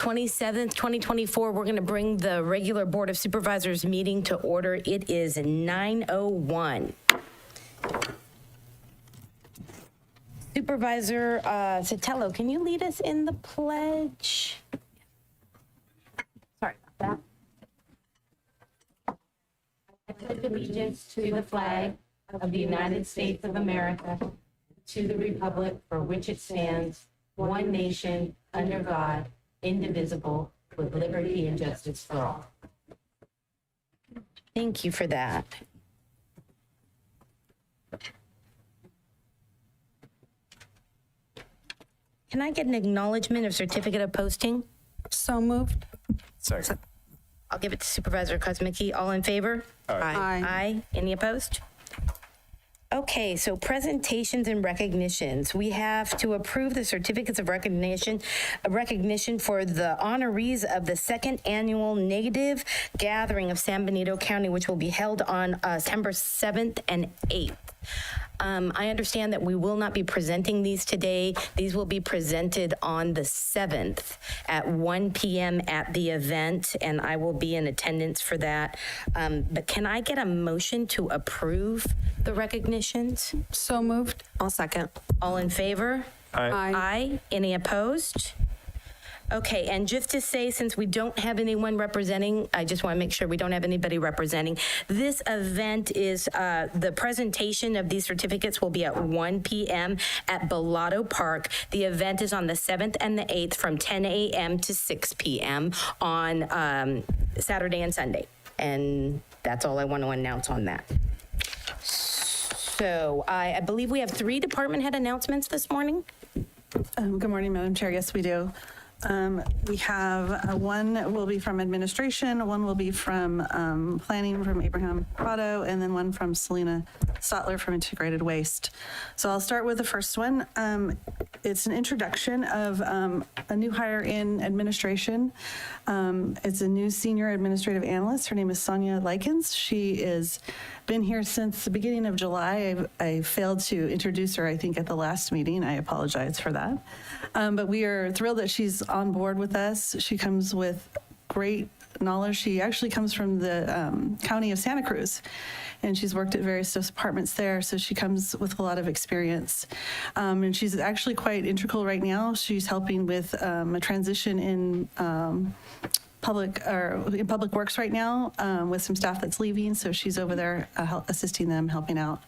27th, 2024. We're going to bring the regular Board of Supervisors meeting to order. It is 9:01. Supervisor Sotelo, can you lead us in the pledge? Sorry about that. I pledge allegiance to the flag of the United States of America, to the republic for which it stands, one nation, under God, indivisible, with liberty and justice for all. Thank you for that. Can I get an acknowledgement of certificate of posting? So moved. Second. I'll give it to Supervisor Kosmicki. All in favor? Aye. Aye. Any opposed? Okay, so presentations and recognitions. We have to approve the certificates of recognition for the honorees of the second annual Native Gathering of San Benito County, which will be held on September 7th and 8th. I understand that we will not be presenting these today. These will be presented on the 7th at 1 p.m. at the event, and I will be in attendance for that. But can I get a motion to approve the recognitions? So moved. I'll second. All in favor? Aye. Aye. Any opposed? Okay, and just to say, since we don't have anyone representing, I just want to make sure we don't have anybody representing. This event is, the presentation of these certificates will be at 1 p.m. at Bellotto Park. The event is on the 7th and the 8th from 10 a.m. to 6 p.m. on Saturday and Sunday. And that's all I want to announce on that. So I believe we have 3 department head announcements this morning. Good morning, Madam Chair. Yes, we do. We have one will be from administration, one will be from planning from Abraham Prado, and then one from Selena Stotler from integrated waste. So I'll start with the first one. It's an introduction of a new hire in administration. It's a new senior administrative analyst. Her name is Sonia Likens. She is been here since the beginning of July. I failed to introduce her, I think, at the last meeting. I apologize for that. But we are thrilled that she's on board with us. She comes with great knowledge. She actually comes from the county of Santa Cruz, and she's worked at various departments there, so she comes with a lot of experience. And she's actually quite integral right now. She's helping with a transition in public works right now with some staff that's leaving, so she's over there assisting them, helping out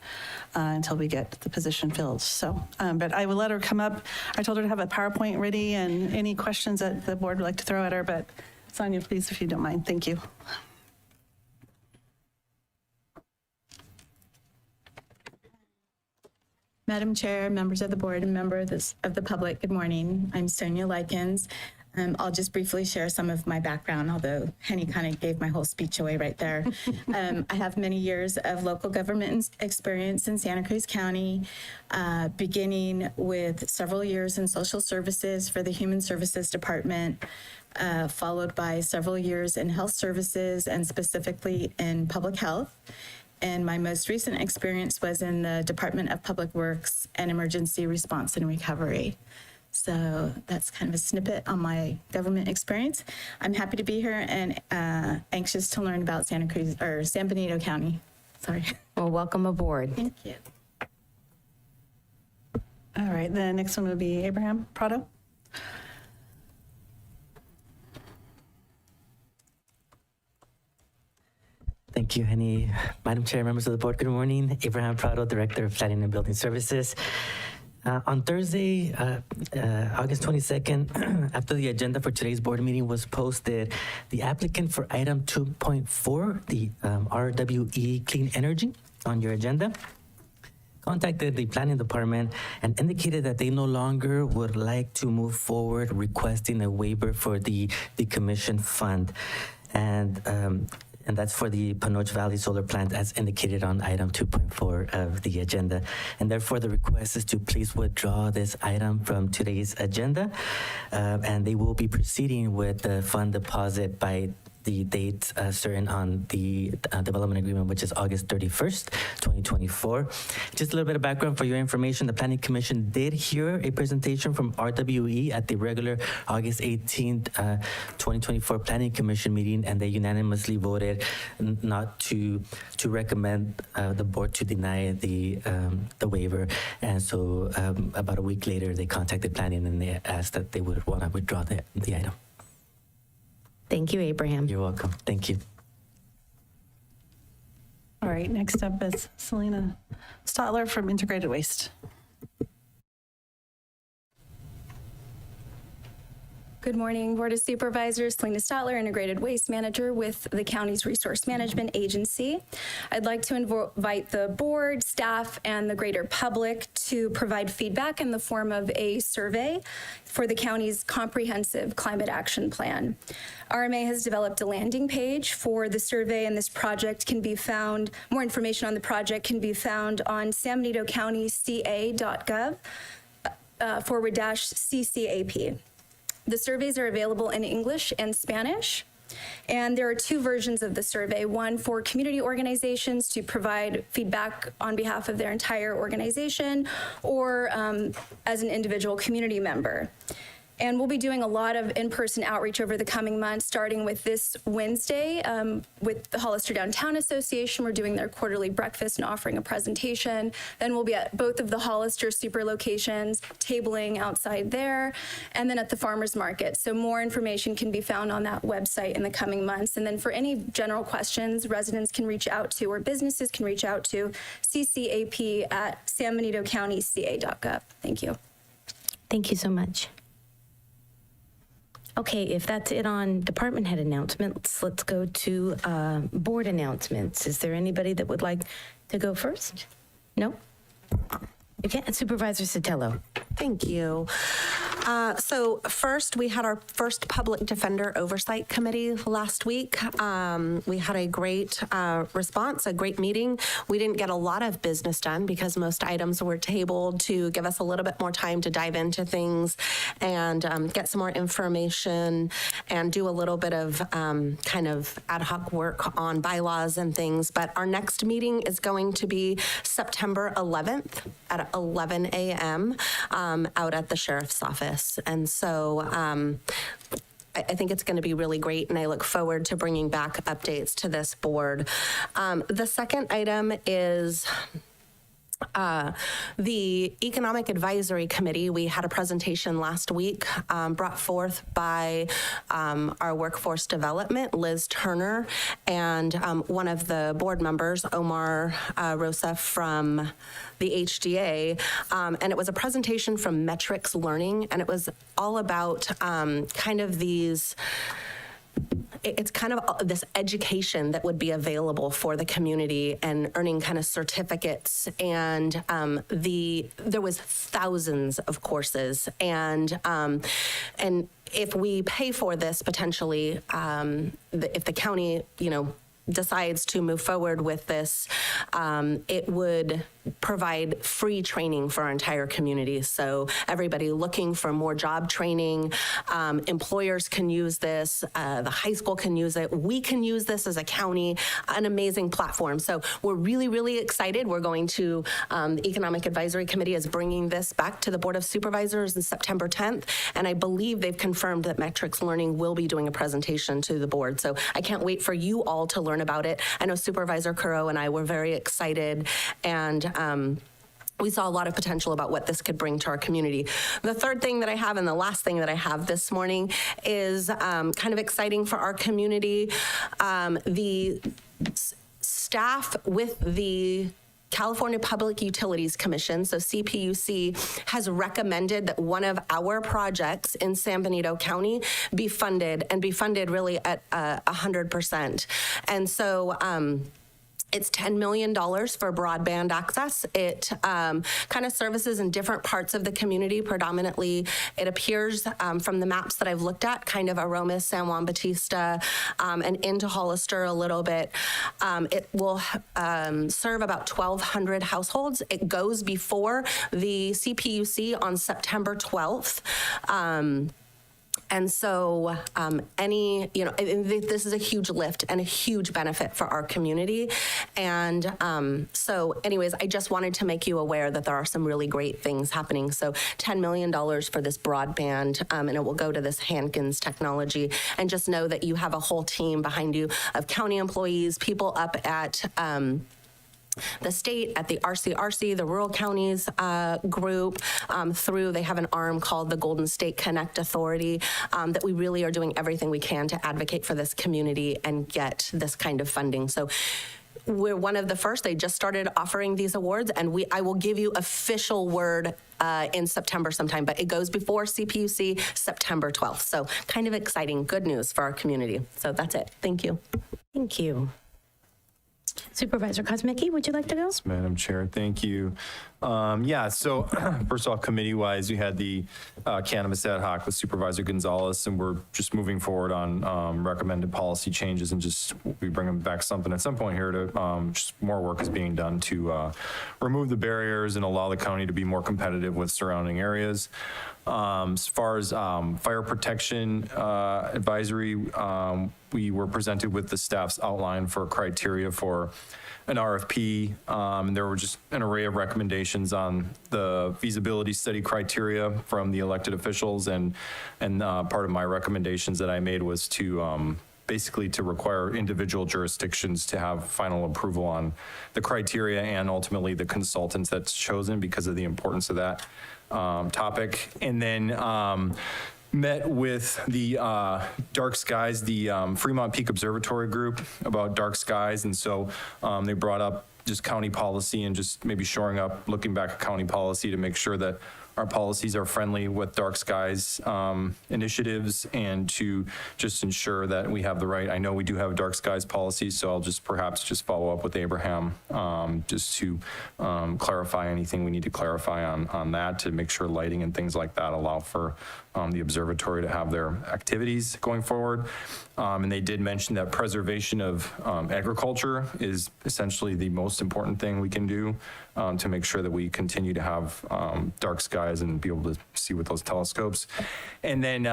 until we get the position filled. So, but I will let her come up. I told her to have a PowerPoint ready and any questions that the board would like to throw at her, but Sonia, please, if you don't mind. Thank you. Madam Chair, members of the board, and members of the public, good morning. I'm Sonia Likens. I'll just briefly share some of my background, although Henny kind of gave my whole speech away right there. I have many years of local government experience in Santa Cruz County, beginning with several years in social services for the Human Services Department, followed by several years in health services and specifically in public health. And my most recent experience was in the Department of Public Works and Emergency Response and Recovery. So that's kind of a snippet on my government experience. I'm happy to be here and anxious to learn about San Benito County. Sorry. Well, welcome aboard. Thank you. All right, the next one will be Abraham Prado. Thank you, Henny. Madam Chair, members of the board, good morning. Abraham Prado, Director of Planning and Building Services. On Thursday, August 22nd, after the agenda for today's board meeting was posted, the applicant for item 2.4, the RWE Clean Energy on your agenda, contacted the planning department and indicated that they no longer would like to move forward requesting a waiver for the decommission fund. And that's for the Panoche Valley Solar Plant as indicated on item 2.4 of the agenda. And therefore the request is to please withdraw this item from today's agenda. And they will be proceeding with the fund deposit by the date certain on the development agreement, which is August 31st, 2024. Just a little bit of background for your information. The Planning Commission did hear a presentation from RWE at the regular August 18th, 2024 Planning Commission meeting, and they unanimously voted not to recommend the board to deny the waiver. And so about a week later, they contacted planning and they asked that they would want to withdraw the item. Thank you, Abraham. You're welcome. Thank you. All right, next up is Selena Stotler from Integrated Waste. Good morning, Board of Supervisors. Selena Stotler, Integrated Waste Manager with the county's Resource Management Agency. I'd like to invite the board, staff, and the greater public to provide feedback in the form of a survey for the county's comprehensive climate action plan. RMA has developed a landing page for the survey, and this project can be found, more information on the project can be found on sanbenitocountyca.gov /CCAP. The surveys are available in English and Spanish, and there are two versions of the survey, one for community organizations to provide feedback on behalf of their entire organization or as an individual community member. And we'll be doing a lot of in-person outreach over the coming months, starting with this Wednesday with the Hollister Downtown Association. We're doing their quarterly breakfast and offering a presentation. Then we'll be at both of the Hollister super locations, tabling outside there, and then at the farmers market. So more information can be found on that website in the coming months. And then for any general questions, residents can reach out to, or businesses can reach out to, CCAP at sanbenitocountyca.gov. Thank you. Thank you so much. Okay, if that's it on department head announcements, let's go to board announcements. Is there anybody that would like to go first? No? Okay, Supervisor Sotelo. Thank you. So first, we had our first Public Defender Oversight Committee last week. We had a great response, a great meeting. We didn't get a lot of business done because most items were tabled to give us a little bit more time to dive into things and get some more information and do a little bit of kind of ad hoc work on bylaws and things. But our next meeting is going to be September 11th at 11 a.m. Out at the sheriff's office. And so I think it's going to be really great, and I look forward to bringing back updates to this board. The second item is the Economic Advisory Committee. We had a presentation last week brought forth by our workforce development, Liz Turner, and one of the board members, Omar Rosa from the HDA. And it was a presentation from Metrics Learning, and it was all about kind of these it's kind of this education that would be available for the community and earning kind of certificates. And there was thousands of courses. And if we pay for this potentially, if the county, decides to move forward with this, it would provide free training for our entire community. So everybody looking for more job training, employers can use this, the high school can use it, we can use this as a county, an amazing platform. So we're really, really excited. We're going to, the Economic Advisory Committee is bringing this back to the Board of Supervisors on September 10th, and I believe they've confirmed that Metrics Learning will be doing a presentation to the board. So I can't wait for you all to learn about it. I know Supervisor Curro and I were very excited, and we saw a lot of potential about what this could bring to our community. The third thing that I have, and the last thing that I have this morning, is kind of exciting for our community. The staff with the California Public Utilities Commission, so CPUC, has recommended that one of our projects in San Benito County be funded, and be funded really at 100%. And so it's $10 million for broadband access. It kind of services in different parts of the community. Predominantly, it appears from the maps that I've looked at, kind of Aromas, San Juan Bautista, and into Hollister a little bit. It will serve about 1,200 households. It goes before the CPUC on September 12th. And so this is a huge lift and a huge benefit for our community. And so anyways, I just wanted to make you aware that there are some really great things happening. So $10 million for this broadband, and it will go to this Hankins technology. And just know that you have a whole team behind you of county employees, people up at the state, at the RCRC, the Rural Counties group, they have an arm called the Golden State Connect Authority, that we really are doing everything we can to advocate for this community and get this kind of funding. So we're one of the first. They just started offering these awards, and I will give you official word in September sometime, but it goes before CPUC September 12th. So kind of exciting, good news for our community. So that's it. Thank you. Thank you. Supervisor Kosmicki, would you like to go? Yes, Madam Chair, thank you. So first off, committee-wise, we had the cannabis ad hoc with Supervisor Gonzalez, and we're just moving forward on recommended policy changes, and just we bring them back something at some point here to just more work is being done to remove the barriers and allow the county to be more competitive with surrounding areas. As far as fire protection advisory, we were presented with the staff's outline for criteria for an RFP. And there were just an array of recommendations on the feasibility study criteria from the elected officials. And part of my recommendations that I made was to basically to require individual jurisdictions to have final approval on the criteria and ultimately the consultants that's chosen because of the importance of that topic. And then met with the Dark Skies, the Fremont Peak Observatory group about dark skies. And so they brought up just county policy and just maybe shoring up, looking back at county policy to make sure that our policies are friendly with dark skies initiatives and to just ensure that we have the right, I know we do have dark skies policies, so I'll just perhaps just follow up with Abraham just to clarify anything we need to clarify on that to make sure lighting and things like that allow for the observatory to have their activities going forward. And they did mention that preservation of agriculture is essentially the most important thing we can do to make sure that we continue to have dark skies and be able to see with those telescopes. And then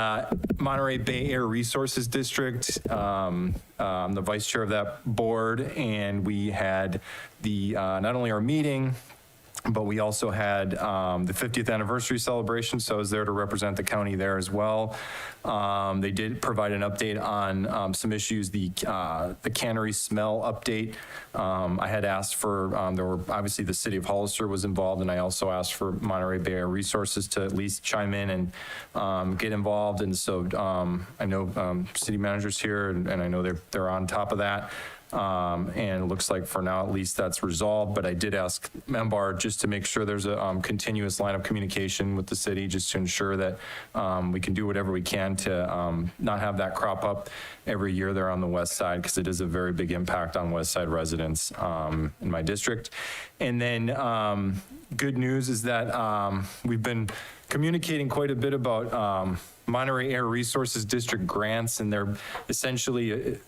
Monterey Bay Air Resources District, I'm the vice chair of that board, and we had the not only our meeting, but we also had the 50th anniversary celebration, so I was there to represent the county there as well. They did provide an update on some issues, the cannery smell update. I had asked for, there were obviously the city of Hollister was involved, and I also asked for Monterey Bay Air Resources to at least chime in and get involved. And so I know city managers here, and I know they're on top of that. And it looks like for now, at least that's resolved. But I did ask MBAR just to make sure there's a continuous line of communication with the city, just to ensure that we can do whatever we can to not have that crop up every year there on the west side, because it is a very big impact on west side residents in my district. And then good news is that we've been communicating quite a bit about Monterey Air Resources District grants, and they're essentially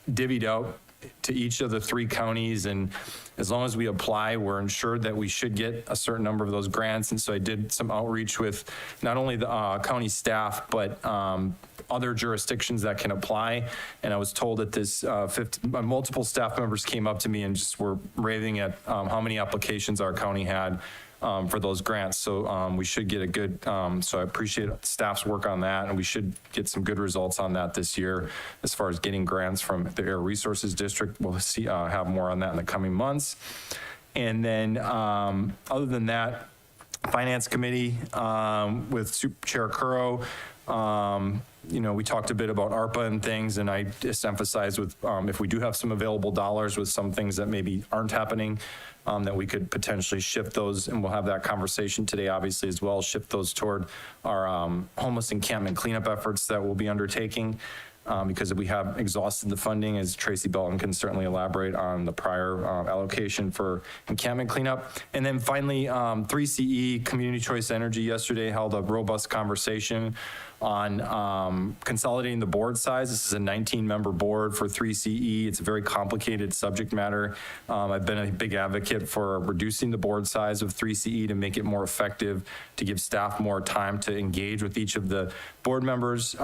divvied out to each of the 3 counties, and as long as we apply, we're ensured that we should get a certain number of those grants. And so I did some outreach with not only the county staff, but other jurisdictions that can apply. And I was told that this multiple staff members came up to me and just were raving at how many applications our county had for those grants. So we should get a good, so I appreciate staff's work on that, and we should get some good results on that this year as far as getting grants from the Air Resources District. We'll see, have more on that in the coming months. And then other than that, Finance Committee with Chair Curro, you know, we talked a bit about ARPA and things, and I just emphasized with if we do have some available dollars with some things that maybe aren't happening, that we could potentially shift those, and we'll have that conversation today, obviously, as well, shift those toward our homeless encampment cleanup efforts that we'll be undertaking. Because we have exhausted the funding, as Tracy Belton can certainly elaborate on the prior allocation for encampment cleanup. And then finally, 3CE, Community Choice Energy, yesterday held a robust conversation on consolidating the board size. This is a 19-member board for 3CE. It's a very complicated subject matter. I've been a big advocate for reducing the board size of 3CE to make it more effective, to give staff more time to engage with each of the board members.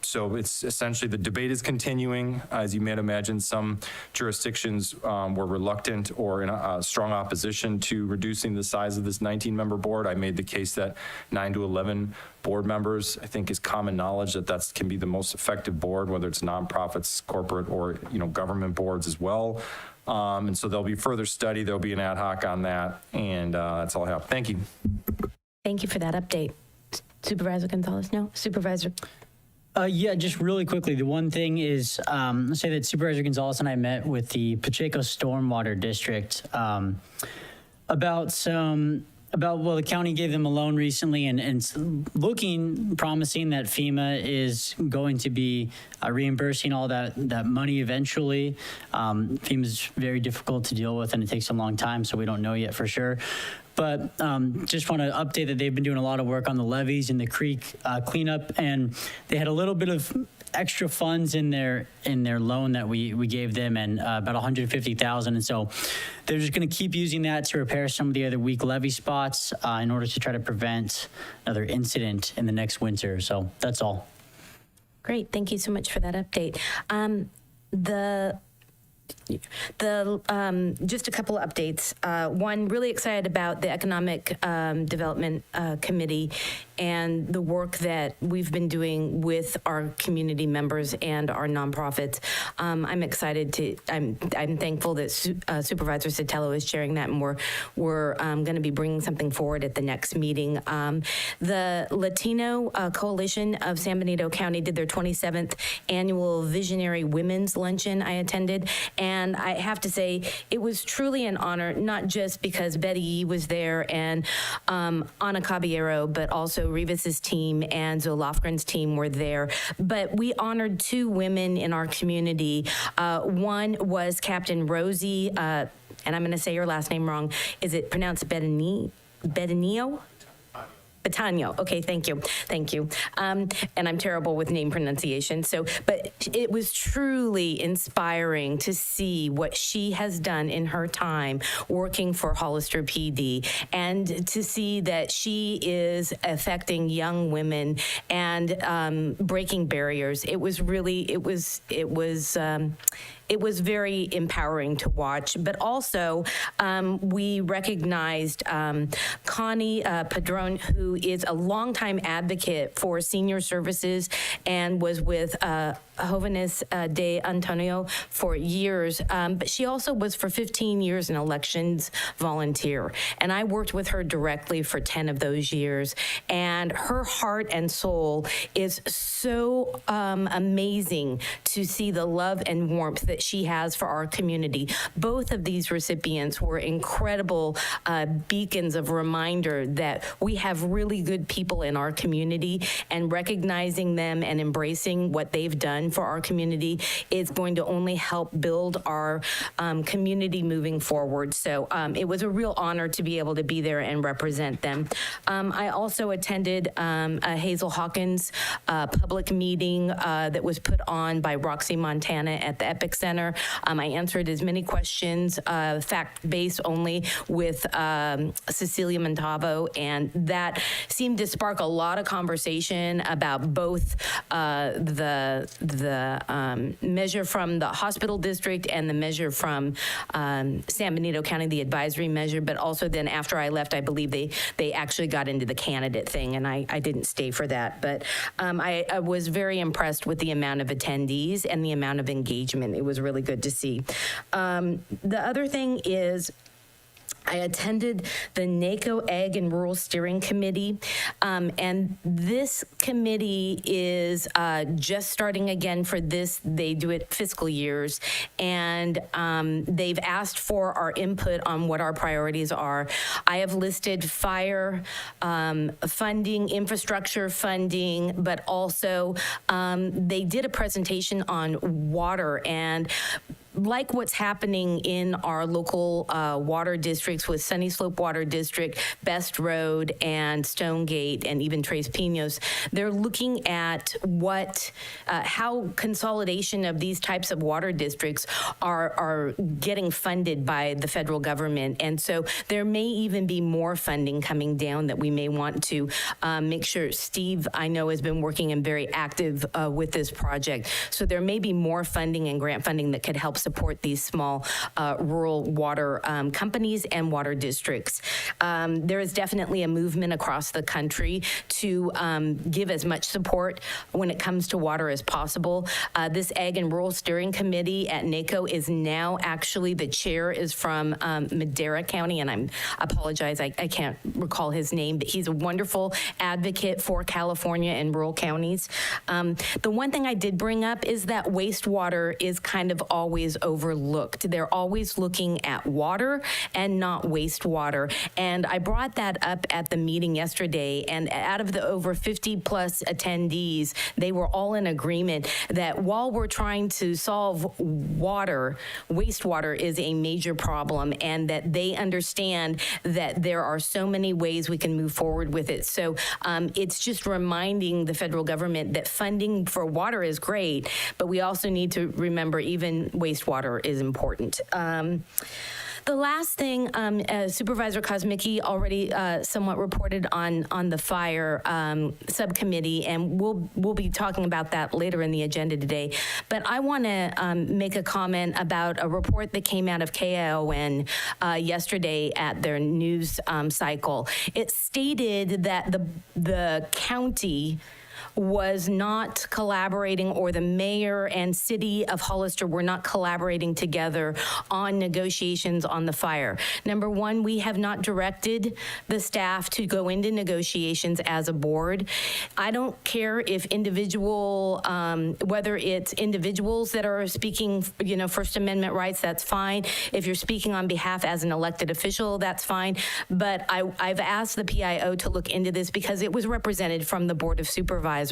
So it's essentially, the debate is continuing. As you might imagine, some jurisdictions were reluctant or in a strong opposition to reducing the size of this 19-member board. I made the case that 9 to 11 board members, I think, is common knowledge that that can be the most effective board, whether it's nonprofits, corporate, or government boards as well. And so there'll be further study. There'll be an ad hoc on that, and that's all I have. Thank you. Thank you for that update. Supervisor Gonzalez, no? Supervisor? Yeah, just really quickly, the one thing is, let's say that Supervisor Gonzalez and I met with the Pacheco Stormwater District well, the county gave them a loan recently, and it's looking promising that FEMA is going to be reimbursing all that money eventually. FEMA is very difficult to deal with, and it takes a long time, so we don't know yet for sure. But just want to update that they've been doing a lot of work on the levees and the creek cleanup, and they had a little bit of extra funds in their loan that we gave them, and about $150,000. And so they're just going to keep using that to repair some of the other weak levee spots in order to try to prevent another incident in the next winter. So that's all. Great, thank you so much for that update. Just a couple of updates. One, really excited about the Economic Development Committee and the work that we've been doing with our community members and our nonprofits. I'm excited I'm thankful that Supervisor Sotelo is chairing that, and we're going to be bringing something forward at the next meeting. The Latino Coalition of San Benito County did their 27th annual Visionary Women's Luncheon. I attended, and I have to say it was truly an honor, not just because Betty Yee was there and Ana Caballero, but also Rivas's team and Zoe Lofgren's team were there. But we honored two women in our community. One was Captain Rosie, and I'm going to say your last name wrong. Is it pronounced Betanio? Betano. Okay, thank you. And I'm terrible with name pronunciation. But it was truly inspiring to see what she has done in her time working for Hollister PD, and to see that she is affecting young women and breaking barriers. It was very empowering to watch. But also, we recognized Connie Padron, who is a longtime advocate for senior services and was with Jóvenes de Antonio for years. But she also was for 15 years an elections volunteer. And I worked with her directly for 10 of those years. And her heart and soul is so amazing to see the love and warmth that she has for our community. Both of these recipients were incredible beacons of reminder that we have really good people in our community, and recognizing them and embracing what they've done for our community is going to only help build our community moving forward. So it was a real honor to be able to be there and represent them. I also attended a Hazel Hawkins public meeting that was put on by Roxy Montana at the Epic Center. I answered as many questions, fact-based only, with Cecilia Montavo, and that seemed to spark a lot of conversation about both the measure from the hospital district and the measure from San Benito County, the advisory measure. But also then after I left, I believe they actually got into the candidate thing, and I didn't stay for that. But I was very impressed with the amount of attendees and the amount of engagement. It was really good to see. The other thing is, I attended the NACO Ag and Rural Steering Committee, and this committee is just starting again for this. They do it fiscal years, and they've asked for our input on what our priorities are. I have listed fire funding, infrastructure funding, but also they did a presentation on water, and like what's happening in our local water districts with Sunny Slope Water District, Best Road, and Stonegate, and even Tres Pinos, they're looking at how consolidation of these types of water districts are getting funded by the federal government. And so there may even be more funding coming down that we may want to make sure. Steve, I know, has been working and very active with this project. So there may be more funding and grant funding that could help support these small rural water companies and water districts. There is definitely a movement across the country to give as much support when it comes to water as possible. This Ag and Rural Steering Committee at NACO is now actually, the chair is from Madera County, and I apologize, I can't recall his name, but he's a wonderful advocate for California and rural counties. The one thing I did bring up is that wastewater is kind of always overlooked. They're always looking at water and not wastewater. And I brought that up at the meeting yesterday, and out of the over 50 plus attendees, they were all in agreement that while we're trying to solve water, wastewater is a major problem, and that they understand that there are so many ways we can move forward with it. So it's just reminding the federal government that funding for water is great, but we also need to remember even wastewater is important. The last thing, Supervisor Kosmicki already somewhat reported on the fire subcommittee, and we'll be talking about that later in the agenda today. But I want to make a comment about a report that came out of KION yesterday at their news cycle. It stated that the county was not collaborating, or the mayor and city of Hollister were not collaborating together on negotiations on the fire. Number one, we have not directed the staff to go into negotiations as a board. I don't care if whether it's individuals that are speaking, First Amendment rights, that's fine. If you're speaking on behalf as an elected official, that's fine. But I've asked the PIO to look into this because it was represented from the Board of Supervisors.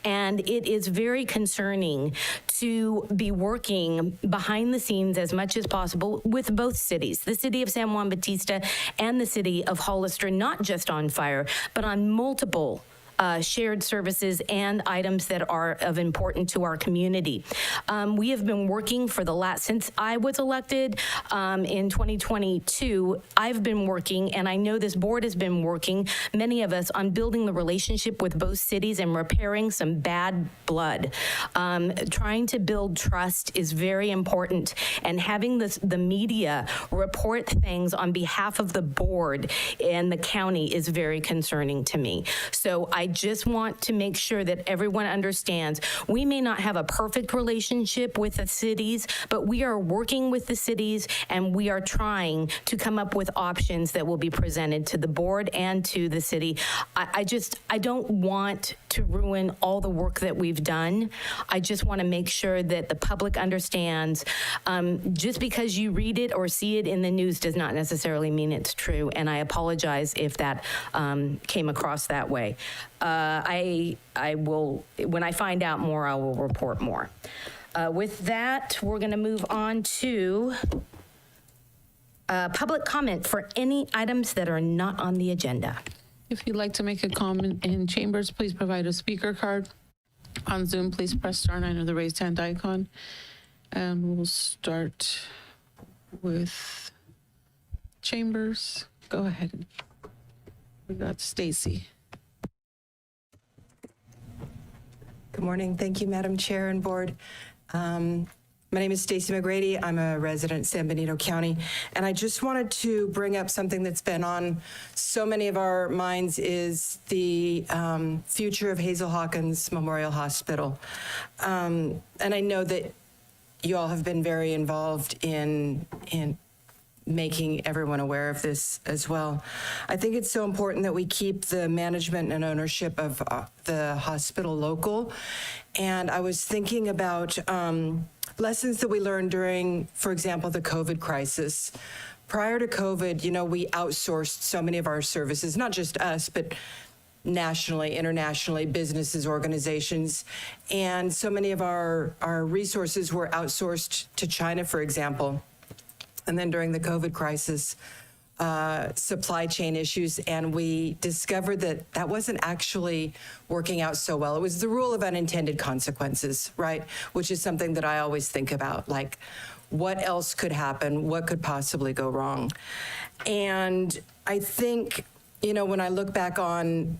And it is very concerning to be working behind the scenes as much as possible with both cities, the city of San Juan Bautista and the city of Hollister, not just on fire, but on multiple shared services and items that are of importance to our community. We have been working since I was elected in 2022, I've been working, and I know this board has been working, many of us, on building the relationship with both cities and repairing some bad blood. Trying to build trust is very important, and having the media report things on behalf of the board and the county is very concerning to me. So I just want to make sure that everyone understands we may not have a perfect relationship with the cities, but we are working with the cities, and we are trying to come up with options that will be presented to the board and to the city. I don't want to ruin all the work that we've done. I just want to make sure that the public understands just because you read it or see it in the news does not necessarily mean it's true. And I apologize if that came across that way. I will, when I find out more, I will report more. With that, we're going to move on to public comment for any items that are not on the agenda. If you'd like to make a comment in chambers, please provide a speaker card. On Zoom, please press *9 or the raised hand icon. And we'll start with chambers. Go ahead. We got Stacy. Good morning. Thank you, Madam Chair and Board. My name is Stacy McGrady. I'm a resident in San Benito County, and I just wanted to bring up something that's been on so many of our minds is the future of Hazel Hawkins Memorial Hospital. And I know that you all have been very involved in making everyone aware of this as well. I think it's so important that we keep the management and ownership of the hospital local. And I was thinking about lessons that we learned during, for example, the COVID crisis. Prior to COVID, we outsourced so many of our services, not just us, but nationally, internationally, businesses, organizations, and so many of our resources were outsourced to China, for example. And then during the COVID crisis, supply chain issues, and we discovered that that wasn't actually working out so well. It was the rule of unintended consequences, right? Which is something that I always think about, like, what else could happen? What could possibly go wrong? And I think, when I look back on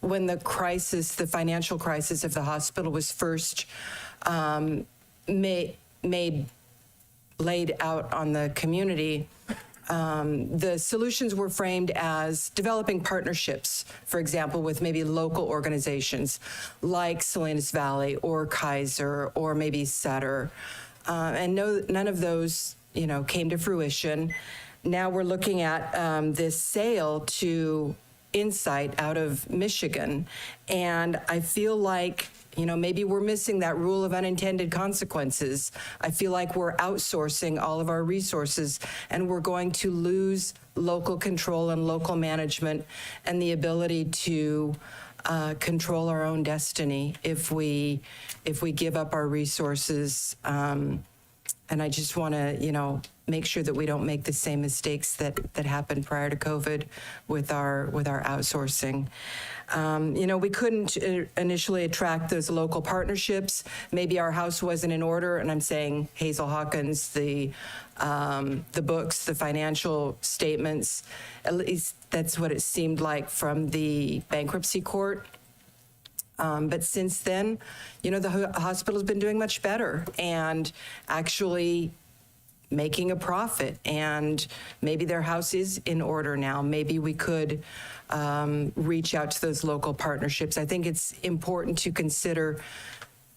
when the crisis, the financial crisis of the hospital was first laid out on the community, the solutions were framed as developing partnerships, for example, with maybe local organizations like Salinas Valley or Kaiser or maybe Sutter. And none of those, came to fruition. Now we're looking at this sale to Insight out of Michigan. And I feel like, maybe we're missing that rule of unintended consequences. I feel like we're outsourcing all of our resources, and we're going to lose local control and local management and the ability to control our own destiny if we give up our resources. And I just want to, make sure that we don't make the same mistakes that happened prior to COVID with our outsourcing. We couldn't initially attract those local partnerships. Maybe our house wasn't in order, and I'm saying Hazel Hawkins, the books, the financial statements, at least that's what it seemed like from the bankruptcy court. But since then, the hospital's been doing much better and actually making a profit, and maybe their house is in order now. Maybe we could reach out to those local partnerships. I think it's important to consider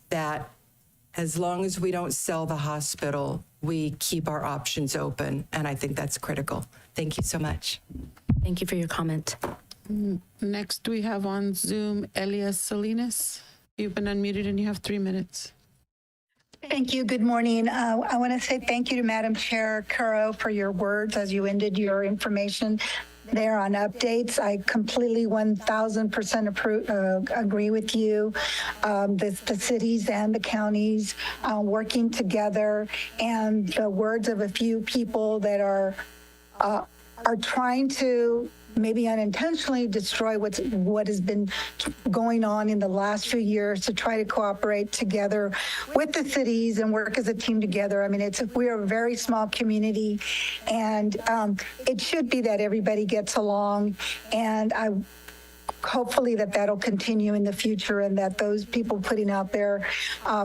that as long as we don't sell the hospital, we keep our options open, and I think that's critical. Thank you so much. Thank you for your comment. Next, we have on Zoom, Elias Salinas. You've been unmuted and you have 3 minutes. Thank you. Good morning. I want to say thank you to Madam Chair Curro for your words as you ended your information there on updates. I completely 1,000% agree with you. The cities and the counties working together, and the words of a few people that are trying to maybe unintentionally destroy what has been going on in the last few years to try to cooperate together with the cities and work as a team together. I mean, we are a very small community, and it should be that everybody gets along, and hopefully that'll continue in the future, and that those people putting out there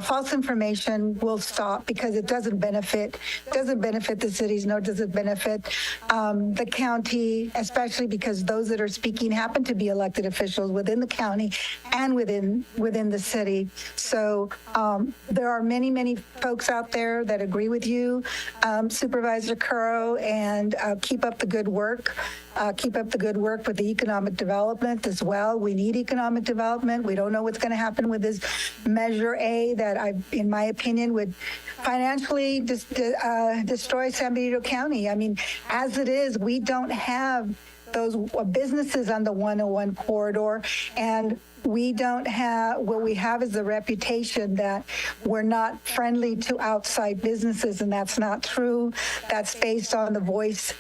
false information will stop, because it doesn't benefit the cities, nor does it benefit the county, especially because those that are speaking happen to be elected officials within the county and within the city. So there are many folks out there that agree with you, Supervisor Curro, and keep up the good work. Keep up the good work with the economic development as well. We need economic development. We don't know what's going to happen with this Measure A that, in my opinion, would financially destroy San Benito County. I mean, as it is, we don't have those businesses on the 101 corridor, and we don't have, what we have is the reputation that we're not friendly to outside businesses, and that's not true. That's based on the voice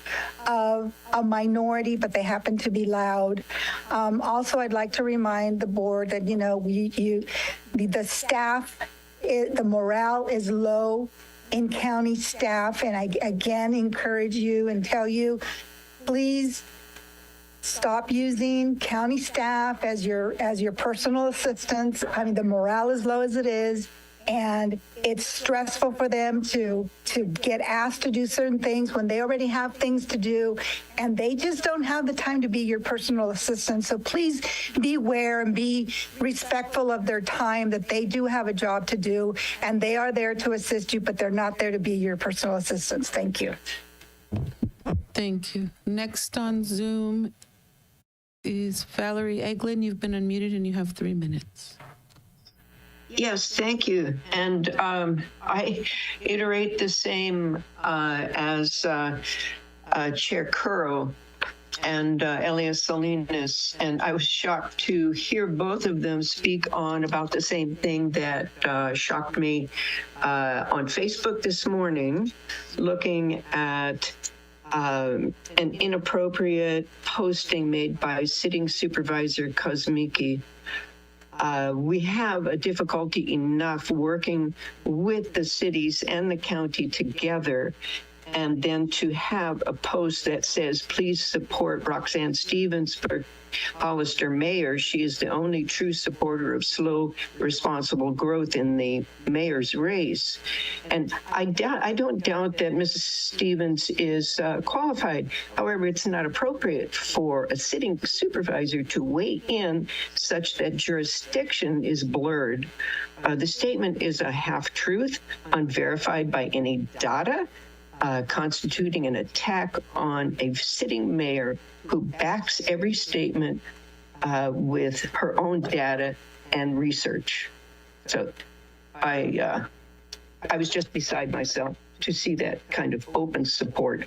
of a minority, but they happen to be loud. Also, I'd like to remind the board that, the staff, the morale is low in county staff, and I again encourage you and tell you, please stop using county staff as your personal assistants. I mean, the morale is low as it is, and it's stressful for them to get asked to do certain things when they already have things to do, and they just don't have the time to be your personal assistant. So please beware and be respectful of their time, that they do have a job to do, and they are there to assist you, but they're not there to be your personal assistants. Thank you. Thank you. Next on Zoom is Valerie Eglin. You've been unmuted and you have 3 minutes. Yes, thank you. And I iterate the same as Chair Curro. Elias Salinas, and I was shocked to hear both of them speak on about the same thing that shocked me on Facebook this morning, looking at an inappropriate posting made by Sitting Supervisor Kosmicki. We have a difficulty enough working with the cities and the county together, and then to have a post that says, please support Roxanne Stevens for Hollister mayor. She is the only true supporter of slow, responsible growth in the mayor's race. And I don't doubt that Mrs. Stevens is qualified. However, it's not appropriate for a sitting supervisor to weigh in such that jurisdiction is blurred. The statement is a half-truth, unverified by any data, constituting an attack on a sitting mayor who backs every statement with her own data and research. So I was just beside myself to see that kind of open support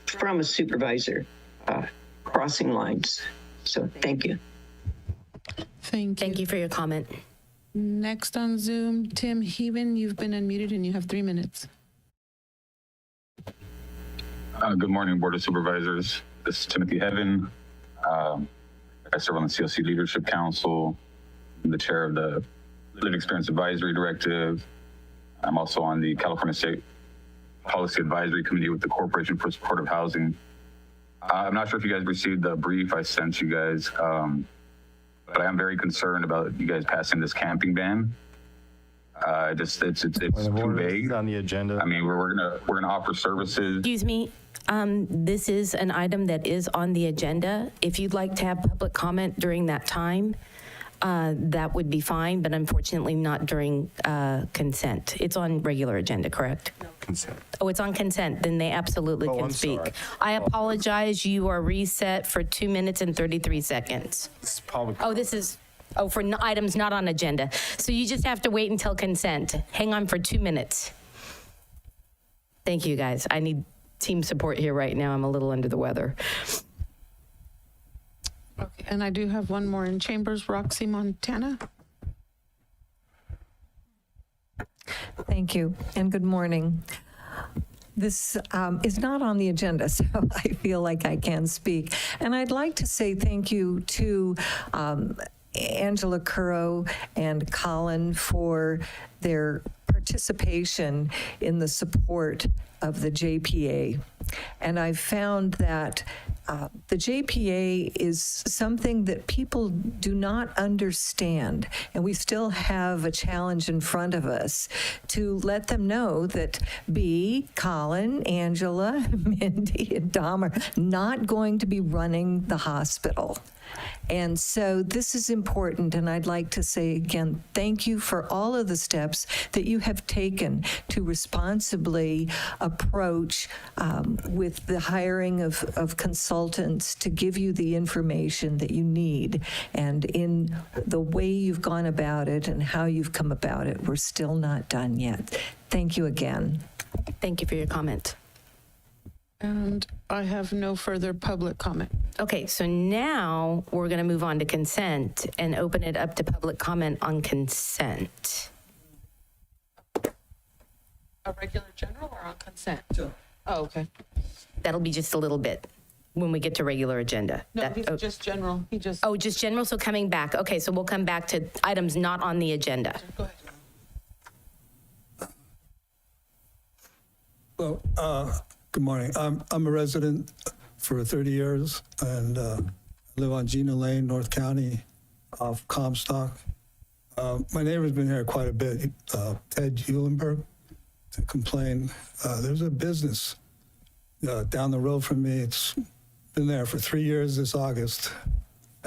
from a supervisor crossing lines. So thank you. Thank you. Thank you for your comment. Next on Zoom, Tim Heaven, you've been unmuted and you have 3 minutes. Good morning, Board of Supervisors. This is Timothy Heaven. I serve on the CLC Leadership Council. I'm the chair of the Lived Experience Advisory Directive. I'm also on the California State Policy Advisory Committee with the Corporation for Supportive Housing. I'm not sure if you guys received the brief I sent you guys, but I am very concerned about you guys passing this camping ban. It's too vague on the agenda. I mean, we're gonna offer services. Excuse me, this is an item that is on the agenda. If you'd like to have public comment during that time, that would be fine, but unfortunately not during consent. It's on regular agenda, correct? Consent. Oh, it's on consent, then they absolutely Oh, can I'm speak. sorry. I apologize, you are reset for 2 minutes and 33 seconds. This is public. Oh, this is, for items not on agenda. So you just have to wait until consent. Hang on for 2 minutes. Thank you, guys. I need team support here right now. I'm a little under the weather. Okay, and I do have one more in Chambers, Roxy Montana. Thank you, and good morning. This is not on the agenda, so I feel like I can speak. And I'd like to say thank you to Angela Curro and Colin for their participation in the support of the JPA. And I've found that the JPA is something that people do not understand. And we still have a challenge in front of us to let them know that B, Colin, Angela, Mindy, and Dom are not going to be running the hospital. And so this is important, and I'd like to say again, thank you for all of the steps that you have taken to responsibly approach with the hiring of consultants to give you the information that you need. And in the way you've gone about it and how you've come about it, we're still not done yet. Thank you again. Thank you for your comment. And I have no further public comment. Okay, so now we're going to move on to consent and open it up to public comment on consent. A regular general or on consent? Oh, okay. That'll be just a little bit when we get to regular agenda. No, he's just general. He just. Oh, just general, so coming back. Okay, so we'll come back to items not on the agenda. Go ahead. Well, good morning. I'm a resident for 30 years and live on Gina Lane, North County, off Comstock. My neighbor's been here quite a bit, Ted Eulenberg, to complain. There's a business down the road from me. It's been there for 3 years this August,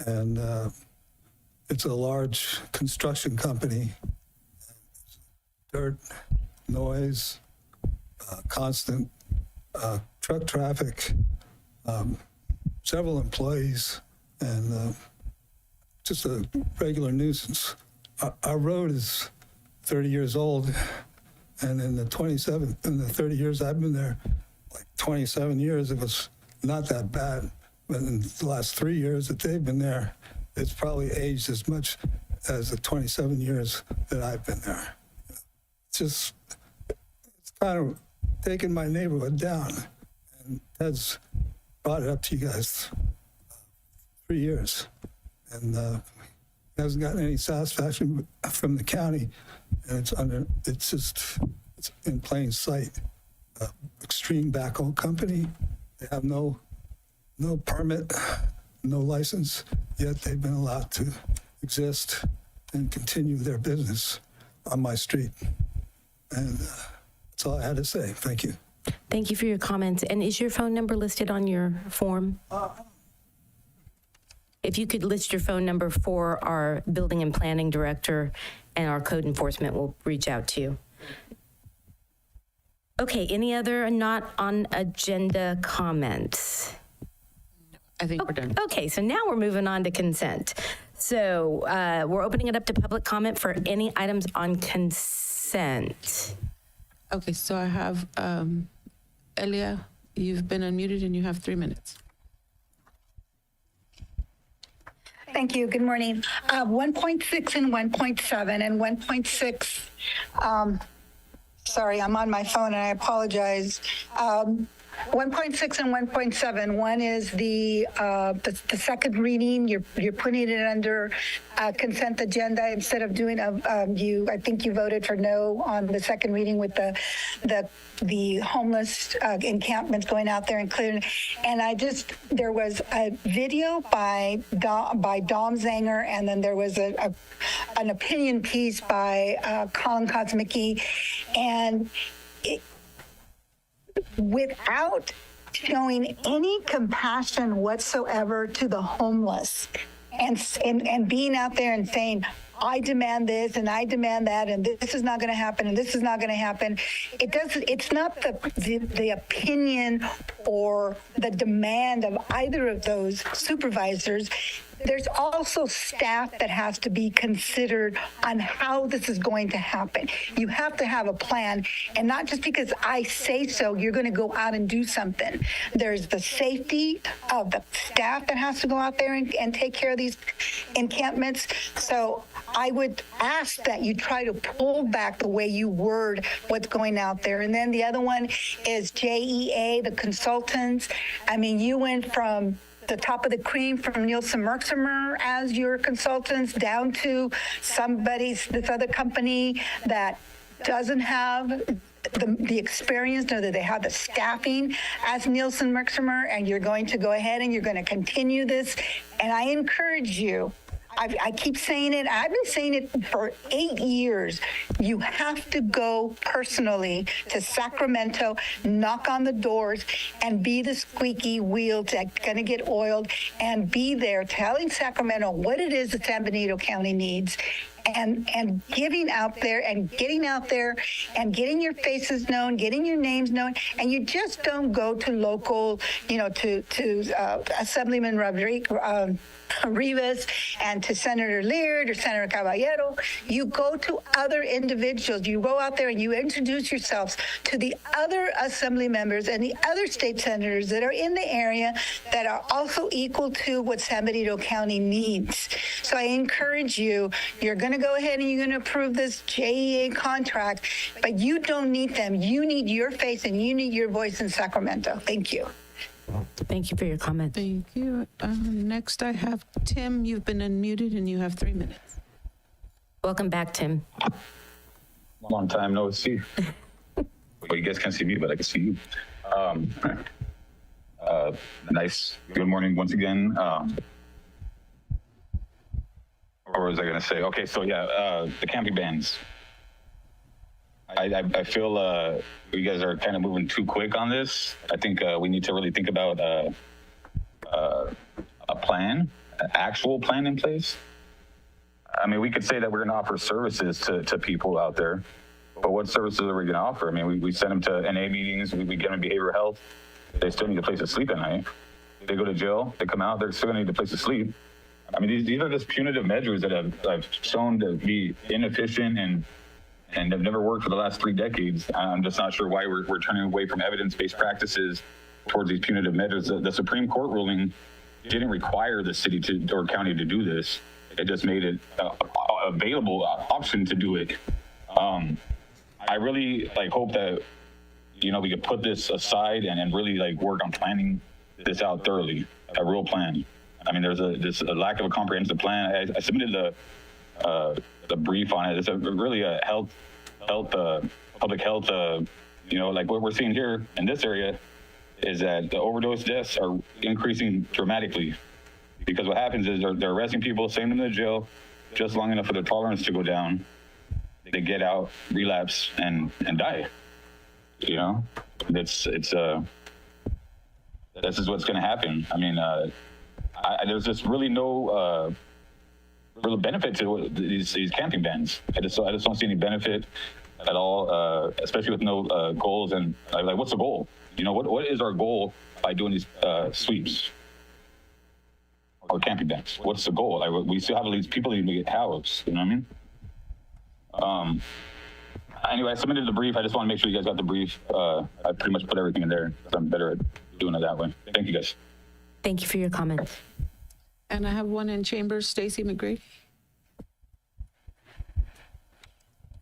and it's a large construction company. Dirt, noise, constant truck traffic, several employees, and just a regular nuisance. Our road is 30 years old, and in the 30 years I've been there, like 27 years, it was not that bad. But in the last 3 years that they've been there, it's probably aged as much as the 27 years that I've been there. It's kind of taken my neighborhood down, and Ted's brought it up to you guys 3 years, and hasn't gotten any satisfaction from the county, and it's in plain sight. Extreme backhoe company. They have no permit, no license, yet they've been allowed to exist and continue their business on my street. And that's all I had to say. Thank you. Thank you for your comments. And is your phone number listed on your form? If you could list your phone number for our building and planning director, and our code enforcement will reach out to you. Okay, any other not on agenda comments? I think we're done. Okay, so now we're moving on to consent. So we're opening it up to public comment for any items on consent. Okay, so I have Elia, you've been unmuted and you have 3 minutes. Thank you. Good morning. 1.6 and 1.7 and 1.6. Sorry, I'm on my phone and I apologize. 1.6 and 1.7. One is the second reading. You're putting it under consent agenda instead of doing I think you voted for no on the second reading with the homeless encampments going out there and clearing. And there was a video by Dom Zanger, and then there was an opinion piece by Colin Kosmicki, and without showing any compassion whatsoever to the homeless and being out there and saying, I demand this and I demand that, and this is not going to happen and this is not going to happen. It's not the opinion or the demand of either of those supervisors. There's also staff that has to be considered on how this is going to happen. You have to have a plan, and not just because I say so, you're going to go out and do something. There's the safety of the staff that has to go out there and take care of these encampments. So I would ask that you try to pull back the way you word what's going out there. And then the other one is JEA, the consultants. I mean, you went from the top of the cream from Nielsen Merximer as your consultants down to this other company that doesn't have the experience, nor that they have the staffing as Nielsen Merximer, and you're going to go ahead and you're going to continue this. And I encourage you, I keep saying it. I've been saying it for 8 years. You have to go personally to Sacramento, knock on the doors, and be the squeaky wheel that's going to get oiled, and be there telling Sacramento what it is that San Benito County needs. And getting out there and getting your faces known, getting your names known, and you just don't go to local, to Assemblyman Rivas and to Senator Leard or Senator Caballero. You go to other individuals. You go out there and you introduce yourselves to the other assembly members and the other state senators that are in the area that are also equal to what San Benito County needs. So I encourage you, you're going to go ahead and you're going to approve this JEA contract, but you don't need them. You need your face and you need your voice in Sacramento. Thank you. Thank you for your comment. Thank you. Next, I have Tim. You've been unmuted and you have 3 minutes. Welcome back, Tim. Long time no see. Well, you guys can't see me, but I can see you. Nice. Good morning once again. What was I going to say? Okay, so yeah, the camping bans. I feel you guys are kind of moving too quick on this. I think we need to really think about a plan, an actual plan in place. I mean, we could say that we're going to offer services to people out there, but what services are we going to offer? I mean, we send them to NA meetings, we get them behavioral health. They still need a place to sleep at night. They go to jail, they come out, they're still going to need a place to sleep. I mean, these are just punitive measures that have shown to be inefficient and have never worked for the last 3 decades. I'm just not sure why we're turning away from evidence-based practices towards these punitive measures. The Supreme Court ruling didn't require the city to or county to do this. It just made it available option to do it. I really hope that, we could put this aside and really work on planning this out thoroughly, a real plan. I mean, there's a lack of a comprehensive plan. I submitted the brief on it. It's really a public health, what we're seeing here in this area is that the overdose deaths are increasing dramatically, because what happens is they're arresting people, sending them to jail just long enough for their tolerance to go down. They get out, relapse, and die. This is what's going to happen. I mean, there's just really no real benefit to these camping bans. I just don't see any benefit at all, especially with no goals. And what's the goal? What is our goal by doing these sweeps or camping bans? What's the goal? We still have all these people that need to get housed. You know what I mean? Anyway, I submitted the brief. I just want to make sure you guys got the brief. I pretty much put everything in there, so I'm better at doing it that way. Thank you, guys. Thank you for your comment. And I have one in chambers, Stacy McGrady.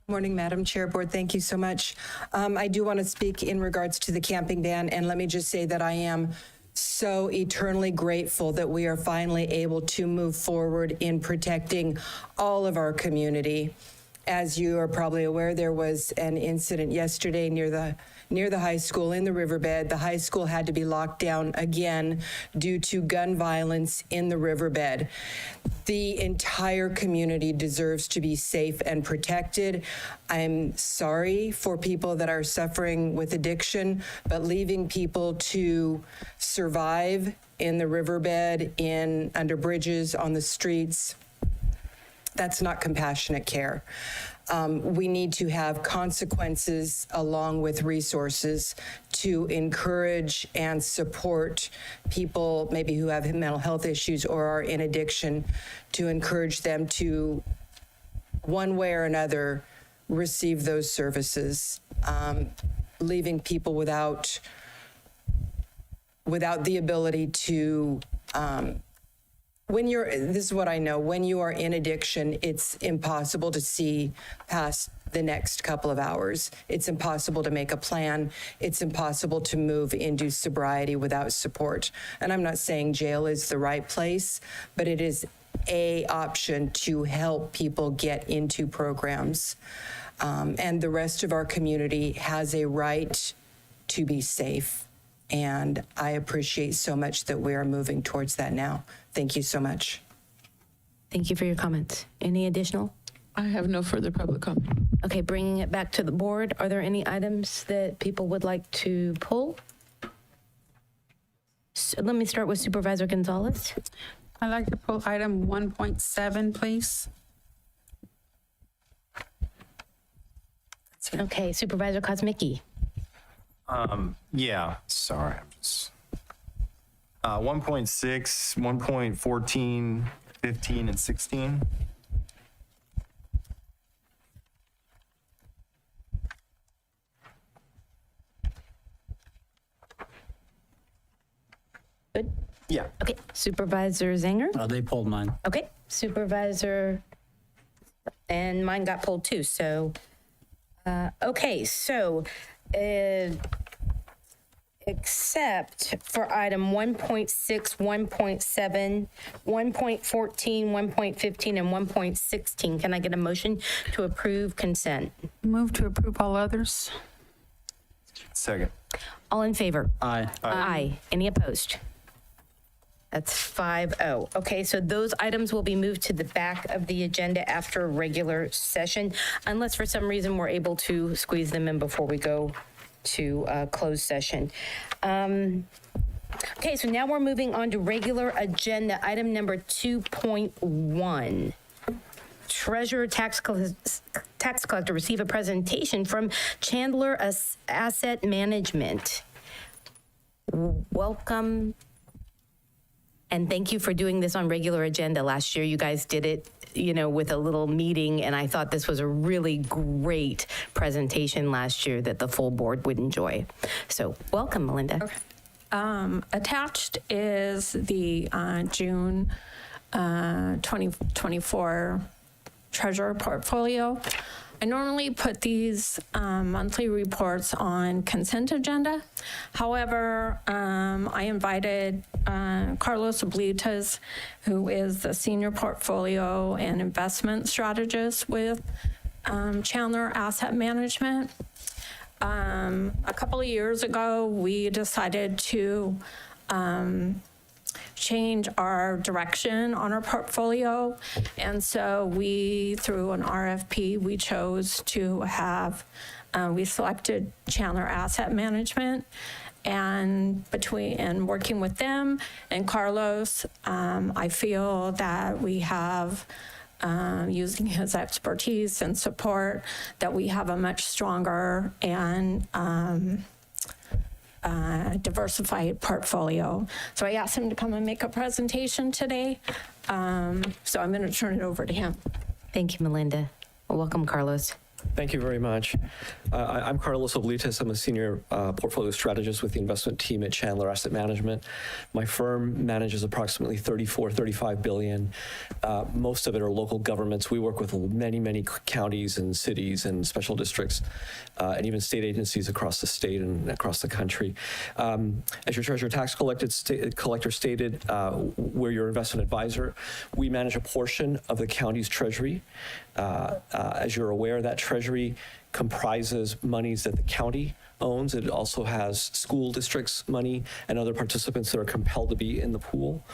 Morning, Madam Chair, Board. Thank you so much. I do want to speak in regards to the camping ban, and let me just say that I am so eternally grateful that we are finally able to move forward in protecting all of our community. As you are probably aware, there was an incident yesterday near the high school in the riverbed. The high school had to be locked down again due to gun violence in the riverbed. The entire community deserves to be safe and protected. I'm sorry for people that are suffering with addiction, but leaving people to survive in the riverbed, under bridges, on the streets, that's not compassionate care. We need to have consequences along with resources to encourage and support people maybe who have mental health issues or are in addiction, to encourage them to, one way or another, receive those services. Leaving people without the ability to, this is what I know, when you are in addiction, it's impossible to see past the next couple of hours. It's impossible to make a plan. It's impossible to move into sobriety without support. And I'm not saying jail is the right place, but it is an option to help people get into programs. And the rest of our community has a right to be safe. And I appreciate so much that we are moving towards that now. Thank you so much. Thank you for your comments. Any additional? I have no further public comment. Okay, bringing it back to the board, are there any items that people would like to pull? So let me start with Supervisor Gonzalez. I'd like to pull item 1.7, please. Okay, Supervisor Kosmicki. Yeah, sorry. I'm just 1.6, 1.14, 15, and 16. Good? Yeah. Okay, Supervisor Zanger? They pulled mine. Okay, Supervisor, and mine got pulled too, so, okay, so, except for item 1.6, 1.7, 1.14, 1.15, and 1.16, can I get a motion to approve consent? Move to approve all others. Second. All in favor? Aye. Aye. Any opposed? That's 5-0. Okay, so those items will be moved to the back of the agenda after a regular session, unless for some reason we're able to squeeze them in before we go to closed session. Okay, so now we're moving on to regular agenda, item number 2.1. Treasurer tax collector receive a presentation from Chandler Asset Management. Welcome. And thank you for doing this on regular agenda. Last year, you guys did it, with a little meeting, and I thought this was a really great presentation last year that the full board would enjoy. So welcome, Melinda. Okay. Attached is the June 2024 treasurer portfolio. I normally put these monthly reports on consent agenda. However, I invited Carlos Oblitas, who is the senior portfolio and investment strategist with Chandler Asset Management. A couple of years ago, we decided to change our direction on our portfolio. And so we, through an RFP, we chose to have, we selected Chandler Asset Management. And working with them and Carlos, I feel that we have, using his expertise and support, that we have a much stronger and diversified portfolio. So I asked him to come and make a presentation today. So I'm going to turn it over to him. Thank you, Melinda. Welcome, Carlos. Thank you very much. I'm Carlos Oblitas. I'm a senior portfolio strategist with the investment team at Chandler Asset Management. My firm manages approximately 35 billion. Most of it are local governments. We work with many counties and cities and special districts and even state agencies across the state and across the country. As your treasurer tax collector stated, we're your investment advisor. We manage a portion of the county's treasury. As you're aware, that treasury comprises monies that the county owns. It also has school districts money and other participants that are compelled to be in the pool.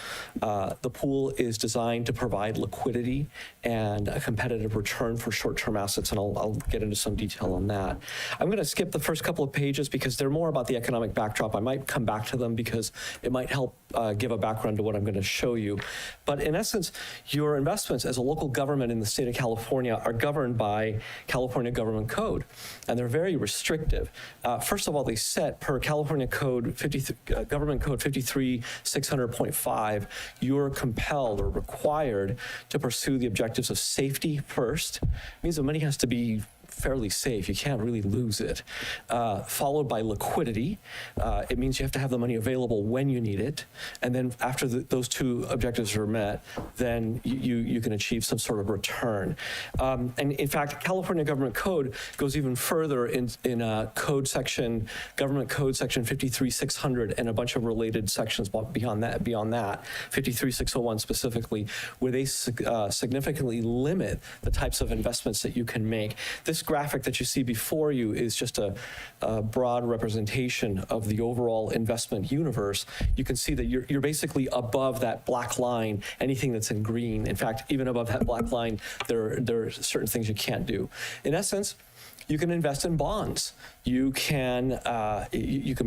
The pool is designed to provide liquidity and a competitive return for short-term assets, and I'll get into some detail on that. I'm going to skip the first couple of pages because they're more about the economic backdrop. I might come back to them because it might help give a background to what I'm going to show you. But in essence, your investments as a local government in the state of California are governed by California Government Code, and they're very restrictive. First of all, they set per California Code Government Code 53600.5, you're compelled or required to pursue the objectives of safety first. It means the money has to be fairly safe. You can't really lose it. Followed by liquidity. It means you have to have the money available when you need it. And then after those two objectives are met, then you can achieve some sort of return. And in fact, California Government Code goes even further in code section, Government Code section 53600 and a bunch of related sections beyond that, 53601 specifically, where they significantly limit the types of investments that you can make. This graphic that you see before you is just a broad representation of the overall investment universe. You can see that you're basically above that black line, anything that's in green. In fact, even above that black line, there are certain things you can't do. In essence, you can invest in bonds. You can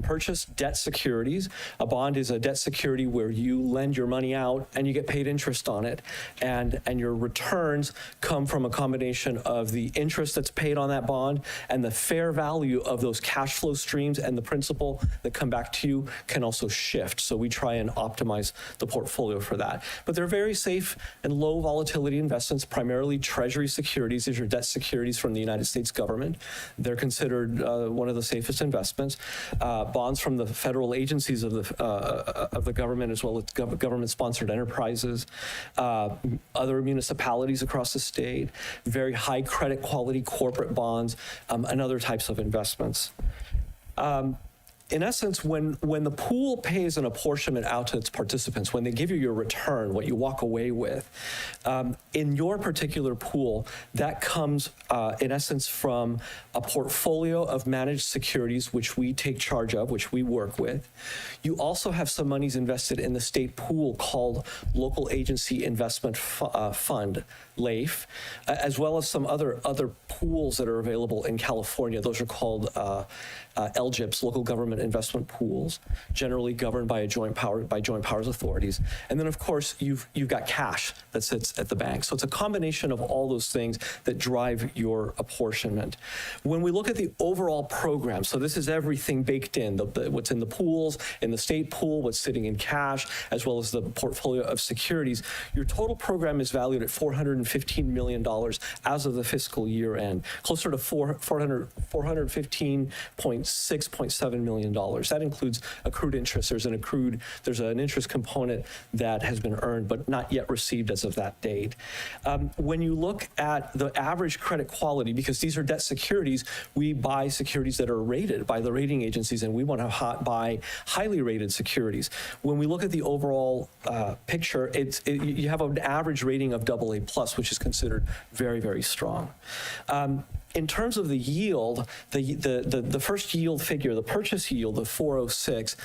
purchase debt securities. A bond is a debt security where you lend your money out and you get paid interest on it, and your returns come from a combination of the interest that's paid on that bond and the fair value of those cash flow streams, and the principal that come back to you can also shift. So we try and optimize the portfolio for that. But they're very safe and low volatility investments, primarily treasury securities. These are debt securities from the United States government. They're considered one of the safest investments. Bonds from the federal agencies of the government, as well as government-sponsored enterprises, other municipalities across the state, very high credit quality corporate bonds, and other types of investments. In essence, when the pool pays an apportionment out to its participants, when they give you your return, what you walk away with, in your particular pool, that comes, in essence, from a portfolio of managed securities, which we take charge of, which we work with. You also have some monies invested in the state pool called Local Agency Investment Fund, LAIF, as well as some other pools that are available in California. Those are called LGIPs, Local Government Investment Pools, generally governed by joint powers authorities. And then, of course, you've got cash that sits at the bank. So it's a combination of all those things that drive your apportionment. When we look at the overall program, so this is everything baked in, what's in the pools, in the state pool, what's sitting in cash, as well as the portfolio of securities, your total program is valued at $450 $415 million as of the fiscal year end, closer to $415.6.7 million. That includes accrued interest. There's an interest component that has been earned but not yet received as of that date. When you look at the average credit quality, because these are debt securities, we buy securities that are rated by the rating agencies, and we want to buy highly rated securities. When we look at the overall picture, you have an average rating of AA+, which is considered very, very strong. In terms of the yield, the first yield figure, the purchase yield of 406,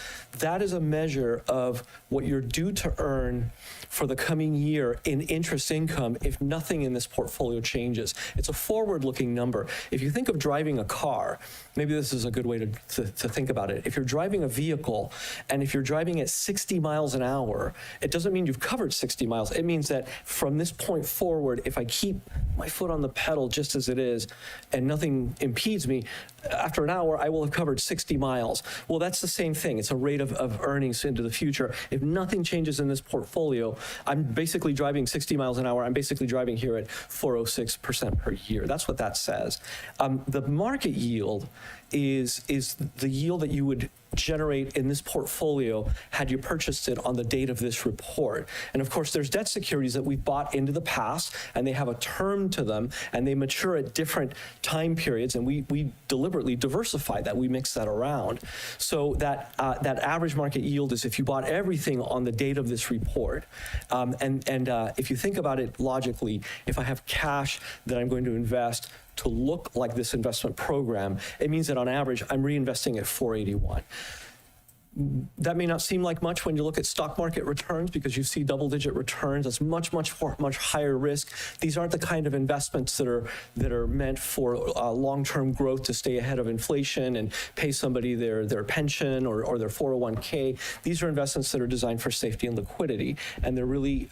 that is a measure of what you're due to earn for the coming year in interest income if nothing in this portfolio changes. It's a forward-looking number. If you think of driving a car, maybe this is a good way to think about it. If you're driving a vehicle, and if you're driving at 60 miles an hour, it doesn't mean you've covered 60 miles. It means that from this point forward, if I keep my foot on the pedal just as it is, and nothing impedes me, after an hour, I will have covered 60 miles. Well, that's the same thing. It's a rate of earnings into the future. If nothing changes in this portfolio, I'm basically driving 60 miles an hour. I'm basically driving here at 406% per year. That's what that says. The market yield is the yield that you would generate in this portfolio had you purchased it on the date of this report. And of course, there's debt securities that we've bought into the past, and they have a term to them, and they mature at different time periods, and we deliberately diversify that. We mix that around. So that average market yield is if you bought everything on the date of this report. If you think about it logically, if I have cash that I'm going to invest to look like this investment program, it means that on average, I'm reinvesting at 481. That may not seem like much when you look at stock market returns because you see double-digit returns. That's much higher risk. These aren't the kind of investments that are meant for long-term growth to stay ahead of inflation and pay somebody their pension or their 401k. These are investments that are designed for safety and liquidity, and they're really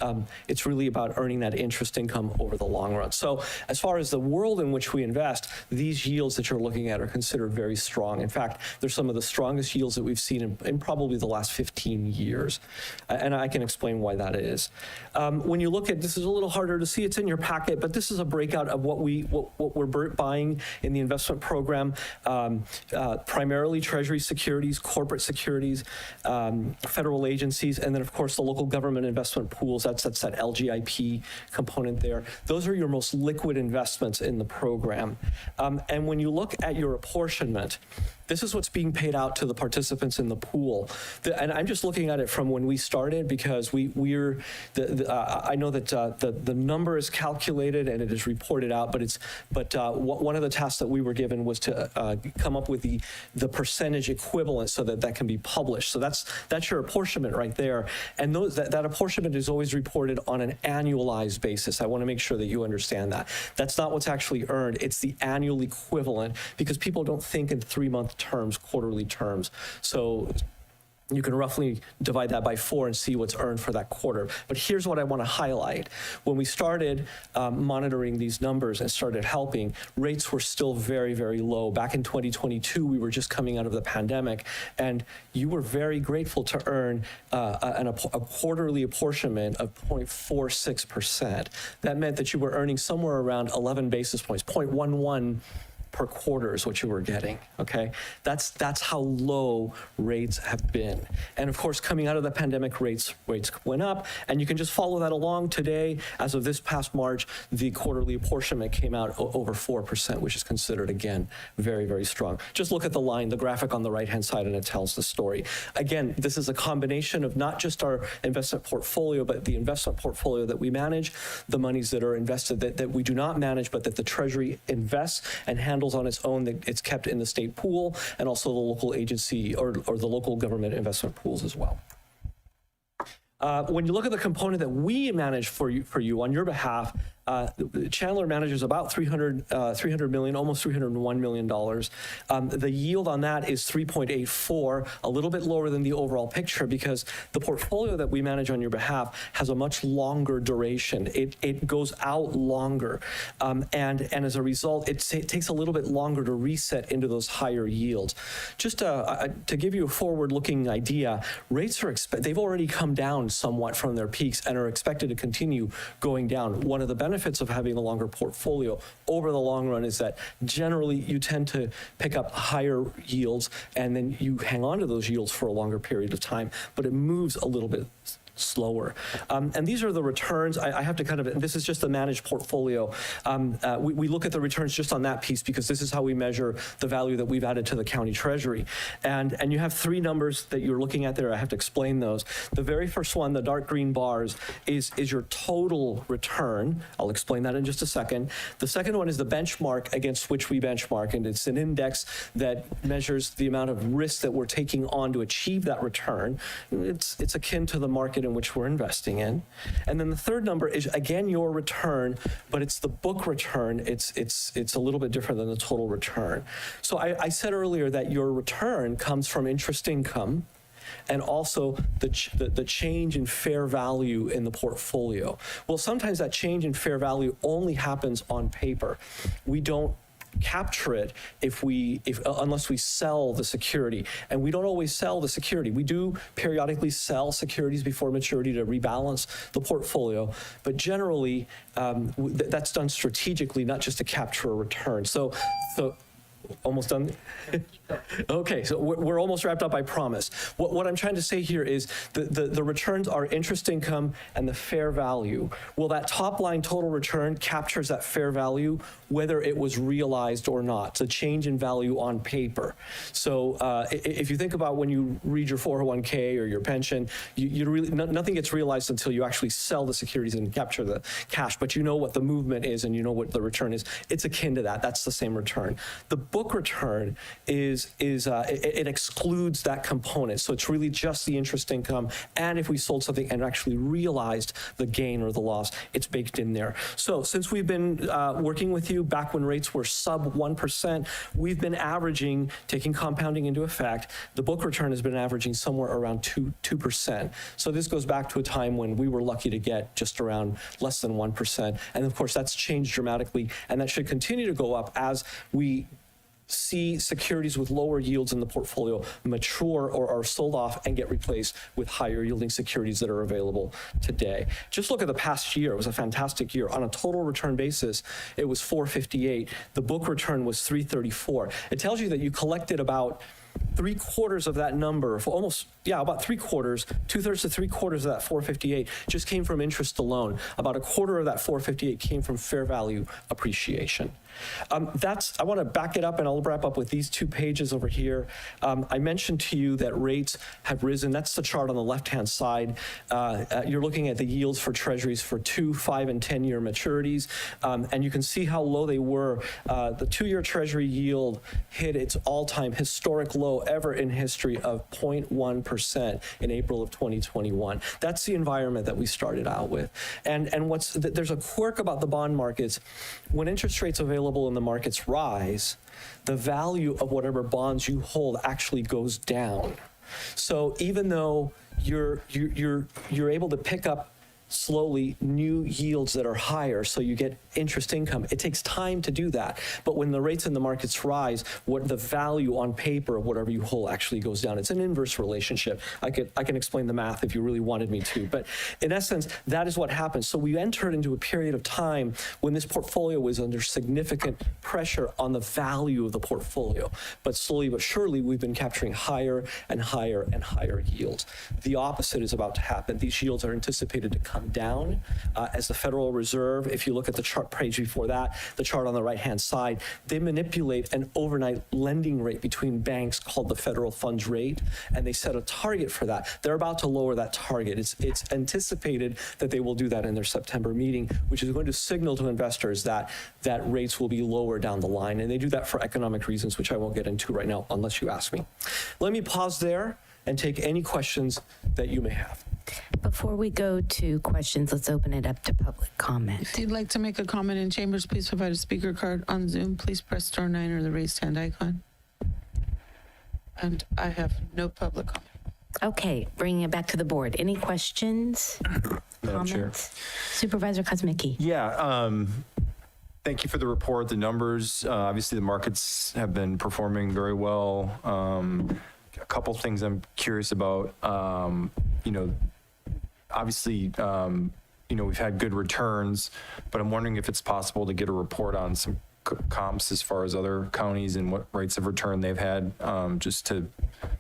it's really about earning that interest income over the long run. So as far as the world in which we invest, these yields that you're looking at are considered very strong. In fact, they're some of the strongest yields that we've seen in probably the last 15 years. And I can explain why that is. When you look at, this is a little harder to see, it's in your packet, but this is a breakout of what we're buying in the investment program, primarily Treasury securities, corporate securities, federal agencies, and then of course the local government investment pools, that's that LGIP component there. Those are your most liquid investments in the program. And when you look at your apportionment, this is what's being paid out to the participants in the pool. And I'm just looking at it from when we started because I know that the number is calculated and it is reported out, but one of the tasks that we were given was to come up with the percentage equivalent so that can be published. So that's your apportionment right there. And that apportionment is always reported on an annualized basis. I want to make sure that you understand that. That's not what's actually earned. It's the annual equivalent because people don't think in 3-month terms, quarterly terms. So you can roughly divide that by 4 and see what's earned for that quarter. But here's what I want to highlight. When we started monitoring these numbers and started helping, rates were still very, very low. Back in 2022, we were just coming out of the pandemic, and you were very grateful to earn a quarterly apportionment of 0.46%. That meant that you were earning somewhere around 11 basis points, 0.11 per quarter is what you were getting, okay? That's how low rates have been. And of course, coming out of the pandemic, rates went up, and you can just follow that along today. As of this past March, the quarterly apportionment came out over 4%, which is considered, again, very, very strong. Just look at the line, the graphic on the right-hand side, and it tells the story. Again, this is a combination of not just our investment portfolio, but the investment portfolio that we manage, the monies that are invested that we do not manage, but that the Treasury invests and handles on its own, that it's kept in the state pool, and also the local agency or the local government investment pools as well. When you look at the component that we manage for you on your behalf, Chandler manages about $300 million, almost $301 million. The yield on that is 3.84, a little bit lower than the overall picture because the portfolio that we manage on your behalf has a much longer duration. It goes out longer, and as a result, it takes a little bit longer to reset into those higher yields. Just to give you a forward-looking idea, rates they've already come down somewhat from their peaks and are expected to continue going down. One of the benefits benefits of having a longer portfolio over the long run is that generally you tend to pick up higher yields and then you hang on to those yields for a longer period of time, but it moves a little bit slower. And these are the returns. I have to kind of, this is just a managed portfolio. We look at the returns just on that piece because this is how we measure the value that we've added to the county treasury. And you have three numbers that you're looking at there. I have to explain those. The very first one, the dark green bars, is your total return. I'll explain that in just a second. The second one is the benchmark against which we benchmark, and it's an index that measures the amount of risk that we're taking on to achieve that return. It's akin to the market in which we're investing in. And then the third number is again your return, but it's the book return. It's a little bit different than the total return. So I said earlier that your return comes from interest income and also the change in fair value in the portfolio. Well, sometimes that change in fair value only happens on paper. We don't capture it unless we sell the security, and we don't always sell the security. We do periodically sell securities before maturity to rebalance the portfolio, but generally that's done strategically, not just to capture a return. So almost done. Okay, so we're almost wrapped up, I promise. What I'm trying to say here is the returns are interest income and the fair value. Well, that top line total return captures that fair value, whether it was realized or not. It's a change in value on paper. So if you think about when you read your 401k or your pension, nothing gets realized until you actually sell the securities and capture the cash, but you know what the movement is and you know what the return is. It's akin to that. That's the same return. The book return it excludes that component. So it's really just the interest income. And if we sold something and actually realized the gain or the loss, it's baked in there. So since we've been working with you back when rates were sub 1%, we've been averaging, taking compounding into effect, the book return has been averaging somewhere around 2%. So this goes back to a time when we were lucky to get just around less than 1%. And of course, that's changed dramatically. And that should continue to go up as we see securities with lower yields in the portfolio mature or are sold off and get replaced with higher yielding securities that are available today. Just look at the past year. It was a fantastic year. On a total return basis, it was 458. The book return was 334. It tells you that you collected about 3/4 of that number, about 3/4, 2/3 to 3/4 of that 458 just came from interest alone. About 1/4 of that 458 came from fair value appreciation. I want to back it up, and I'll wrap up with these 2 pages over here. I mentioned to you that rates have risen. That's the chart on the left-hand side. You're looking at the yields for treasuries for 2, 5, and 10-year maturities, and you can see how low they were. The 2-year treasury yield hit its all-time historic low ever in history of 0.1% in April of 2021. That's the environment that we started out with. And there's a quirk about the bond markets. When interest rates available in the markets rise, the value of whatever bonds you hold actually goes down. So even though you're able to pick up slowly new yields that are higher, so you get interest income. It takes time to do that. But when the rates in the markets rise, what the value on paper of whatever you hold actually goes down. It's an inverse relationship. I can explain the math if you really wanted me to. But in essence, that is what happens. So we entered into a period of time when this portfolio was under significant pressure on the value of the portfolio. But slowly but surely, we've been capturing higher and higher and higher yields. The opposite is about to happen. These yields are anticipated to come down as the Federal Reserve, if you look at the chart page before that, the chart on the right-hand side, they manipulate an overnight lending rate between banks called the federal funds rate, and they set a target for that. They're about to lower that target. It's anticipated that they will do that in their September meeting, which is going to signal to investors that rates will be lower down the line. And they do that for economic reasons, which I won't get into right now unless you ask me. Let me pause there and take any questions that you may have. Before we go to questions, let's open it up to public comment. If you'd like to make a comment in chambers, please provide a speaker card. On Zoom, please press *9 or the raised hand icon. And I have no public comment. Okay, bringing it back to the board. Any questions, comments? Supervisor Kosmicki. Yeah, thank you for the report, the numbers. Obviously, the markets have been performing very well. A couple things I'm curious about. Obviously, we've had good returns, but I'm wondering if it's possible to get a report on some comps as far as other counties and what rates of return they've had, just to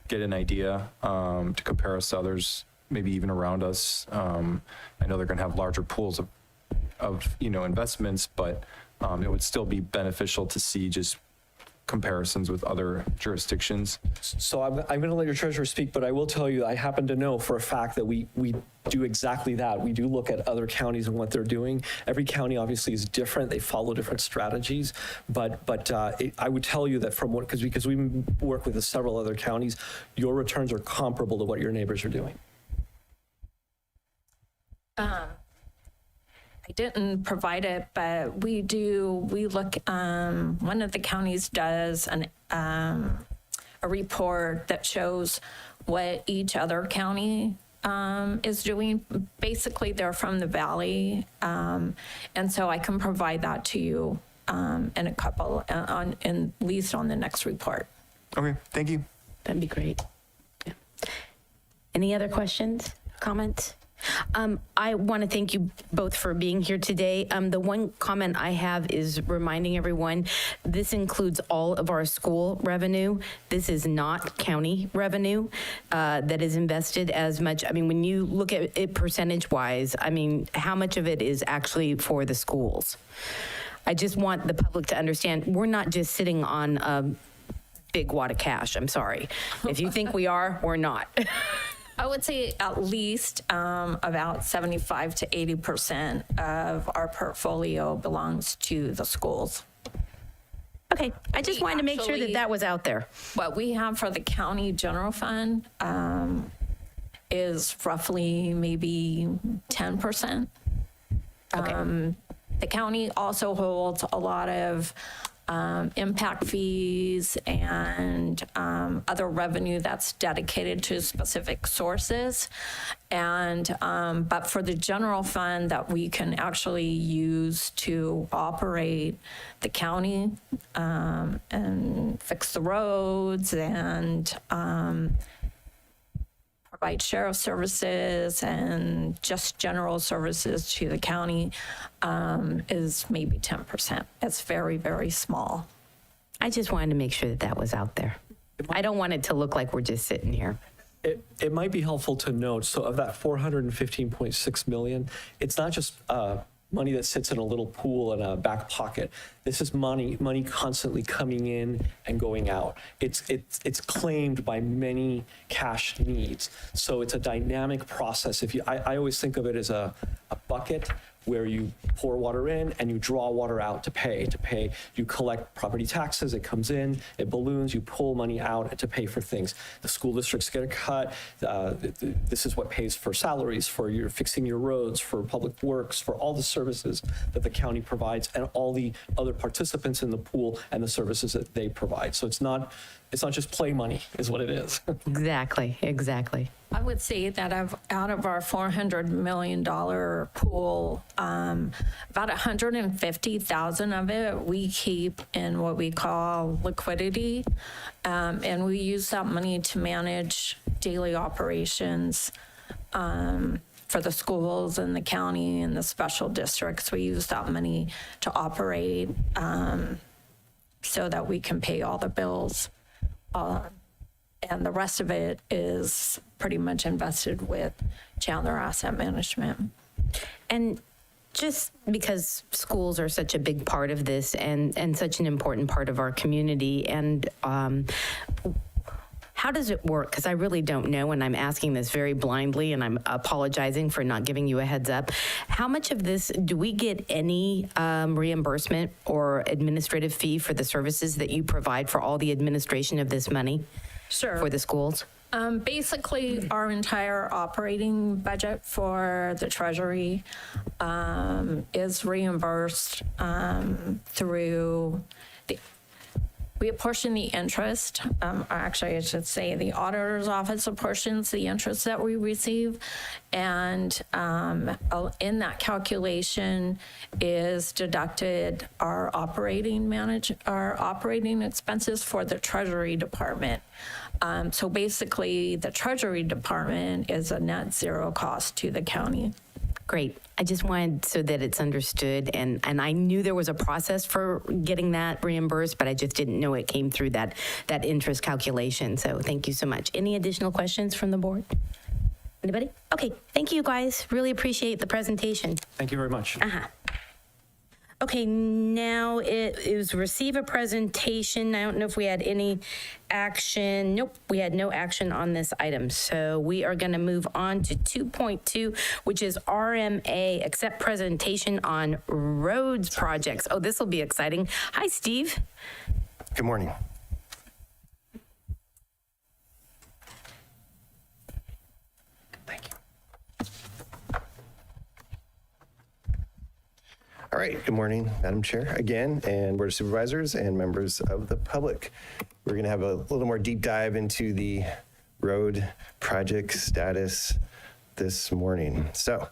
get an idea, to compare us to others, maybe even around us. I know they're going to have larger pools of investments, but it would still be beneficial to see just comparisons with other jurisdictions. So I'm going to let your treasurer speak, but I will tell you, I happen to know for a fact that we do exactly that. We do look at other counties and what they're doing. Every county obviously is different. They follow different strategies, but I would tell you that because we work with several other counties, your returns are comparable to what your neighbors are doing. I didn't provide it, but we look, one of the counties does a report that shows what each other county is doing. Basically, they're from the Valley. And so I can provide that to you in a couple, at least on the next report. Okay, thank you. That'd be great. Yeah. Any other questions, comments? I want to thank you both for being here today. The one comment I have is reminding everyone, this includes all of our school revenue. This is not county revenue that is invested as much. I mean, when you look at it percentage-wise, I mean, how much of it is actually for the schools? I just want the public to understand, we're not just sitting on a big wad of cash. I'm sorry. If you think we are, we're not. I would say at least about 75 to 80% of our portfolio belongs to the schools. Okay, I just wanted to make sure that that was out there. What we have for the county general fund is roughly maybe 10%. Okay. The county also holds a lot of impact fees and other revenue that's dedicated to specific sources. And but for the general fund that we can actually use to operate the county and fix the roads and provide sheriff services and just general services to the county is maybe 10%. It's very, very small. I just wanted to make sure that that was out there. I don't want it to look like we're just sitting here. It might be helpful to note, so of that 415.6 million, it's not just money that sits in a little pool in a back pocket. This is money constantly coming in and going out. It's claimed by many cash needs. So it's a dynamic process. I always think of it as a bucket where you pour water in and you draw water out to pay. You collect property taxes, it comes in, it balloons, you pull money out to pay for things. The school districts get a cut. This is what pays for salaries, for your fixing your roads, for public works, for all the services that the county provides and all the other participants in the pool and the services that they provide. So it's not just play money is what it is. Exactly. I would say that out of our $400 million pool, about 150,000 of it we keep in what we call liquidity, and we use that money to manage daily operations for the schools and the county and the special districts. We use that money to operate so that we can pay all the bills. And the rest of it is pretty much invested with Chandler Asset Management. And just because schools are such a big part of this and such an important part of our community, and how does it work? Because I really don't know, and I'm asking this very blindly, and I'm apologizing for not giving you a heads up. How much of this, do we get any reimbursement or administrative fee for the services that you provide for all the administration of this money? Sure. For the schools? Basically, our entire operating budget for the Treasury is reimbursed through we apportion the interest. Actually, I should say the auditor's office apportions the interest that we receive. And in that calculation is deducted our operating expenses for the Treasury Department. So basically, the Treasury Department is a net zero cost to the county. Great. I just wanted so that it's understood, and I knew there was a process for getting that reimbursed, but I just didn't know it came through that interest calculation. So thank you so much. Any additional questions from the board? Anybody? Okay, thank you guys. Really appreciate the presentation. Thank you very much. Okay, now it was receive a presentation. I don't know if we had any action. Nope, we had no action on this item. So we are going to move on to 2.2, which is RMA, accept presentation on roads projects. Oh, this will be exciting. Hi, Steve. Good morning. All right, good morning, Madam Chair, again, and Board of Supervisors and members of the public. We're going to have a little more deep dive into the road project status this morning. So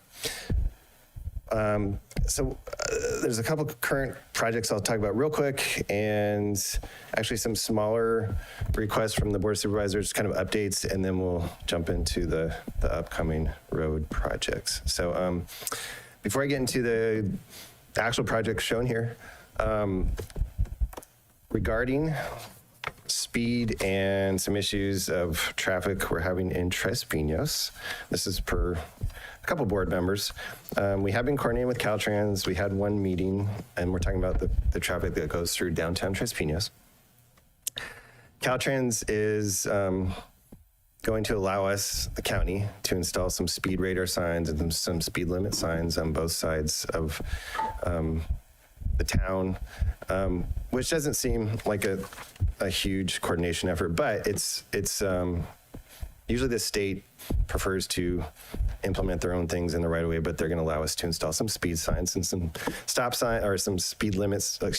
there's a couple current projects I'll talk about real quick, and actually some smaller requests from the Board of Supervisors, kind of updates, and then we'll jump into the upcoming road projects. So before I get into the actual projects shown here, regarding speed and some issues of traffic we're having in Tres Pinos. This is per a couple board members. We have been coordinating with Caltrans. We had one meeting, and we're talking about the traffic that goes through downtown Tres Pinos. Caltrans is going to allow us, the county, to install some speed radar signs and some speed limit signs on both sides of the town, which doesn't seem like a huge coordination effort, but it's usually the state prefers to implement their own things in the right of way, but they're going to allow us to install some speed signs and some stop sign or some speed limits, the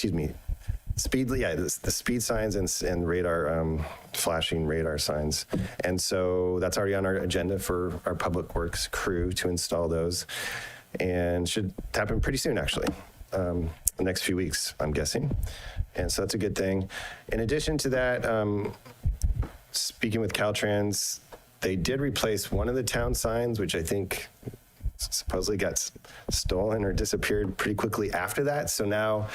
speed signs and radar, flashing radar signs. And so that's already on our agenda for our public works crew to install those, and should happen pretty soon, actually. The next few weeks, I'm guessing. And so that's a good thing. In addition to that, speaking with Caltrans, they did replace one of the town signs, which I think supposedly got stolen or disappeared pretty quickly after that. So now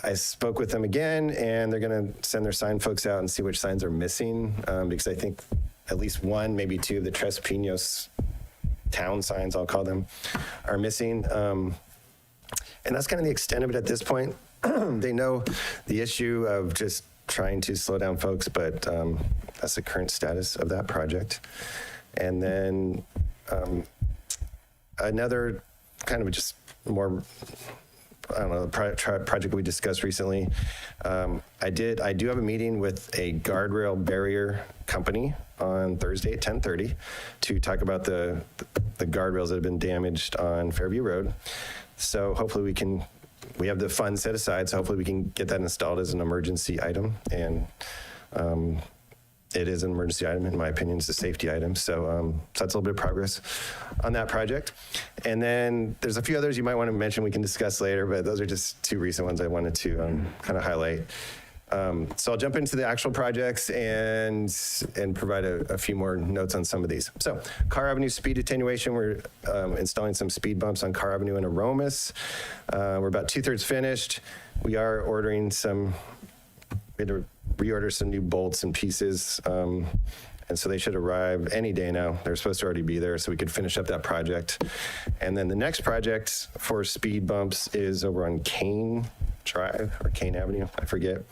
I spoke with them again, and they're going to send their sign folks out and see which signs are missing, because I think at least one, maybe two of the Tres Pinos town signs, I'll call them, are missing. And that's kind of the extent of it at this point. They know the issue of just trying to slow down folks, but that's the current status of that project. And then another kind of just more, I don't know, project we discussed recently. I do have a meeting with a guardrail barrier company on Thursday at 10:30 to talk about the guardrails that have been damaged on Fairview Road. So hopefully we have the funds set aside, so hopefully we can get that installed as an emergency item. And it is an emergency item, in my opinion. It's a safety item. So that's a little bit of progress on that project. And then there's a few others you might want to mention we can discuss later, but those are just two recent ones I wanted to kind of highlight. So I'll jump into the actual projects and provide a few more notes on some of these. So Carr Avenue speed attenuation, we're installing some speed bumps on Carr Avenue in Aromas. We're about 2/3 finished. We are ordering we had to reorder some new bolts and pieces. And so they should arrive any day now. They're supposed to already be there, so we could finish up that project. And then the next project for speed bumps is over on Kane Drive or Kane Avenue, I forget.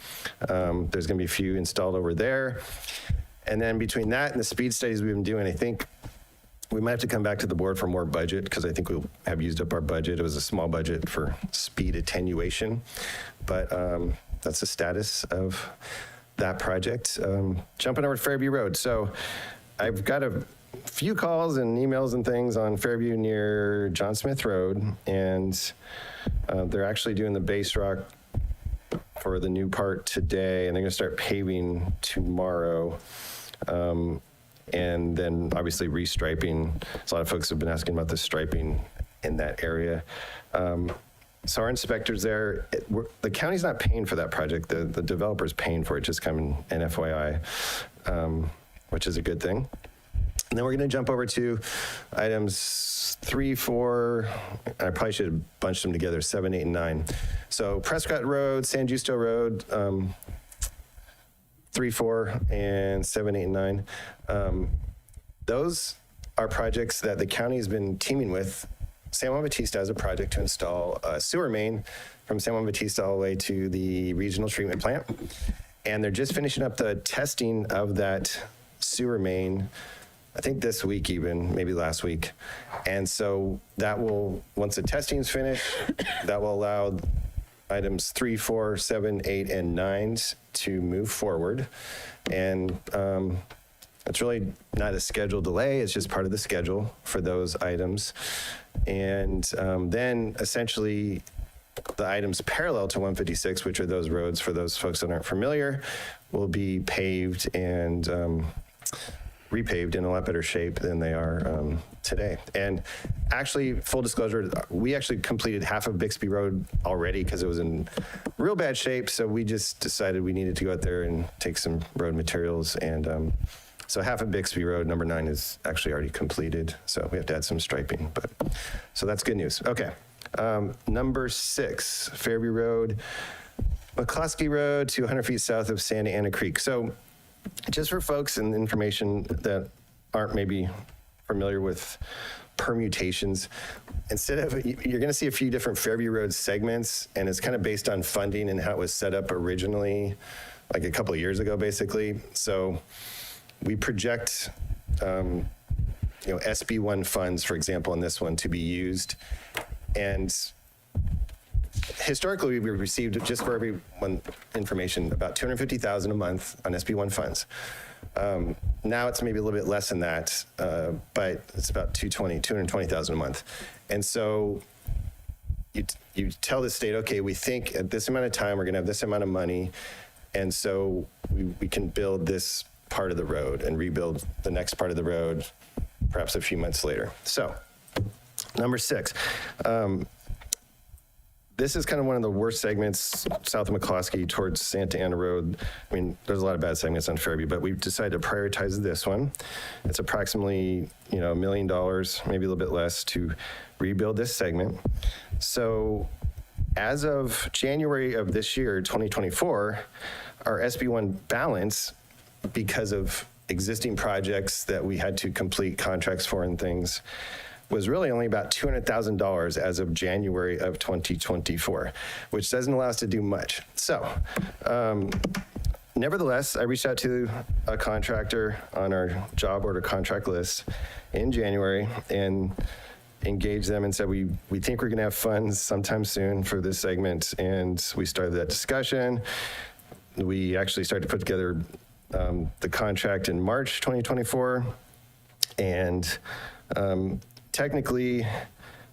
There's gonna be a few installed over there. And then between that and the speed studies we've been doing, I think we might have to come back to the board for more budget, because I think we'll have used up our budget. It was a small budget for speed attenuation, but that's the status of that project. Jumping over to Fairview Road. So I've got a few calls and emails and things on Fairview near John Smith Road, and they're actually doing the base rock for the new part today, and they're gonna start paving tomorrow. And then obviously restriping. So a lot of folks have been asking about the striping in that area. So our inspectors there, the county's not paying for that project. The developer's paying for it, just coming in FYI, which is a good thing. And then we're going to jump over to items 3, 4, I probably should have bunched them together, 7, 8, and 9. So Prescott Road, San Justo Road, 3, 4, and 7, 8, and 9. Those are projects that the county has been teaming with. San Juan Bautista has a project to install a sewer main from San Juan Bautista all the way to the regional treatment plant. And they're just finishing up the testing of that sewer main, I think this week even, maybe last week. And so that will, once the testing is finished, that will allow items 3, 4, 7, 8, and 9 to move forward. And it's really not a scheduled delay, it's just part of the schedule for those items. And then essentially the items parallel to 156, which are those roads for those folks that aren't familiar, will be paved and repaved in a lot better shape than they are today. And actually, full disclosure, we actually completed half of Bixby Road already because it was in real bad shape. So we just decided we needed to go out there and take some road materials. And so half of Bixby Road, number 9, is actually already completed. So we have to add some striping, but so that's good news. Okay. Number 6, Fairview Road, McCloskey Road to 100 feet south of Santa Ana Creek. So just for folks and information that aren't maybe familiar with permutations, instead of, you're going to see a few different Fairview Road segments, and it's kind of based on funding and how it was set up originally, like a couple of years ago, basically. So we project, SB1 funds, for example, in this one to be used. And historically, we received, just for everyone information, about $250,000 a month on SB1 funds. Now it's maybe a little bit less than that, but it's about $220,000 a month. And so you tell the state, okay, we think at this amount of time, we're gonna have this amount of money. And so we can build this part of the road and rebuild the next part of the road, perhaps a few months later. So, number 6. This is kind of one of the worst segments south of McCloskey towards Santa Ana Road. I mean, there's a lot of bad segments on Fairview, but we've decided to prioritize this one. It's approximately, $1 million, maybe a little bit less, to rebuild this segment. So as of January of this year, 2024, our SB1 balance, because of existing projects that we had to complete contracts for and things, was really only about $200,000 as of January of 2024, which doesn't allow us to do much. So, nevertheless, I reached out to a contractor on our job order contract list in January and engaged them and said, we think we're gonna have funds sometime soon for this segment. And we started that discussion. We actually started to put together the contract in March 2024. And technically,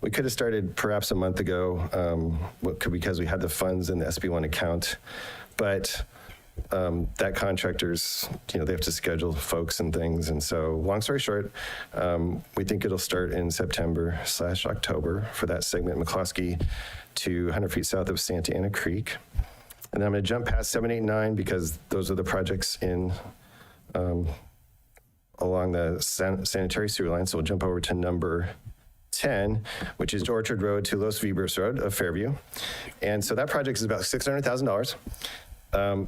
we could have started perhaps a month ago because we had the funds in the SB1 account, but that contractors, they have to schedule folks and things. And so long story short, we think it'll start in September/October for that segment, McCloskey to 100 feet south of Santa Ana Creek. And then I'm going to jump past 7, 8, 9 because those are the projects in along the sanitary sewer line. So we'll jump over to number 10, which is Orchard Road to Los Vibres Road of Fairview. And so that project is about $600,000.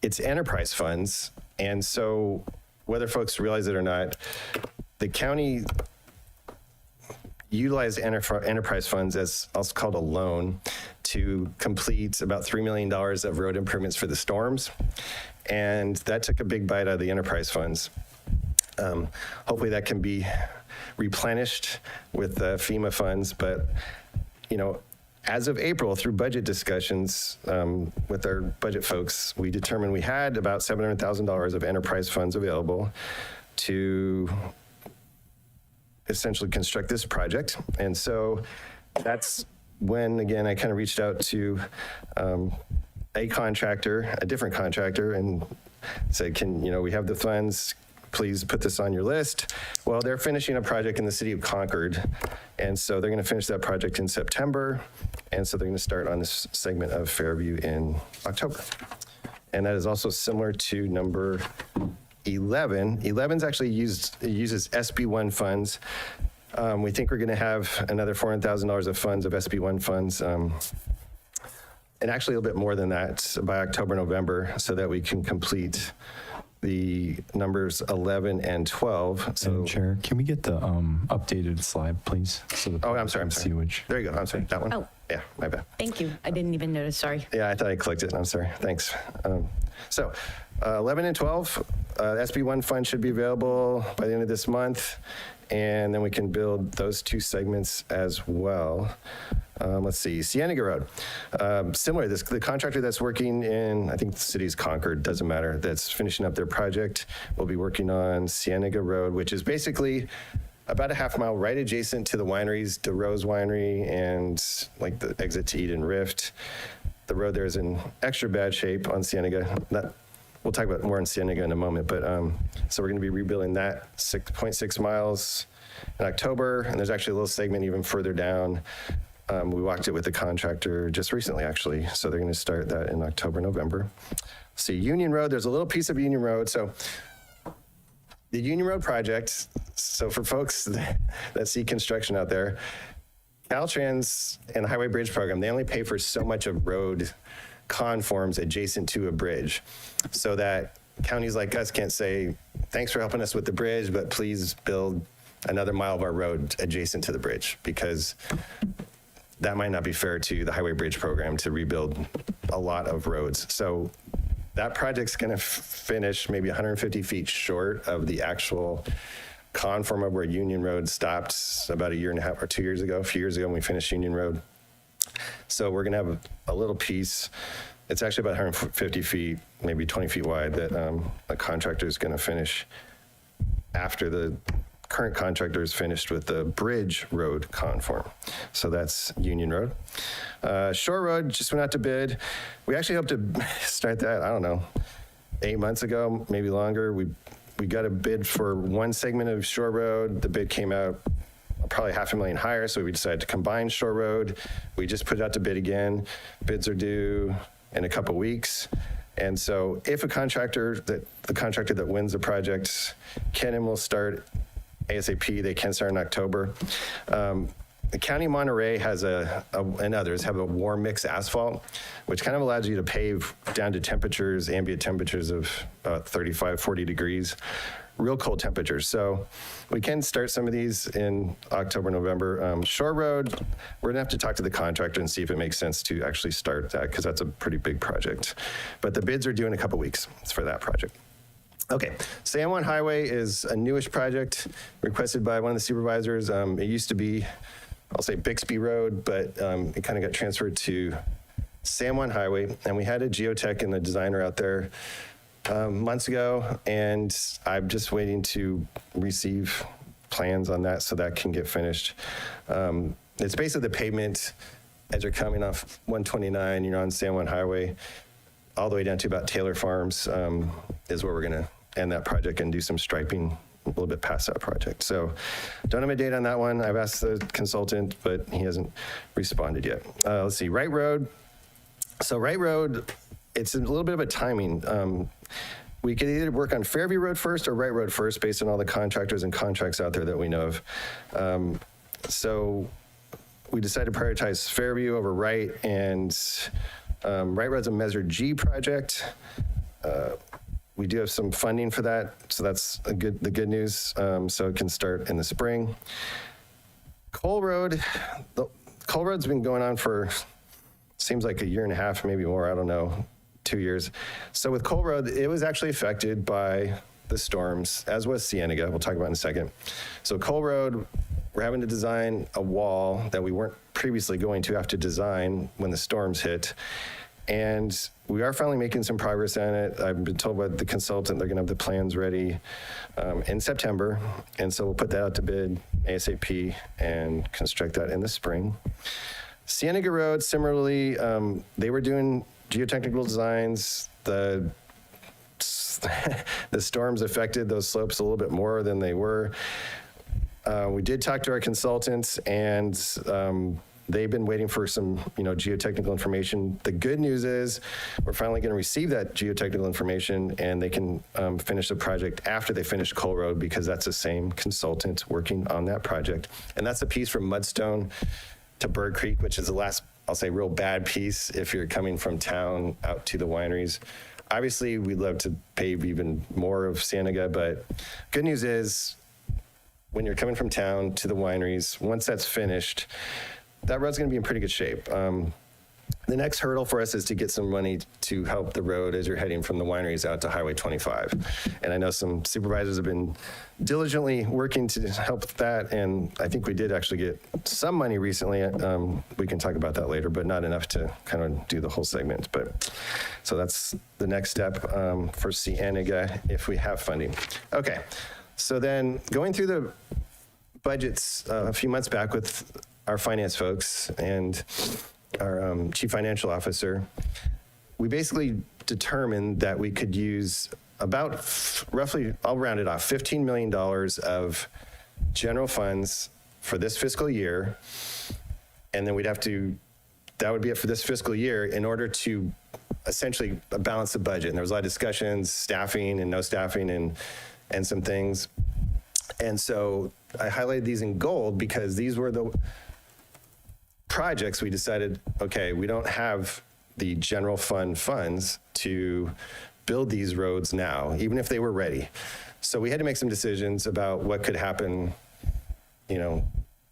It's enterprise funds. And so whether folks realize it or not, the county utilized enterprise funds as also called a loan to complete about $3 million of road improvements for the storms. And that took a big bite out of the enterprise funds. Hopefully that can be replenished with FEMA funds, but as of April, through budget discussions with our budget folks, we determined we had about $700,000 of enterprise funds available to essentially construct this project. And so that's when, again, I kind of reached out to a different contractor, and said, we have the funds, please put this on your list. Well, they're finishing a project in the city of Concord, and so they're going to finish that project in September, and so they're going to start on this segment of Fairview in October. And that is also similar to number 11. 11's actually uses SB1 funds. We think we're going to have another $400,000 of funds, of SB1 funds, and actually a little bit more than that by October, November, so that we can complete the numbers 11 and 12. So, Madam Chair, can we get the updated slide, please? So oh, I'm sorry. see which. There you go. I'm sorry. That one? Oh. Yeah, my bad. Thank you. I didn't even notice, sorry. Yeah, I thought I clicked it. I'm sorry. Thanks. So 11 and 12, SB1 fund should be available by the end of this month. And then we can build those two segments as well. Let's see, Cienega Road. Similar, the contractor that's working in, I think the city's Concord, doesn't matter, that's finishing up their project, will be working on Cienega Road, which is basically about a half mile right adjacent to the wineries, DeRose Winery and like the exit to Eden Rift. The road there is in extra bad shape on Cienega. We'll talk about more on Cienega in a moment, but so we're going to be rebuilding that 6.6 miles in October, and there's actually a little segment even further down. We walked it with the contractor just recently, actually, so they're going to start that in October, November. See, Union Road, there's a little piece of Union Road. So the Union Road project, so for folks that see construction out there, Caltrans and the Highway Bridge Program, they only pay for so much of road conforms adjacent to a bridge, so that counties like us can't say, thanks for helping us with the bridge, but please build another mile of our road adjacent to the bridge, because that might not be fair to the Highway Bridge Program to rebuild a lot of roads. So that project's going to finish maybe 150 feet short of the actual conform of where Union Road stopped about a year and a half or 2 years ago, a few years ago when we finished Union Road. So we're going to have a little piece. It's actually about 150 feet, maybe 20 feet wide, that a contractor is going to finish after the current contractor is finished with the Bridge Road conform. So that's Union Road. Shore Road just went out to bid. We actually hope to start that, I don't know, 8 months ago, maybe longer. We got a bid for one segment of Shore Road. The bid came out probably $500,000 higher, so we decided to combine Shore Road. We just put it out to bid again. Bids are due in a couple weeks. And so if the contractor that wins the project can and will start ASAP, they can start in October. The County of Monterey has and others have a warm mix asphalt, which kind of allows you to pave down to temperatures, ambient temperatures of 35, 40 degrees, real cold temperatures. So we can start some of these in October, November. Shore Road, we're gonna have to talk to the contractor and see if it makes sense to actually start that, because that's a pretty big project. But the bids are due in a couple weeks for that project. Okay, San Juan Highway is a newish project requested by one of the supervisors. It used to be, I'll say Bixby Road, but it kind of got transferred to San Juan Highway. And we had a geotech and a designer out there months ago, and I'm just waiting to receive plans on that so that can get finished. It's basically the pavement as you're coming off 129, you're on San Juan Highway, all the way down to about Taylor Farms is where we're going to end that project and do some striping a little bit past that project. So don't have a date on that one. I've asked the consultant, but he hasn't responded yet. Let's see, Wright Road. So Wright Road, it's a little bit of a timing. We could either work on Fairview Road first or Wright Road first based on all the contractors and contracts out there that we know of. So we decided to prioritize Fairview over Wright, and Wright Road's a Measure G project. We do have some funding for that, so that's the good news. So it can start in the spring. Cole Road's been going on for, seems like a year and a half, maybe more, I don't know, 2 years. So with Cole Road, it was actually affected by the storms, as was Cienega, we'll talk about in a second. So Cole Road, we're having to design a wall that we weren't previously going to have to design when the storms hit. And we are finally making some progress on it. I've been told by the consultant they're going to have the plans ready in September. And so we'll put that out to bid ASAP and construct that in the spring. Cienega Road, similarly, they were doing geotechnical designs. The storms affected those slopes a little bit more than they were. We did talk to our consultants, and they've been waiting for some, geotechnical information. The good news is we're finally going to receive that geotechnical information, and they can finish the project after they finish Cole Road, because that's the same consultant working on that project. And that's a piece from Mudstone to Bird Creek, which is the last, I'll say, real bad piece if you're coming from town out to the wineries. Obviously, we'd love to pave even more of Cienega, but good news is when you're coming from town to the wineries, once that's finished, that road's going to be in pretty good shape. The next hurdle for us is to get some money to help the road as you're heading from the wineries out to Highway 25. And I know some supervisors have been diligently working to help that, and I think we did actually get some money recently. We can talk about that later, but not enough to kind of do the whole segment. But so that's the next step for Cienega if we have funding. Okay, so then going through the budgets a few months back with our finance folks and our chief financial officer, we basically determined that we could use about roughly, I'll round it off, $15 million of general funds for this fiscal year. And then that would be it for this fiscal year in order to essentially balance the budget. And there was a lot of discussions, staffing and no staffing and some things. And so I highlighted these in gold because these were the projects we decided, okay, we don't have the general fund funds to build these roads now, even if they were ready. So we had to make some decisions about what could happen,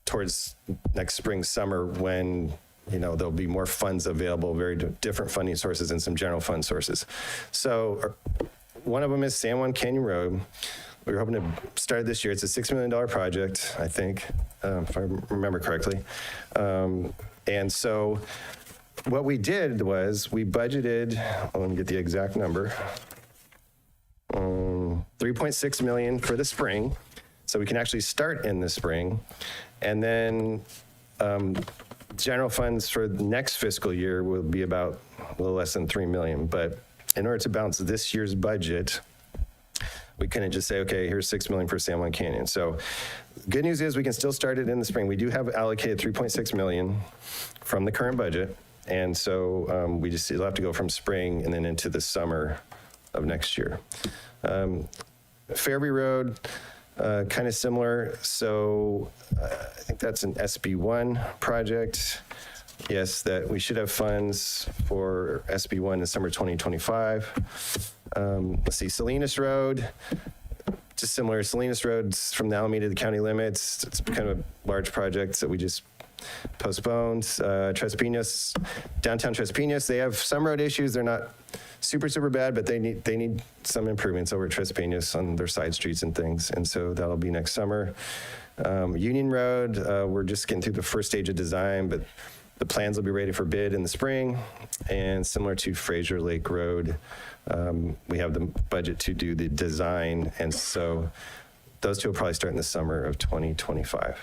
towards next spring, summer, when, there'll be more funds available, very different funding sources and some general fund sources. So one of them is San Juan Canyon Road. We were hoping to start this year. It's a $6 million project, I think, if I remember correctly. And so what we did was we budgeted, let me get the exact number, $3.6 million for the spring. So we can actually start in the spring. And then general funds for the next fiscal year will be about a little less than $3 million. But in order to balance this year's budget, we couldn't just say, okay, here's $6 million for San Juan Canyon. So good news is we can still start it in the spring. We do have allocated $3.6 million from the current budget. And so we just will have to go from spring and then into the summer of next year. Fairview Road, kind of similar. So I think that's an SB1 project. Yes, that we should have funds for SB1 in summer 2025. Let's see, Salinas Road, just similar. Salinas Road's from the Alameda to the county limits. It's kind of a large project that we just postponed. Tres Pinos, downtown Tres Pinos, they have some road issues. They're not super bad, but they need some improvements over at Tres Pinos on their side streets and things. And so that'll be next summer. Union Road, we're just getting through the first stage of design, but the plans will be ready for bid in the spring. And similar to Fraser Lake Road, we have the budget to do the design. And so those two will probably start in the summer of 2025.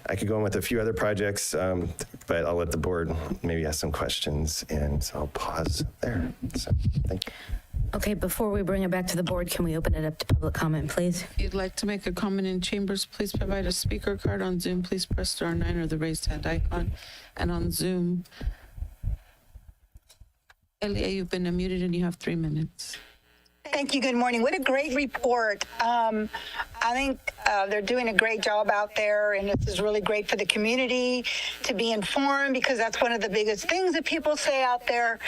I could go on with a few other projects, but I'll let the board maybe ask some questions, and I'll pause there. So, thank you. Okay, before we bring it back to the board, can we open it up to public comment, please? If you'd like to make a comment in chambers, please provide a speaker card. On Zoom, please press *9 or the raised hand icon. And on Zoom, Elia, you've been unmuted and you have 3 minutes. Thank you. Good morning. What a great report. I think they're doing a great job out there, and this is really great for the community to be informed, because that's one of the biggest things that people say out there.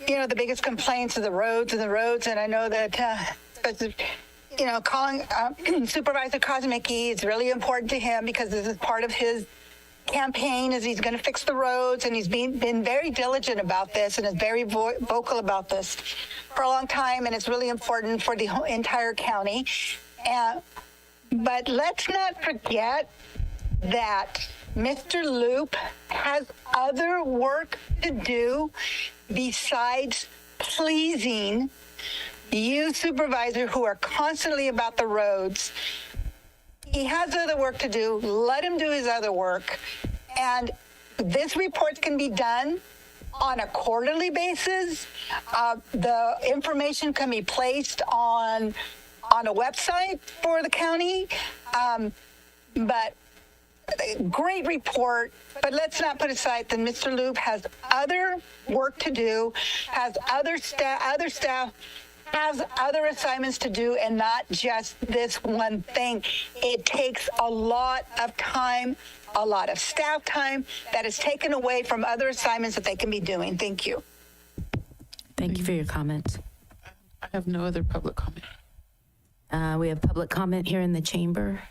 The biggest complaints are the roads. And I know that, calling Supervisor Kosmicki is really important to him, because this is part of his campaign, is he's going to fix the roads, and he's been very diligent about this and is very vocal about this for a long time, and it's really important for the whole entire county. But let's not forget that Mr. Loop has other work to do besides pleasing you, supervisor, who are constantly about the roads. He has other work to do. Let him do his other work. And this report can be done on a quarterly basis. The information can be placed on a website for the county. But great report, but let's not put aside that Mr. Loop has other work to do, has other staff has other assignments to do, and not just this one thing. It takes a lot of time, a lot of staff time that is taken away from other assignments that they can be doing. Thank you. Thank you for your comments. I have no other public comment. We have public comment here in the chamber.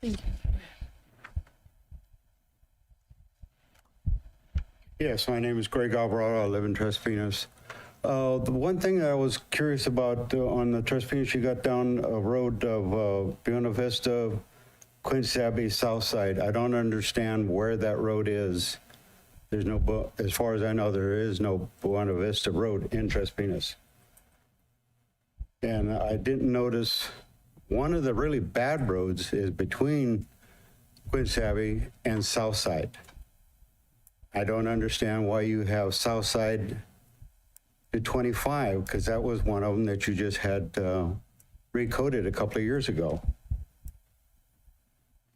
Thank you. Yes, my name is Greg Alvarado. I live in Tres Pinos. The one thing that I was curious about on the Tres Pinos, you got down a road of Buena Vista, Quincy Abbey South Side. I don't understand where that road is. There's no, as far as I know, there is no Buena Vista Road in Tres Pinos. And I didn't notice, one of the really bad roads is between Quincy Abbey and South Side. I don't understand why you have South Side to 25, because that was one of them that you just had recoded a couple of years ago.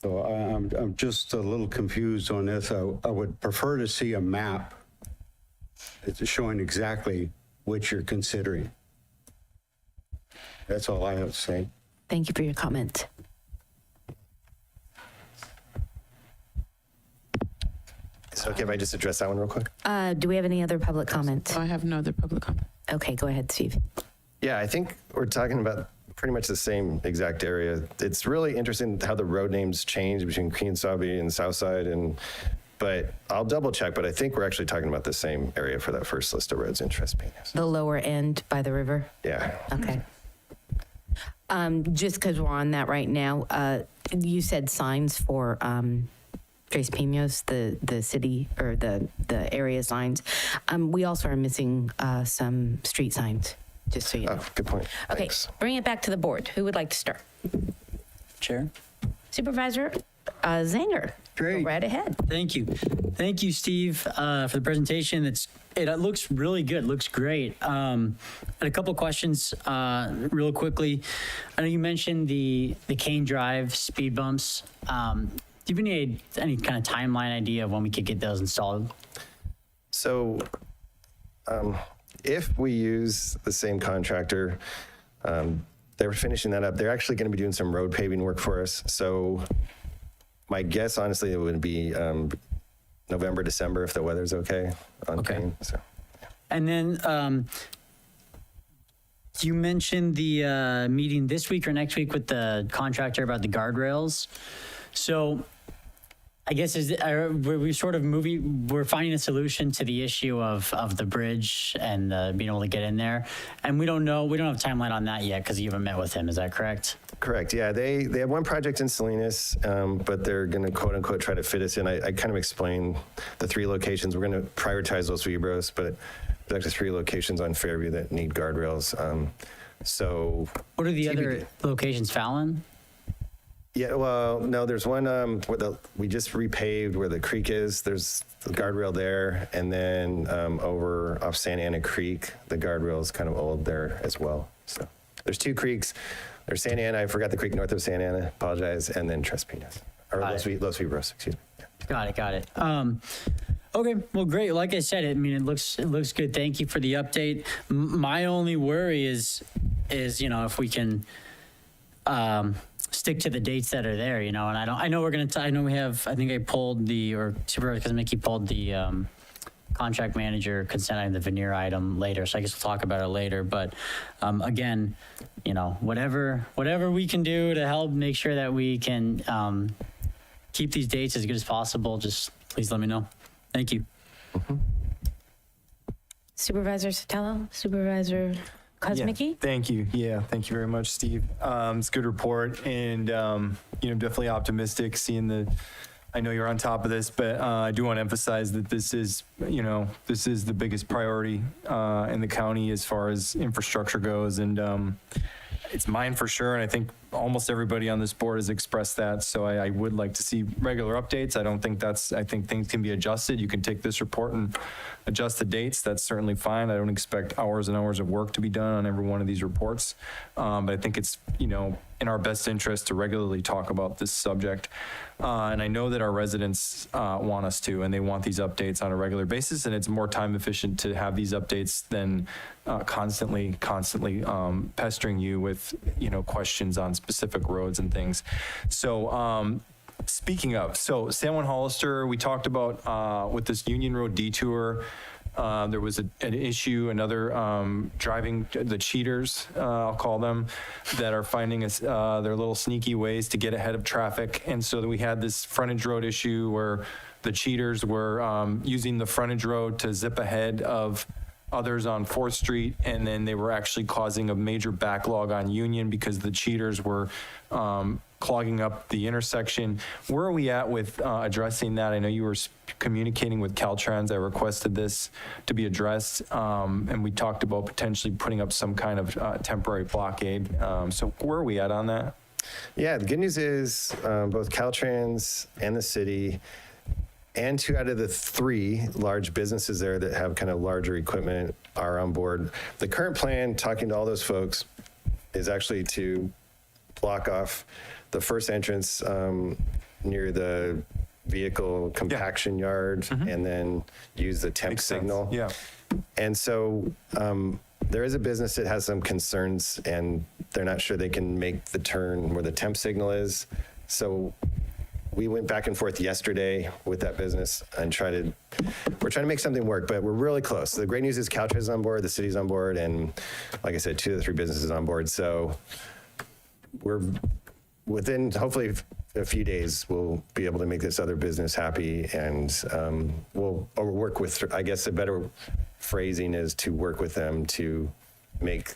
So I'm just a little confused on this. I would prefer to see a map that's showing exactly what you're considering. That's all I have to say. Thank you for your comment. Is it okay if I just address that one real quick? Do we have any other public comment? I have no other public comment. Okay, go ahead, Steve. Yeah, I think we're talking about pretty much the same exact area. It's really interesting how the road names change between Queensabe and Southside, but I'll double check, but I think we're actually talking about the same area for that first list of roads in Tres Pinos. The lower end by the river? Yeah. Okay. Just because we're on that right now, you said signs for Tres Pinos, the city or the area signs. We also are missing some street signs, just so you know. Oh, good point. Okay, Thanks. bring it back to the board. Who would like to start? Chair. Supervisor Zanger. Great. Go right ahead. Thank you. Thank you, Steve, for the presentation. It looks really good. Looks great. And a couple questions real quickly. I know you mentioned the Kane Drive speed bumps. Do you have any kind of timeline idea of when we could get those installed? So if we use the same contractor, they're finishing that up. They're actually going to be doing some road paving work for us. So my guess, honestly, it would be November, December, if the weather's okay on Kane. So. And then you mentioned the meeting this week or next week with the contractor about the guardrails. So I guess we're finding a solution to the issue of the bridge and being able to get in there. And we don't have a timeline on that yet because you haven't met with him. Is that correct? Correct. Yeah, they have one project in Salinas, but they're going to quote unquote try to fit us in. I kind of explained the 3 locations. We're going to prioritize Los Vibros, but there's actually 3 locations on Fairview that need guardrails. So what are the other locations, Fallon? Yeah, well, no, there's one where we just repaved where the creek is. There's the guardrail there, and then over off Santa Ana Creek, the guardrail is kind of old there as well. So there's 2 creeks. There's Santa Ana. I forgot the creek north of Santa Ana. Apologize. And then Tres Pinos or Los Vibros. Excuse me. Yeah. Got it. Okay, well, great. Like I said, it looks good. Thank you for the update. My only worry is if we can stick to the dates that are there, and I know Supervisor Kazmicki pulled the contract manager consent item, the veneer item later, so I guess we'll talk about it later. But again, whatever we can do to help make sure that we can keep these dates as good as possible, just please let me know. Thank you. Mm-hmm. Supervisor Sotelo, Supervisor Kazmicki? Yeah, thank you. Yeah, thank you very much, Steve. It's a good report, and definitely optimistic seeing I know you're on top of this, but I do want to emphasize that this is the biggest priority in the county as far as infrastructure goes, and it's mine for sure, and I think almost everybody on this board has expressed that. So I would like to see regular updates. I think things can be adjusted. You can take this report and adjust the dates. That's certainly fine. I don't expect hours and hours of work to be done on every one of these reports. But I think it's, in our best interest to regularly talk about this subject. And I know that our residents want us to, and they want these updates on a regular basis, and it's more time efficient to have these updates than constantly pestering you with, questions on specific roads and things. So speaking of, San Juan Hollister, we talked about with this Union Road detour, there was an issue, another driving, the cheaters, I'll call them, that are finding their little sneaky ways to get ahead of traffic. And so we had this frontage road issue where the cheaters were using the frontage road to zip ahead of others on 4th Street, and then they were actually causing a major backlog on Union because the cheaters were clogging up the intersection. Where are we at with addressing that? I know you were communicating with Caltrans. I requested this to be addressed, and we talked about potentially putting up some kind of temporary blockade. So where are we at on that? Yeah, the good news is both Caltrans and the city and 2 out of the 3 large businesses there that have kind of larger equipment are on board. The current plan, talking to all those folks, is actually to block off the first entrance near the vehicle compaction yard, and then use the temp signal. Yeah. And so there is a business that has some concerns, and they're not sure they can make the turn where the temp signal is. So we went back and forth yesterday with that business and we're trying to make something work, but we're really close. The great news is Caltrans is on board, the city's on board, and like I said, 2 of the 3 businesses on board. So we're within, hopefully, a few days, we'll be able to make this other business happy, and we'll work with, I guess a better phrasing is to work with them to make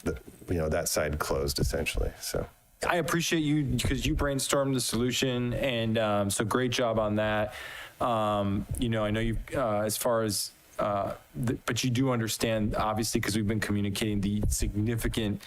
that side closed, essentially. So I appreciate you because you brainstormed the solution, and so great job on that. I know you, as far as, but you do understand, obviously, because we've been communicating the significant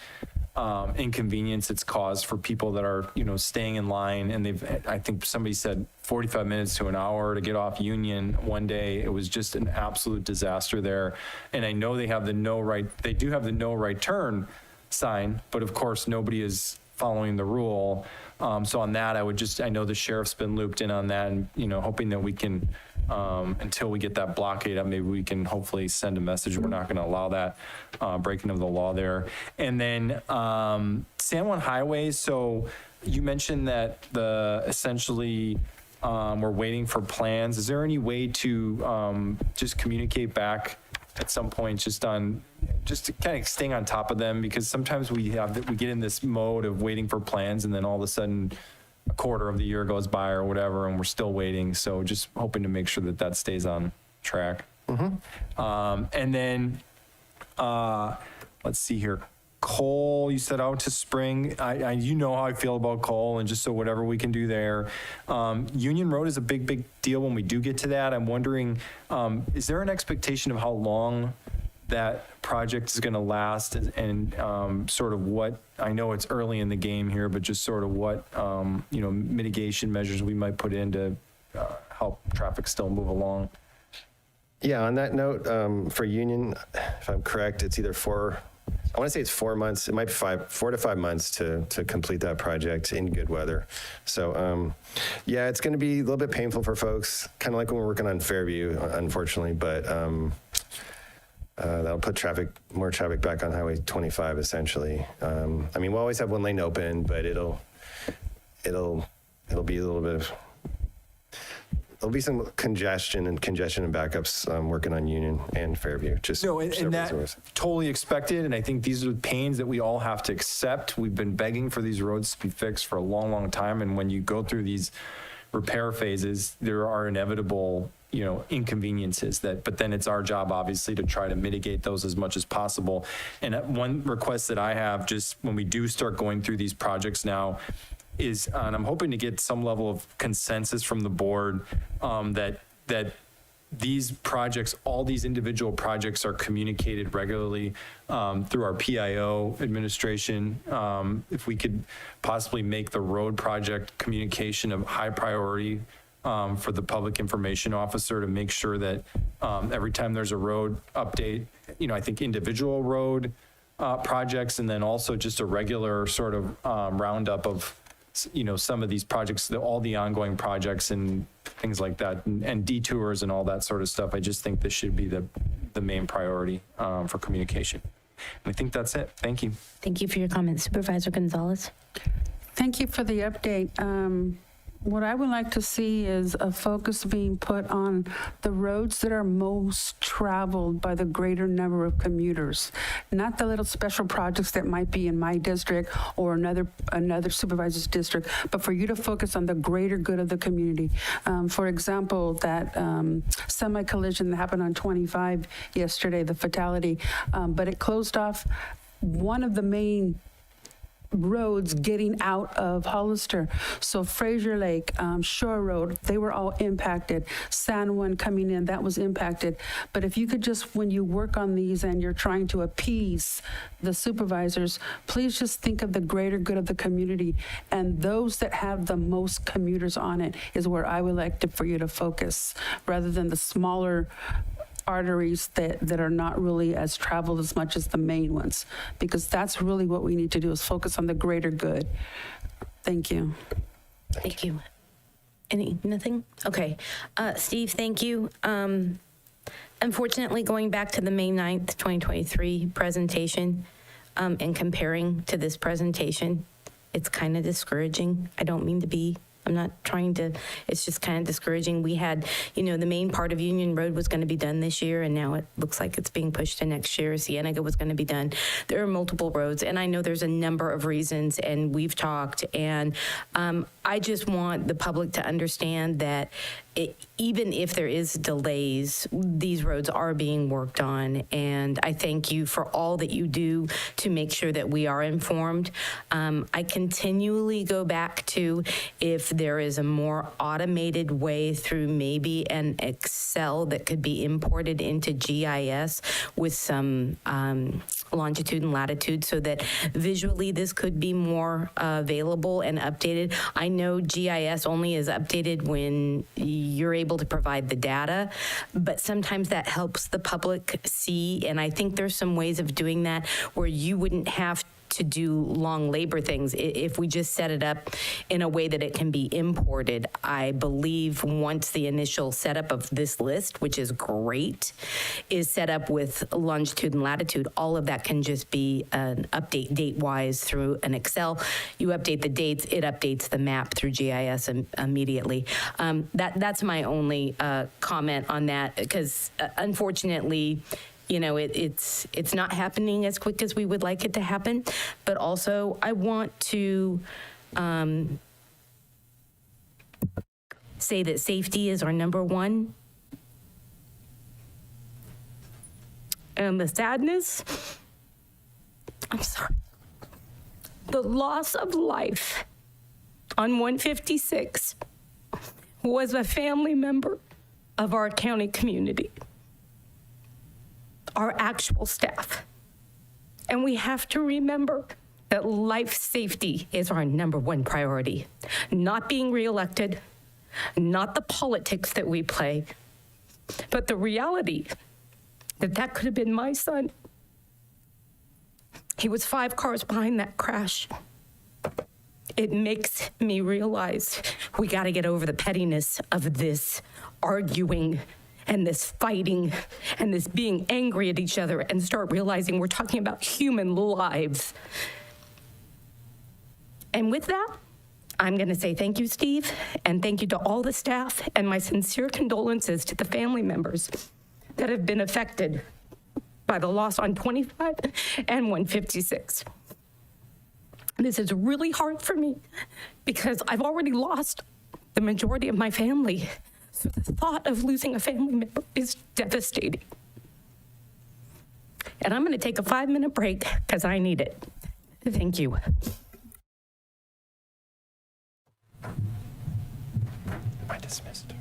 inconvenience it's caused for people that are, staying in line, and I think somebody said 45 minutes to an hour to get off Union one day. It was just an absolute disaster there. And I know they do have the no right turn sign, but of course nobody is following the rule. So on that, I know the sheriff's been looped in on that, and, hoping that we can, until we get that blockade up, maybe we can hopefully send a message. We're not going to allow that breaking of the law there. And then San Juan Highway. So you mentioned that essentially we're waiting for plans. Is there any way to just communicate back at some point, just to kind of staying on top of them, because sometimes we get in this mode of waiting for plans, and then all of a sudden a quarter of the year goes by or whatever, and we're still waiting. So just hoping to make sure that stays on track. And then let's see here. Coal, you said out to spring. You know how I feel about coal, and just so whatever we can do there. Union Road is a big deal when we do get to that. I'm wondering, is there an expectation of how long that project is going to last, and sort of what, I know it's early in the game here, but just sort of what, mitigation measures we might put in to help traffic still move along? Yeah, on that note, for Union, if I'm correct, it's either 4 months. It might be 4 to 5 months to complete that project in good weather. So, yeah, it's going to be a little bit painful for folks, kind of like when we're working on Fairview, unfortunately, but that'll put more traffic back on Highway 25, essentially. We'll always have one lane open, but it'll be a little bit of, there'll be some congestion and backups working on Union and Fairview. And that totally expected. And I think these are the pains that we all have to accept. We've been begging for these roads to be fixed for a long time. And when you go through these repair phases, there are inevitable, inconveniences but then it's our job, obviously, to try to mitigate those as much as possible. And one request that I have, just when we do start going through these projects now, is, and I'm hoping to get some level of consensus from the board, that these projects, all these individual projects are communicated regularly through our PIO administration. If we could possibly make the road project communication of high priority for the public information officer to make sure that every time there's a road update, I think individual road projects, and then also just a regular sort of roundup of, some of these projects, all the ongoing projects and things like that, and detours and all that sort of stuff. I just think this should be the main priority for communication. And I think that's it. Thank you. Thank you for your comments. Supervisor Gonzalez. Thank you for the update. What I would like to see is a focus being put on the roads that are most traveled by the greater number of commuters, not the little special projects that might be in my district or another supervisor's district, but for you to focus on the greater good of the community. For example, that semi-collision that happened on 25 yesterday, the fatality, but it closed off one of the main roads getting out of Hollister. So Fraser Lake, Shore Road, they were all impacted. San Juan coming in, that was impacted. But if you could just, when you work on these and you're trying to appease the supervisors, please just think of the greater good of the community. And those that have the most commuters on it is where I would like for you to focus, rather than the smaller arteries that are not really as traveled as much as the main ones, because that's really what we need to do, is focus on the greater good. Thank you. Thank you. Nothing? Okay. Steve, thank you. Unfortunately, going back to the May 9th, 2023 presentation and comparing to this presentation, it's kind of discouraging. I don't mean to be. I'm not trying to, it's just kind of discouraging. We had, the main part of Union Road was going to be done this year, and now it looks like it's being pushed to next year. Cienega was going to be done. There are multiple roads, and I know there's a number of reasons, and we've talked, and I just want the public to understand that even if there is delays, these roads are being worked on, and I thank you for all that you do to make sure that we are informed. I continually go back to if there is a more automated way through maybe an Excel that could be imported into GIS with some longitude and latitude, so that visually this could be more available and updated. I know GIS only is updated when you're able to provide the data, but sometimes that helps the public see, and I think there's some ways of doing that where you wouldn't have to do long labor things if we just set it up in a way that it can be imported. I believe once the initial setup of this list, which is great, is set up with longitude and latitude, all of that can just be an update date-wise through an Excel. You update the dates, it updates the map through GIS immediately. That's my only comment on that, because unfortunately, it's not happening as quick as we would like it to happen. But also, I want to say that safety is our number one. And the sadness, I'm sorry, the loss of life on 156 was a family member of our county community, our actual staff. And we have to remember that life safety is our number one priority. Not being reelected, not the politics that we play, but the reality that could have been my son. He was 5 cars behind that crash. It makes me realize we got to get over the pettiness of this arguing and this fighting and this being angry at each other, and start realizing we're talking about human lives. And with that, I'm going to say thank you, Steve, and thank you to all the staff, and my sincere condolences to the family members that have been affected by the loss on 25 and 156. This is really hard for me because I've already lost the majority of my family. So the thought of losing a family member is devastating. And I'm going to take a 5-minute break because I need it. Thank you. Am I dismissed?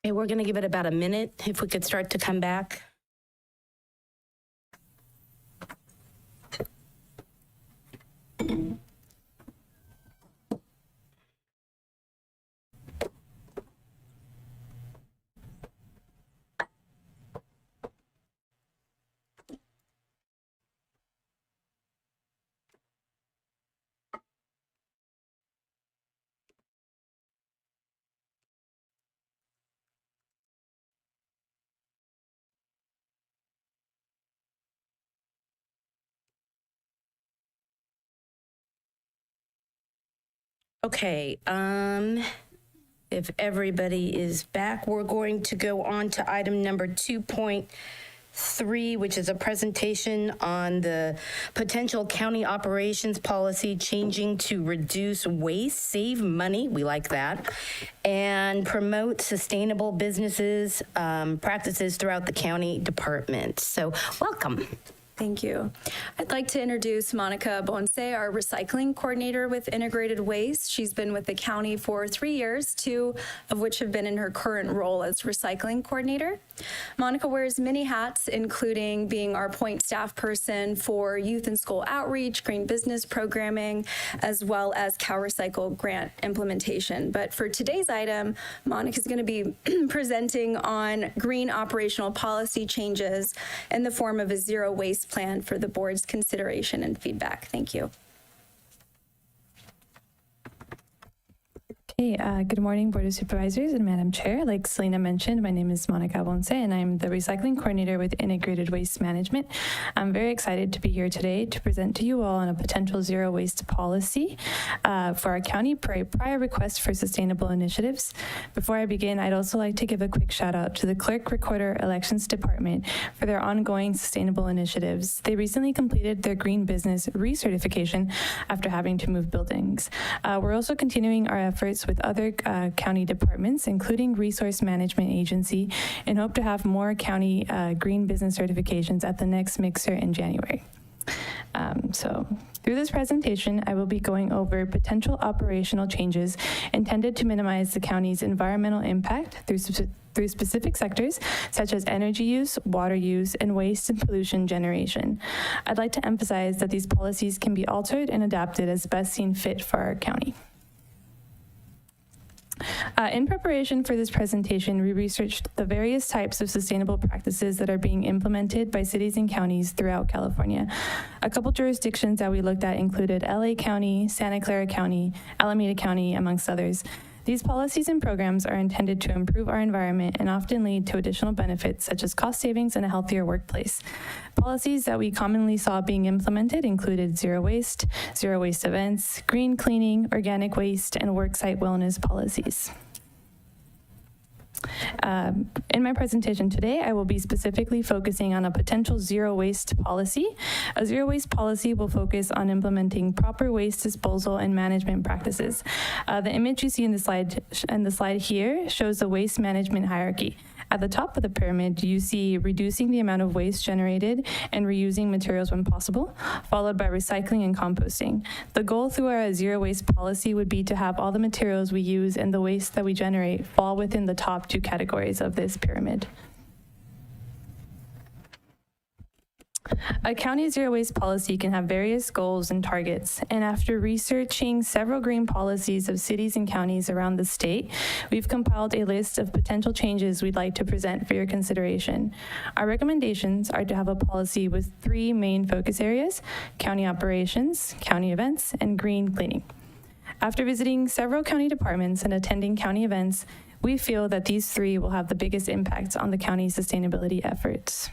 Okay, we're going to give it about a minute if we could start to come back. Okay, if everybody is back, we're going to go on to item number 2.3, which is a presentation on the potential county operations policy changing to reduce waste, save money, we like that, and promote sustainable businesses, practices throughout the county department. So welcome. Thank you. I'd like to introduce Monica Bonce, our recycling coordinator with Integrated Waste. She's been with the county for 3 years, 2 of which have been in her current role as recycling coordinator. Monica wears many hats, including being our point staff person for youth and school outreach, green business programming, as well as Cow Recycle grant implementation. But for today's item, Monica is going to be presenting on green operational policy changes in the form of a zero waste plan for the board's consideration and feedback. Thank you. Okay, good morning, Board of Supervisors and Madam Chair. Like Selena mentioned, my name is Monica Bonce, and I'm the Recycling Coordinator with Integrated Waste Management. I'm very excited to be here today to present to you all on a potential zero waste policy for our county per a prior request for sustainable initiatives. Before I begin, I'd also like to give a quick shout out to the Clerk Recorder Elections Department for their ongoing sustainable initiatives. They recently completed their green business recertification after having to move buildings. We're also continuing our efforts with other county departments, including Resource Management Agency, and hope to have more county green business certifications at the next mixer in January. So through this presentation, I will be going over potential operational changes intended to minimize the county's environmental impact through specific sectors such as energy use, water use, and waste and pollution generation. I'd like to emphasize that these policies can be altered and adapted as best seen fit for our county. In preparation for this presentation, we researched the various types of sustainable practices that are being implemented by cities and counties throughout California. A couple jurisdictions that we looked at included LA County, Santa Clara County, Alameda County, amongst others. These policies and programs are intended to improve our environment and often lead to additional benefits such as cost savings and a healthier workplace. Policies that we commonly saw being implemented included zero waste events, green cleaning, organic waste, and worksite wellness policies. In my presentation today, I will be specifically focusing on a potential zero waste policy. A zero waste policy will focus on implementing proper waste disposal and management practices. The image you see in the slide here shows the waste management hierarchy. At the top of the pyramid, you see reducing the amount of waste generated and reusing materials when possible, followed by recycling and composting. The goal through our zero waste policy would be to have all the materials we use and the waste that we generate fall within the top 2 categories of this pyramid. A county zero waste policy can have various goals and targets, and after researching several green policies of cities and counties around the state, we've compiled a list of potential changes we'd like to present for your consideration. Our recommendations are to have a policy with 3 main focus areas: county operations, county events, and green cleaning. After visiting several county departments and attending county events, we feel that these 3 will have the biggest impact on the county's sustainability efforts.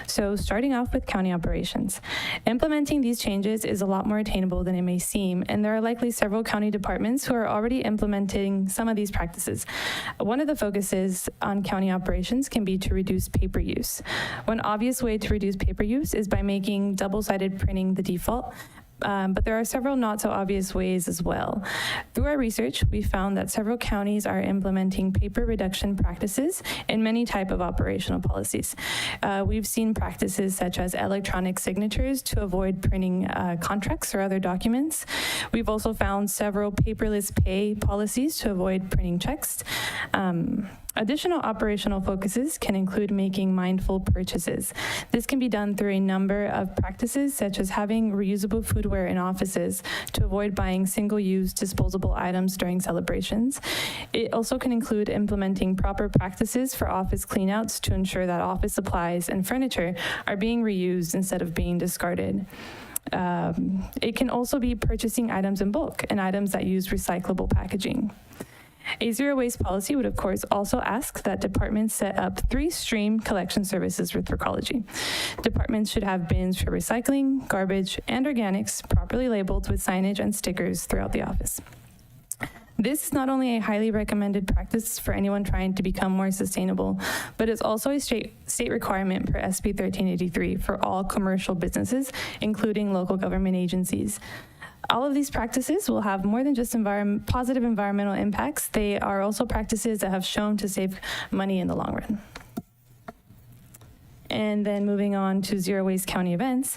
So starting off with county operations. Implementing these changes is a lot more attainable than it may seem, and there are likely several county departments who are already implementing some of these practices. One of the focuses on county operations can be to reduce paper use. One obvious way to reduce paper use is by making double-sided printing the default. but there are several not so obvious ways as well. Through our research, we found that several counties are implementing paper reduction practices in many type of operational policies. We've seen practices such as electronic signatures to avoid printing contracts or other documents. We've also found several paperless pay policies to avoid printing checks. Additional operational focuses can include making mindful purchases. This can be done through a number of practices, such as having reusable foodware in offices to avoid buying single-use disposable items during celebrations. It also can include implementing proper practices for office cleanouts to ensure that office supplies and furniture are being reused instead of being discarded. It can also be purchasing items in bulk and items that use recyclable packaging. A zero waste policy would, of course, also ask that departments set up 3-stream collection services with Recology. Departments should have bins for recycling, garbage, and organics properly labeled with signage and stickers throughout the office. This is not only a highly recommended practice for anyone trying to become more sustainable, but it's also a state requirement per SB 1383 for all commercial businesses, including local government agencies. All of these practices will have more than just positive environmental impacts. They are also practices that have shown to save money in the long run. And then moving on to zero waste county events.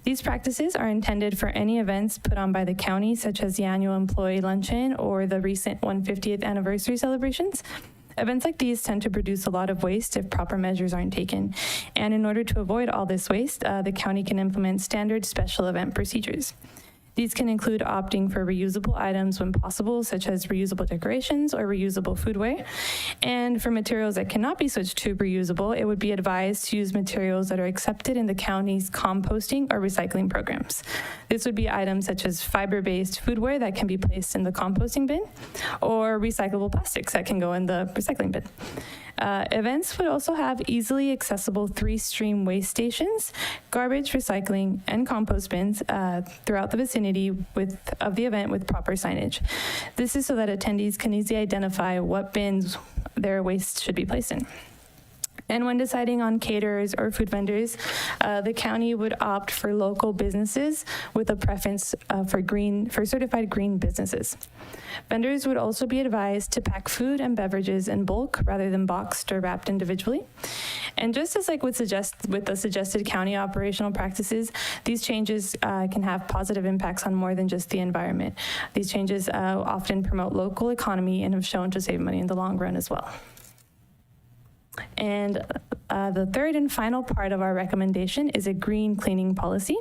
These practices are intended for any events put on by the county, such as the annual employee luncheon or the recent 150th anniversary celebrations. Events like these tend to produce a lot of waste if proper measures aren't taken. And in order to avoid all this waste, the county can implement standard special event procedures. These can include opting for reusable items when possible, such as reusable decorations or reusable foodware. And for materials that cannot be switched to reusable, it would be advised to use materials that are accepted in the county's composting or recycling programs. This would be items such as fiber-based foodware that can be placed in the composting bin, or recyclable plastics that can go in the recycling bin. Events would also have easily accessible 3-stream waste stations, garbage, recycling, and compost bins throughout the vicinity of the event with proper signage. This is so that attendees can easily identify what bins their waste should be placed in. And when deciding on caterers or food vendors, the county would opt for local businesses with a preference for certified green businesses. Vendors would also be advised to pack food and beverages in bulk rather than boxed or wrapped individually. And just as like with the suggested county operational practices, these changes can have positive impacts on more than just the environment. These changes often promote local economy and have shown to save money in the long run as well. And the third and final part of our recommendation is a green cleaning policy.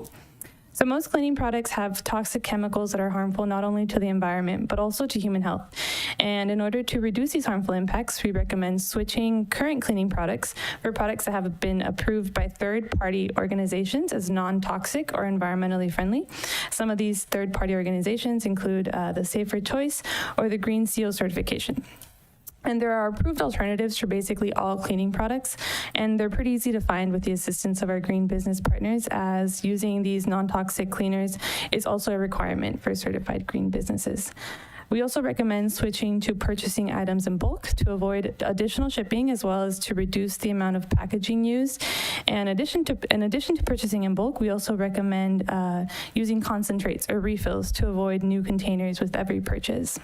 So most cleaning products have toxic chemicals that are harmful not only to the environment, but also to human health. And in order to reduce these harmful impacts, we recommend switching current cleaning products for products that have been approved by third-party organizations as non-toxic or environmentally friendly. Some of these third-party organizations include the Safer Choice or the Green Seal certification. And there are approved alternatives for basically all cleaning products, and they're pretty easy to find with the assistance of our green business partners, as using these non-toxic cleaners is also a requirement for certified green businesses. We also recommend switching to purchasing items in bulk to avoid additional shipping, as well as to reduce the amount of packaging used. And in addition to purchasing in bulk, we also recommend using concentrates or refills to avoid new containers with every purchase.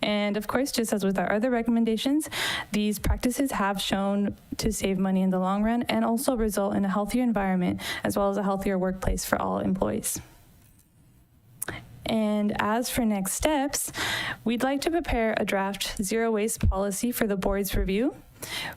And of course, just as with our other recommendations, these practices have shown to save money in the long run and also result in a healthier environment as well as a healthier workplace for all employees. And as for next steps, we'd like to prepare a draft zero waste policy for the board's review.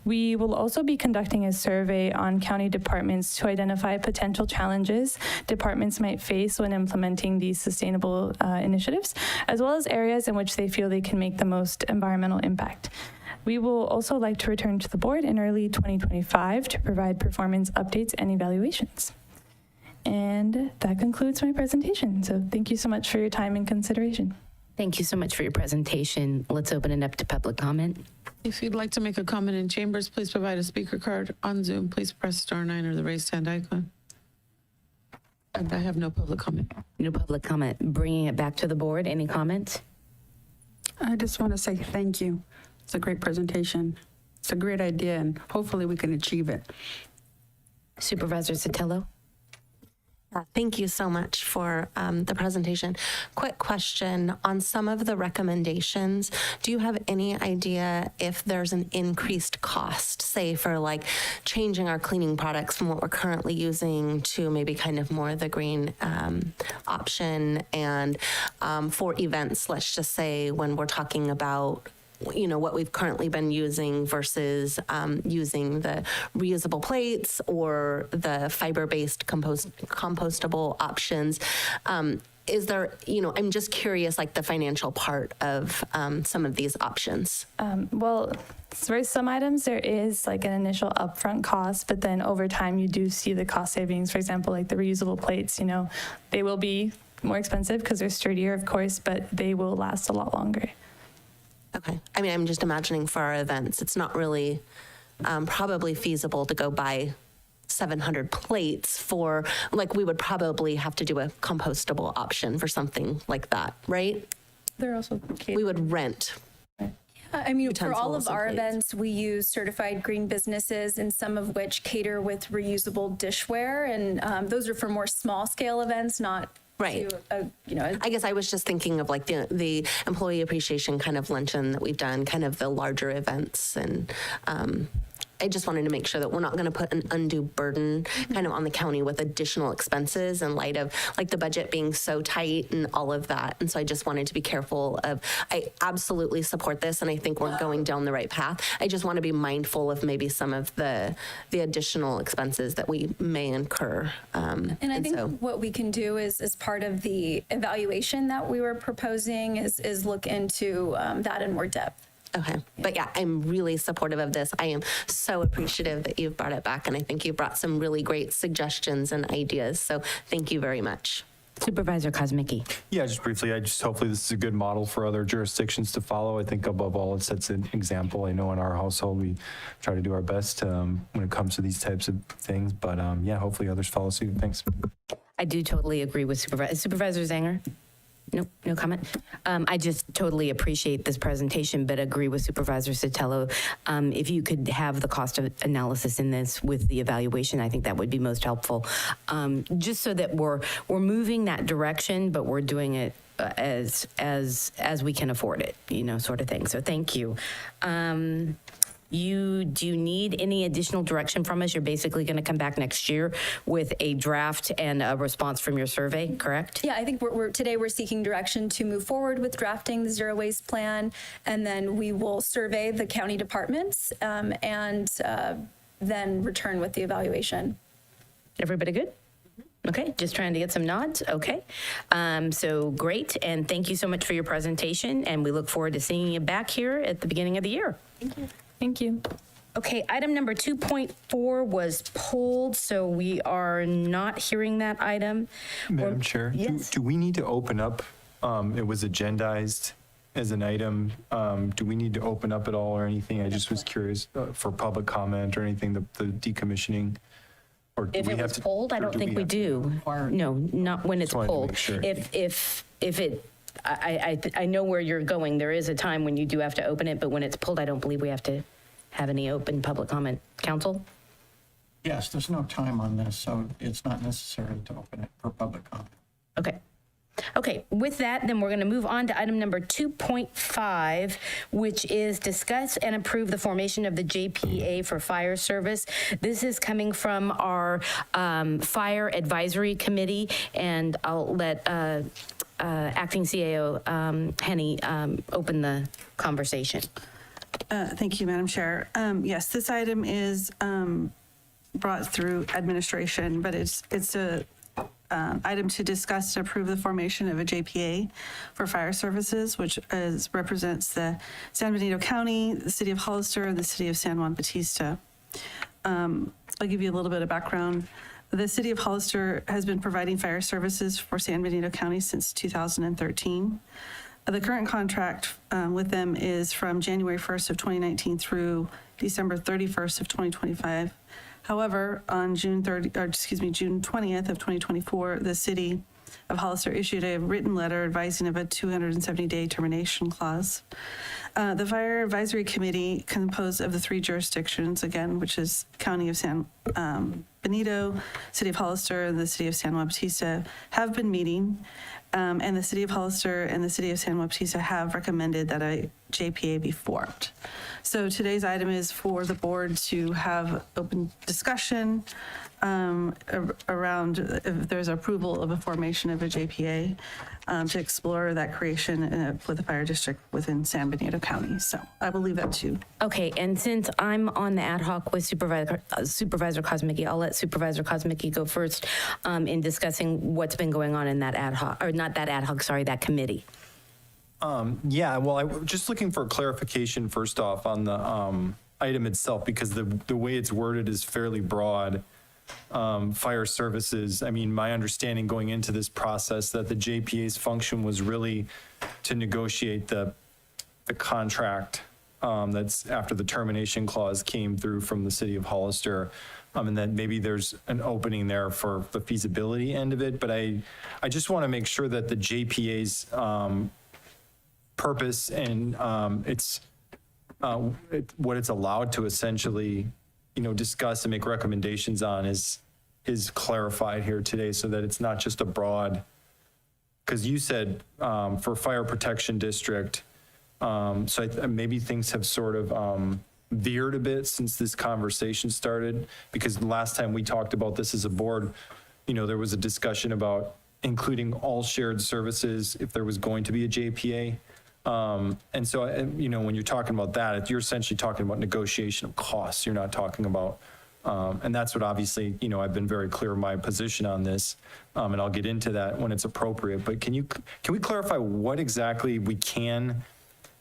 We will also be conducting a survey on county departments to identify potential challenges departments might face when implementing these sustainable initiatives, as well as areas in which they feel they can make the most environmental impact. We will also like to return to the board in early 2025 to provide performance updates and evaluations. And that concludes my presentation. So thank you so much for your time and consideration. Thank you so much for your presentation. Let's open it up to public comment. If you'd like to make a comment in chambers, please provide a speaker card. On Zoom, please press *9 or the raised hand icon. And I have no public comment. No public comment. Bringing it back to the board. Any comments? I just want to say thank you. It's a great presentation. It's a great idea, and hopefully we can achieve it. Supervisor Sotelo? Thank you so much for the presentation. Quick question on some of the recommendations. Do you have any idea if there's an increased cost, say for like changing our cleaning products from what we're currently using to maybe kind of more the green option, and for events, let's just say when we're talking about what we've currently been using versus using the reusable plates or the fiber-based compostable options. Is there, I'm just curious, like the financial part of some of these options. Well, for some items, there is like an initial upfront cost, but then over time you do see the cost savings. For example, like the reusable plates, they will be more expensive because they're sturdier, of course, but they will last a lot longer. Okay. I mean, I'm just imagining for our events, it's not really probably feasible to go buy 700 plates for, like, we would probably have to do a compostable option for something like that, right? They're also we would rent. I mean, for all of utensils and our plates. events, we use certified green businesses, and some of which cater with reusable dishware, and those are for more small scale events, not Right. to I guess I was just thinking of like the employee appreciation kind of luncheon that we've done, kind of the larger events. And I just wanted to make sure that we're not going to put an undue burden kind of on the county with additional expenses in light of like the budget being so tight and all of that. And so I just wanted to be careful of, I absolutely support this and I think we're going down the right path. I just want to be mindful of maybe some of the additional expenses that we may incur. And I think what we can do is, as part of the evaluation that we were proposing, is look into that in more depth. Okay. But yeah, I'm really supportive of this. I am so appreciative that you've brought it back. And I think you brought some really great suggestions and ideas. So thank you very much. Supervisor Kosmicki. Yeah, just briefly, hopefully this is a good model for other jurisdictions to follow. I think above all, it sets an example. I know in our household, we try to do our best when it comes to these types of things. But yeah, hopefully others follow suit. Thanks. I do totally agree with Supervisor Zanger. Nope, no comment. I just totally appreciate this presentation, but agree with Supervisor Sotelo. If you could have the cost of analysis in this with the evaluation, I think that would be most helpful. Just so that we're moving that direction, but we're doing it as we can afford it, sort of thing. So thank you. Do you need any additional direction from us? You're basically going to come back next year with a draft and a response from your survey, correct? Yeah, I think today we're seeking direction to move forward with drafting the zero waste plan, and then we will survey the county departments and then return with the evaluation. Everybody good? Okay, just trying to get some nods. Okay, so great, and thank you so much for your presentation, and we look forward to seeing you back here at the beginning of the year. Thank you. Thank you. Okay, item number 2.4 was pulled, so we are not hearing that item. Madam Chair, yes. do we need to open up? It was agendized as an item. Do we need to open up at all or anything? I just was curious for public comment or anything, the decommissioning. Or do If we it have was to- pulled, I or don't think we we have to- do. No, not when it's Just wanted to pulled. make sure. If it, I know where you're going. There is a time when you do have to open it, but when it's pulled, I don't believe we have to have any open public comment. Council? Yes, there's no time on this, so it's not necessary to open it for public comment. Okay. Okay, with that, then we're going to move on to item number 2.5, which is discuss and approve the formation of the JPA for fire service. This is coming from our Fire Advisory Committee, and I'll let Acting CAO Henny open the conversation. Thank you, Madam Chair. Yes, this item is brought through administration, but it's a item to discuss and approve the formation of a JPA for fire services, which represents the San Benito County, the City of Hollister, and the City of San Juan Bautista. I'll give you a little bit of background. The City of Hollister has been providing fire services for San Benito County since 2013. The current contract with them is from January 1st of 2019 through December 31st of 2025. However, on June 20th of 2024, the city of Hollister issued a written letter advising of a 270-day termination clause. The Fire Advisory Committee, composed of the 3 jurisdictions, again, which is County of San Benito, City of Hollister, and the City of San Juan Bautista, have been meeting. And the City of Hollister and the City of San Juan Bautista have recommended that a JPA be formed. So today's item is for the board to have open discussion around if there's approval of a formation of a JPA to explore that creation for the fire district within San Benito County. So I will leave that to you. Okay, and since I'm on the ad hoc with Supervisor Kosmicki, I'll let Supervisor Kosmicki go first in discussing what's been going on in that ad hoc, or not that ad hoc, sorry, that committee. Yeah, well, I'm just looking for clarification first off on the item itself, because the way it's worded is fairly broad. Fire services, I mean, my understanding going into this process that the JPA's function was really to negotiate the contract that's after the termination clause came through from the City of Hollister. And then maybe there's an opening there for the feasibility end of it. But I just want to make sure that the JPA's purpose and what it's allowed to essentially, discuss and make recommendations on is clarified here today, so that it's not just a broad, because you said for fire protection district, so maybe things have sort of veered a bit since this conversation started, because the last time we talked about this as a board, there was a discussion about including all shared services if there was going to be a JPA. And so, when you're talking about that, you're essentially talking about negotiation of costs. You're not talking about, and that's what obviously, I've been very clear in my position on this, and I'll get into that when it's appropriate. But can we clarify what exactly we can,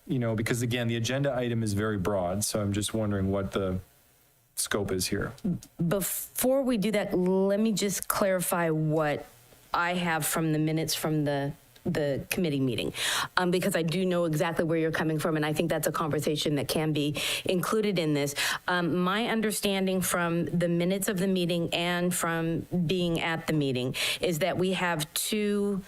because again, the agenda item is very broad. So I'm just wondering what the scope is here. Before we do that, let me just clarify what I have from the minutes from the committee meeting, because I do know exactly where you're coming from, and I think that's a conversation that can be included in this. My understanding from the minutes of the meeting and from being at the meeting is that we have two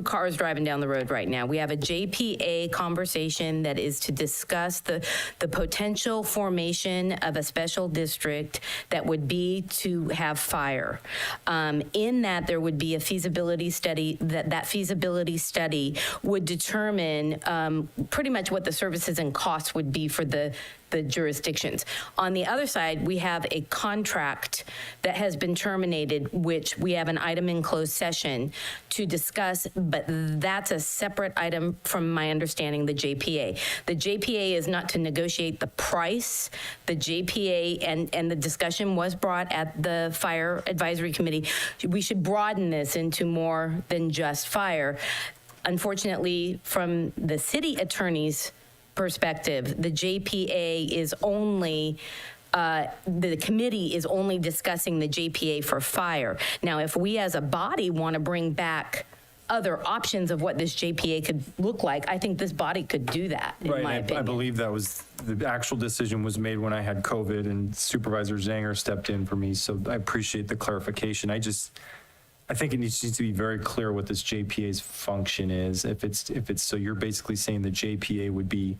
cars driving down the road right now. We have a JPA conversation that is to discuss the potential formation of a special district that would be to have fire. In that, there would be a feasibility study. That feasibility study would determine pretty much what the services and costs would be for the jurisdictions. On the other side, we have a contract that has been terminated, which we have an item in closed session to discuss, but that's a separate item from my understanding, the JPA. The JPA is not to negotiate the price. The JPA, and the discussion was brought at the Fire Advisory Committee, we should broaden this into more than just fire. Unfortunately, from the city attorney's perspective, the JPA is only, the committee is only discussing the JPA for fire. Now, if we as a body want to bring back other options of what this JPA could look like, I think this body could do that, in my opinion. I believe that was, the actual decision was made when I had COVID and Supervisor Zanger stepped in for me, so I appreciate the clarification. I think it needs to be very clear what this JPA's function is. If it's so you're basically saying the JPA would be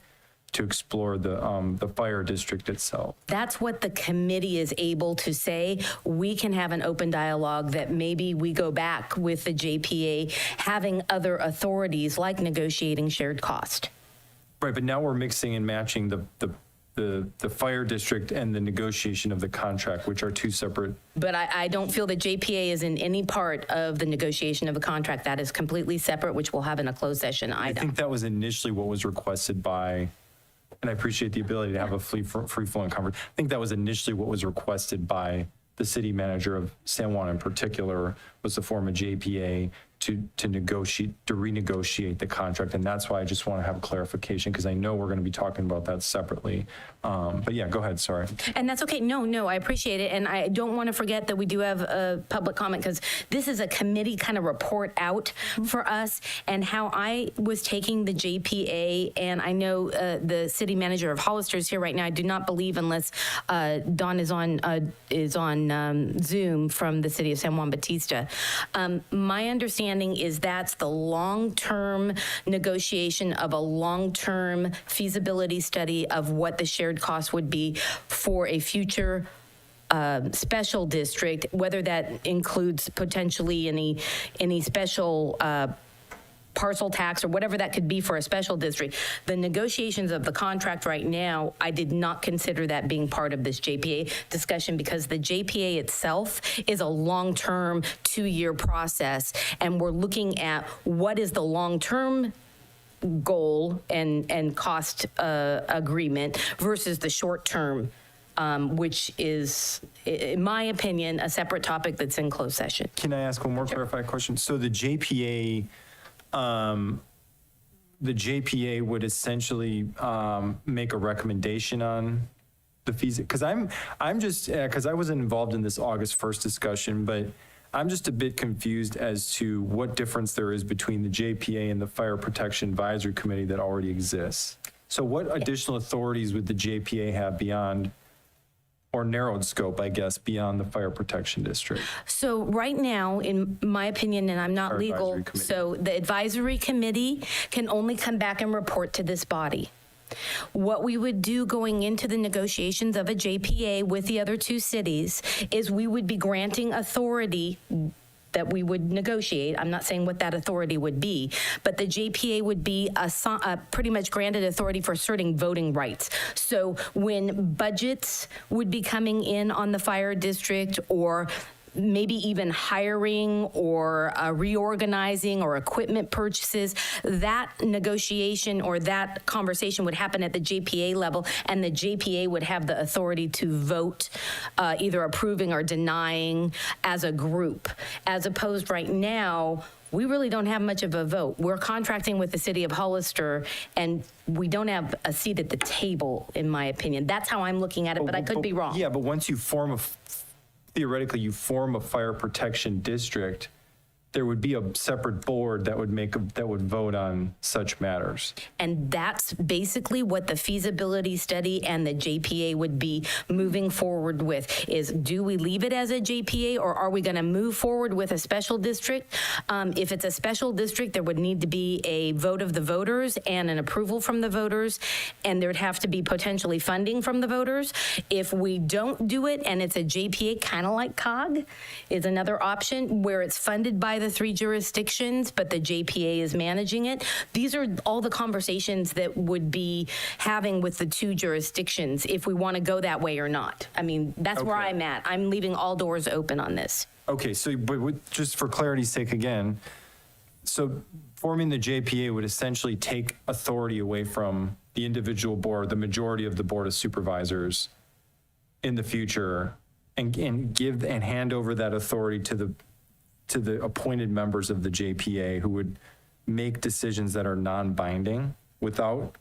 to explore the fire district itself. That's what the committee is able to say. We can have an open dialogue that maybe we go back with the JPA having other authorities like negotiating shared cost. Right, but now we're mixing and matching the fire district and the negotiation of the contract, which are two separate. But I don't feel that JPA is in any part of the negotiation of a contract. That is completely separate, which we'll have in a closed session item. I think that was initially what was requested by, and I appreciate the ability to have a free-flowing conversation. I think that was initially what was requested by the city manager of San Juan in particular, was to form a JPA renegotiate the contract. And that's why I just want to have clarification, because I know we're going to be talking about that separately. But yeah, go ahead, sorry. And that's okay. No, I appreciate it. And I don't want to forget that we do have a public comment, because this is a committee kind of report out for us, and how I was taking the JPA, and I know the city manager of Hollister is here right now. I do not believe, unless Don is on Zoom from the city of San Juan Bautista. My understanding is that's the long-term negotiation of a long-term feasibility study of what the shared cost would be for a future special district, whether that includes potentially any special parcel tax or whatever that could be for a special district. The negotiations of the contract right now, I did not consider that being part of this JPA discussion, because the JPA itself is a long-term 2-year process, and we're looking at what is the long-term goal and cost agreement versus the short-term, which is, in my opinion, a separate topic that's in closed session. Can I ask one more clarified question? So the JPA would essentially make a recommendation on the fees, because I'm just, because I wasn't involved in this August 1st discussion, but I'm just a bit confused as to what difference there is between the JPA and the Fire Protection Advisory Committee that already exists. So what additional authorities would the JPA have beyond, or narrowed scope, I guess, beyond the Fire Protection District? So right now, in my opinion, and I'm not legal, so the advisory committee can only come back and report to this body. What we would do going into the negotiations of a JPA with the other 2 cities is we would be granting authority that we would negotiate. I'm not saying what that authority would be, but the JPA would be pretty much granted authority for asserting voting rights. So when budgets would be coming in on the fire district, or maybe even hiring or reorganizing or equipment purchases, that negotiation or that conversation would happen at the JPA level, and the JPA would have the authority to vote either approving or denying as a group. As opposed right now, we really don't have much of a vote. We're contracting with the city of Hollister, and we don't have a seat at the table, in my opinion. That's how I'm looking at it, but I could be wrong. Yeah, but once you theoretically, you form a fire protection district, there would be a separate board that would vote on such matters. And that's basically what the feasibility study and the JPA would be moving forward with, is do we leave it as a JPA, or are we going to move forward with a special district? If it's a special district, there would need to be a vote of the voters and an approval from the voters, and there'd have to be potentially funding from the voters. If we don't do it and it's a JPA, kind of like COG, is another option where it's funded by the 3 jurisdictions, but the JPA is managing it. These are all the conversations that would be having with the 2 jurisdictions, if we want to go that way or not. I mean, that's where I'm at. I'm leaving all doors open on this. Okay, so but just for clarity's sake again, so forming the JPA would essentially take authority away from the individual board, the majority of the Board of Supervisors in the future, and hand over that authority to the appointed members of the JPA, who would make decisions that are non-binding, without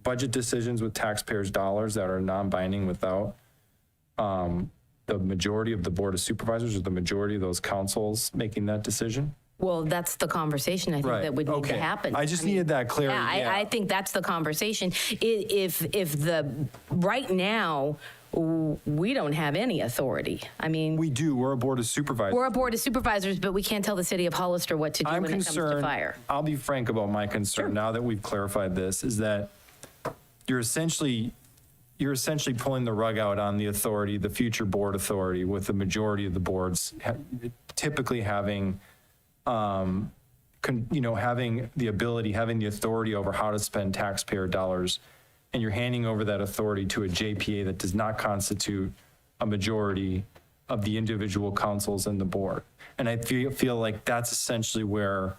budget decisions with taxpayers' dollars that are non-binding, without the majority of the Board of Supervisors or the majority of those councils making that decision? Well, that's the conversation I think that would need to happen. I just needed that clarity. Yeah, I think that's the conversation. Right now, we don't have any authority. I mean, we do. We're a Board of Supervisors. We're a Board of Supervisors, but we can't tell the city of Hollister what to do when it comes to fire. I'll be frank about my concern now that we've clarified this, is that you're essentially pulling the rug out on the authority, the future board authority, with the majority of the boards typically having having the ability, having the authority over how to spend taxpayer dollars, and you're handing over that authority to a JPA that does not constitute a majority of the individual councils and the board. And I feel like that's essentially where,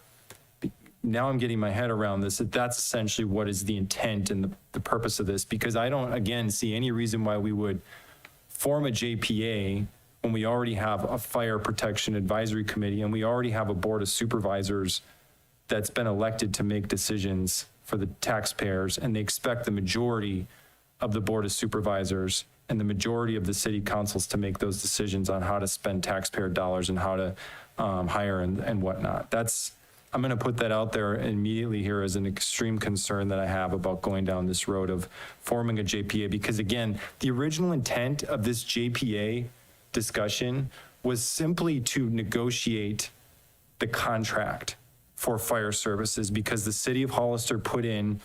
now I'm getting my head around this, that's essentially what is the intent and the purpose of this, because I don't, again, see any reason why we would form a JPA when we already have a fire protection advisory committee and we already have a board of supervisors that's been elected to make decisions for the taxpayers, and they expect the majority of the board of supervisors and the majority of the city councils to make those decisions on how to spend taxpayer dollars and how to hire and whatnot. I'm going to put that out there immediately here as an extreme concern that I have about going down this road of forming a JPA, because again, the original intent of this JPA discussion was simply to negotiate the contract for fire services, because the city of Hollister put in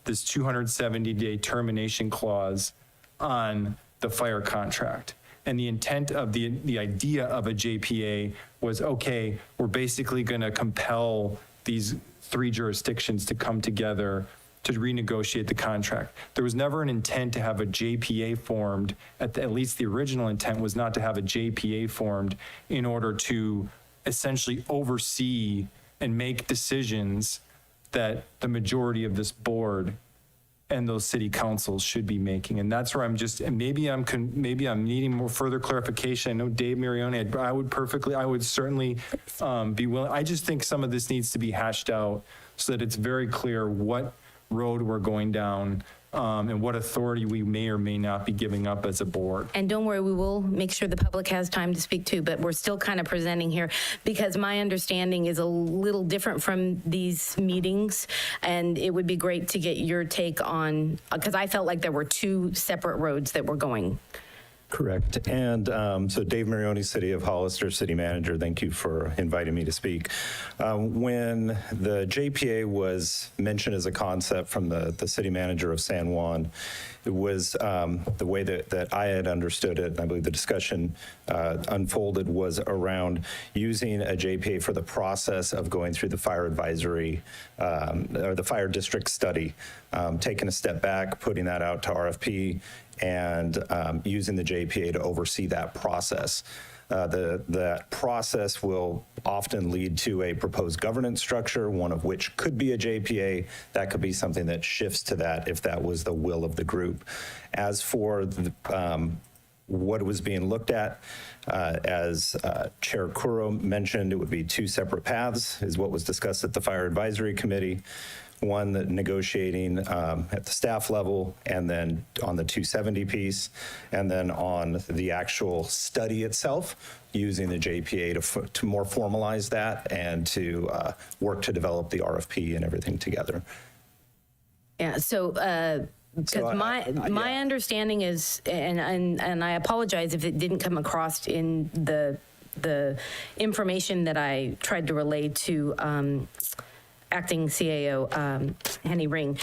this 270-day termination clause on the fire contract. And the intent of the idea of a JPA was, okay, we're basically going to compel these 3 jurisdictions to come together to renegotiate the contract. There was never an intent to have a JPA formed, at least the original intent was not to have a JPA formed in order to essentially oversee and make decisions that the majority of this board and those city councils should be making. And that's where I'm just, and maybe I'm needing more further clarification. I know Dave Marioni, I would certainly be willing. I just think some of this needs to be hashed out so that it's very clear what road we're going down and what authority we may or may not be giving up as a board. And don't worry, we will make sure the public has time to speak too, but we're still kind of presenting here because my understanding is a little different from these meetings, and it would be great to get your take on, because I felt like there were 2 separate roads that were going. Correct. And so Dave Marioni, City of Hollister, City Manager, thank you for inviting me to speak. When the JPA was mentioned as a concept from the City Manager of San Juan, it was the way that I had understood it, and I believe the discussion unfolded, was around using a JPA for the process of going through the fire advisory or the fire district study, taking a step back, putting that out to RFP, and using the JPA to oversee that process. That process will often lead to a proposed governance structure, one of which could be a JPA. That could be something that shifts to that if that was the will of the group. As for what was being looked at, as Chair Kuro mentioned, it would be 2 separate paths, is what was discussed at the Fire Advisory Committee. One that negotiating at the staff level, and then on the 270 piece, and then on the actual study itself, using the JPA to more formalize that and to work to develop the RFP and everything together. Yeah, so because my understanding is, and I apologize if it didn't come across in the information that I tried to relay to Acting CAO Henny Ring,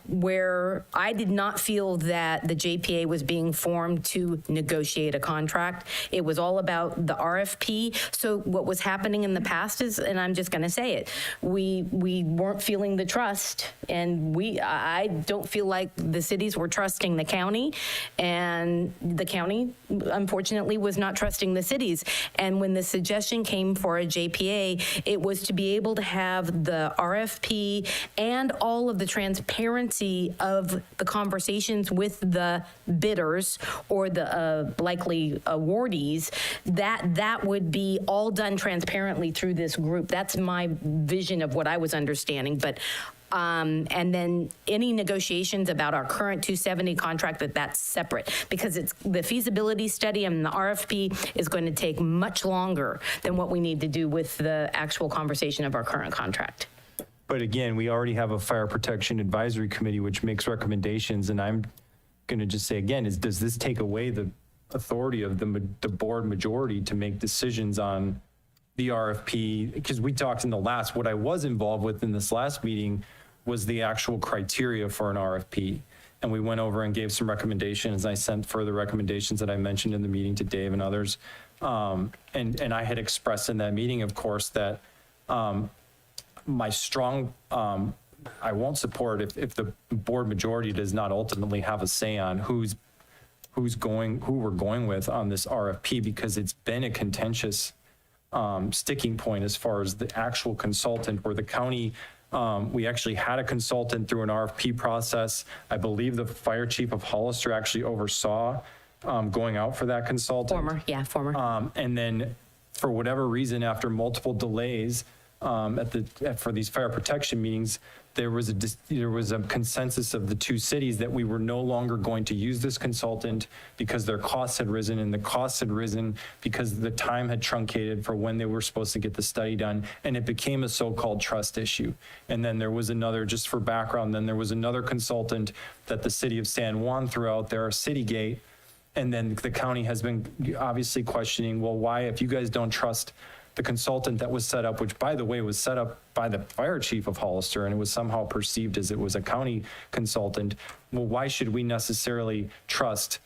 where I did not feel that the JPA was being formed to negotiate a contract. It was all about the RFP. So what was happening in the past is, and I'm just going to say it, we weren't feeling the trust, and I don't feel like the cities were trusting the county, and the county, unfortunately, was not trusting the cities. And when the suggestion came for a JPA, it was to be able to have the RFP and all of the transparency of the conversations with the bidders or the likely awardees, that would be all done transparently through this group. That's my vision of what I was understanding. But and then any negotiations about our current 270 contract, that's separate, because it's the feasibility study and the RFP is going to take much longer than what we need to do with the actual conversation of our current contract. But again, we already have a fire protection advisory committee which makes recommendations, and I'm going to just say again, does this take away the authority of the board majority to make decisions on the RFP? Because we talked in what I was involved with in this last meeting was the actual criteria for an RFP. And we went over and gave some recommendations. I sent further recommendations that I mentioned in the meeting to Dave and others. And I had expressed in that meeting, of course, that my strong, I won't support if the board majority does not ultimately have a say on who we're going with on this RFP, because it's been a contentious sticking point as far as the actual consultant, where the county, we actually had a consultant through an RFP process. I believe the fire chief of Hollister actually oversaw going out for that consultant. Former. And then for whatever reason, after multiple delays for these fire protection meetings, there was a consensus of the two cities that we were no longer going to use this consultant because their costs had risen, and the costs had risen because the time had truncated for when they were supposed to get the study done, and it became a so-called trust issue. And then there was another, just for background, then there was another consultant that the city of San Juan threw out there, Citygate, and then the county has been obviously questioning, well, why, if you guys don't trust the consultant that was set up, which by the way was set up by the fire chief of Hollister, and it was somehow perceived as it was a county consultant, well, why should we necessarily trust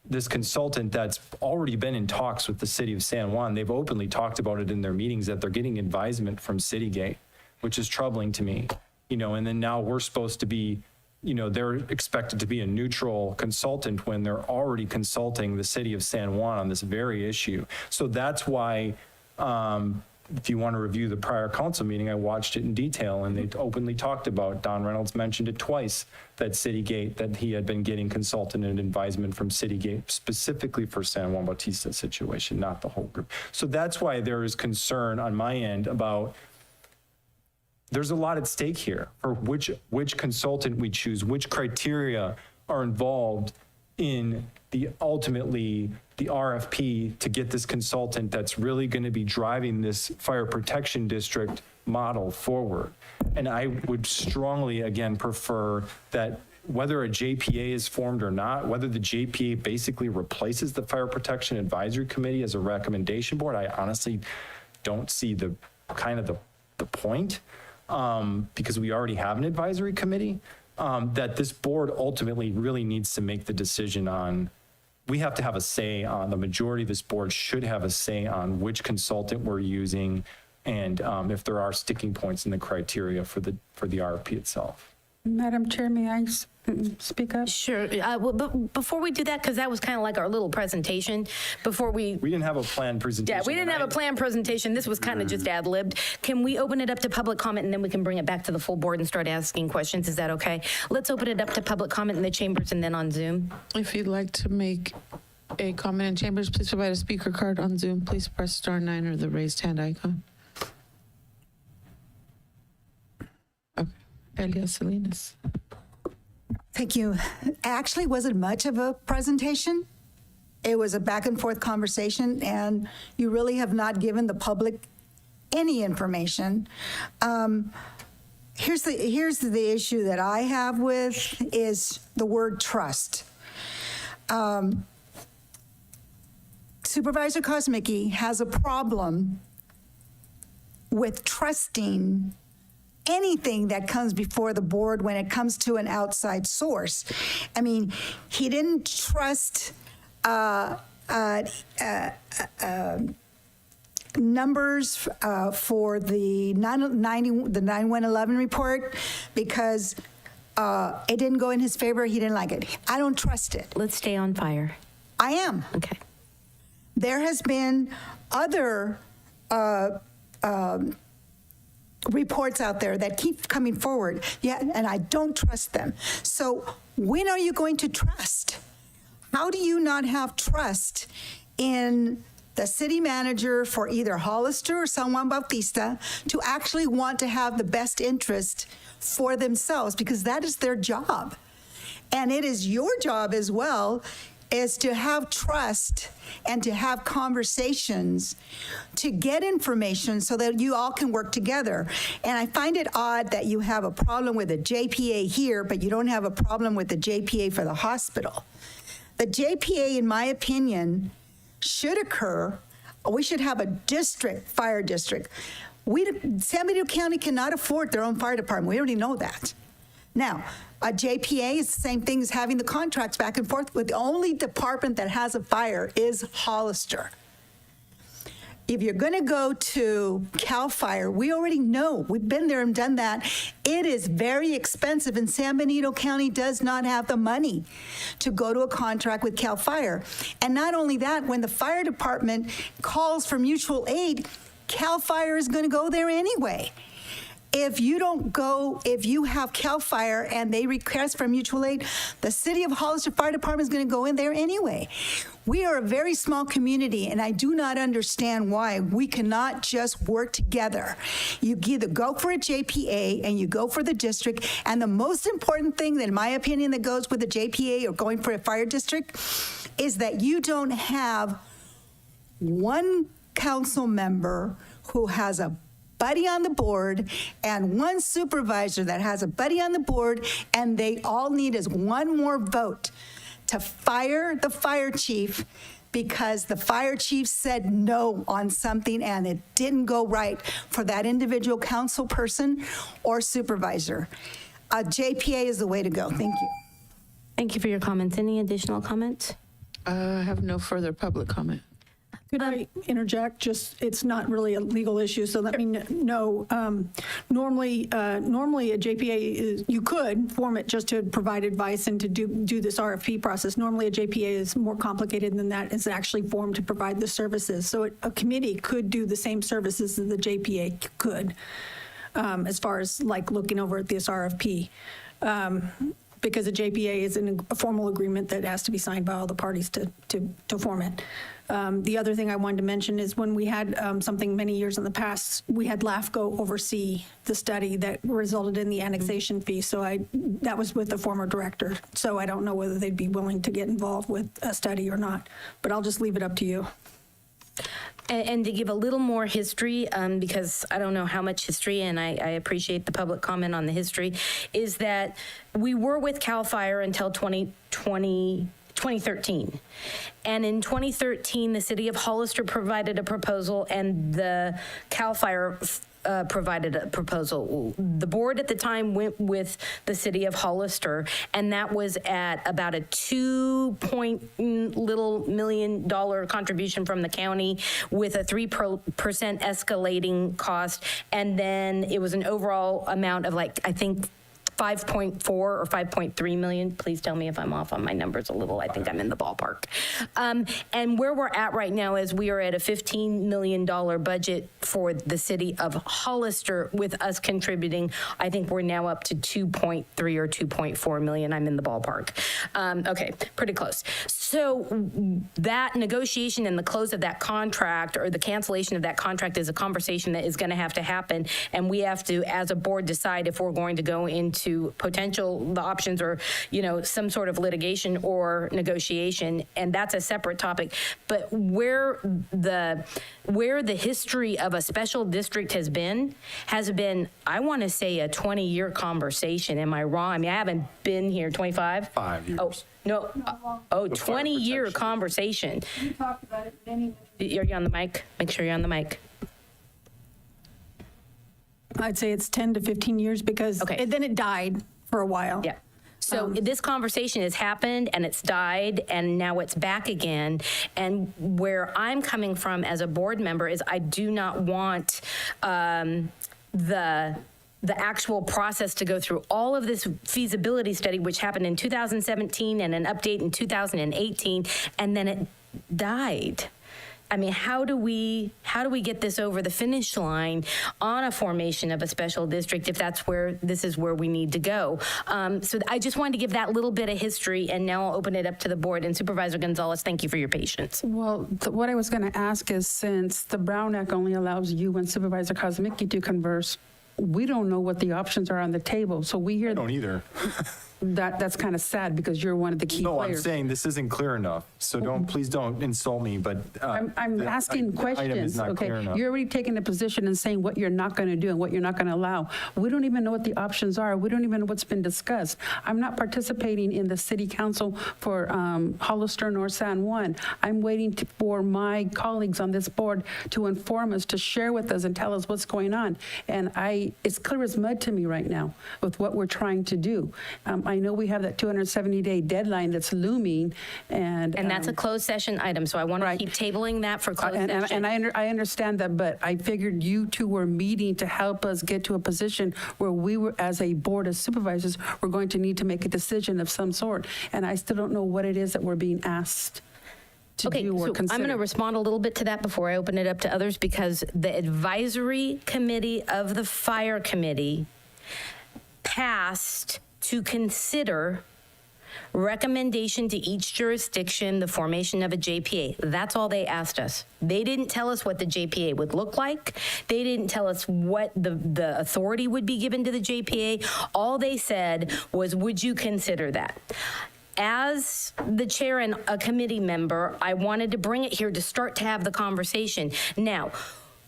this consultant that's already been in talks with the city of San Juan? They've openly talked about it in their meetings that they're getting advisement from Citygate, which is troubling to me, and then now we're supposed to be, they're expected to be a neutral consultant when they're already consulting the city of San Juan on this very issue. So that's why, if you want to review the prior council meeting, I watched it in detail, and they openly talked about, Don Reynolds mentioned it twice, that Citygate, that he had been getting consultant and advisement from Citygate specifically for San Juan Bautista situation, not the whole group. So that's why there is concern on my end about, there's a lot at stake here for which consultant we choose, which criteria are involved in ultimately the RFP to get this consultant that's really going to be driving this fire protection district model forward. And I would strongly, again, prefer that whether a JPA is formed or not, whether the JPA basically replaces the Fire Protection Advisory Committee as a recommendation board, I honestly don't see the point, because we already have an advisory committee, that this board ultimately really needs to make the decision on. We have to have a say on, the majority of this board should have a say on which consultant we're using, and if there are sticking points in the criteria for the RFP itself. Madam Chair, may I speak up? Sure. But before we do that, because that was kind of like our little presentation, we didn't have a planned presentation. Yeah, we didn't have a planned presentation. This was kind of just ad-libbed. Can we open it up to public comment, and then we can bring it back to the full board and start asking questions? Is that okay? Let's open it up to public comment in the chambers and then on Zoom. If you'd like to make a comment in chambers, please provide a speaker card. On Zoom, please press *9 or the raised hand icon. Okay. Elia Salinas. Thank you. Actually, wasn't much of a presentation. It was a back and forth conversation, and you really have not given the public any information. Here's the issue that I have with is the word trust. Supervisor Kosmicki has a problem with trusting anything that comes before the board when it comes to an outside source. I mean, he didn't trust numbers for the 9111 report because it didn't go in his favor. He didn't like it. I don't trust it. Let's stay on fire. I am. Okay. There has been other reports out there that keep coming forward, and I don't trust them. So when are you going to trust? How do you not have trust in the city manager for either Hollister or San Juan Bautista to actually want to have the best interest for themselves? Because that is their job. And it is your job as well, is to have trust and to have conversations to get information so that you all can work together. And I find it odd that you have a problem with a JPA here, but you don't have a problem with the JPA for the hospital. The JPA, in my opinion, should occur. We should have a district, fire district. San Benito County cannot afford their own fire department. We already know that. Now, a JPA is the same thing as having the contracts back and forth with the only department that has a fire is Hollister. If you're going to go to CAL FIRE, we already know. We've been there and done that. It is very expensive, and San Benito County does not have the money to go to a contract with CAL FIRE. And not only that, when the fire department calls for mutual aid, CAL FIRE is going to go there anyway. If you don't go, if you have CAL FIRE and they request for mutual aid, the City of Hollister Fire Department is going to go in there anyway. We are a very small community, and I do not understand why we cannot just work together. You either go for a JPA and you go for the district, and the most important thing, in my opinion, that goes with the JPA or going for a fire district is that you don't have one council member who has a buddy on the board and one supervisor that has a buddy on the board, and they all need is one more vote to fire the fire chief because the fire chief said no on something and it didn't go right for that individual council person or supervisor. A JPA is the way to go. Thank you. Thank you for your comments. Any additional comments? I have no further public comment. Could I interject? Just, it's not really a legal issue, so let me know. Normally a JPA is, you could form it just to provide advice and to do this RFP process. Normally a JPA is more complicated than that. It's actually formed to provide the services. So a committee could do the same services that the JPA could, as far as like looking over at this RFP. Because a JPA is a formal agreement that has to be signed by all the parties to form it. The other thing I wanted to mention is when we had something many years in the past, we had LAFCO oversee the study that resulted in the annexation fee. So that was with the former director. So I don't know whether they'd be willing to get involved with a study or not, but I'll just leave it up to you. And to give a little more history, because I don't know how much history, and I appreciate the public comment on the history, is that we were with CAL FIRE until 2013. And in 2013, the city of Hollister provided a proposal and the CAL FIRE provided a proposal. The board at the time went with the city of Hollister, and that was at about a $2 million contribution from the county with a 3% escalating cost. And then it was an overall amount of like, I think, 5.4 or 5.3 million. Please tell me if I'm off on my numbers a little. I think I'm in the ballpark. And where we're at right now is we are at a $15 million budget for the city of Hollister with us contributing. I think we're now up to 2.3 or 2.4 million. I'm in the ballpark. Okay, pretty close. So that negotiation and the close of that contract or the cancellation of that contract is a conversation that is going to happen. And we have to, as a board, decide if we're going to go into the options or, some sort of litigation or negotiation. And that's a separate topic. But where the history of a special district has been, I want to say a 20-year conversation. Am I wrong? I mean, I haven't been here 25? 5 years. Oh, no. 20-year conversation. We talked about it many. Are you on the mic? Make sure you're on the mic. I'd say it's 10 to 15 years because then it died for a while. Yeah. So this conversation has happened and it's died and now it's back again. And where I'm coming from as a board member is I do not want the actual process to go through all of this feasibility study, which happened in 2017 and an update in 2018, and then it died. I mean, how do we get this over the finish line on a formation of a special district if this is where we need to go? So I just wanted to give that little bit of history, and now I'll open it up to the board. And Supervisor Gonzalez, thank you for your patience. Well, what I was going to ask is, since the Brown Act only allows you and Supervisor Kosmicki to converse, we don't know what the options are on the table. So we hear I don't either. That's kind of sad because you're one of the key players. No, I'm saying this isn't clear enough. So please don't insult me. But I'm asking questions. Item is not clear enough. You're already taking a position and saying what you're not going to do and what you're not going to allow. We don't even know what the options are. We don't even know what's been discussed. I'm not participating in the city council for Hollister nor San Juan. I'm waiting for my colleagues on this board to inform us, to share with us and tell us what's going on. And it's clear as mud to me right now with what we're trying to do. I know we have that 270-day deadline that's looming, and that's a closed session item. So I want to keep tabling that for closed session. And I understand that, but I figured you two were meeting to help us get to a position where we were, as a board of supervisors, we're going to need to make a decision of some sort. And I still don't know what it is that we're being asked to Okay, do or so consider. I'm going to respond a little bit to that before I open it up to others, because the advisory committee of the fire committee passed to consider recommendation to each jurisdiction, the formation of a JPA. That's all they asked us. They didn't tell us what the JPA would look like. They didn't tell us what the authority would be given to the JPA. All they said was, would you consider that? As the chair and a committee member, I wanted to bring it here to start to have the conversation. Now,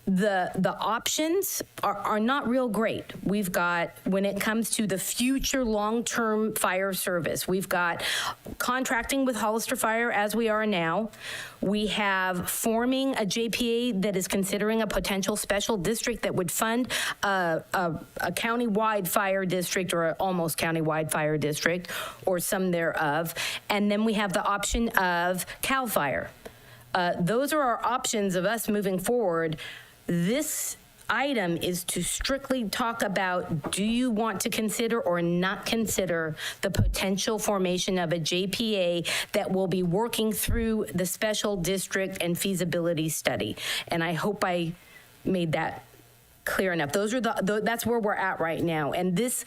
the options are not real great. We've got, when it comes to the future long-term fire service, we've got contracting with Hollister Fire as we are now. We have forming a JPA that is considering a potential special district that would fund a county-wide fire district, or an almost county-wide fire district, or some thereof. And then we have the option of CAL FIRE. Those are our options of us moving forward. This item is to strictly talk about, do you want to consider or not consider the potential formation of a JPA that will be working through the special district and feasibility study? And I hope I made that clear enough. Those are that's where we're at right now. And this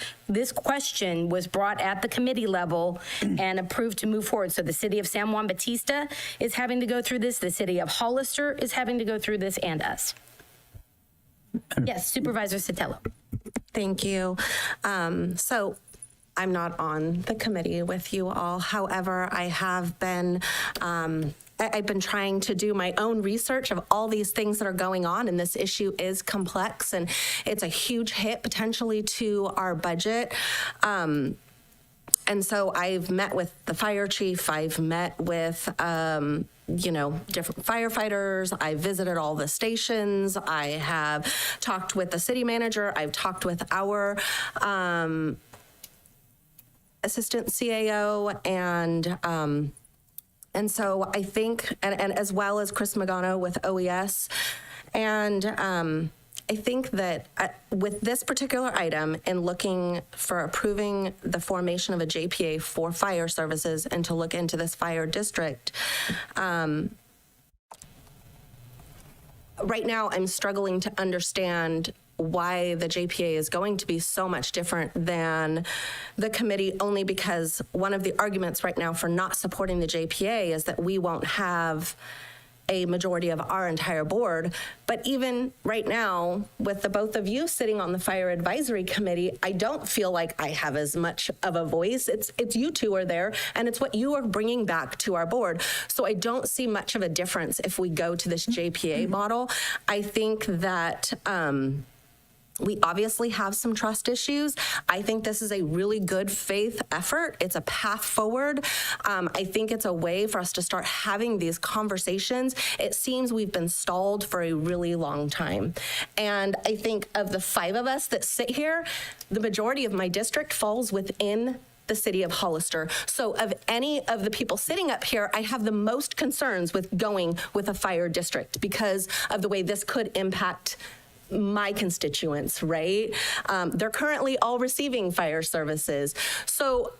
question was brought at the committee level and approved to move forward. So the city of San Juan Bautista is having to go through this. The city of Hollister is having to go through this, and us. Yes, Supervisor Sotelo. Thank you. So I'm not on the committee with you all. However, I have been, I've been trying to do my own research of all these things that are going on, and this issue is complex, and it's a huge hit potentially to our budget. And so I've met with the fire chief, I've met with, different firefighters. I visited all the stations. I have talked with the city manager. I've talked with our assistant CAO, and so I think, and as well as Chris Magano with OES, and I think that with this particular item, in looking for approving the formation of a JPA for fire services and to look into this fire district, right now I'm struggling to understand why the JPA is going to be so much different than the committee, only because one of the arguments right now for not supporting the JPA is that we won't have a majority of our entire board. But even right now, with the both of you sitting on the Fire Advisory Committee, I don't feel like I have as much of a voice. It's you two are there, and it's what you are bringing back to our board. So I don't see much of a difference if we go to this JPA model. I think that we obviously have some trust issues. I think this is a really good faith effort. It's a path forward. I think it's a way for us to start having these conversations. It seems we've been stalled for a really long time. And I think of the 5 of us that sit here, the majority of my district falls within the city of Hollister. So of any of the people sitting up here, I have the most concerns with going with a fire district because of the way this could impact my constituents, right? They're currently all receiving fire services. So,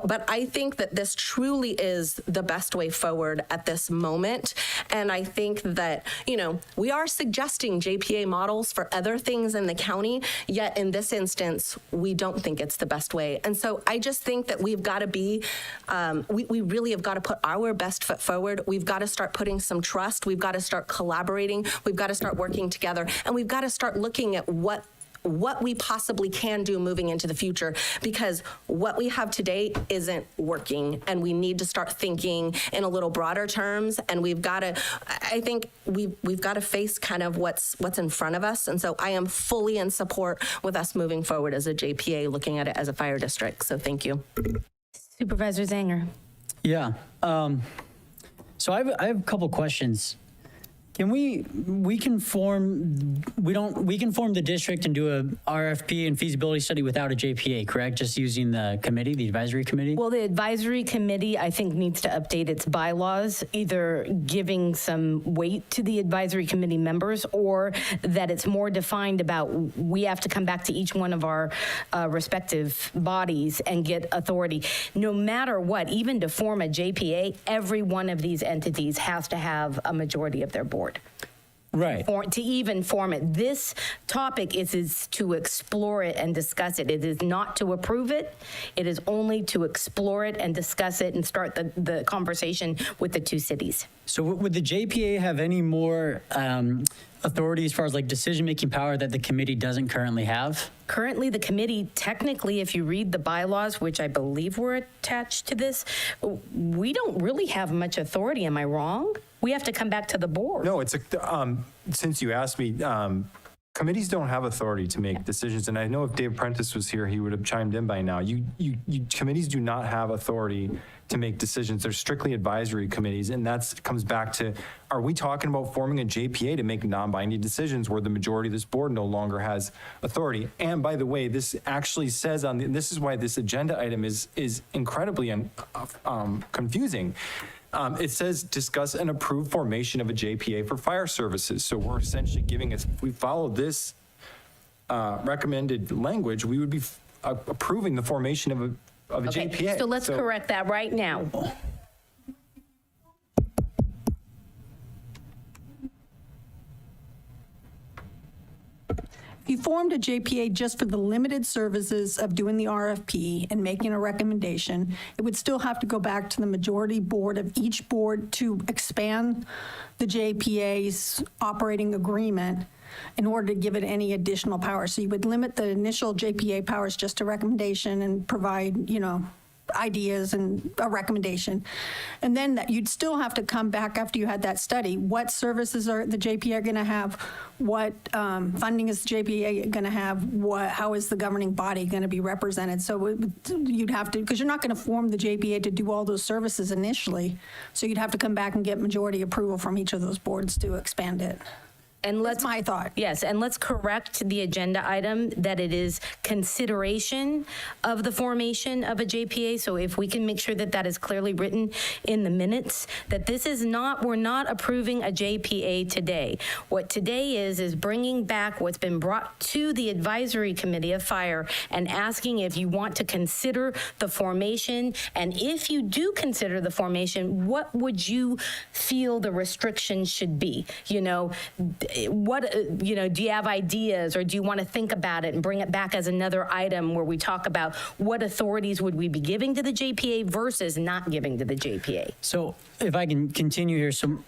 but I think that this truly is the best way forward at this moment. And I think that, we are suggesting JPA models for other things in the county, yet in this instance, we don't think it's the best way. And so I just think that we've got to be, we really have got to put our best foot forward. We've got to start putting some trust. We've got to start collaborating. We've got to start working together. And we've got to start looking at what we possibly can do moving into the future, because what we have today isn't working, and we need to start thinking in a little broader terms. And we've got to, I think we've got to face kind of what's in front of us. And so I am fully in support with us moving forward as a JPA, looking at it as a fire district. So thank you. Supervisor Zanger. Yeah. So I have a couple questions. Can we can form the district and do a RFP and feasibility study without a JPA, correct? Just using the committee, the advisory committee? Well, the advisory committee, I think, needs to update its bylaws, either giving some weight to the advisory committee members or that it's more defined about we have to come back to each one of our respective bodies and get authority. No matter what, even to form a JPA, every one of these entities has to have a majority of their board. Right. To even form it. This topic is to explore it and discuss it. It is not to approve it. It is only to explore it and discuss it and start the conversation with the two cities. So would the JPA have any more authority as far as like decision-making power that the committee doesn't currently have? Currently, the committee, technically, if you read the bylaws, which I believe were attached to this, we don't really have much authority. Am I wrong? We have to come back to the board. No, it's since you asked me, committees don't have authority to make decisions. And I know if Dave Prentice was here, he would have chimed in by now. Committees do not have authority to make decisions. They're strictly advisory committees. And that comes back to, are we talking about forming a JPA to make non-binding decisions where the majority of this board no longer has authority? And by the way, this actually says this is why this agenda item is incredibly confusing. It says discuss and approve formation of a JPA for fire services. So we're essentially giving us, if we follow this recommended language, we would be approving the formation of a JPA. So let's correct that right now. If you formed a JPA just for the limited services of doing the RFP and making a recommendation, it would still have to go back to the majority board of each board to expand the JPA's operating agreement in order to give it any additional power. So you would limit the initial JPA powers just to recommendation and provide, ideas and a recommendation. And then that you'd still have to come back after you had that study. What services are the JPA going to have? What funding is the JPA going to have? How is the governing body going to be represented? So you'd have to, because you're not going to form the JPA to do all those services initially. So you'd have to come back and get majority approval from each of those boards to expand it. And that's my thought. Yes, and let's correct the agenda item that it is consideration of the formation of a JPA. So if we can make sure that that is clearly written in the minutes, that this is not, we're not approving a JPA today. What today is bringing back what's been brought to the advisory committee of fire and asking if you want to consider the formation. And if you do consider the formation, what would you feel the restrictions should be? Do you have ideas, or do you want to think about it and bring it back as another item where we talk about what authorities would we be giving to the JPA versus not giving to the JPA? So if I can continue here, so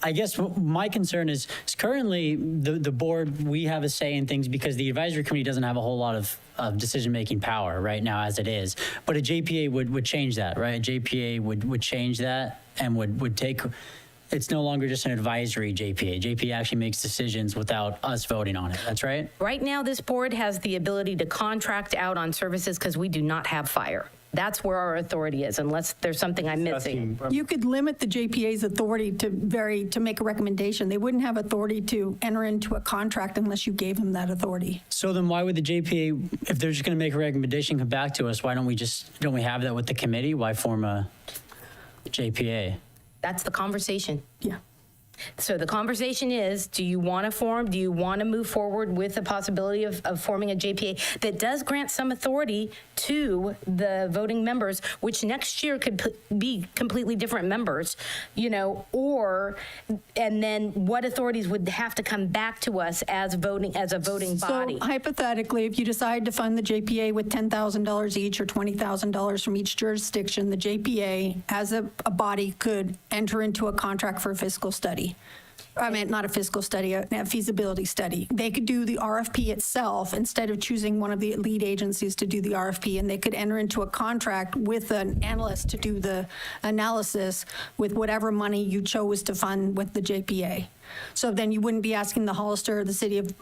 I guess my concern is currently the board, we have a say in things because the advisory committee doesn't have a whole lot of decision-making power right now as it is. But a JPA would change that, right? A JPA would change that and would take... It's no longer just an advisory JPA. JPA actually makes decisions without us voting on it. That's right? Right now, this board has the ability to contract out on services because we do not have fire. That's where our authority is, unless there's something I'm missing. You could limit the JPA's authority to make a recommendation. They wouldn't have authority to enter into a contract unless you gave them that authority. So then why would the JPA, if they're just going to make a recommendation, come back to us, don't we have that with the committee? Why form a JPA? That's the conversation. Yeah. So the conversation is, do you want to move forward with the possibility of forming a JPA that does grant some authority to the voting members, which next year could be completely different members, and then what authorities would have to come back to us as a voting body? So hypothetically, if you decide to fund the JPA with $10,000 each or $20,000 from each jurisdiction, the JPA as a body could enter into a contract for a fiscal study. I mean, not a fiscal study, a feasibility study. They could do the RFP itself instead of choosing one of the lead agencies to do the RFP, and they could enter into a contract with an analyst to do the analysis with whatever money you chose to fund with the JPA. So then you wouldn't be asking the Hollister or the city of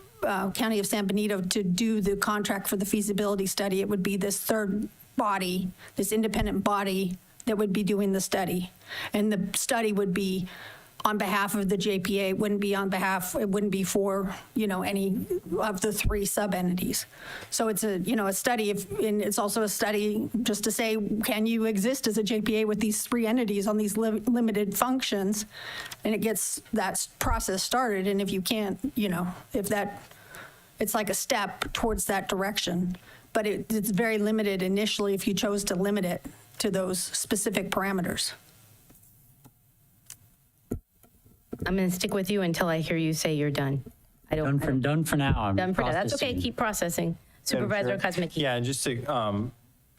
County of San Benito to do the contract for the feasibility study. It would be this third body, this independent body that would be doing the study. And the study would be on behalf of the JPA. It wouldn't be for, any of the 3 sub-entities. So it's a study, and it's also a study just to say, can you exist as a JPA with these 3 entities on these limited functions? And it gets that process started. And if you can't, it's like a step towards that direction. But it's very limited initially if you chose to limit it to those specific parameters. I'm going to stick with you until I hear you say you're done. Done for now. I'm Done for now. That's okay. processing. Keep processing. Supervisor Kosmicki. Yeah, and just to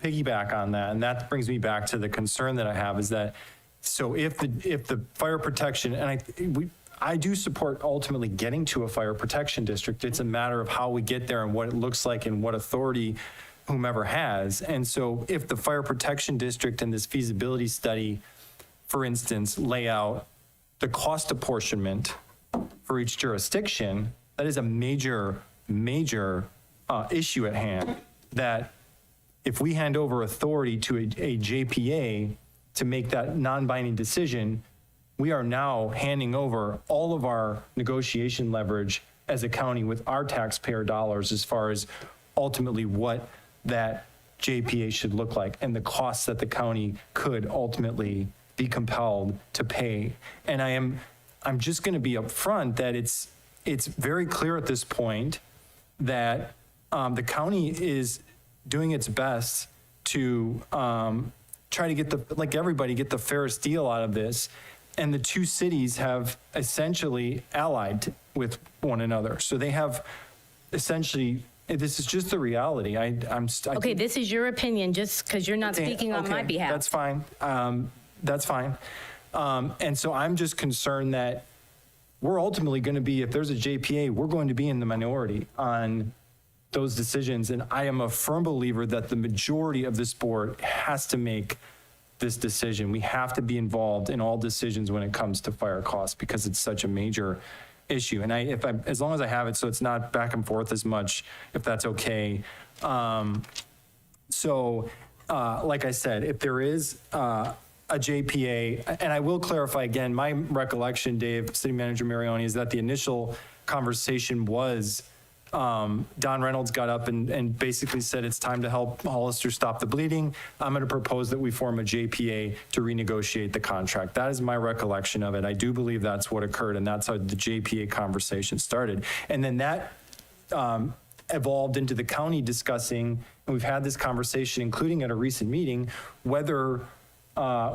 piggyback on that, and that brings me back to the concern that I have is that, so if the fire protection, and I do support ultimately getting to a fire protection district. It's a matter of how we get there and what it looks like and what authority whomever has. And so if the fire protection district and this feasibility study, for instance, lay out the cost apportionment for each jurisdiction, that is a major issue at hand, that if we hand over authority to a JPA to make that non-binding decision, we are now handing over all of our negotiation leverage as a county with our taxpayer dollars as far as ultimately what that JPA should look like and the costs that the county could ultimately be compelled to pay. And I'm just going to be upfront that it's very clear at this point that the county is doing its best to try to get get the fairest deal out of this. And the 2 cities have essentially allied with one another. So they have essentially, this is just the reality. Okay, this is your opinion just because you're not speaking on my behalf. That's fine. That's fine. And so I'm just concerned that we're ultimately going to be, if there's a JPA, we're going to be in the minority on those decisions. And I am a firm believer that the majority of this board has to make this decision. We have to be involved in all decisions when it comes to fire costs because it's such a major issue. And as long as I have it, so it's not back and forth as much, if that's okay. Like I said, if there is a JPA, and I will clarify again, my recollection, Dave, City Manager Marioni, is that the initial conversation was Don Reynolds got up and basically said it's time to help Hollister stop the bleeding. I'm going to propose that we form a JPA to renegotiate the contract. That is my recollection of it. I do believe that's what occurred, and that's how the JPA conversation started. And then that evolved into the county discussing, and we've had this conversation, including at a recent meeting, whether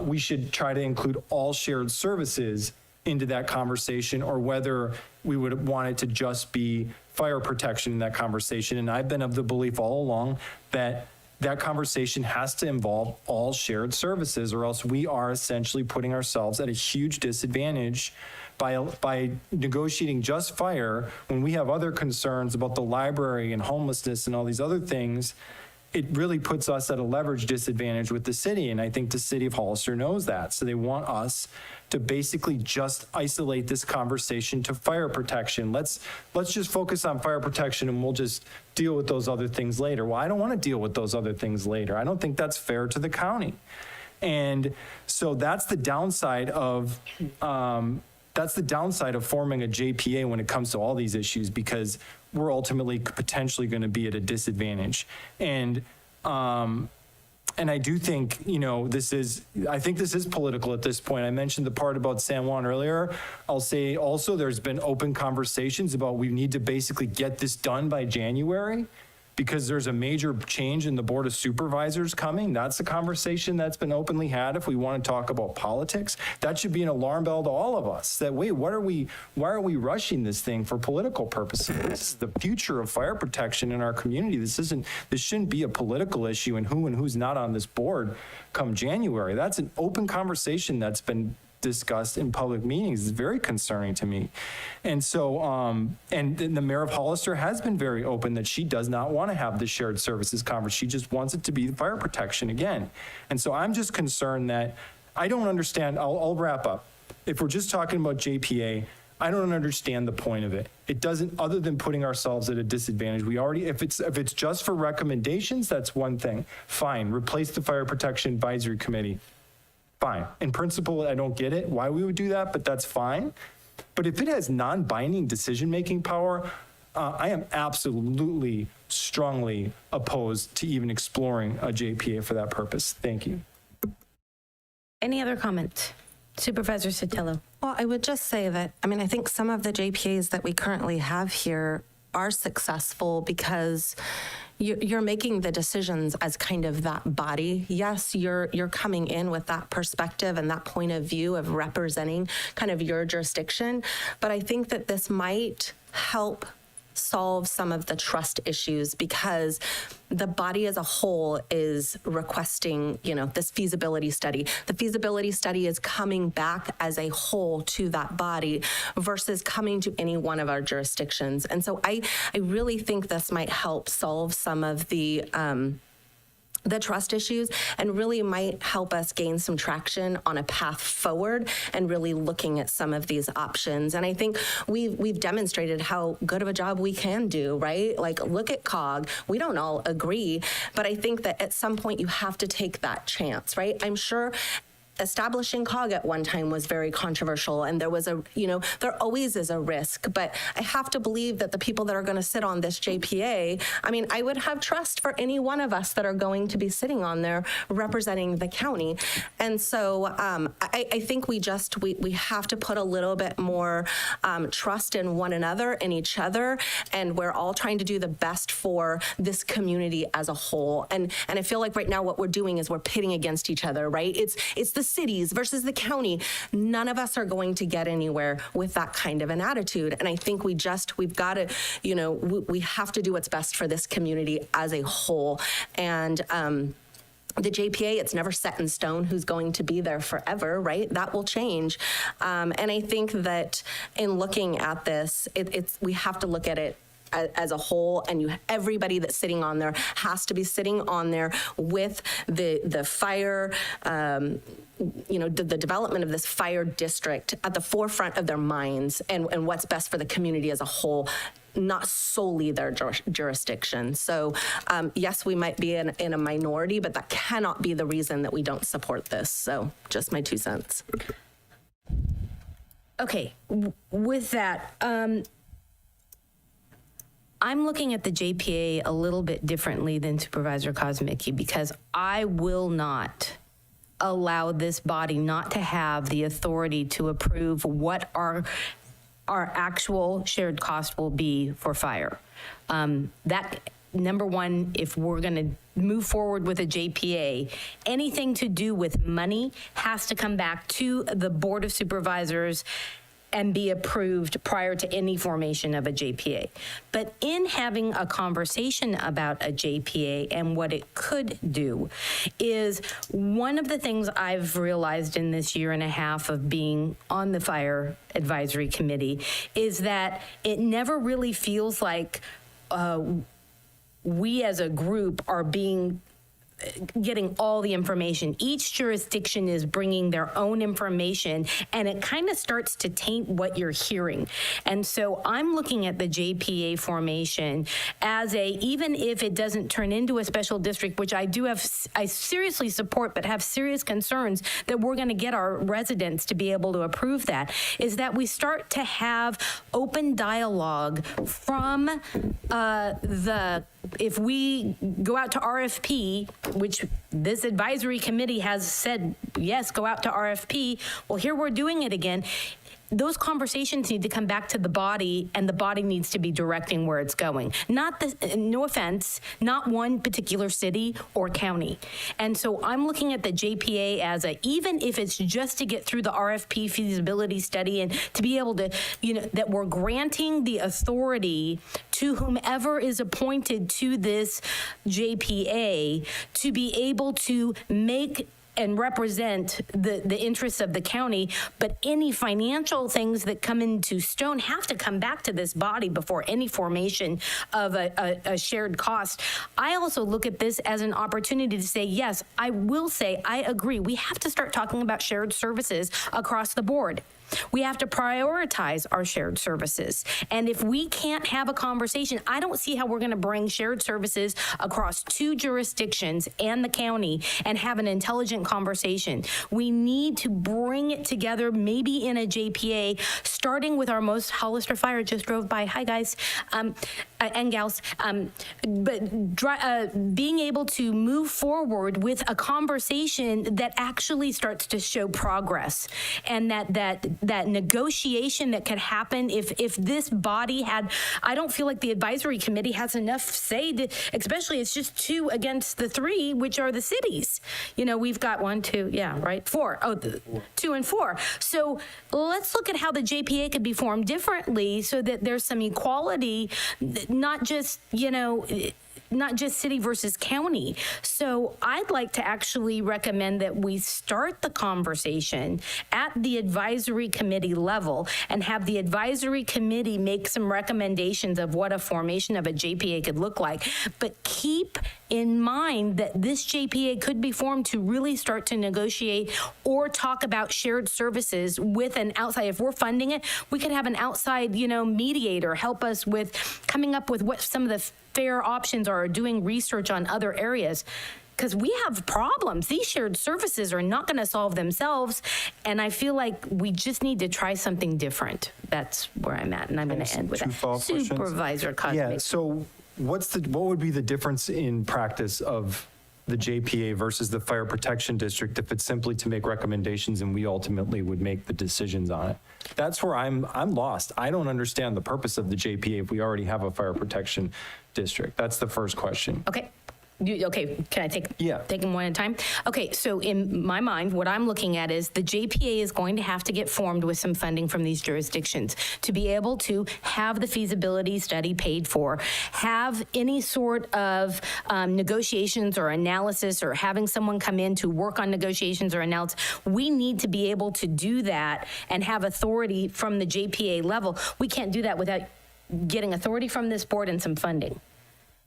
we should try to include all shared services into that conversation or whether we would want it to just be fire protection in that conversation. And I've been of the belief all along that that conversation has to involve all shared services, or else we are essentially putting ourselves at a huge disadvantage by negotiating just fire when we have other concerns about the library and homelessness and all these other things. It really puts us at a leverage disadvantage with the city. And I think the city of Hollister knows that. So they want us to basically just isolate this conversation to fire protection. Let's just focus on fire protection and we'll just deal with those other things later. Well, I don't want to deal with those other things later. I don't think that's fair to the county. And so that's the downside of forming a JPA when it comes to all these issues, because we're ultimately potentially going to be at a disadvantage. And I do think, I think this is political at this point. I mentioned the part about San Juan earlier. I'll say also there's been open conversations about we need to basically get this done by January because there's a major change in the Board of Supervisors coming. That's a conversation that's been openly had. If we want to talk about politics, that should be an alarm bell to all of us that, wait, why are we rushing this thing for political purposes? This is the future of fire protection in our community. This shouldn't be a political issue and who's not on this board come January. That's an open conversation that's been discussed in public meetings. Is very concerning to me. And so, and the mayor of Hollister has been very open that she does not want to have the shared services conference. She just wants it to be fire protection again. And so I'm just concerned that I don't understand. I'll wrap up. If we're just talking about JPA, I don't understand the point of it. It doesn't, other than putting ourselves at a disadvantage. We already, if it's just for recommendations, that's one thing. Fine, replace the Fire Protection Advisory Committee. fine. In principle, I don't get it, why we would do that, but that's fine. But if it has non-binding decision-making power, I am absolutely strongly opposed to even exploring a JPA for that purpose. Thank you. Any other comments? Supervisor Sotelo. Well, I would just say that, I mean, I think some of the JPAs that we currently have here are successful because you're making the decisions as kind of that body. Yes, you're coming in with that perspective and that point of view of representing kind of your jurisdiction, but I think that this might help solve some of the trust issues because the body as a whole is requesting, this feasibility study. The feasibility study is coming back as a whole to that body versus coming to any one of our jurisdictions. And so I really think this might help solve some of the trust issues and really might help us gain some traction on a path forward and really looking at some of these options. And I think we've demonstrated how good of a job we can do, right? Like, look at COG. We don't all agree, but I think that at some point you have to take that chance, right? I'm sure establishing COG at one time was very controversial, and there was there always is a risk, but I have to believe that the people that are going to sit on this JPA, I mean, I would have trust for any one of us that are going to be sitting on there representing the county. And so I think we have to put a little bit more trust in one another and each other, and we're all trying to do the best for this community as a whole. And I feel like right now what we're doing is we're pitting against each other, right? It's the cities versus the county. None of us are going to get anywhere with that kind of an attitude. And I think we've got to, we have to do what's best for this community as a whole. And the JPA, it's never set in stone who's going to be there forever, right? That will change. And I think that in looking at this, we have to look at it as a whole, and everybody that's sitting on there has to be sitting on there with the fire, the development of this fire district at the forefront of their minds, and what's best for the community as a whole, not solely their jurisdiction. So yes, we might be in a minority, but that cannot be the reason that we don't support this. So just my 2 cents. Okay, with that, I'm looking at the JPA a little bit differently than Supervisor Kosmicki, because I will not allow this body not to have the authority to approve what our actual shared cost will be for fire. That, number one, if we're going to move forward with a JPA, anything to do with money has to come back to the Board of Supervisors and be approved prior to any formation of a JPA. But in having a conversation about a JPA and what it could do, is one of the things I've realized in this year and a half of being on the Fire Advisory Committee is that it never really feels like we as a group are getting all the information. Each jurisdiction is bringing their own information, and it kind of starts to taint what you're hearing. And so I'm looking at the JPA formation as even if it doesn't turn into a special district, which I seriously support, but have serious concerns that we're going to get our residents to be able to approve that, is that we start to have open dialogue from if we go out to RFP, which this advisory committee has said, yes, go out to RFP. Well, here we're doing it again. Those conversations need to come back to the body, and the body needs to be directing where it's going. No offense, not one particular city or county. And so I'm looking at the JPA as even if it's just to get through the RFP feasibility study and to be able to, that we're granting the authority to whomever is appointed to this JPA to be able to make and represent the interests of the county, but any financial things that come into stone have to come back to this body before any formation of a shared cost. I also look at this as an opportunity to say, yes, I will say, I agree. We have to start talking about shared services across the board. We have to prioritize our shared services. And if we can't have a conversation, I don't see how we're going to bring shared services across 2 jurisdictions and the county and have an intelligent conversation. We need to bring it together, maybe in a JPA, starting with our most Hollister Fire just drove by. Hi, guys and gals. Being able to move forward with a conversation that actually starts to show progress, and that negotiation that could happen if this body had. I don't feel like the advisory committee has enough say to, especially it's just 2 against the 3, which are the cities. You know, we've got 1, 2, yeah, right, 4. Oh, 2 and 4. So let's look at how the JPA could be formed differently so that there's some equality, not just, you know, not just city versus county. So I'd like to actually recommend that we start the conversation at the advisory committee level and have the advisory committee make some recommendations of what a formation of a JPA could look like. But keep in mind that this JPA could be formed to really start to negotiate or talk about shared services with an outside. If we're funding it, we could have an outside, you know, mediator help us with coming up with what some of the fair options are, doing research on other areas. Because we have problems. These shared services are not going to solve themselves. And I feel like we just need to try something different. That's where I'm at. And I'm going to end with that. Supervisor Cosmic. Yeah, so what would be the difference in practice of the JPA versus the Fire Protection District if it's simply to make recommendations and we ultimately would make the decisions on it? That's where I'm lost. I don't understand the purpose of the JPA if we already have a Fire Protection District. That's the first question. Okay. Okay, can I take them one at a time? Okay, so in my mind, what I'm looking at is the JPA is going to have to get formed with some funding from these jurisdictions to be able to have the feasibility study paid for, have any sort of negotiations or analysis, or having someone come in to work on negotiations or analysis. We need to be able to do that and have authority from the JPA level. We can't do that without getting authority from this board and some funding.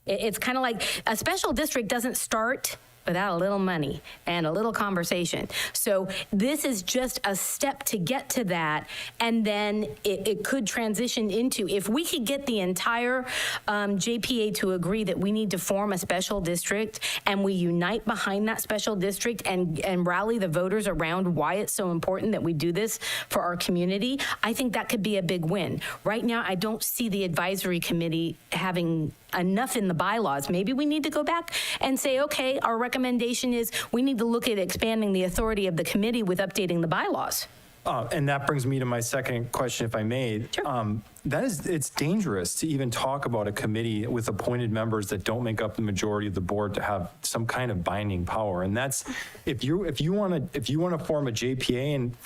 It's kind of like a special district doesn't start without a little money and a little conversation. So this is just a step to get to that, and then it could transition into, if we could get the entire JPA to agree that we need to form a special district, and we unite behind that special district and rally the voters around why it's so important that we do this for our community, I think that could be a big win. Right now, I don't see the advisory committee having enough in the bylaws. Maybe we need to go back and say, okay, our recommendation is we need to look at expanding the authority of the committee with updating the bylaws. And that brings me to my second question, if I may. Sure. It's dangerous to even talk about a committee with appointed members that don't make up the majority of the board to have some kind of binding power. And that's, if you want to form a JPA, and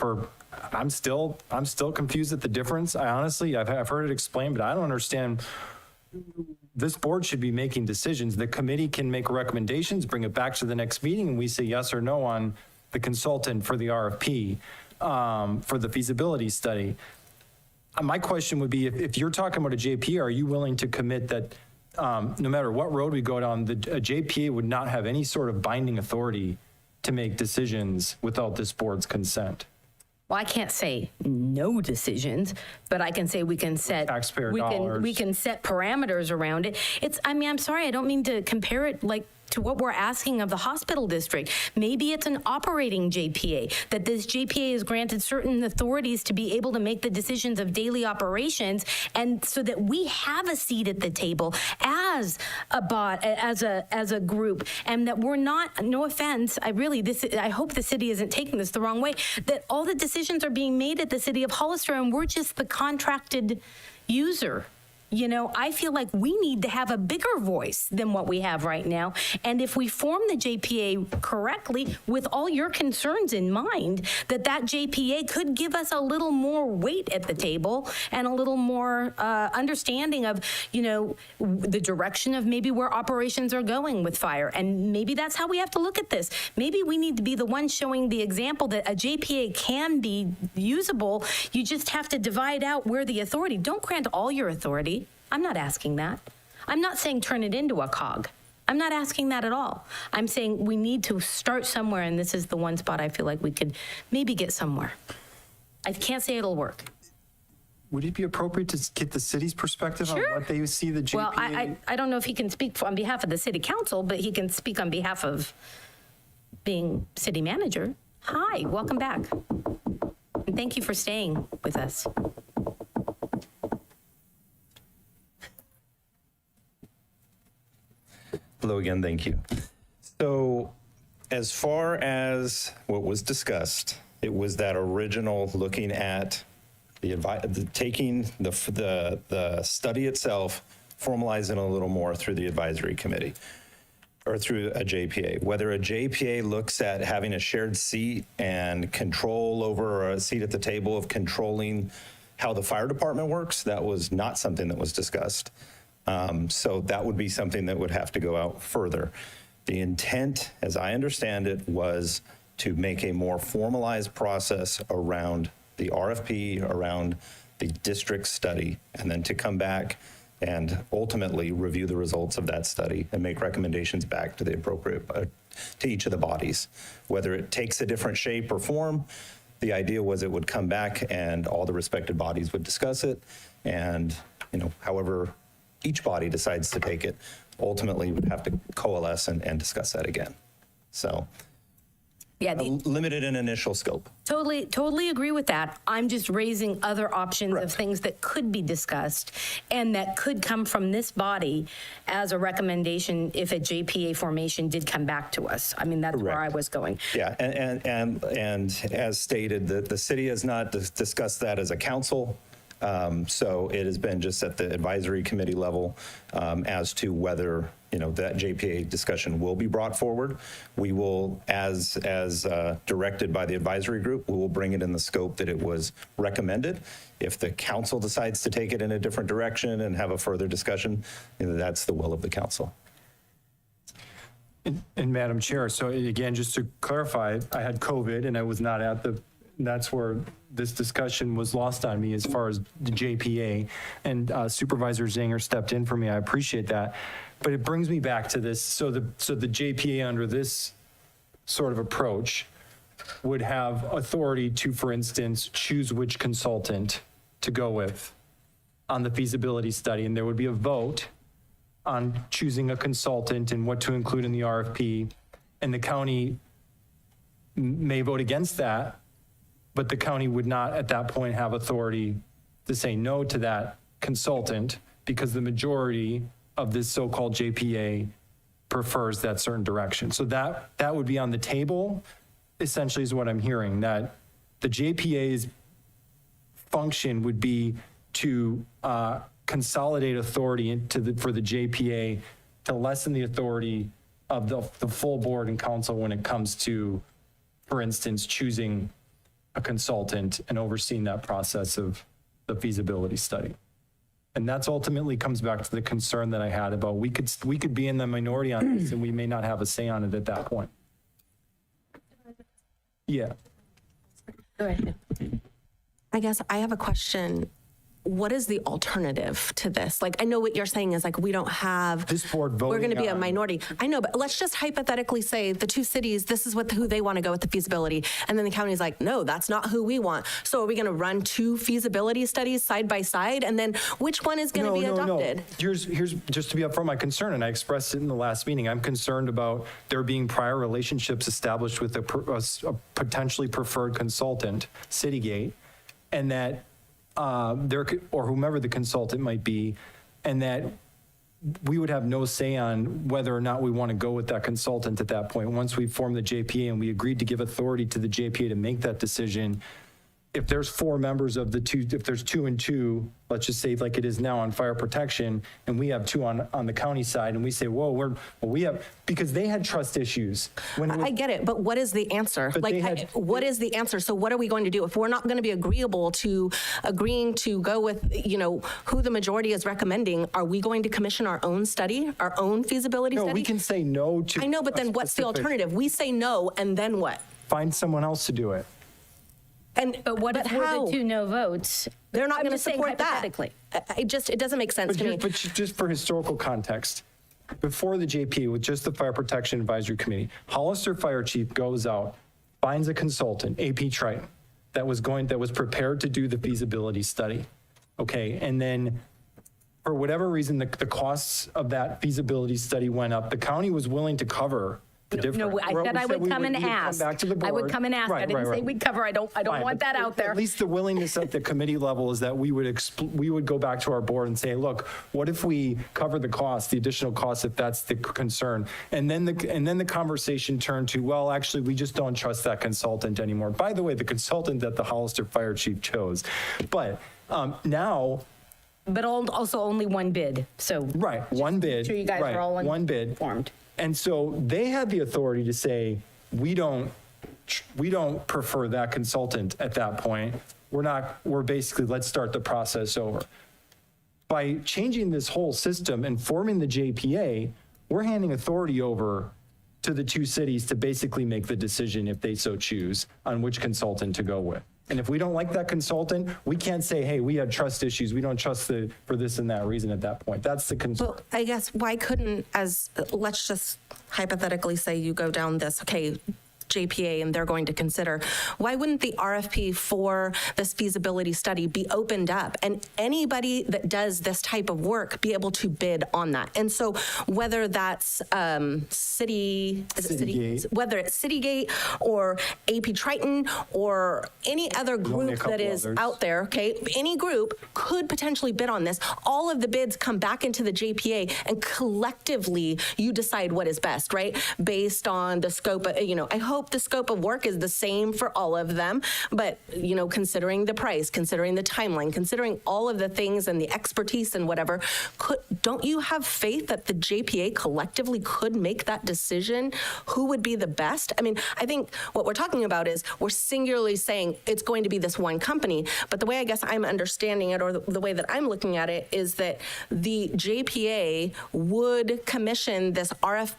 I'm still confused at the difference. I've heard it explained, but I don't understand. This board should be making decisions. The committee can make recommendations, bring it back to the next meeting, and we say yes or no on the consultant for the RFP, for the feasibility study. My question would be, if you're talking about a JPA, are you willing to commit that no matter what road we go down, a JPA would not have any sort of binding authority to make decisions without this board's consent? Well, I can't say no decisions, but I can say we can set taxpayer dollars. We can set parameters around it. I'm sorry, I don't mean to compare it like to what we're asking of the hospital district. Maybe it's an operating JPA, that this JPA is granted certain authorities to be able to make the decisions of daily operations, and so that we have a seat at the table as a group, and that we're not, no offense, I hope the city isn't taking this the wrong way, that all the decisions are being made at the city of Hollister and we're just the contracted user. You know, I feel like we need to have a bigger voice than what we have right now. And if we form the JPA correctly, with all your concerns in mind, that JPA could give us a little more weight at the table and a little more understanding of, you know, the direction of maybe where operations are going with fire. And maybe that's how we have to look at this. Maybe we need to be the ones showing the example that a JPA can be usable. You just have to divide out where the authority. Don't grant all your authority. I'm not asking that. I'm not saying turn it into a cog. I'm not asking that at all. I'm saying we need to start somewhere, and this is the one spot I feel like we could maybe get somewhere. I can't say it'll work. Would it be appropriate to get the city's perspective on what they see the JPA? Well, I don't know if he can speak on behalf of the city council, but he can speak on behalf of being city manager. Hi, welcome back. And thank you for staying with us. Hello again, thank you. So as far as what was discussed, it was that original looking at taking the study itself, formalizing a little more through the advisory committee or through a JPA. Whether a JPA looks at having a shared seat and control over, or a seat at the table of controlling how the fire department works, that was not something that was discussed. So that would be something that would have to go out further. The intent, as I understand it, was to make a more formalized process around the RFP, around the district study, and then to come back and ultimately review the results of that study and make recommendations back to the appropriate, to each of the bodies. Whether it takes a different shape or form, the idea was it would come back and all the respected bodies would discuss it, and however each body decides to take it, ultimately would have to coalesce and discuss that again. So yeah, limited in initial scope. Totally agree with that. I'm just raising other options of things that could be discussed and that could come from this body as a recommendation if a JPA formation did come back to us. I mean, that's where I was going. Yeah, and as stated, the city has not discussed that as a council. So it has been just at the advisory committee level as to whether that JPA discussion will be brought forward. We will, as directed by the advisory group, we will bring it in the scope that it was recommended. If the council decides to take it in a different direction and have a further discussion, that's the will of the council. And Madam Chair, so again, just to clarify, I had COVID and I was not at that's where this discussion was lost on me as far as the JPA, and Supervisor Zanger stepped in for me. I appreciate that. But it brings me back to this. So the JPA under this sort of approach would have authority to, for instance, choose which consultant to go with on the feasibility study. And there would be a vote on choosing a consultant and what to include in the RFP. And the county may vote against that, but the county would not at that point have authority to say no to that consultant because the majority of this so-called JPA prefers that certain direction. So that would be on the table, essentially, is what I'm hearing, that the JPA's function would be to consolidate authority for the JPA to lessen the authority of the full board and council when it comes to, for instance, choosing a consultant and overseeing that process of the feasibility study. And that's ultimately comes back to the concern that I had about we could be in the minority on this and we may not have a say on it at that point. Yeah. Go ahead. I guess I have a question. What is the alternative to this? Like, I know what you're saying is like, we don't have, this board voting we're going to be a on- minority. I know, but let's just hypothetically say the two cities, this is who they want to go with the feasibility. And then the county's like, no, that's not who we want. So are we going to run two feasibility studies side by side? And then which one is going to be adopted? No. Here's just to be upfront my concern, and I expressed it in the last meeting. I'm concerned about there being prior relationships established with a potentially preferred consultant, Citygate, and that or whomever the consultant might be, and that we would have no say on whether or not we want to go with that consultant at that point. Once we form the JPA and we agreed to give authority to the JPA to make that decision, if there's four members of the two, if there's 2 and 2, let's just say like it is now on fire protection, and we have 2 on the county side, and we say, whoa, we have, because they had trust issues. I get it, but what is the answer? What is the answer? So what are we going to do? If we're not going to be agreeable to agreeing to go with, who the majority is recommending, are we going to commission our own study, our own feasibility study? No, we can say no to. I know, but then what's the alternative? We say no, and then what? Find someone else to do it. But what if we're the 2 no votes? They're not going to just saying support that. hypothetically. It doesn't make sense to me. But just for historical context, before the JPA with just the Fire Protection Advisory Committee, Hollister Fire Chief goes out, finds a consultant, AP Triton, that was prepared to do the feasibility study. Okay, and then for whatever reason, the costs of that feasibility study went up. The county was willing to cover the difference. No, I said I would come and ask. Back to the board. I would come and ask. I didn't say we'd cover. I don't Fine, want that out there. At least the willingness at the committee level is that we would go back to our board and say, look, what if we cover the cost, the additional cost, if that's the concern? And then the conversation turned to, well, actually, we just don't trust that consultant anymore. By the way, the consultant that the Hollister fire chief chose. But now. But also only one bid. So right, one bid. Sure, you guys right, are all one bid informed. And so they had the authority to say, we don't prefer that consultant at that point. We're basically, let's start the process over. By changing this whole system and forming the JPA, we're handing authority over to the two cities to basically make the decision, if they so choose, on which consultant to go with. And if we don't like that consultant, we can't say, hey, we have trust issues. We don't trust for this and that reason at that point. That's the concern. Well, I guess why couldn't, let's just hypothetically say you go down this, okay, JPA and they're going to consider, why wouldn't the RFP for this feasibility study be opened up and anybody that does this type of work be able to bid on that? And so whether that's whether it's Citygate or AP Triton or any other group that is out there, okay, any group could potentially bid on this. All of the bids come back into the JPA and collectively you decide what is best, right? Based on the scope of, I hope the scope of work is the same for all of them, but considering the price, considering the timeline, considering all of the things and the expertise and whatever, don't you have faith that the JPA collectively could make that decision who would be the best? I mean, I think what we're talking about is we're singularly saying it's going to be this one company, but the way I guess I'm understanding it, or the way that I'm looking at it, is that the JPA would commission this RFP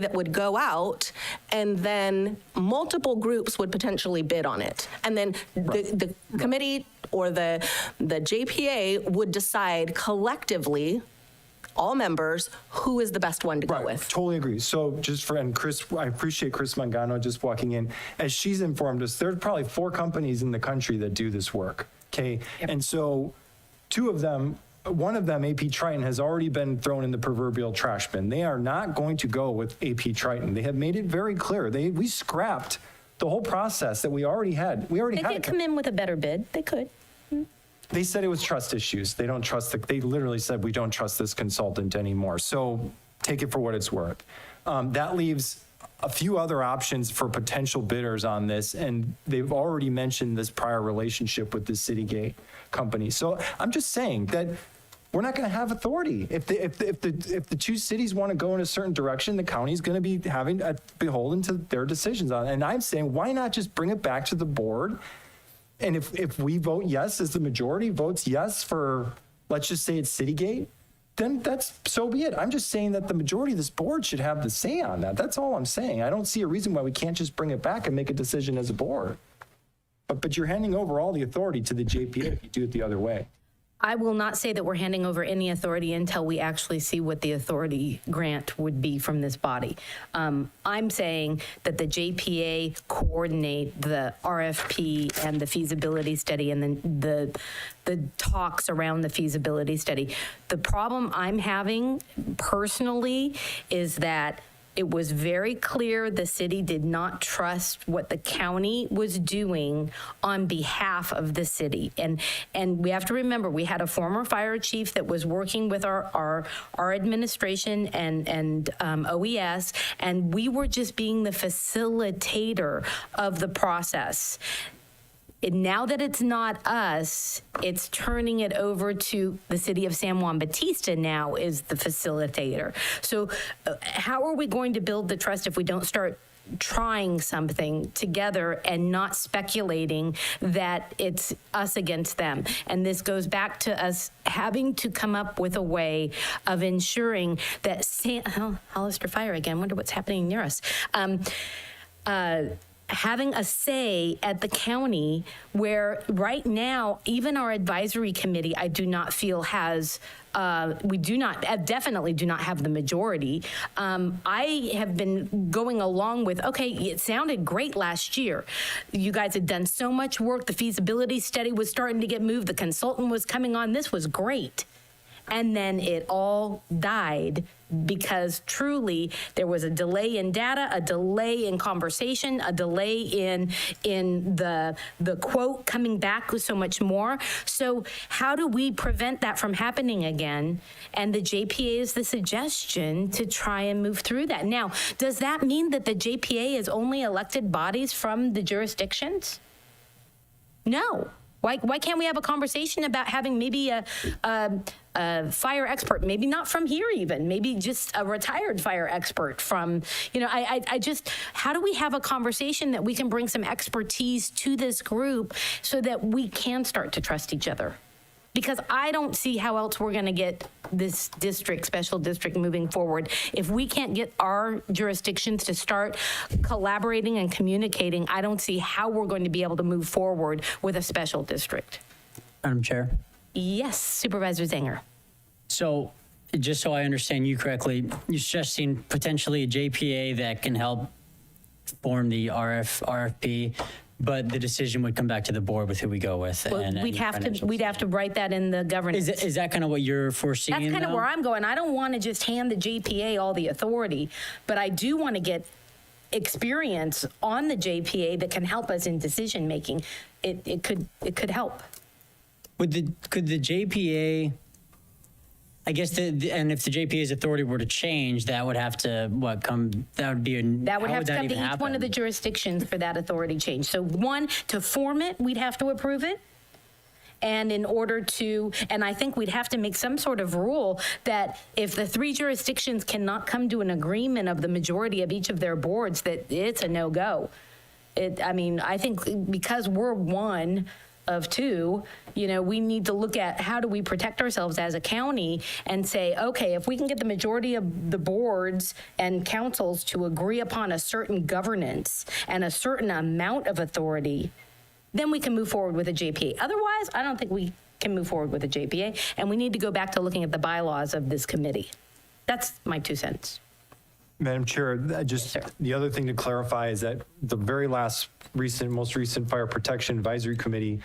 that would go out, and then multiple groups would potentially bid on it. And then the committee or the JPA would decide collectively, all members, who is the best one to go with. Totally agree. So and Chris, I appreciate Chris Mangano just walking in. As she's informed us, there's probably 4 companies in the country that do this work, okay? Yep. And so one of them, AP Triton, has already been thrown in the proverbial trash bin. They are not going to go with AP Triton. They have made it very clear. We scrapped the whole process that we already had. They could come in with a better bid. They could. They said it was trust issues. They don't trust they literally said, we don't trust this consultant anymore. So take it for what it's worth. That leaves a few other options for potential bidders on this, and they've already mentioned this prior relationship with the Citygate company. So I'm just saying that we're not going to have authority. If the two cities want to go in a certain direction, the county is going to be beholden to their decisions on it. And I'm saying, why not just bring it back to the board? And if we vote yes, as the majority votes yes for, let's just say it's Citygate, then so be it. I'm just saying that the majority of this board should have the say on that. That's all I'm saying. I don't see a reason why we can't just bring it back and make a decision as a board. But you're handing over all the authority to the JPA if you do it the other way. I will not say that we're handing over any authority until we actually see what the authority grant would be from this body. I'm saying that the JPA coordinate the RFP and the feasibility study and then the talks around the feasibility study. The problem I'm having personally is that it was very clear the city did not trust what the county was doing on behalf of the city. And we have to remember, we had a former fire chief that was working with our administration and OES, and we were just being the facilitator of the process. Now that it's not us, it's turning it over to the city of San Juan Bautista now is the facilitator. So how are we going to build the trust if we don't start trying something together and not speculating that it's us against them? And this goes back to us having to come up with a way of ensuring that Hollister Fire again, wonder what's happening near us. having a say at the county, where right now, even our advisory committee, I do not feel has, definitely do not have the majority. I have been going along with, okay, it sounded great last year. You guys had done so much work. The feasibility study was starting to get moved. The consultant was coming on. This was great. And then it all died because truly there was a delay in data, a delay in conversation, a delay in the quote coming back with so much more. So how do we prevent that from happening again? And the JPA is the suggestion to try and move through that. Now, does that mean that the JPA is only elected bodies from the jurisdictions? No. Why can't we have a conversation about having maybe a fire expert, maybe not from here even, maybe just a retired fire expert from, I just, how do we have a conversation that we can bring some expertise to this group so that we can start to trust each other? Because I don't see how else we're going to get this district, special district, moving forward. If we can't get our jurisdictions to start collaborating and communicating, I don't see how we're going to be able to move forward with a special district. Madam Chair. Yes, Supervisor Zanger. So just so I understand you correctly, you're suggesting potentially a JPA that can help form the RFP, but the decision would come back to the board with who we go with. Well, we'd have to write that in the governance. Is that kind of what you're foreseeing? That's kind of where I'm going. I don't want to just hand the JPA all the authority, but I do want to get experience on the JPA that can help us in decision making. It could help. Could the JPA? I guess and if the JPA's authority were to change, that would have to that would be that would have to come to each one of the jurisdictions for that authority change. So one, to form it, we'd have to approve it. And in order to, and I think we'd have to make some sort of rule that if the 3 jurisdictions cannot come to an agreement of the majority of each of their boards, that it's a no-go. I think because we're one of 2, we need to look at how do we protect ourselves as a county and say, okay, if we can get the majority of the boards and councils to agree upon a certain governance and a certain amount of authority, then we can move forward with a JPA. Otherwise, I don't think we can move forward with a JPA, and we need to go back to looking at the bylaws of this committee. That's my 2 cents. Madam Chair, the other thing to clarify is that the very most recent Fire Protection Advisory Committee,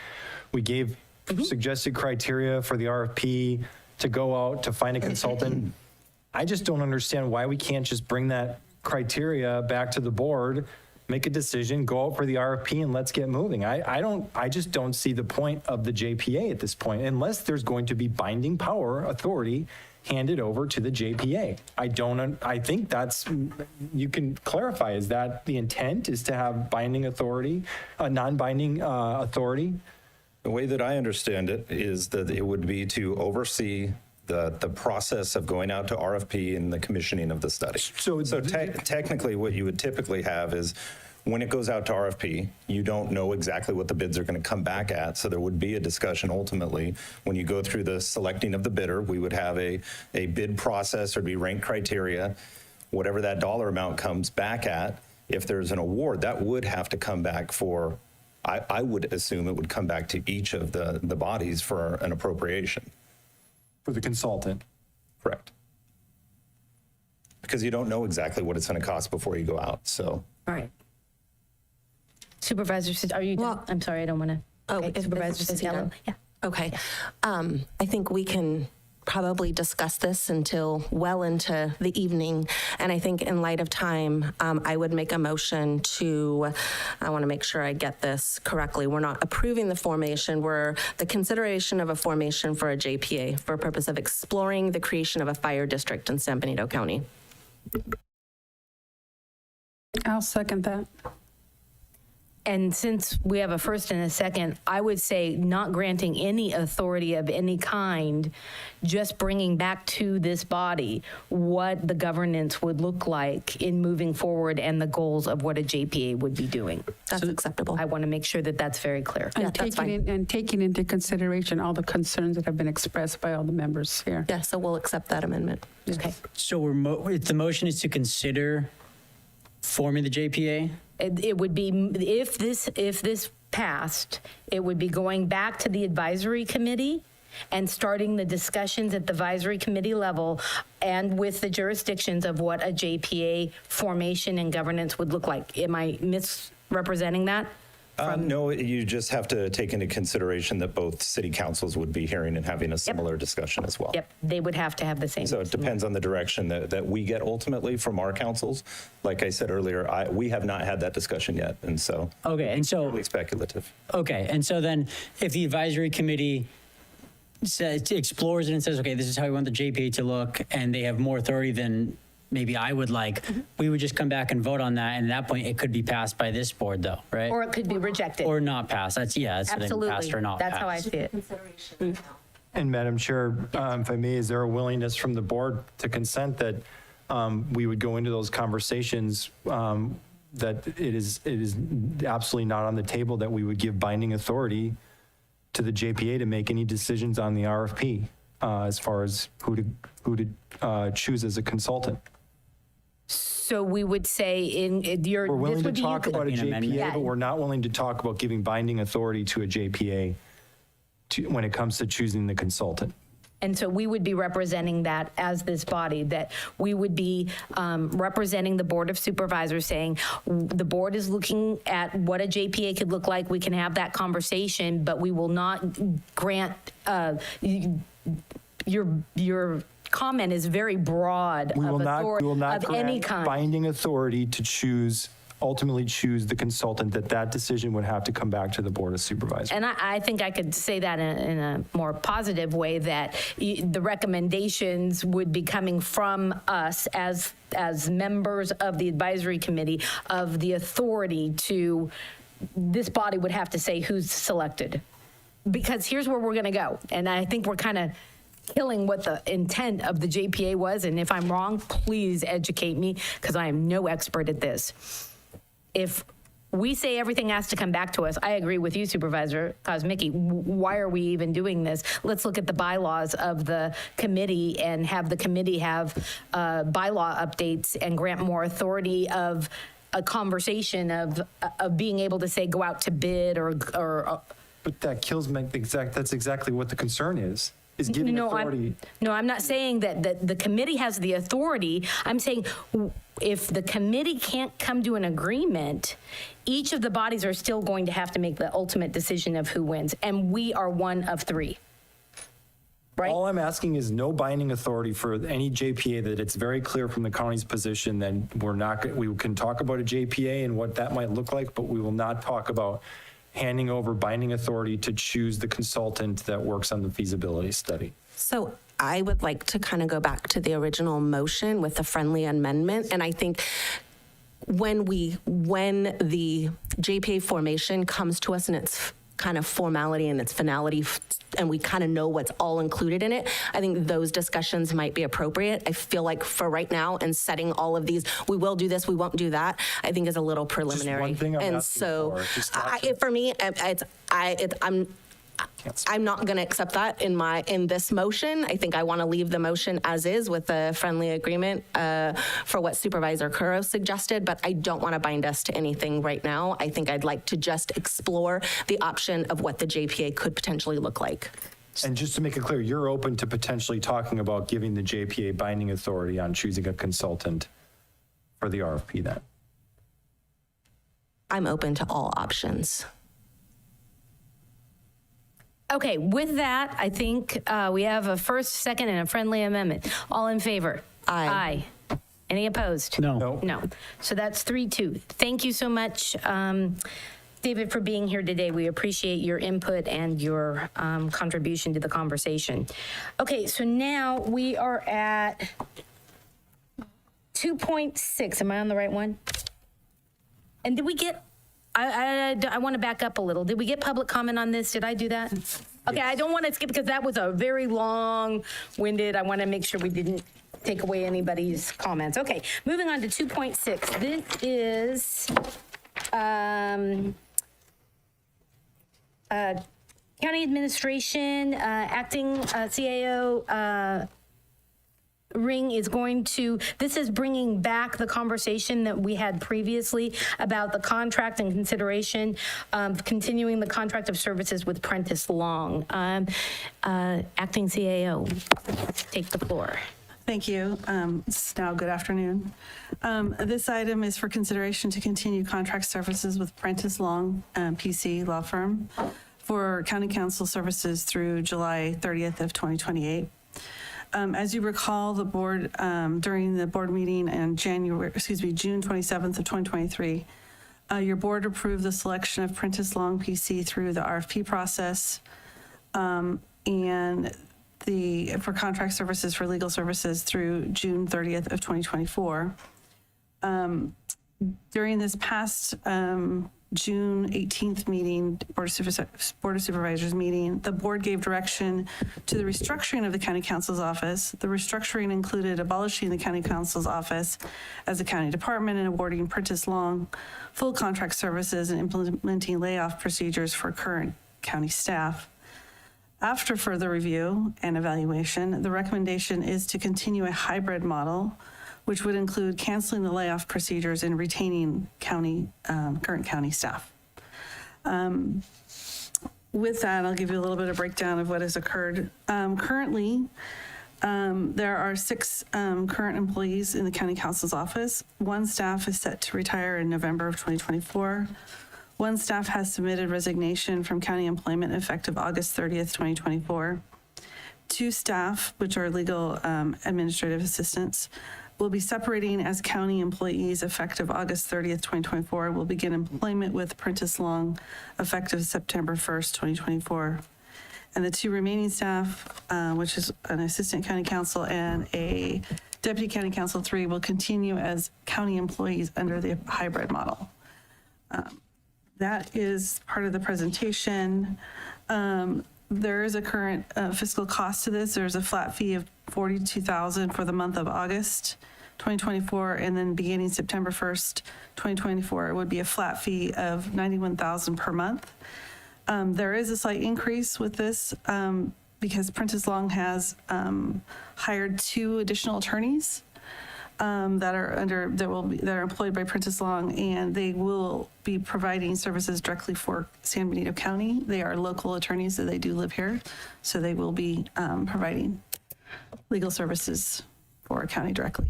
we gave suggested criteria for the RFP to go out to find a consultant. I just don't understand why we can't just bring that criteria back to the board, make a decision, go out for the RFP, and let's get moving. I just don't see the point of the JPA at this point, unless there's going to be binding power authority handed over to the JPA. I think you can clarify, is that the intent, is to have binding authority, non-binding authority? The way that I understand it is that it would be to oversee the process of going out to RFP and the commissioning of the study. So technically what you would typically have is when it goes out to RFP, you don't know exactly what the bids are going to come back at. So there would be a discussion ultimately. When you go through the selecting of the bidder, we would have a bid process, there'd be ranked criteria, whatever that dollar amount comes back at. If there's an award, that would have to come back for, I would assume it would come back to each of the bodies for an appropriation. For the consultant. Correct. Because you don't know exactly what it's going to cost before you go out, so. All right. Supervisor, are you done? I'm sorry, I don't want to. Okay, Supervisor Cielo. Yeah. Okay. I think we can probably discuss this until well into the evening. And I think in light of time, I would make a motion to, I want to make sure I get this correctly. We're not approving the formation. We're the consideration of a formation for a JPA for a purpose of exploring the creation of a fire district in San Benito County. I'll second that. And since we have a first and a second, I would say not granting any authority of any kind, just bringing back to this body what the governance would look like in moving forward and the goals of what a JPA would be doing. That's acceptable. I want to make sure that that's very clear. And taking into consideration all the concerns that have been expressed by all the members here. Yeah, so we'll accept that amendment. Okay. So the motion is to consider forming the JPA? It would be, if this passed, it would be going back to the advisory committee and starting the discussions at the advisory committee level and with the jurisdictions of what a JPA formation and governance would look like. Am I misrepresenting that? No, you just have to take into consideration that both city councils would be hearing and having a similar discussion as well. Yep, they would have to have the same. So it depends on the direction that we get ultimately from our councils. Like I said earlier, we have not had that discussion yet, and so. Okay, and so. Really speculative. Okay, and so then if the advisory committee explores it and says, okay, this is how we want the JPA to look, and they have more authority than maybe I would like, we would just come back and vote on that, and at that point, it could be passed by this board, though, right? Or it could be rejected. Or not passed. That's the thing, Absolutely. passed or not That's passed. how I see it. And Madam Chair, if I may, is there a willingness from the board to consent that we would go into those conversations that it is absolutely not on the table that we would give binding authority to the JPA to make any decisions on the RFP as far as who to choose as a consultant? So we would say We're willing to talk about a JPA, but we're not willing to talk about giving binding authority to a JPA when it comes to choosing the consultant. And so we would be representing that as this body, that we would be representing the Board of Supervisors saying, the board is looking at what a JPA could look like. We can have that conversation, but we will not grant, your comment is very broad We will not of any grant kind. binding authority to ultimately choose the consultant. That decision would have to come back to the Board of Supervisors. And I think I could say that in a more positive way, that the recommendations would be coming from us as members of the advisory committee of the authority to, this body would have to say who's selected. Because here's where we're going to go. And I think we're kind of killing what the intent of the JPA was. And if I'm wrong, please educate me, because I am no expert at this. If we say everything has to come back to us, I agree with you, Supervisor Kosmicki. Why are we even doing this? Let's look at the bylaws of the committee and have the committee have bylaw updates and grant more authority of a conversation of being able to say, go out to bid or But that kills me. That's exactly what the concern is giving authority. I'm not saying that the committee has the authority. I'm saying if the committee can't come to an agreement, each of the bodies are still going to have to make the ultimate decision of who wins. And we are one of three. Right? All I'm asking is no binding authority for any JPA, that it's very clear from the county's position that we can talk about a JPA and what that might look like, but we will not talk about handing over binding authority to choose the consultant that works on the feasibility study. So I would like to kind of go back to the original motion with the friendly amendment. And I think when the JPA formation comes to us in its kind of formality and its finality, and we kind of know what's all included in it, I think those discussions might be appropriate. I feel like for right now, and setting all of these, we will do this, we won't do that, I think is a little preliminary. Just one thing I'm and asking so for, for me, I'm not going to accept that in this motion. I think I want to leave the motion as is with a friendly agreement for what Supervisor Curro suggested, but I don't want to bind us to anything right now. I think I'd like to just explore the option of what the JPA could potentially look like. And just to make it clear, you're open to potentially talking about giving the JPA binding authority on choosing a consultant for the RFP then? I'm open to all options. Okay, with that, I think we have a first, second, and a friendly amendment. All in favor? Aye. Aye. Any opposed? No. No. So that's 3-2. Thank you so much, David, for being here today. We appreciate your input and your contribution to the conversation. Okay, so now we are at 2.6. Am I on the right one? And did we get... I want to back up a little. Did we get public comment on this? Did I do that? Okay, I don't want to skip because that was a very long-winded. I want to make sure we didn't take away anybody's comments. Okay, moving on to 2.6. This is county administration, acting CAO ring is going to, this is bringing back the conversation that we had previously about the contract and consideration of continuing the contract of services with Prentice Long. Acting CAO, take the floor. Thank you. It's now good afternoon. This item is for consideration to continue contract services with Prentice Long, PC law firm, for county council services through July 30th of 2028. As you recall, the board, during the board meeting in June 27th of 2023, your board approved the selection of Prentice Long PC through the RFP process, and for contract services for legal services through June 30th of 2024. During this past June 18th meeting, Board of Supervisors meeting, the board gave direction to the restructuring of the county counsel's office. The restructuring included abolishing the county counsel's office as a county department and awarding Prentice Long full contract services and implementing layoff procedures for current county staff. After further review and evaluation, the recommendation is to continue a hybrid model, which would include canceling the layoff procedures and retaining current county staff. With that, I'll give you a little bit of breakdown of what has occurred. Currently, there are 6 current employees in the county counsel's office. 1 staff is set to retire in November of 2024. 1 staff has submitted resignation from county employment effective August 30th, 2024. 2 staff, which are legal administrative assistants, will be separating as county employees effective August 30th, 2024, will begin employment with Prentice Long effective September 1st, 2024. And the 2 remaining staff, which is an assistant county counsel and a deputy county counsel 3, will continue as county employees under the hybrid model. That is part of the presentation. There is a current fiscal cost to this. There's a flat fee of $42,000 for the month of August 2024, and then beginning September 1st, 2024, it would be a flat fee of $91,000 per month. There is a slight increase with this because Prentice Long has hired 2 additional attorneys that are employed by Prentice Long, and they will be providing services directly for San Benito County. They are local attorneys, so they do live here, so they will be providing legal services for our county directly.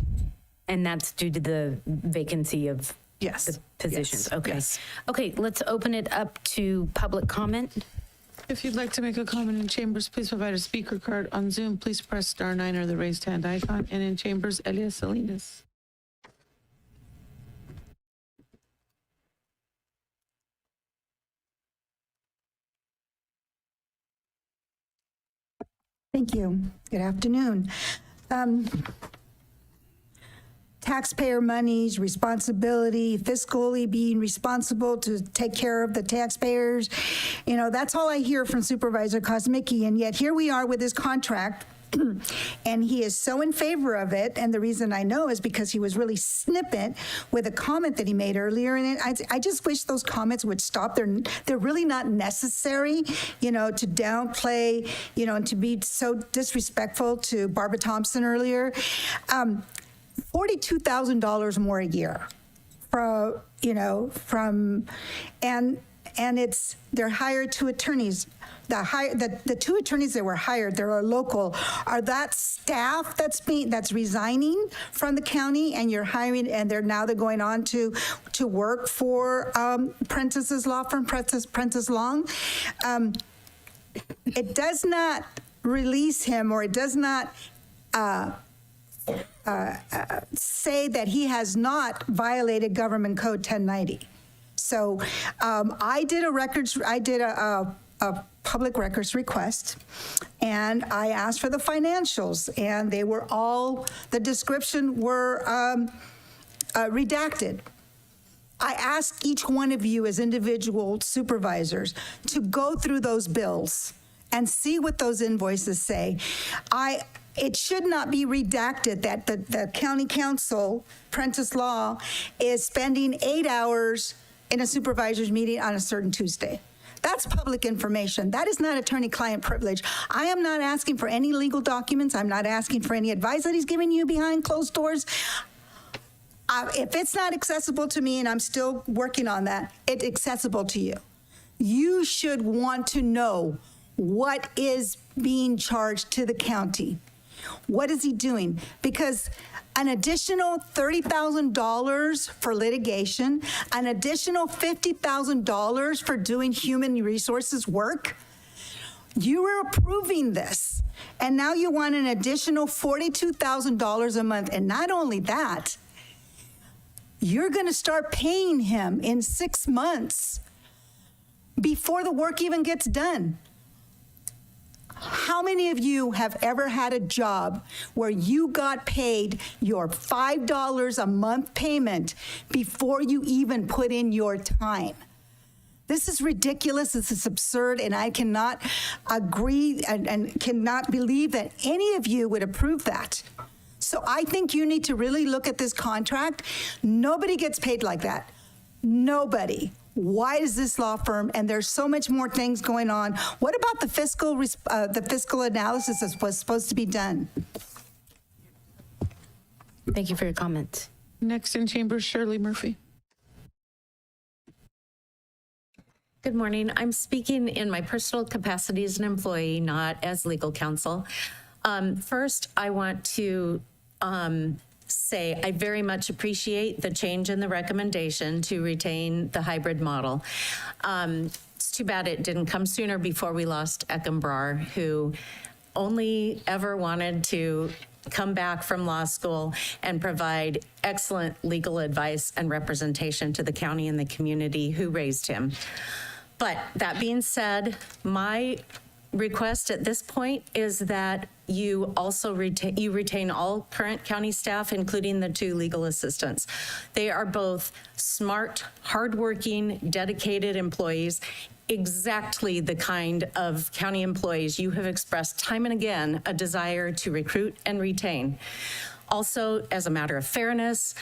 And that's due to the vacancy of the positions. Yes. Okay. Yes. Okay, let's open it up to public comment. If you'd like to make a comment in chambers, please provide a speaker card. On Zoom, please press *9 or the raised hand icon. And in chambers, Elias Salinas. Thank you. Good afternoon. Taxpayer monies, responsibility, fiscally being responsible to take care of the taxpayers. You know, that's all I hear from Supervisor Kosmicki, and yet here we are with his contract, and he is so in favor of it. And the reason I know is because he was really snippet with a comment that he made earlier. And I just wish those comments would stop. They're really not necessary, you know, to downplay, you know, and to be so disrespectful to Barbara Thompson earlier. $42,000 more a year and they're hired 2 attorneys. The 2 attorneys that were hired, they're local. Are that staff that's resigning from the county, and you're hiring, and they're going on to work for Prentice's law firm, Prentice Long? It does not release him, or it does not say that he has not violated Government Code 1090. So I did a public records request, and I asked for the financials, and they were the description were redacted. I asked each one of you as individual supervisors to go through those bills and see what those invoices say. It should not be redacted that the county council, Prentice Law, is spending 8 hours in a supervisor's meeting on a certain Tuesday. That's public information. That is not attorney-client privilege. I am not asking for any legal documents. I'm not asking for any advice that he's giving you behind closed doors. If it's not accessible to me, and I'm still working on that, it's accessible to you. You should want to know what is being charged to the county. What is he doing? Because an additional $30,000 for litigation, an additional $50,000 for doing human resources work, you were approving this. And now you want an additional $42,000 a month. And not only that, you're going to start paying him in 6 months before the work even gets done. How many of you have ever had a job where you got paid your $5 a month payment before you even put in your time? This is ridiculous. This is absurd, and I cannot agree and cannot believe that any of you would approve that. So I think you need to really look at this contract. Nobody gets paid like that. Nobody. Why is this law firm? And there's so much more things going on. What about the fiscal analysis that was supposed to be done? Thank you for your comment. Next in chambers, Shirley Murphy. Good morning. I'm speaking in my personal capacity as an employee, not as legal counsel. First, I want to say I very much appreciate the change in the recommendation to retain the hybrid model. It's too bad it didn't come sooner before we lost Eckenbrar, who only ever wanted to come back from law school and provide excellent legal advice and representation to the county and the community who raised him. But that being said, my request at this point is that you also retain all current county staff, including the 2 legal assistants. They are both smart, hardworking, dedicated employees, exactly the kind of county employees you have expressed time and again a desire to recruit and retain. Also, as a matter of fairness,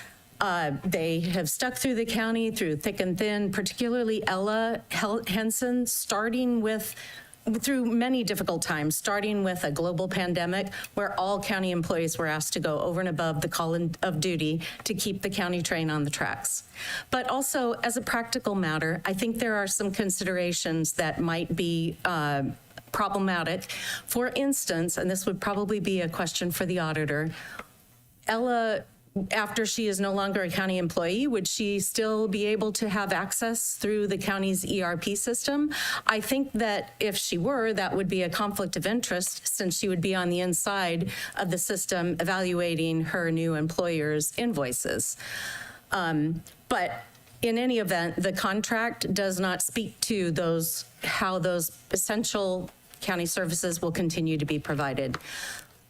they have stuck through the county through thick and thin, particularly Ella Henson, through many difficult times, starting with a global pandemic where all county employees were asked to go over and above the call of duty to keep the county train on the tracks. But also, as a practical matter, I think there are some considerations that might be problematic. For instance, and this would probably be a question for the auditor, Ella, after she is no longer a county employee, would she still be able to have access through the county's ERP system? I think that if she were, that would be a conflict of interest since she would be on the inside of the system evaluating her new employer's invoices. But in any event, the contract does not speak to how those essential county services will continue to be provided.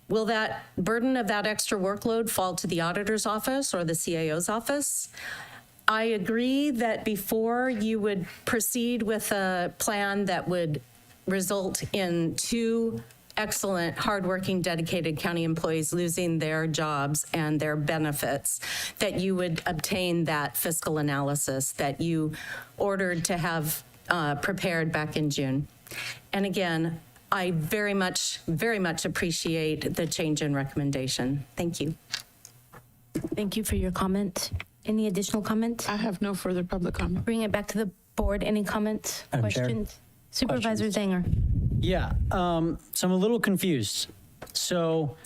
Will that burden of that extra workload fall to the auditor's office or the CAO's office? I agree that before you would proceed with a plan that would result in 2 excellent, hardworking, dedicated county employees losing their jobs and their benefits, that you would obtain that fiscal analysis that you ordered to have prepared back in June. And again, I very much appreciate the change in recommendation. Thank you. Thank you for your comment. Any additional comments? I have no further public comment. Bring it back to the board. Any comments, Madam Chair? questions? Supervisor Zanger. Yeah, so I'm a little confused. So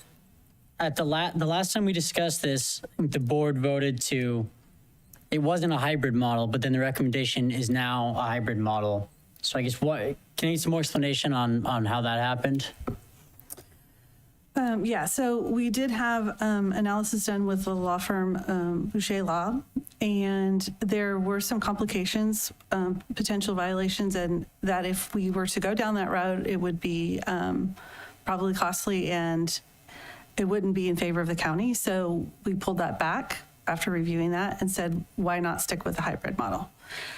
at the last time we discussed this, the board voted it wasn't a hybrid model, but then the recommendation is now a hybrid model. So I guess can I get some more explanation on how that happened? Yeah, so we did have analysis done with the law firm Boucher Law, and there were some complications, potential violations, and that if we were to go down that road, it would be probably costly and it wouldn't be in favor of the county. So we pulled that back after reviewing that and said, why not stick with the hybrid model?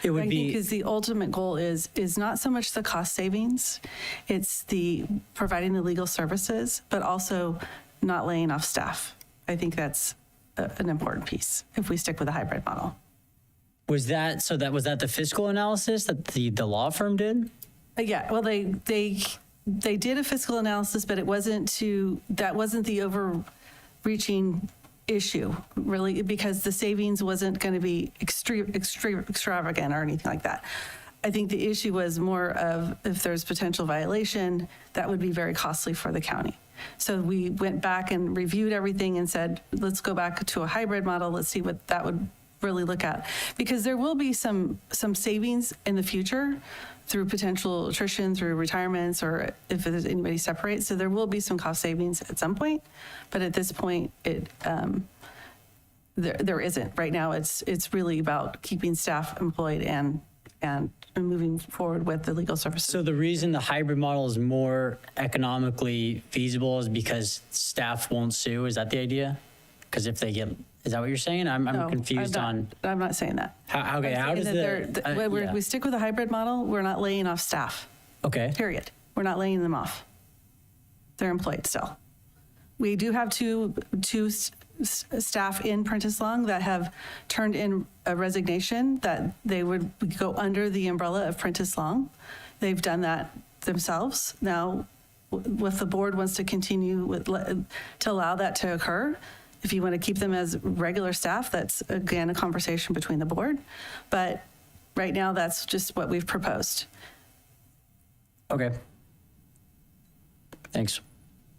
It would be because the ultimate goal is not so much the cost savings, it's the providing the legal services, but also not laying off staff. I think that's an important piece if we stick with a hybrid model. Was that the fiscal analysis that the law firm did? Yeah, well, they did a fiscal analysis, but that wasn't the overreaching issue, really, because the savings wasn't going to be extravagant or anything like that. I think the issue was more of if there's potential violation, that would be very costly for the county. So we went back and reviewed everything and said, let's go back to a hybrid model. Let's see what that would really look at. Because there will be some savings in the future through potential attrition, through retirements, or if there's anybody separates. So there will be some cost savings at some point. But at this point, there isn't. Right now, it's really about keeping staff employed and moving forward with the legal services. So the reason the hybrid model is more economically feasible is because staff won't sue. Is that the idea? Because if they get, is that what you're saying? I'm confused on. I'm not saying that. How does we stick with the hybrid model. We're not laying off staff. Okay. Period. We're not laying them off. They're employed still. We do have two staff in Prentice Long that have turned in a resignation that they would go under the umbrella of Prentice Long. They've done that themselves. Now, if the board wants to continue to allow that to occur, if you want to keep them as regular staff, that's again a conversation between the board. But right now, that's just what we've proposed. Okay. Thanks.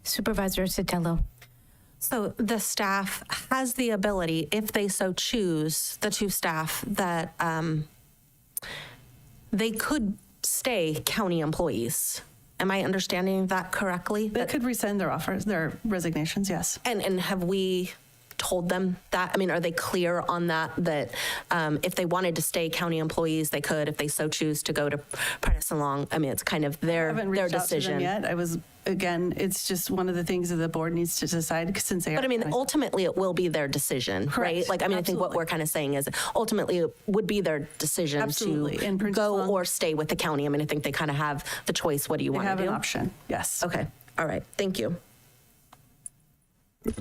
Supervisor Sotelo. So the staff has the ability, if they so choose, the two staff, that they could stay county employees. Am I understanding that correctly? They could rescind their offers, their resignations, yes. And have we told them that? I mean, are they clear on that if they wanted to stay county employees, they could, if they so choose to go to Prentice and Long? I mean, it's kind of their I haven't reached decision. out to them yet. Again, it's just one of the things that the board needs to decide since they are. But I mean, ultimately, it will be their decision, right? Like, I mean, I think what we're kind of saying is ultimately it would be their decision to go or stay with the county. I mean, I think they kind of have the choice. What do you want to do? They have an option, yes. Okay. All right. Thank you.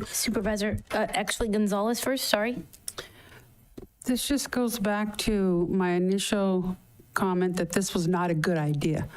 Supervisor, actually Gonzalez first, sorry. This just goes back to my initial comment that this was not a good idea.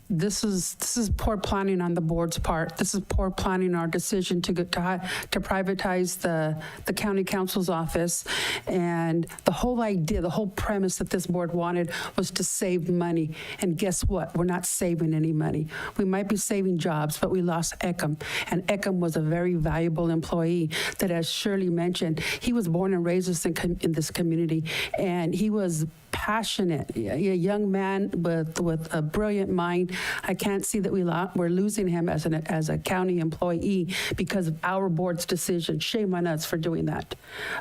This is poor planning on the board's part. This is poor planning, our decision to privatize the county council's office. And the whole idea, the whole premise that this board wanted was to save money. And guess what? We're not saving any money. We might be saving jobs, but we lost Eckham. And Eckham was a very valuable employee that, as Shirley mentioned, he was born and raised in this community. And he was passionate, a young man with a brilliant mind. I can't see that we're losing him as a county employee because of our board's decision. Shame on us for doing that.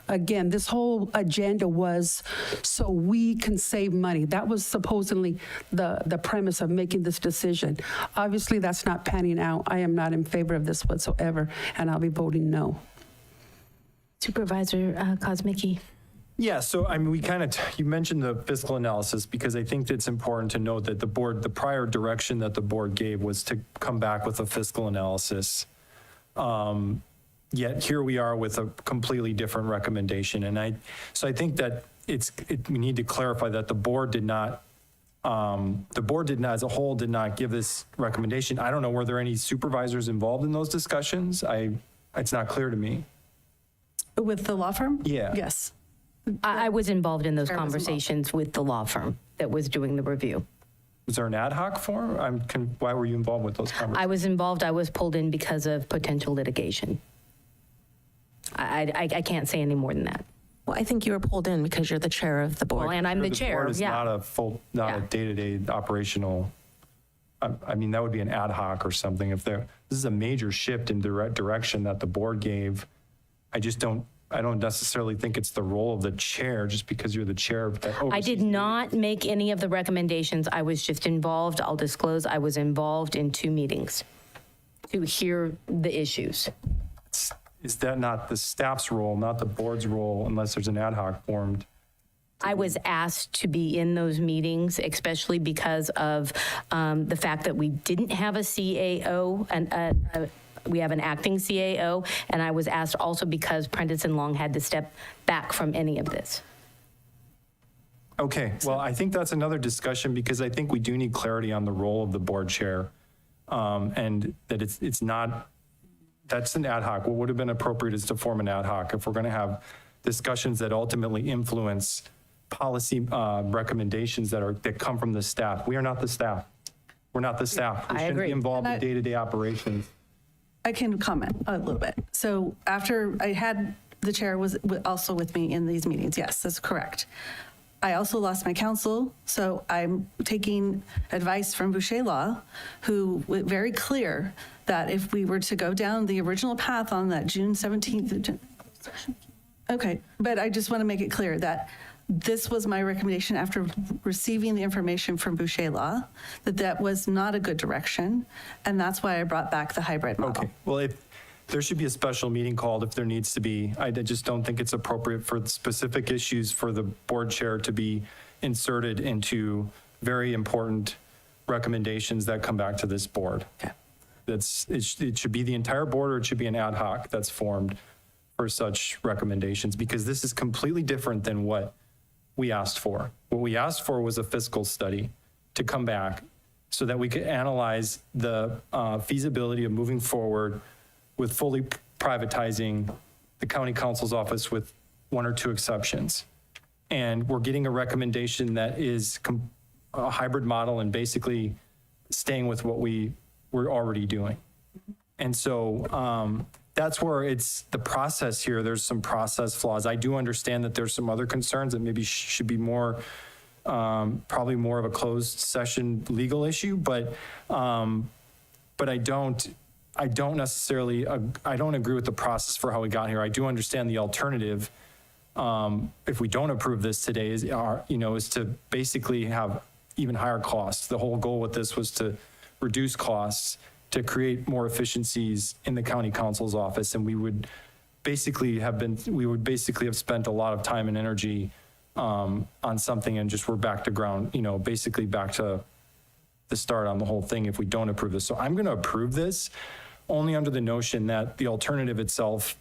Again, this whole agenda was so we can save money. That was supposedly the premise of making this decision. Obviously, that's not panning out. I am not in favor of this whatsoever, and I'll be voting no. Supervisor Kosmicki. Yeah, so I mean, you mentioned the fiscal analysis because I think it's important to note that the prior direction that the board gave was to come back with a fiscal analysis. Yet here we are with a completely different recommendation. And so I think that we need to clarify that the board did not, as a whole, did not give this recommendation. I don't know, were there any supervisors involved in those discussions? It's not clear to me. With the law firm? Yeah. Yes. I was involved in those conversations with the law firm that was doing the review. Was there an ad hoc form? Why were you involved with those conversations? I was involved. I was pulled in because of potential litigation. I can't say any more than that. Well, I think you were pulled in because you're the chair of the board. Well, and I'm the chair. Board is not a day-to-day operational. I mean, that would be an ad hoc or something. This is a major shift in direction that the board gave. I don't necessarily think it's the role of the chair just because you're the chair. I did not make any of the recommendations. I was just involved. I'll disclose I was involved in 2 meetings to hear the issues. Is that not the staff's role, not the board's role, unless there's an ad hoc formed? I was asked to be in those meetings, especially because of the fact that we didn't have a CAO and we have an acting CAO, and I was asked also because Prentice and Long had to step back from any of this. Okay, well, I think that's another discussion because I think we do need clarity on the role of the board chair. And that it's not, that's an ad hoc. What would have been appropriate is to form an ad hoc if we're going to have discussions that ultimately influence policy recommendations that come from the staff. We are not the staff. We're not the staff. We shouldn't be involved in day-to-day operations. I can comment a little bit. So after I had, the chair was also with me in these meetings. Yes, that's correct. I also lost my counsel, so I'm taking advice from Boucher Law, who was very clear that if we were to go down the original path on that June 17th, okay, but I just want to make it clear that this was my recommendation after receiving the information from Boucher Law, that was not a good direction, and that's why I brought back the hybrid model. Okay, well, there should be a special meeting called if there needs to be. I just don't think it's appropriate for specific issues for the board chair to be inserted into very important recommendations that come back to this board. Okay. It should be the entire board, or it should be an ad hoc that's formed for such recommendations, because this is completely different than what we asked for. What we asked for was a fiscal study to come back so that we could analyze the feasibility of moving forward with fully privatizing the county counsel's office with one or two exceptions. And we're getting a recommendation that is a hybrid model and basically staying with what we were already doing. And so that's where it's the process here. There's some process flaws. I do understand that there's some other concerns that maybe should be more, probably more of a closed session legal issue, but I don't necessarily, I don't agree with the process for how we got here. I do understand the alternative, if we don't approve this today, is to basically have even higher costs. The whole goal with this was to reduce costs, to create more efficiencies in the county counsel's office. And we would basically have spent a lot of time and energy on something, and just we're back to ground, basically back to the start on the whole thing if we don't approve this. So I'm going to approve this only under the notion that the alternative itself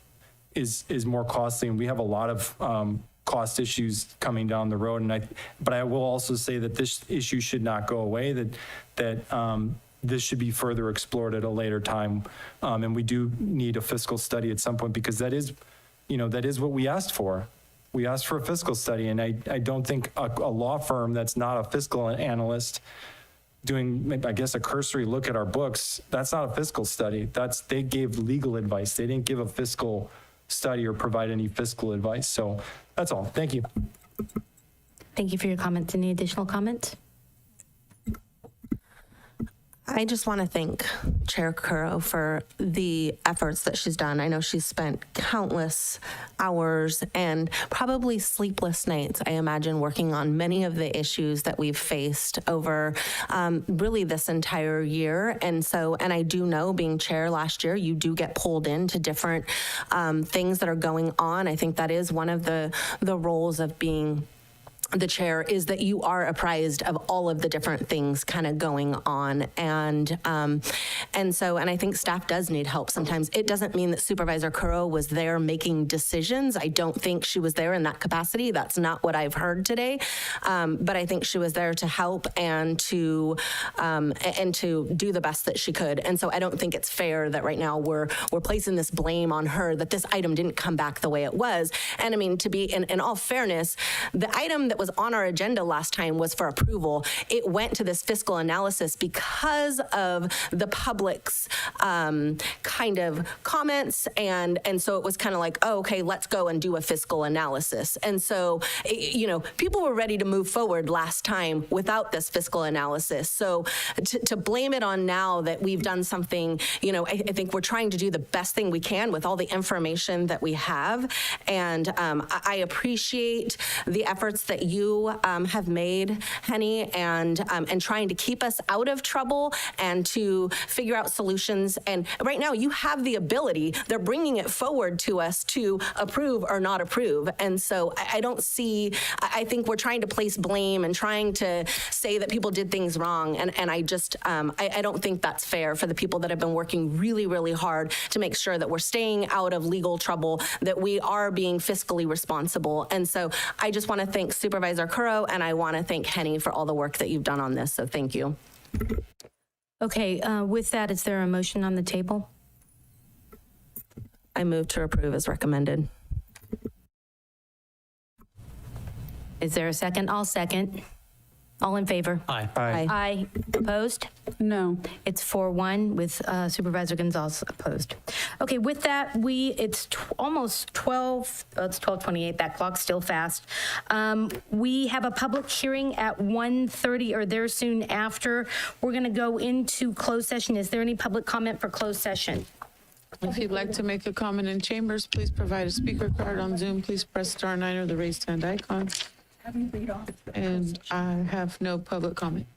is more costly, and we have a lot of cost issues coming down the road. But I will also say that this issue should not go away, that this should be further explored at a later time. And we do need a fiscal study at some point, because that is what we asked for. We asked for a fiscal study, and I don't think a law firm that's not a fiscal analyst doing, I guess, a cursory look at our books, that's not a fiscal study. They gave legal advice. They didn't give a fiscal study or provide any fiscal advice. So that's all. Thank you. Thank you for your comments. Any additional comment? I just want to thank Chair Curro for the efforts that she's done. I know she's spent countless hours and probably sleepless nights, I imagine, working on many of the issues that we've faced over really this entire year. And I do know, being chair last year, you do get pulled into different things that are going on. I think that is one of the roles of being the chair, is that you are apprised of all of the different things kind of going on. And I think staff does need help sometimes. It doesn't mean that Supervisor Curro was there making decisions. I don't think she was there in that capacity. That's not what I've heard today. But I think she was there to help and to do the best that she could. And so I don't think it's fair that right now we're placing this blame on her that this item didn't come back the way it was. And I mean, to be in all fairness, the item that was on our agenda last time was for approval. It went to this fiscal analysis because of the public's kind of comments, and so it was kind of like, oh, okay, let's go and do a fiscal analysis. And so, people were ready to move forward last time without this fiscal analysis. So to blame it on now that we've done something, I think we're trying to do the best thing we can with all the information that we have. And I appreciate the efforts that you have made, Henny, and trying to keep us out of trouble and to figure out solutions. And right now you have the ability, they're bringing it forward to us to approve or not approve. And so I think we're trying to place blame and trying to say that people did things wrong. And I just, I don't think that's fair for the people that have been working really, really hard to make sure that we're staying out of legal trouble, that we are being fiscally responsible. And so I just want to thank Supervisor Supervisor Curro, and I want to thank Henny for all the work that you've done on this, so thank you. Okay, with that, is there a motion on the table? I move to approve as recommended. Is there a second? I'll second. All in favor? Aye. Aye. Opposed? No. It's 4-1 with Supervisor Gonzalez opposed. Okay, with that, it's almost 12, it's 12:28, that clock's still fast. We have a public hearing at 1:30 or there soon after. We're going to go into closed session. Is there any public comment for closed session? If you'd like to make a comment in chambers, please provide a speaker card. On Zoom, please press *9 or the raised hand icon. And I have no public comment.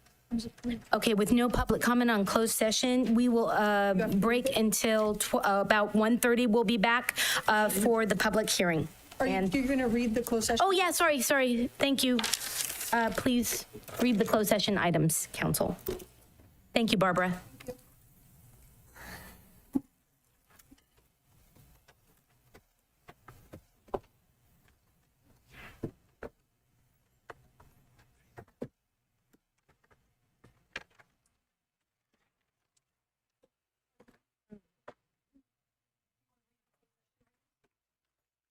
Okay, with no public comment on closed session, we will break until about 1:30. We'll be back for the public hearing. Are you going to read the closed session? Oh, yeah, sorry. Thank you. Please read the closed session items, council. Thank you, Barbara.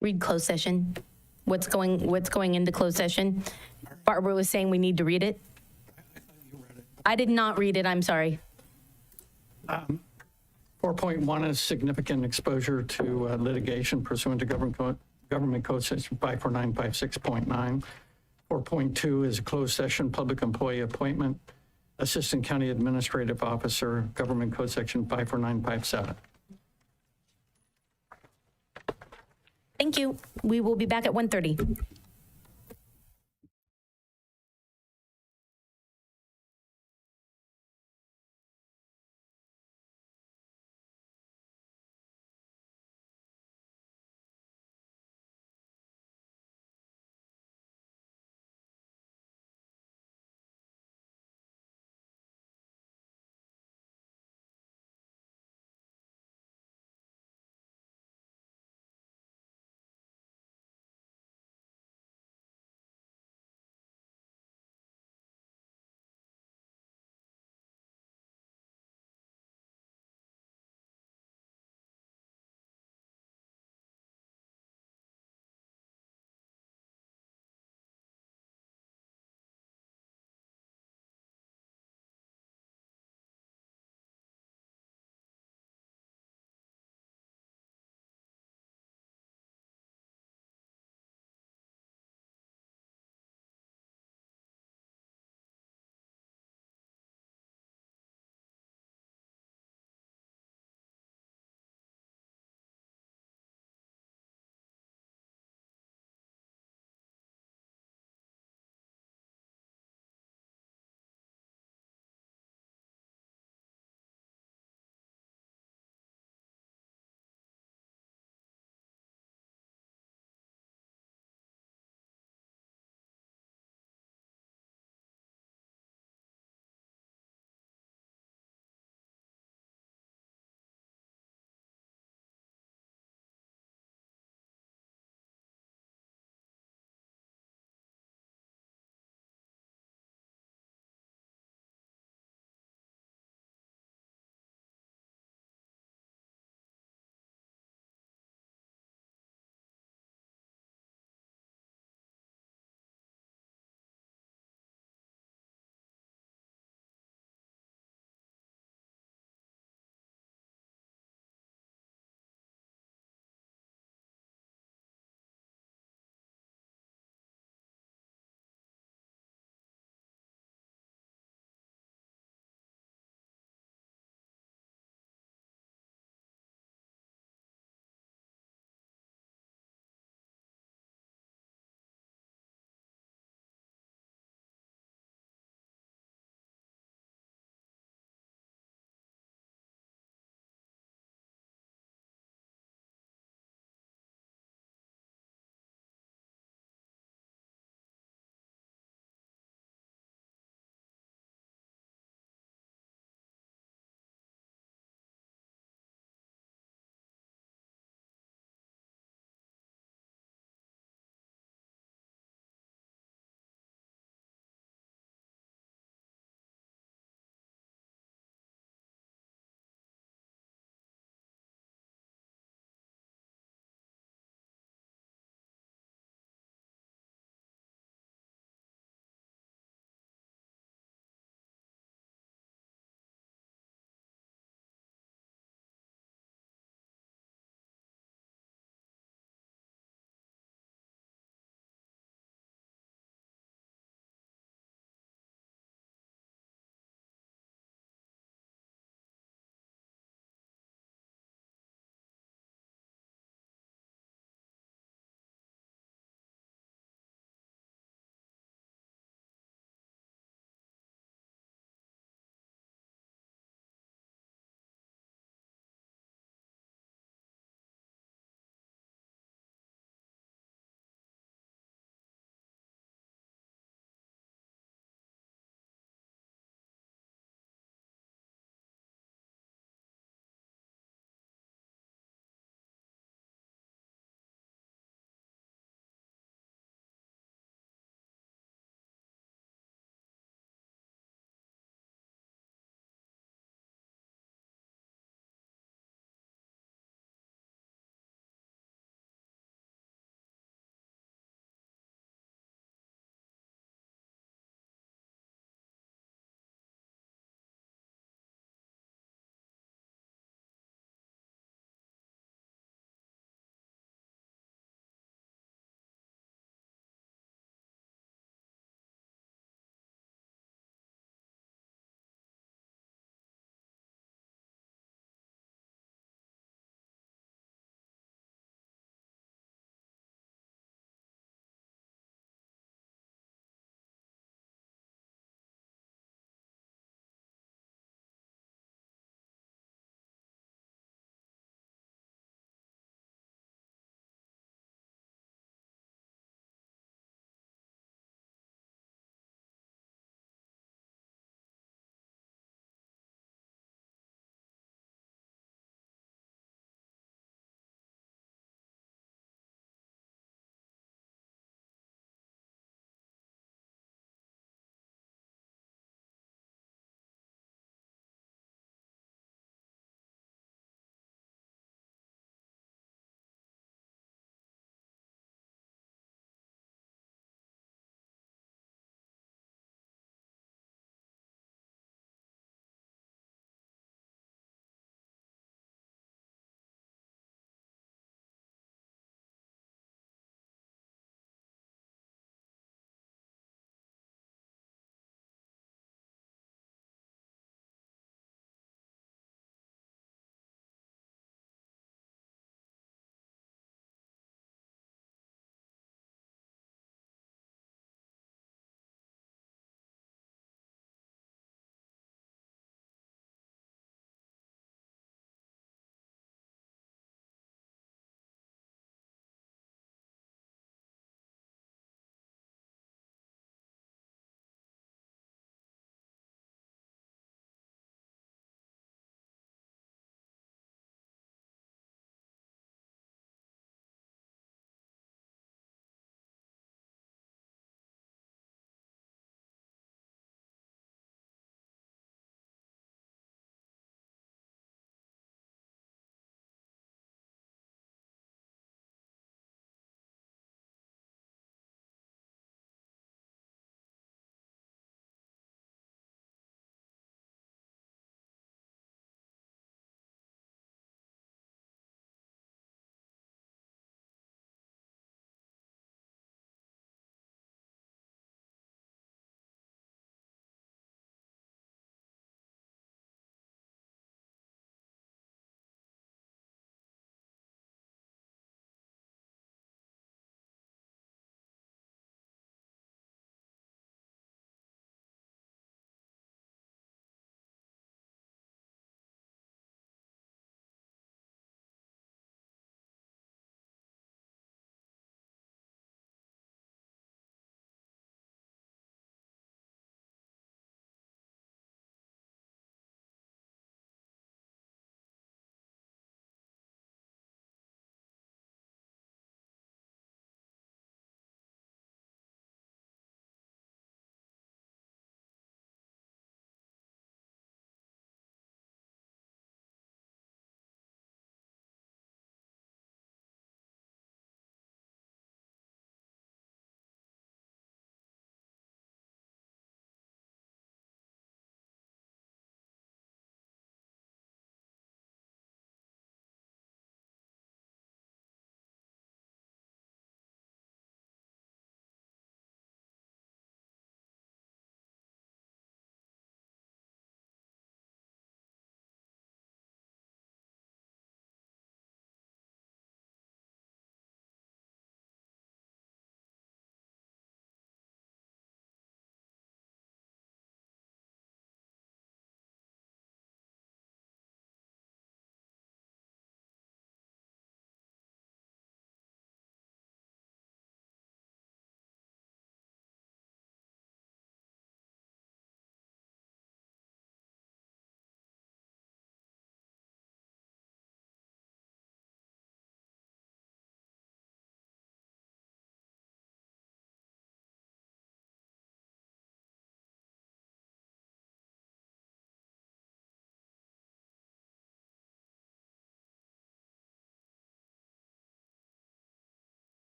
Read closed session. What's going into closed session? Barbara was saying we need to read it. I did not read it. I'm sorry. 4.1 is significant exposure to litigation pursuant to Government Code Section 54956.9. 4.2 is a closed session public employee appointment, Assistant County Administrative Officer, Government Code Section 54957. Thank you. We will be back at 1:30.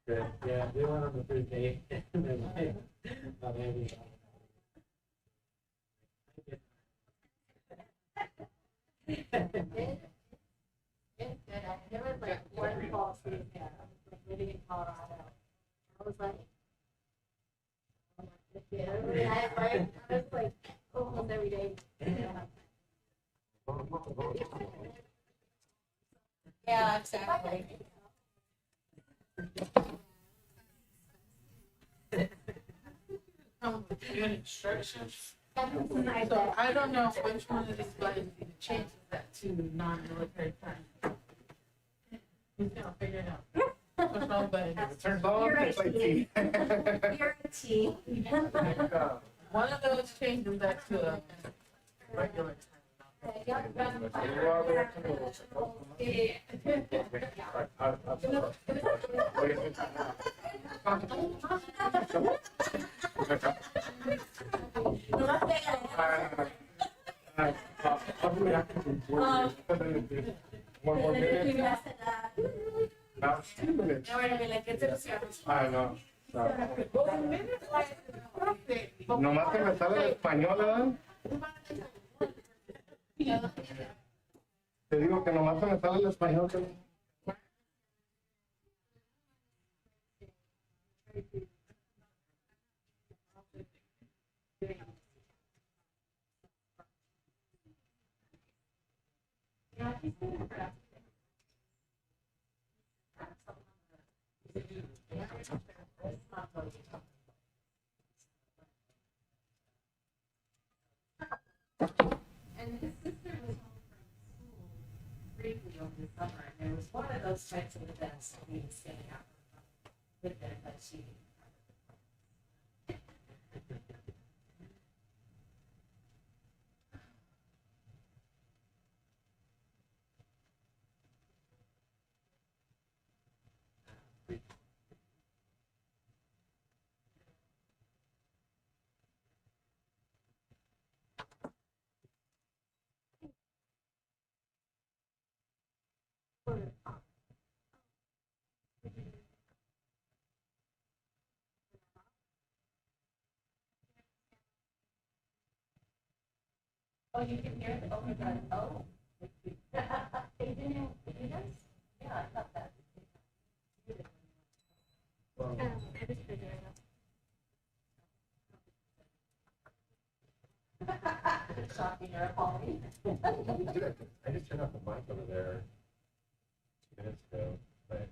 Yeah, they went on the first day. There was like one fall season living in Colorado. I was like, I was like almost every day. Yeah, exactly. Instructions. So I don't know which one of these buttons changes that to non-military time. Who's gonna figure it out? Which one button? If it turns on, it's like T. You're a T. One of those changes that to a regular One more minute. Now it's 2 minutes. I know. Nomás que me sale el español, ¿verdad? Te digo que nomás que me sale el español. And his sister was home from school briefly over the summer, and there was one of those types of events that we was getting out with them, but she. Oh, you can hear it? Oh my God, oh. They didn't, you guys? Yeah, I thought that. I just figured it out. Shocking, you're appalling. I just turned off the mic over there 2 minutes ago, but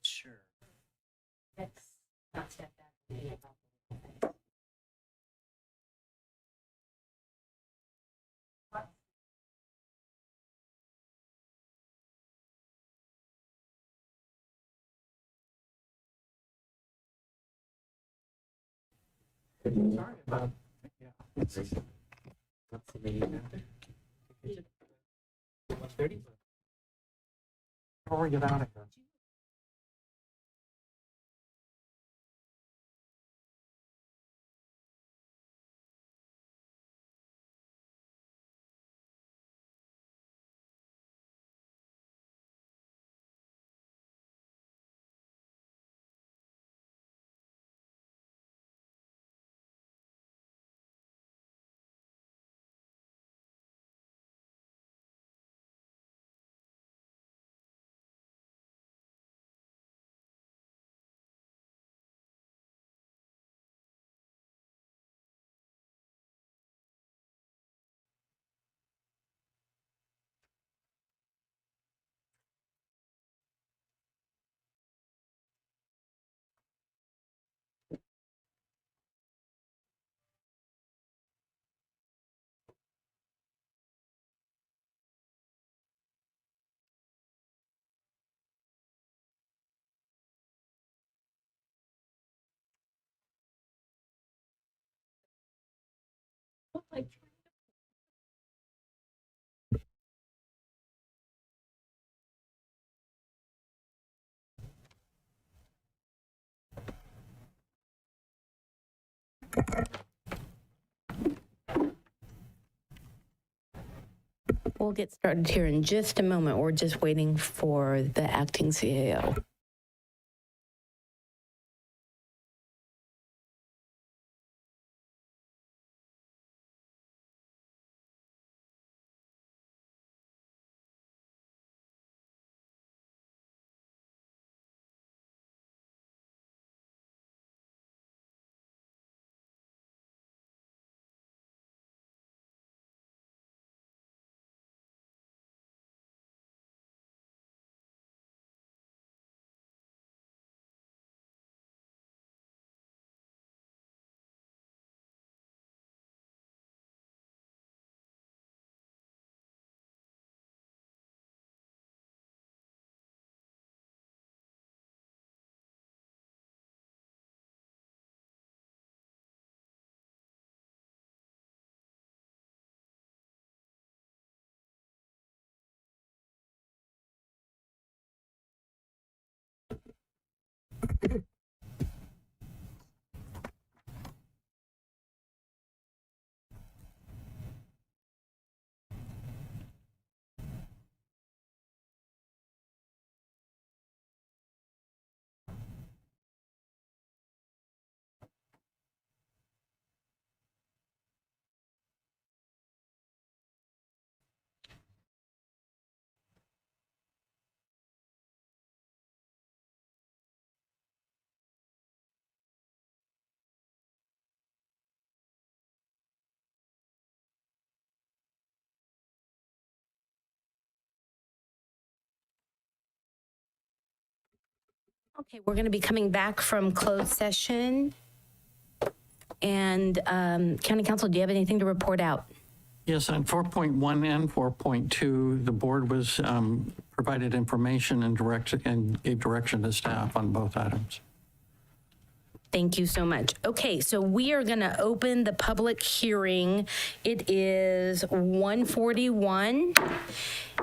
Sure. Sorry about, yeah. That's the meeting. 1:30. Before we get out of here. We'll get started here in just a moment. We're just waiting for the acting CAO. Okay, we're going to be coming back from closed session. And County Council, do you have anything to report out? Yes, on 4.1 and 4.2, the board was provided information and gave direction to staff on both items. Thank you so much. Okay, so we are going to open the public hearing. It is 1:41,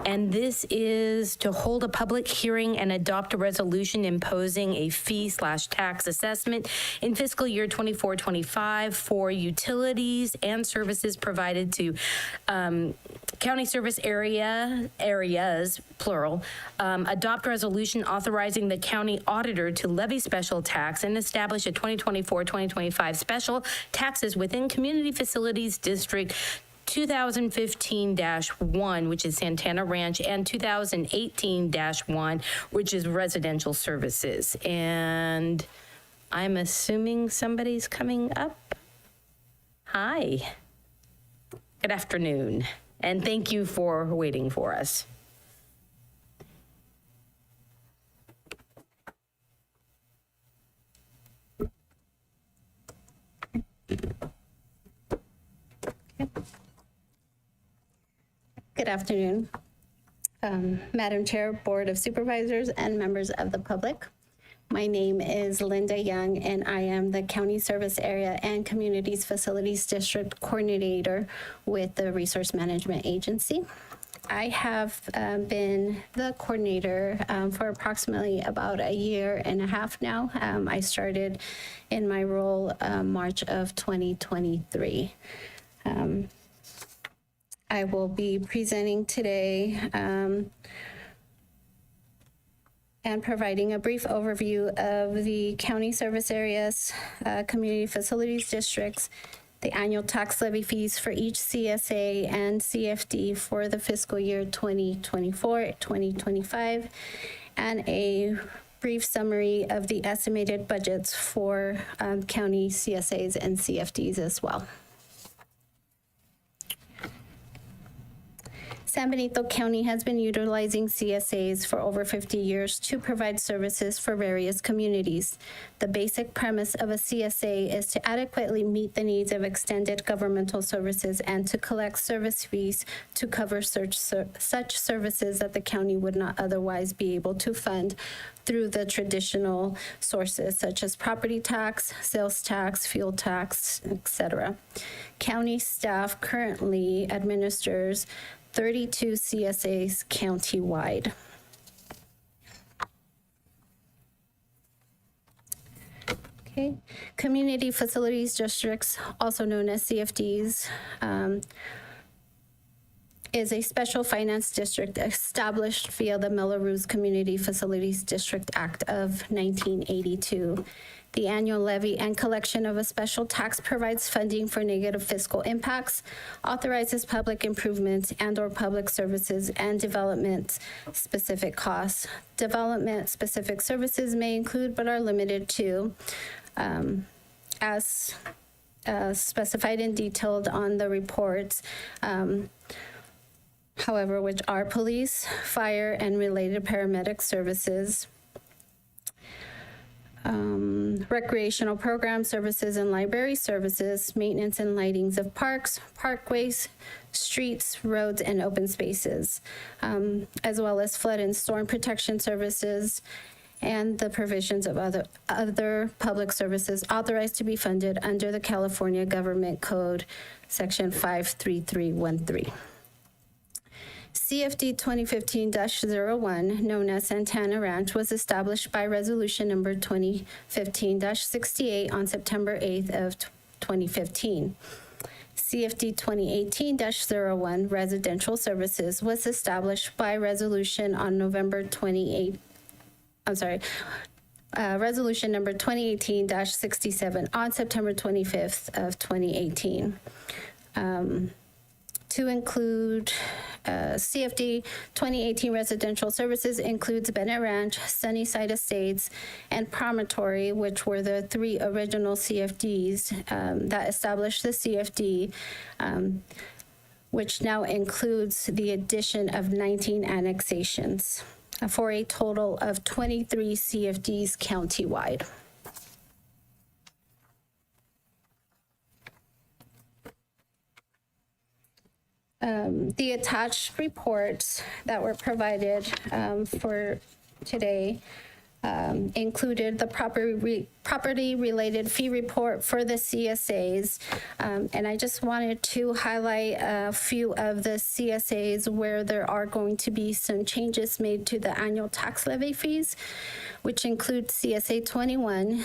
and this is to hold a public hearing and adopt a resolution imposing a fee/tax assessment in fiscal year 24-25 for utilities and services provided to county service areas, plural, adopt resolution authorizing the county auditor to levy special tax and establish a 2024-2025 special taxes within Community Facilities District 2015-1, which is Santana Ranch, and 2018-1, which is residential services. And I'm assuming somebody's coming up. Hi. Good afternoon, and thank you for waiting for us. Good afternoon, Madam Chair, Board of Supervisors, and members of the public. My name is Linda Young, and I am the County Service Area and Communities Facilities District Coordinator with the Resource Management Agency. I have been the coordinator for approximately about a year and a half now. I started in my role March of 2023. I will be presenting today and providing a brief overview of the county service areas, community facilities districts, the annual tax levy fees for each CSA and CFD for the fiscal year 2024-2025, and a brief summary of the estimated budgets for county CSAs and CFDs as well. San Benito County has been utilizing CSAs for over 50 years to provide services for various communities. The basic premise of a CSA is to adequately meet the needs of extended governmental services and to collect service fees to cover such services that the county would not otherwise be able to fund through the traditional sources such as property tax, sales tax, fuel tax, etc. County staff currently administers 32 CSAs countywide. Okay, community facilities districts, also known as CFDs, is a special finance district established via the Melrose Community Facilities District Act of 1982. The annual levy and collection of a special tax provides funding for negative fiscal impacts, authorizes public improvements and/or public services, and development specific costs. Development specific services may include but are limited to, as specified and detailed on the reports, however, which are police, fire, and related paramedic services, recreational program services and library services, maintenance and lightings of parks, parkways, streets, roads, and open spaces, as well as flood and storm protection services, and the provisions of other public services authorized to be funded under the California Government Code, Section 53313. CFD 2015-01, known as Santana Ranch, was established by resolution number 2015-68 on September 8th of 2015. CFD 2018-01, residential services, was established by resolution on resolution number 2018-67 on September 25th of 2018. To include CFD 2018 residential services includes Bennett Ranch, Sunnyside Estates, and Promontory, which were the three original CFDs that established the CFD, which now includes the addition of 19 annexations for a total of 23 CFDs countywide. The attached reports that were provided for today included the property-related fee report for the CSAs. And I just wanted to highlight a few of the CSAs where there are going to be some changes made to the annual tax levy fees, which include CSA 21,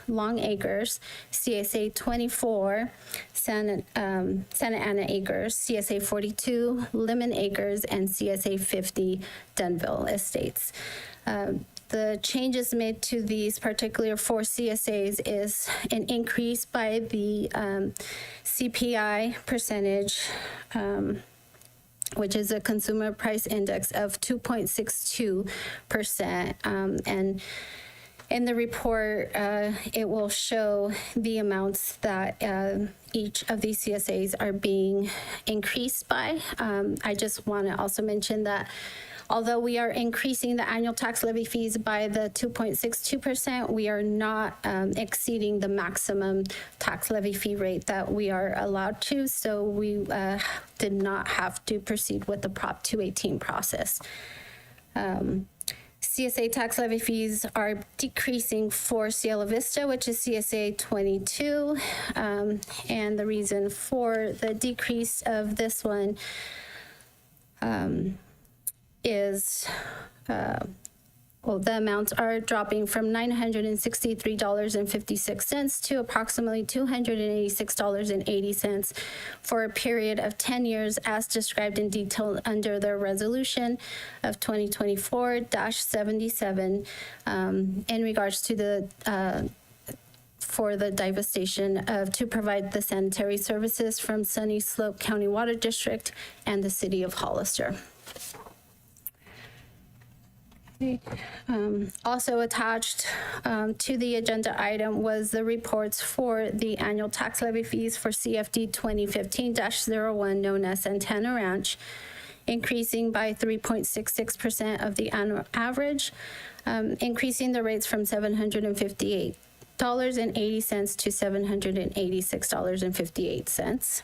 Long Acres, CSA 24, Santa Ana Acres, CSA 42, Lemon Acres, and CSA 50, Dunville Estates. The changes made to these particular four CSAs is an increase by the CPI percentage, which is a consumer price index of 2.62%. And in the report, it will show the amounts that each of these CSAs are being increased by. I just want to also mention that Although we are increasing the annual tax levy fees by the 2.62%, we are not exceeding the maximum tax levy fee rate that we are allowed to. So we did not have to proceed with the Prop 218 process. CSA tax levy fees are decreasing for Cielo Vista, which is CSA 22. And the reason for the decrease of this one is, well, the amounts are dropping from $963.56 to approximately $286.80 for a period of 10 years as described in detail under the resolution of 2024-77 in regards to the for the devastation of to provide the sanitary services from Sunny Slope County Water District and the City of Hollister. Also attached to the agenda item was the reports for the annual tax levy fees for CFD 2015-01, known as Santana Ranch, increasing by 3.66% of the annual average, increasing the rates from $758.80 to $786.58.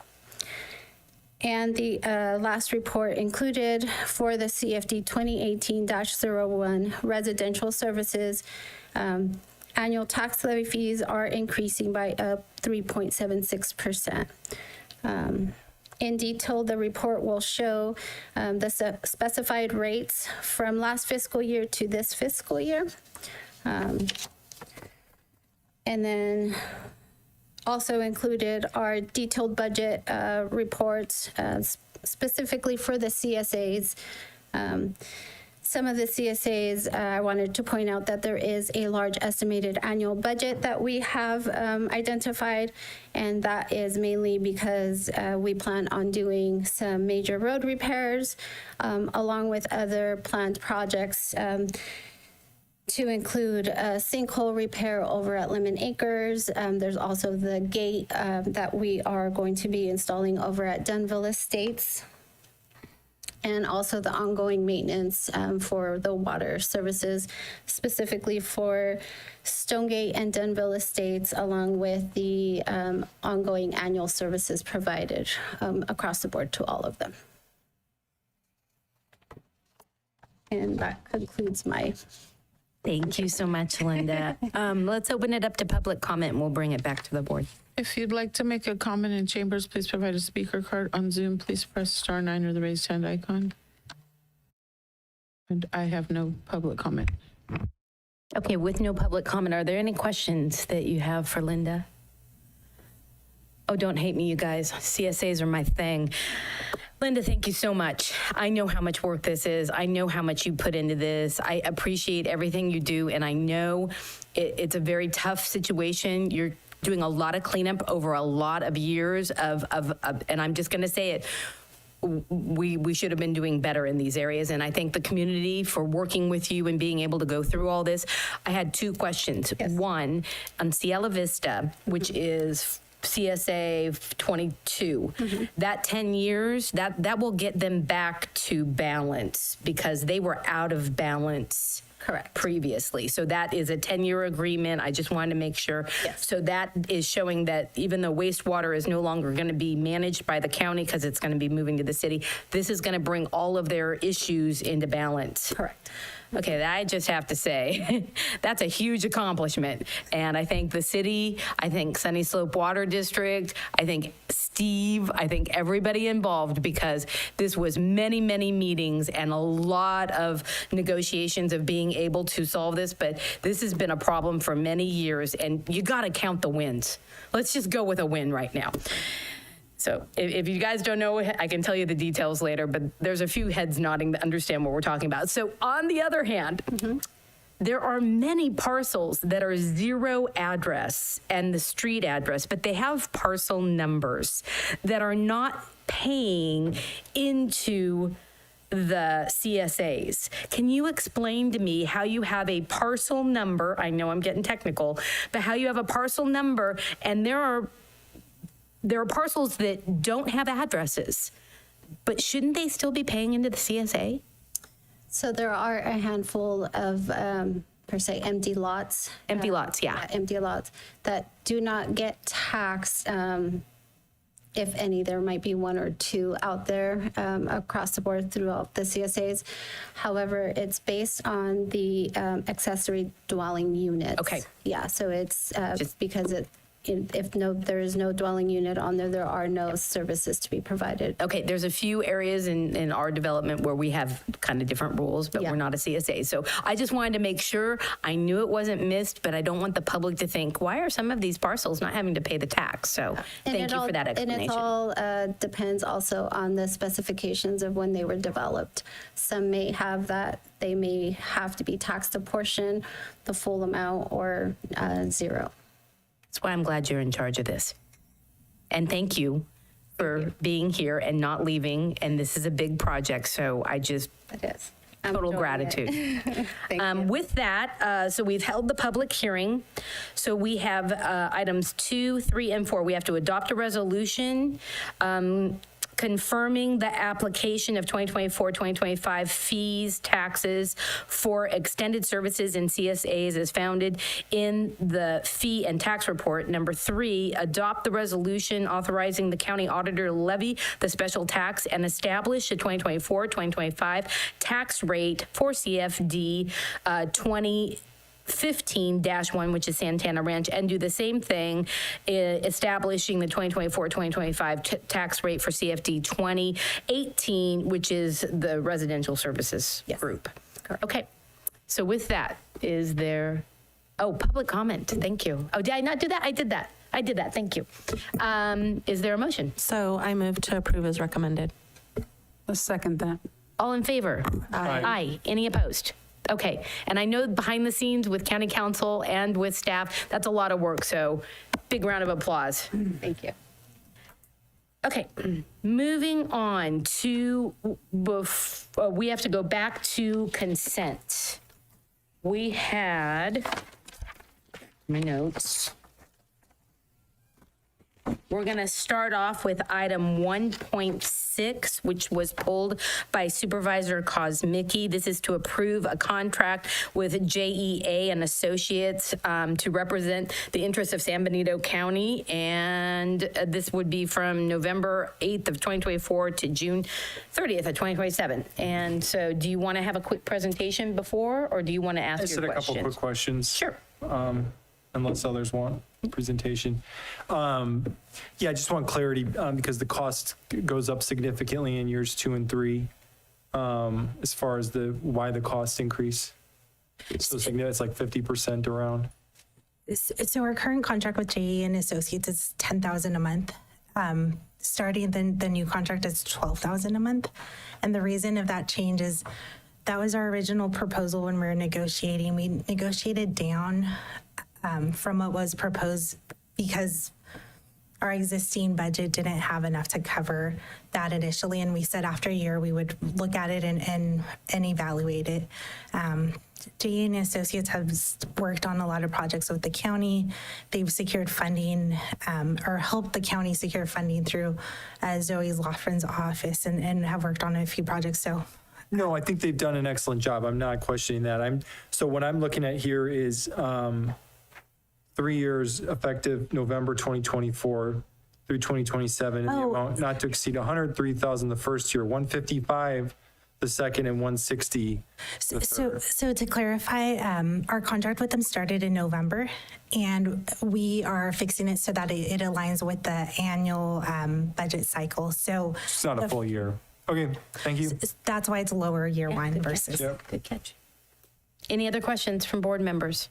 And the last report included for the CFD 2018-01 residential services, annual tax levy fees are increasing by 3.76%. In detail, the report will show the specified rates from last fiscal year to this fiscal year. And then also included are detailed budget reports specifically for the CSAs. Some of the CSAs, I wanted to point out that there is a large estimated annual budget that we have identified, and that is mainly because we plan on doing some major road repairs along with other planned projects to include a sinkhole repair over at Lemon Acres. There's also the gate that we are going to be installing over at Dunville Estates, and also the ongoing maintenance for the water services, specifically for Stonegate and Dunville Estates, along with the ongoing annual services provided across the board to all of them. And that concludes my Thank you so much, Linda. Let's open it up to public comment and we'll bring it back to the board. If you'd like to make a comment in chambers, please provide a speaker card. On Zoom, please press *9 or the raised hand icon. And I have no public comment. Okay, with no public comment, are there any questions that you have for Linda? Oh, don't hate me, you guys. CSAs are my thing. Linda, thank you so much. I know how much work this is. I know how much you put into this. I appreciate everything you do, and I know it's a very tough situation. You're doing a lot of cleanup over a lot of years of and I'm just going to say it, we should have been doing better in these areas, and I thank the community for working with you and being able to go through all this. I had two questions. Yes. One, on Cielo Vista, which is CSA 22, that 10 years, that will get them back to balance because they were out of balance. Correct. Previously. So that is a 10-year agreement. I just wanted to make sure. Yes. So that is showing that even though wastewater is no longer going to be managed by the county because it's going to be moving to the city, this is going to bring all of their issues into balance. Correct. Okay, I just have to say, that's a huge accomplishment. And I thank the city, I thank Sunny Slope Water District, I thank Steve, I think everybody involved, because this was many, many meetings and a lot of negotiations of being able to solve this. But this has been a problem for many years, and you got to count the wins. Let's just go with a win right now. So if you guys don't know, I can tell you the details later, but there's a few heads nodding that understand what we're talking about. So on the other hand, there are many parcels that are 0 address and the street address, but they have parcel numbers that are not paying into the CSAs. Can you explain to me how you have a parcel number? I know I'm getting technical, but how you have a parcel number and there are parcels that don't have addresses, but shouldn't they still be paying into the CSA? So there are a handful of, per se, empty lots. Empty lots, yeah. Empty lots that do not get taxed. If any, there might be one or two out there across the board throughout the CSAs. However, it's based on the accessory dwelling units. Okay. Yeah, so it's just because there is no dwelling unit on there, there are no services to be provided. Okay, there's a few areas in our development where we have kind of different rules, but we're not a CSA. So I just wanted to make sure. I knew it wasn't missed, but I don't want the public to think, why are some of these parcels not having to pay the tax? So thank you for that explanation. And it all depends also on the specifications of when they were developed. Some may have that. They may have to be taxed a portion, the full amount, or zero. That's why I'm glad you're in charge of this. And thank you for being here and not leaving. And this is a big project, so I just... It is. Total gratitude. With that, so we've held the public hearing. So we have items 2, 3, and 4. We have to adopt a resolution confirming the application of 2024-2025 fees, taxes for extended services in CSAs as founded in the fee and tax report. Number 3, adopt the resolution authorizing the county auditor to levy the special tax and establish a 2024-2025 tax rate for CFD 2015-1, which is Santana Ranch, and do the same thing, establishing the 2024-2025 tax rate for CFD 2018, which is the residential services group. Okay. So with that, is there, public comment. Thank you. Oh, did I not do that? I did that. Thank you. Is there a motion? So I move to approve as recommended. Let's second that. All in favor? Aye. Any opposed? Okay, and I know behind the scenes with county council and with staff, that's a lot of work, so big round of applause. Thank you. Okay, moving on to, we have to go back to consent. We had, my notes. We're going to start off with item 1.6, which was pulled by Supervisor Kosmicki. This is to approve a contract with JEA and Associates to represent the interests of San Benito County. And this would be from November 8th of 2024 to June 30th of 2027. And so do you want to have a quick presentation before, or do you want to ask your questions? I just had a couple quick questions. Sure. Unless others want presentation. Yeah, I just want clarity because the cost goes up significantly in years 2 and 3 as far as why the cost increase. So significant, it's like 50% around. So our current contract with JE and Associates is $10,000 a month. Starting the new contract is $12,000 a month. And the reason of that change is that was our original proposal when we were negotiating. We negotiated down from what was proposed because our existing budget didn't have enough to cover that initially. And we said after a year, we would look at it and evaluate it. JE and Associates have worked on a lot of projects with the county. They've secured funding or helped the county secure funding through Zoe's law firm's office and have worked on a few projects. So no, I think they've done an excellent job. I'm not questioning that. So what I'm looking at here is 3 years effective November 2024 through 2027, and the amount not to exceed $103,000 the first year, $155,000 the second, and $160,000 the third. So to clarify, our contract with them started in November, and we are fixing it so that it aligns with the annual budget cycle. So it's not a full year. Okay, thank you. That's why it's lower year one versus. Good catch. Any other questions from board members?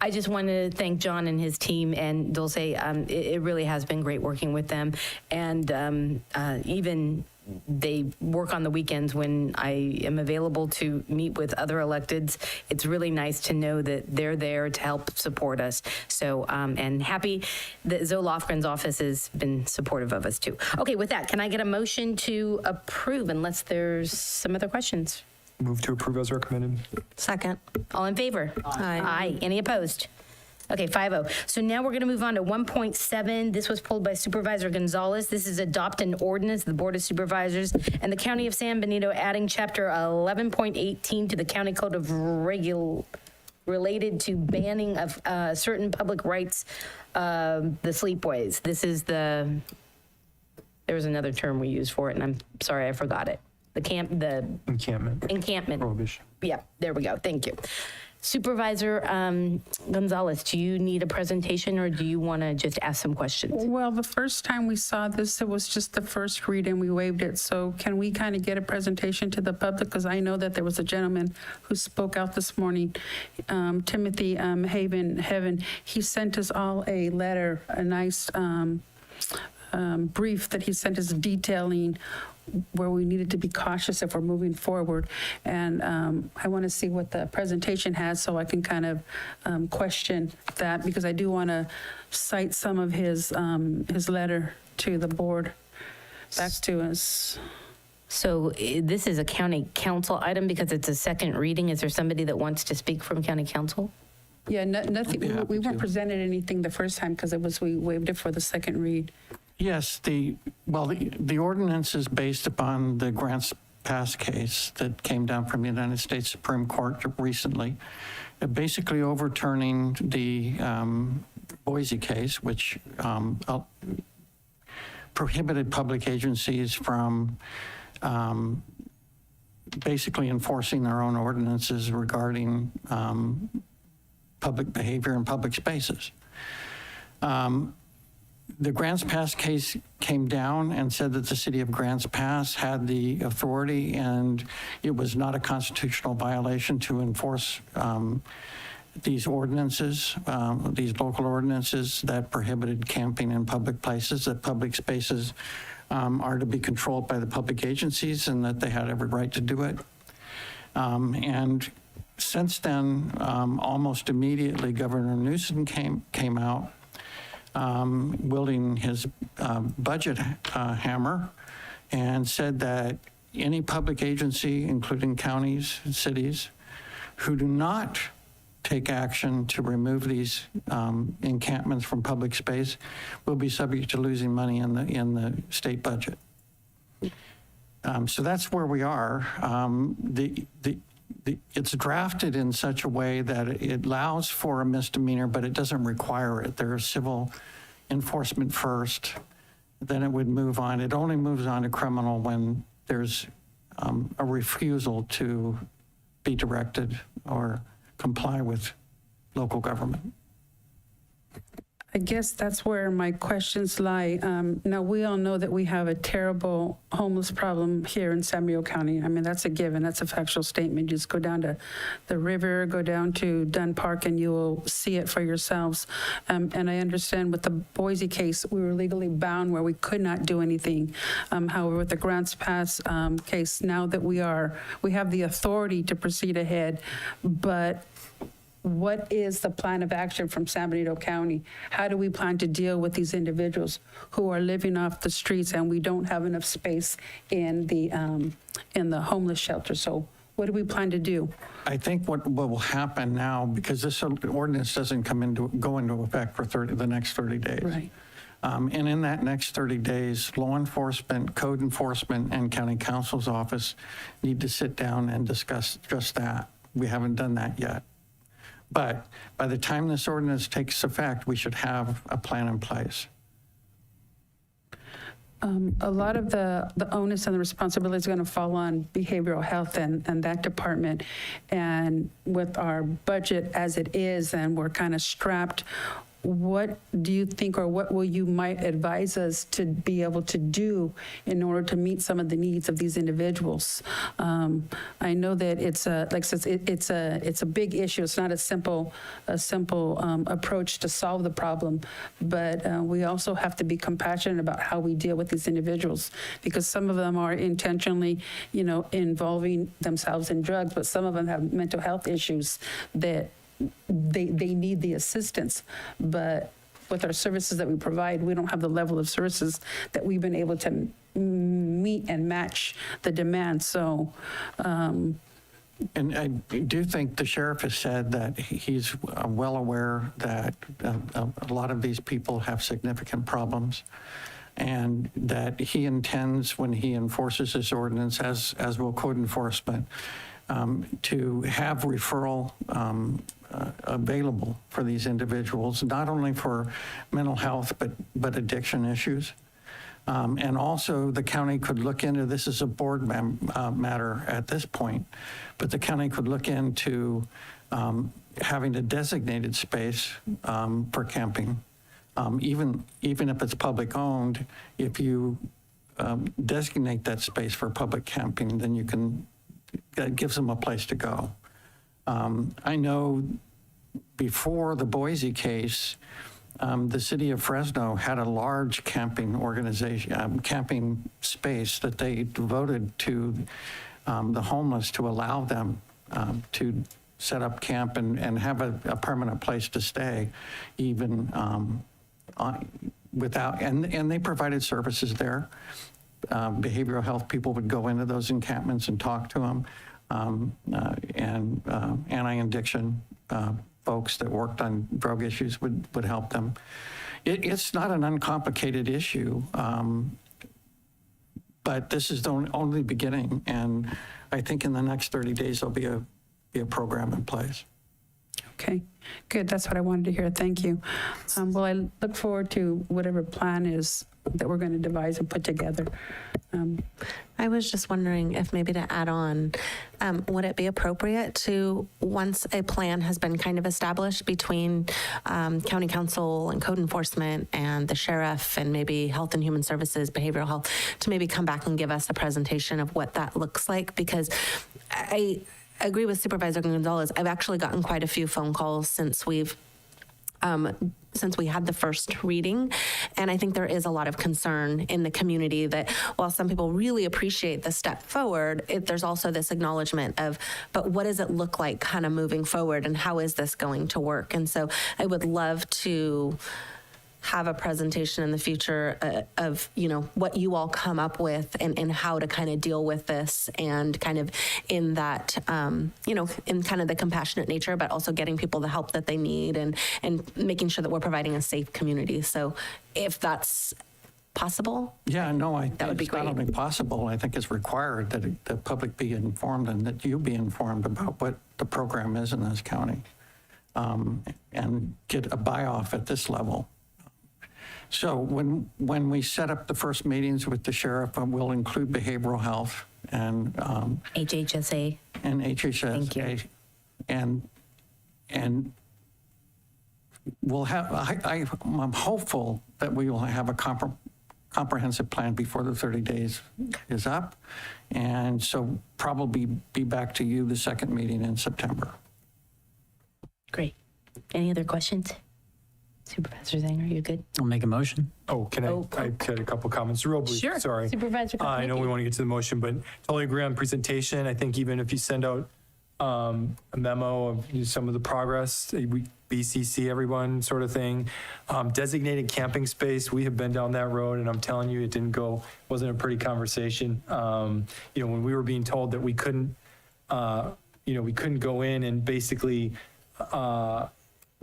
I just want to thank John and his team and Dulce. It really has been great working with them. And even they work on the weekends when I am available to meet with other electeds. It's really nice to know that they're there to help support us. So, and happy that Zoe Lofgren's office has been supportive of us too. Okay, with that, can I get a motion to approve unless there's some other questions? Move to approve as recommended. Second. All in favor? Aye. Aye. Any opposed? Okay, 5-0. So now we're going to move on to 1.7. This was pulled by Supervisor Gonzalez. This is adopt an ordinance, the Board of Supervisors and the County of San Benito adding Chapter 11.18 to the County Code of related to banning of certain public rights, the sleepways. This is there was another term we used for it, and I'm sorry, I forgot it. Encampment. Prohibition. Yeah, there we go. Thank you. Supervisor Gonzalez, do you need a presentation or do you want to just ask some questions? Well, the first time we saw this, it was just the first read and we waived it. So can we kind of get a presentation to the public? Because I know that there was a gentleman who spoke out this morning, Timothy Heaven. He sent us all a letter, a nice brief that he sent us detailing where we needed to be cautious if we're moving forward. And I want to see what the presentation has so I can kind of question that, because I do want to cite some of his letter to the board back to us. So this is a county council item because it's a second reading. Is there somebody that wants to speak from county council? Yeah, nothing. We weren't presented anything the first time because we waived it for the second read. Yes, the ordinance is based upon the Grants Pass case that came down from the United States Supreme Court recently, basically overturning the Boise case, which prohibited public agencies from basically enforcing their own ordinances regarding public behavior in public spaces. The Grants Pass case came down and said that the city of Grants Pass had the authority and it was not a constitutional violation to enforce these ordinances, these local ordinances that prohibited camping in public places, that public spaces are to be controlled by the public agencies and that they had every right to do it. And since then, almost immediately, Governor Newsom came out wielding his budget hammer and said that any public agency, including counties and cities, who do not take action to remove these encampments from public space will be subject to losing money in the state budget. So that's where we are. It's drafted in such a way that it allows for a misdemeanor, but it doesn't require it. There's civil enforcement first, then it would move on. It only moves on to criminal when there's a refusal to be directed or comply with local government. I guess that's where my questions lie. Now, we all know that we have a terrible homeless problem here in San Benito County. I mean, that's a given. That's a factual statement. Just go down to the river, go down to Dunn Park, and you will see it for yourselves. And I understand with the Boise case, we were legally bound where we could not do anything. However, with the Grants Pass case, now that we have the authority to proceed ahead, but what is the plan of action from San Benito County? How do we plan to deal with these individuals who are living off the streets and we don't have enough space in the homeless shelter? So what do we plan to do? I think what will happen now, because this ordinance doesn't go into effect for the next 30 days. Right. And in that next 30 days, law enforcement, code enforcement, and county counsel's office need to sit down and discuss just that. We haven't done that yet. But by the time this ordinance takes effect, we should have a plan in place. A lot of the onus and the responsibility is going to fall on behavioral health and that department. And with our budget as it is, and we're kind of strapped, what do you think, or what will you might advise us to be able to do in order to meet some of the needs of these individuals? I know that it's a big issue. It's not a simple approach to solve the problem, but we also have to be compassionate about how we deal with these individuals, because some of them are intentionally, involving themselves in drugs, but some of them have mental health issues that they need the assistance. But with our services that we provide, we don't have the level of services that we've been able to meet and match the demand. So And I do think the sheriff has said that he's well aware that a lot of these people have significant problems, and that he intends, when he enforces this ordinance, as will code enforcement, to have referral available for these individuals, not only for mental health, but addiction issues. And also, the county could look into, this is a board matter at this point, but the county could look into having a designated space for camping. Even if it's public owned, if you designate that space for public camping, then you can, that gives them a place to go. I know before the Boise case, the city of Fresno had a large camping organization, camping space that they devoted to the homeless to allow them to set up camp and have a permanent place to stay, even without, and they provided services there. Behavioral health people would go into those encampments and talk to them, and anti-addiction folks that worked on drug issues would help them. It's not an uncomplicated issue, but this is the only beginning, and I think in the next 30 days there'll be a program in place. Okay, good. That's what I wanted to hear. Thank you. Well, I look forward to whatever plan is that we're going to devise and put together. I was just wondering if maybe to add on, would it be appropriate to, once a plan has been kind of established between county council and code enforcement and the sheriff and maybe health and human services, behavioral health, to maybe come back and give us a presentation of what that looks like? Because I agree with Supervisor Gonzalez. I've actually gotten quite a few phone calls since we had the first reading. And I think there is a lot of concern in the community that while some people really appreciate the step forward, there's also this acknowledgement of, but what does it look like kind of moving forward, and how is this going to work? And so I would love to have a presentation in the future of, what you all come up with and how to kind of deal with this, and kind of in that, in kind of the compassionate nature, but also getting people the help that they need and making sure that we're providing a safe community. So if that's possible. Yeah, no, that would be great. It's not only possible, I think it's required that the public be informed and that you be informed about what the program is in this county, and get a buy-off at this level. So when we set up the first meetings with the sheriff, we'll include behavioral health and HHSA. And HHSA. Thank you. And we'll have, I'm hopeful that we will have a comprehensive plan before the 30 days is up. And so probably be back to you the second meeting in September. Great. Any other questions? Supervisor Zanger, you good? I'll make a motion. Oh, can I had a couple comments real brief. Sure. Sorry. Supervisor I know we want to get to the motion, but totally agree on presentation. I think even if you send out a memo of some of the progress, we BCC everyone sort of thing. Designated camping space, we have been down that road, and I'm telling you, wasn't a pretty conversation. When we were being told that we couldn't go in and basically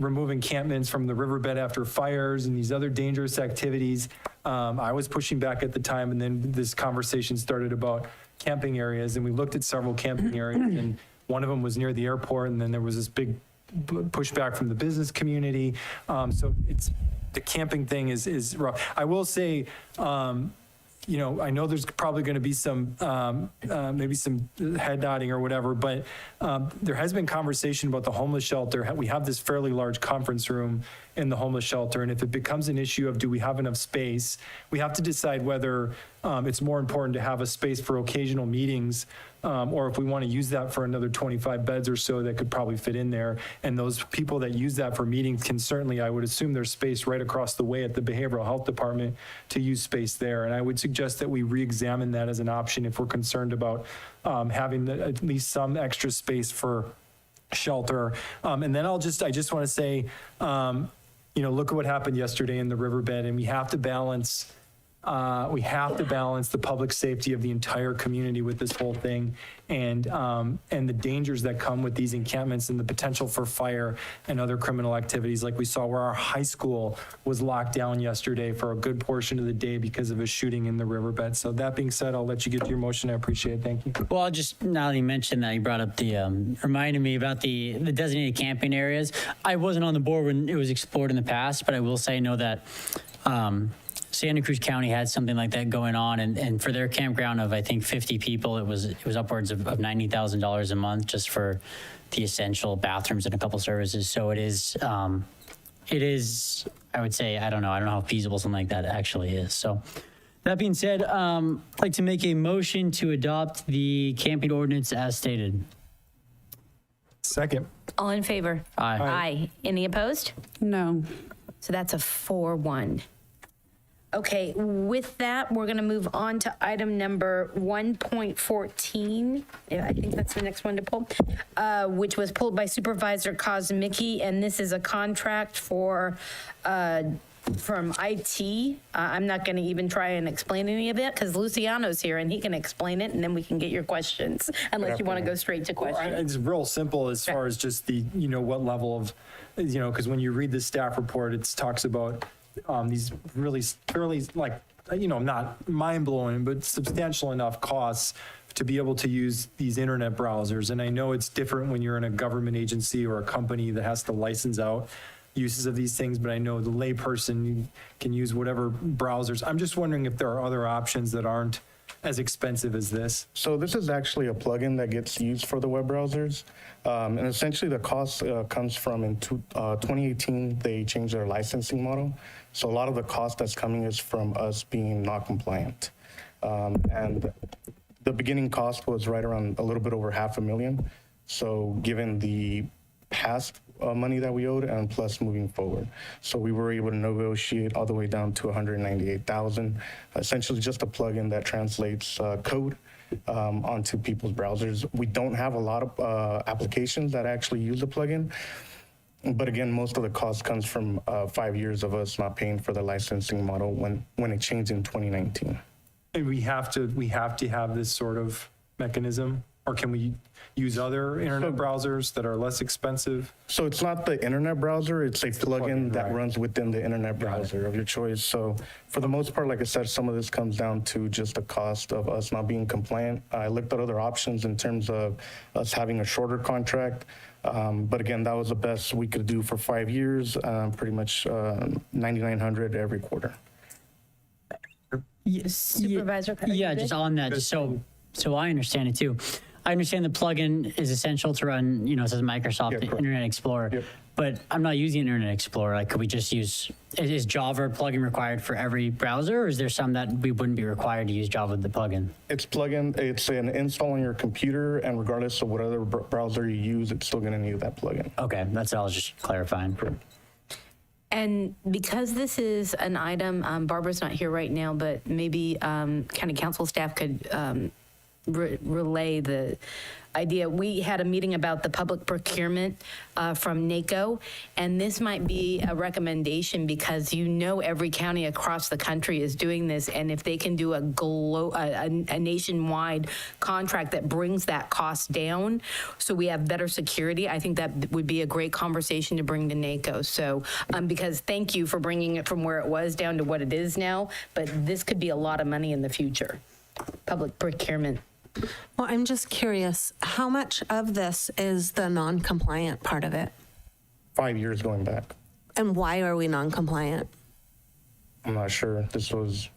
remove encampments from the riverbed after fires and these other dangerous activities. I was pushing back at the time, and then this conversation started about camping areas, and we looked at several camping areas, and one of them was near the airport, and then there was this big pushback from the business community. So the camping thing is rough. I will say, I know there's probably going to be some, maybe some head nodding or whatever, but there has been conversation about the homeless shelter. We have this fairly large conference room in the homeless shelter, and if it becomes an issue of do we have enough space, we have to decide whether it's more important to have a space for occasional meetings, or if we want to use that for another 25 beds or so that could probably fit in there. And those people that use that for meetings can certainly, I would assume there's space right across the way at the behavioral health department to use space there. And I would suggest that we re-examine that as an option if we're concerned about having at least some extra space for shelter. And then I just want to say, look at what happened yesterday in the riverbed, and we have to balance We have to balance the public safety of the entire community with this whole thing, and the dangers that come with these encampments and the potential for fire and other criminal activities, like we saw where our high school was locked down yesterday for a good portion of the day because of a shooting in the riverbed. So that being said, I'll let you get to your motion. I appreciate it. Thank you. Well, I'll just, now that you mentioned that, you brought up reminded me about the designated camping areas. I wasn't on the board when it was explored in the past, but I will say, I know that Santa Cruz County had something like that going on, and for their campground of, I think, 50 people, it was upwards of $90,000 a month just for the essential bathrooms and a couple services. So it is, I would say, I don't know how feasible something like that actually is. So that being said, I'd like to make a motion to adopt the camping ordinance as stated. Second. All in favor? Aye. Aye. Any opposed? No. So that's a 4-1. Okay, with that, we're going to move on to item number 1.14. Yeah, I think that's the next one to pull, which was pulled by Supervisor Kosmicki, and this is a contract for from IT. I'm not going to even try and explain any of it because Luciano's here and he can explain it, and then we can get your questions, unless you want to go straight to questions. It's real simple as far as just the, what level of, because when you read the staff report, it talks about these really fairly, not mind-blowing, but substantial enough costs to be able to use these internet browsers. And I know it's different when you're in a government agency or a company that has to license out uses of these things, but I know the layperson can use whatever browsers. I'm just wondering if there are other options that aren't as expensive as this. So this is actually a plugin that gets used for the web browsers. And essentially the cost comes from in 2018, they changed their licensing model. So a lot of the cost that's coming is from us being not compliant. And the beginning cost was right around a little bit over $500,000. So given the past money that we owed and plus moving forward. So we were able to negotiate all the way down to $198,000, essentially just a plugin that translates code onto people's browsers. We don't have a lot of applications that actually use the plugin. But again, most of the cost comes from 5 years of us not paying for the licensing model when it changed in 2019. And we have to have this sort of mechanism, or can we use other internet browsers that are less expensive? So it's not the internet browser, it's a plugin that runs within the internet browser of your choice. So for the most part, like I said, some of this comes down to just the cost of us not being compliant. I looked at other options in terms of us having a shorter contract. But again, that was the best we could do for 5 years, pretty much $9,900 every quarter. Yes. Supervisor? Yeah, just on that, just so I understand it too. I understand the plugin is essential to run, it says Microsoft Internet Explorer, but I'm not using Internet Explorer. Like, could we just use, is Java plugin required for every browser, or is there some that we wouldn't be required to use Java with the plugin? It's an install on your computer, and regardless of what other browser you use, it's still going to need that plugin. Okay, that's all I was just clarifying. And because this is an item, Barbara's not here right now, but maybe county council staff could relay the idea. We had a meeting about the public procurement from NACO, and this might be a recommendation because every county across the country is doing this, and if they can do a nationwide contract that brings that cost down so we have better security, I think that would be a great conversation to bring to NACO. So because thank you for bringing it from where it was down to what it is now, but this could be a lot of money in the future, public procurement. Well, I'm just curious, how much of this is the non-compliant part of it? 5 years going back. And why are we non-compliant? I'm not sure.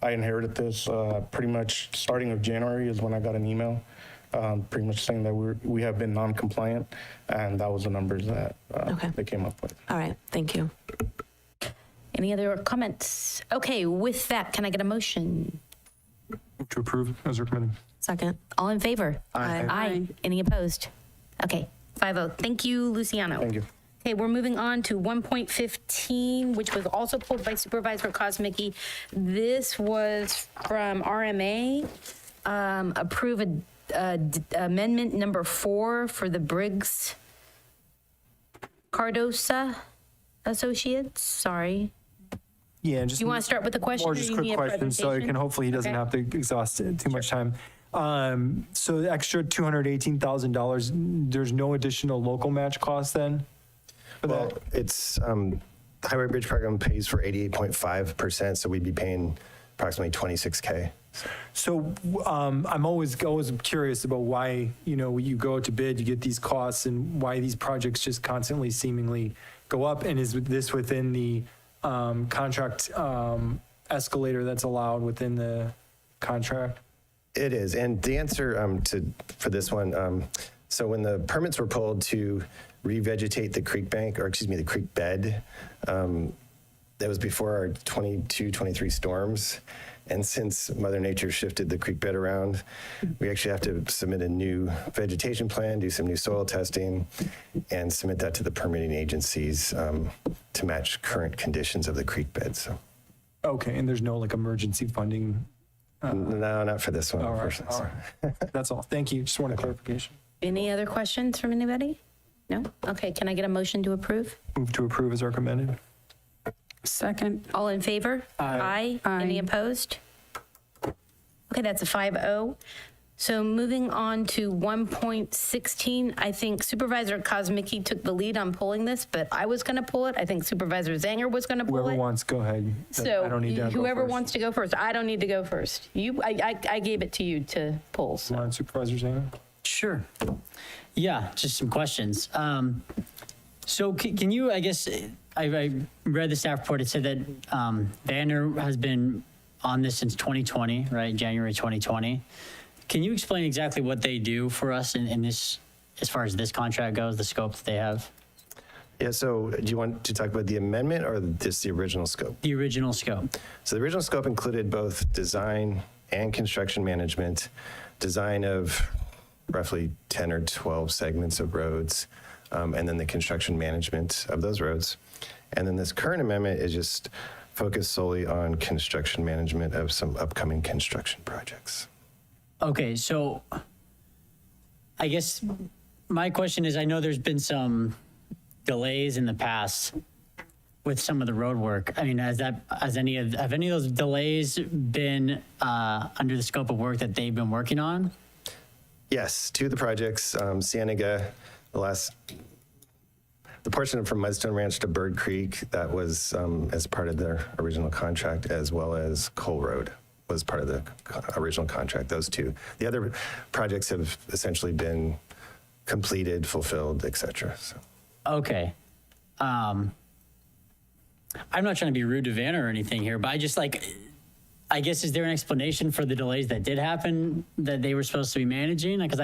I inherited this pretty much starting of January is when I got an email pretty much saying that we have been non-compliant, and that was the numbers that they came up with. All right, thank you. Any other comments? Okay, with that, can I get a motion? To approve as recommended. Second. All in favor? Aye. Aye. Any opposed? Okay, 5-0. Thank you, Luciano. Thank you. Okay, we're moving on to 1.15, which was also pulled by Supervisor Kosmicki. This was from RMA. Approve amendment number 4 for the Briggs Cardosa Associates. Sorry. Yeah, just You want to start with the question? Or or just you quick need a question, so presentation? hopefully he doesn't Okay. have to exhaust it too much time. So the extra $218,000, there's no additional local match cost then? Well, it's, the Highway Bridge Program pays for 88.5%, so we'd be paying approximately 26K. So I'm always curious about why, you go to bid, you get these costs, and why these projects just constantly seemingly go up. And is this within the contract escalator that's allowed within the contract? It is, and the answer for this one, so when the permits were pulled to revegetate the creek bank, or excuse me, the creek bed, that was before our 22-23 storms. And since Mother Nature shifted the creek bed around, we actually have to submit a new vegetation plan, do some new soil testing, and submit that to the permitting agencies to match current conditions of the creek bed. So. Okay, and there's no like emergency funding? No, not for this one. All right, all right. That's all. Thank you. Just wanted clarification. Any other questions from anybody? No? Okay, can I get a motion to approve? Move to approve as recommended. Second. All in favor? Aye. Any opposed? Okay, that's a 5-0. So moving on to 1.16, I think Supervisor Kosmicki took the lead on pulling this, but I was going to pull it. I think Supervisor Zanger was going to pull Whoever it. wants, go ahead. So I don't need to go whoever first. wants to go first. I don't need to go first. I gave it to you to pull. So. Come on, Supervisor Zanger. Sure. Yeah, just some questions. So can you, I guess, I read the staff report. It said that Banner has been on this since 2020, right? January 2020. Can you explain exactly what they do for us in this, as far as this contract goes, the scope that they have? Yeah, so do you want to talk about the amendment or just the original scope? The original scope. So the original scope included both design and construction management, design of roughly 10 or 12 segments of roads, and then the construction management of those roads. And then this current amendment is just focused solely on construction management of some upcoming construction projects. Okay, so I guess my question is, I know there's been some delays in the past with some of the road work. I mean, have any of those delays been under the scope of work that they've been working on? Yes, two of the projects, Cienega, the portion from Mudstone Ranch to Bird Creek, that was as part of their original contract, as well as Cole Road was part of the original contract, those two. The other projects have essentially been completed, fulfilled, et cetera. So. Okay. I'm not trying to be rude to Vanna or anything here, but I just I guess, is there an explanation for the delays that did happen that they were supposed to be managing? Because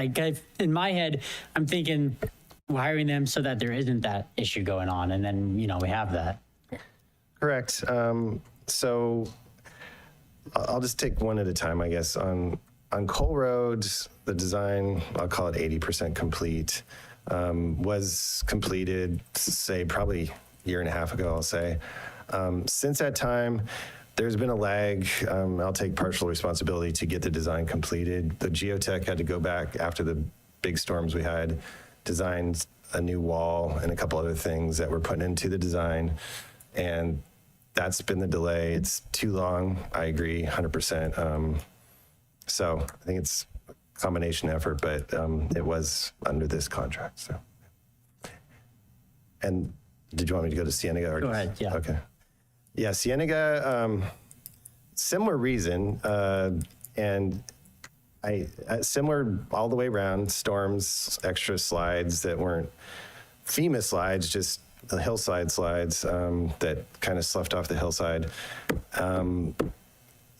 in my head, I'm thinking we're hiring them so that there isn't that issue going on. And then, we have that. Correct. So I'll just take one at a time, I guess. On Cole Road, the design, I'll call it 80% complete, was completed, say, probably a year and a half ago, I'll say. Since that time, there's been a lag. I'll take partial responsibility to get the design completed. The geotech had to go back after the big storms we had, designed a new wall and a couple other things that were put into the design. And that's been the delay. It's too long. I agree 100%. So I think it's a combination effort, but it was under this contract. So. And did you want me to go to Cienega? Or Go ahead, yeah. Okay. Yeah, Cienega, similar reason, and similar all the way around, storms, extra slides that weren't FEMA slides, just the hillside slides that kind of sloughed off the hillside,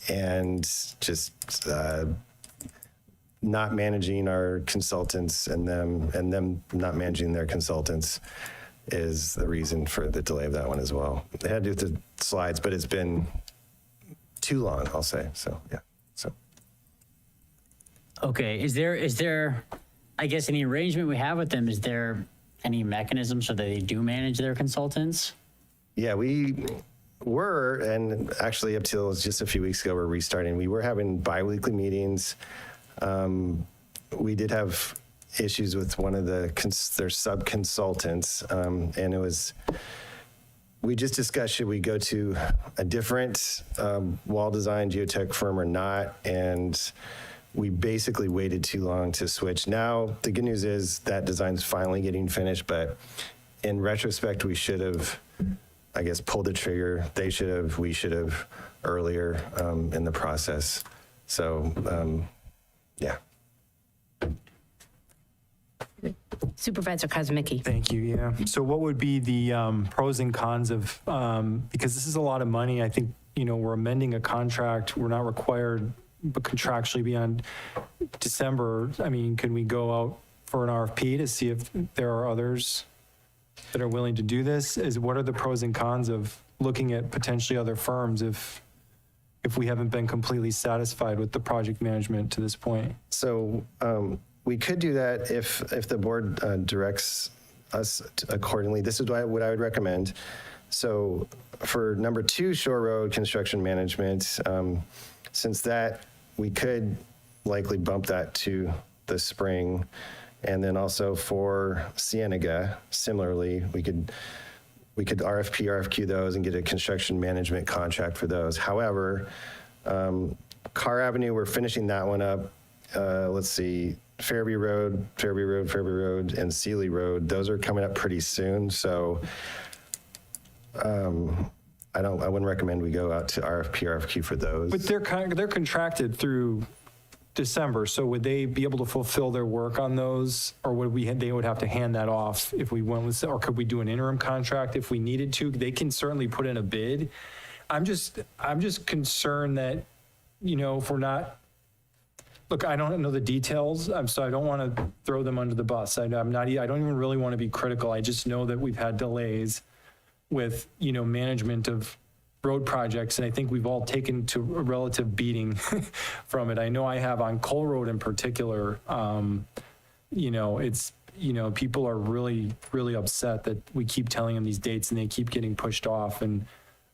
and just not managing our consultants and them not managing their consultants is the reason for the delay of that one as well. It had to do with the slides, but it's been too long, I'll say. So, yeah. So. Okay. Is there, I guess, any arrangement we have with them? Is there any mechanism so that they do manage their consultants? Yeah, we were, and actually up till just a few weeks ago, we're restarting. We were having bi-weekly meetings. We did have issues with one of their sub-consultants, and it was we just discussed, should we go to a different wall design geotech firm or not? And we basically waited too long to switch. Now, the good news is that design's finally getting finished, but in retrospect, we should have, I guess, pulled the trigger. They should have, we should have earlier in the process. So, yeah. Supervisor Kozmicki. Thank you, yeah. So what would be the pros and cons of, because this is a lot of money, I think, we're amending a contract, we're not required, but contractually beyond December, I mean, can we go out for an RFP to see if there are others that are willing to do this? What are the pros and cons of looking at potentially other firms if we haven't been completely satisfied with the project management to this point? So we could do that if the board directs us accordingly. This is what I would recommend. So for number 2, Shore Road Construction Management, since that, we could likely bump that to the spring. And then also for Cienega, similarly, we could RFQ those and get a construction management contract for those. However, Carr Avenue, we're finishing that one up. Let's see, Fairview Road, and Sealy Road. Those are coming up pretty soon. So I wouldn't recommend we go out to RFQ for those. But they're contracted through December, so would they be able to fulfill their work on those, or they would have to hand that off if we went with, or could we do an interim contract if we needed to? They can certainly put in a bid. I'm just concerned that, if we're not, look, I don't know the details, so I don't want to throw them under the bus. I don't even really want to be critical. I just know that we've had delays with, management of road projects, and I think we've all taken to a relative beating from it. I know I have on Cole Road in particular. It's, people are really, really upset that we keep telling them these dates and they keep getting pushed off, and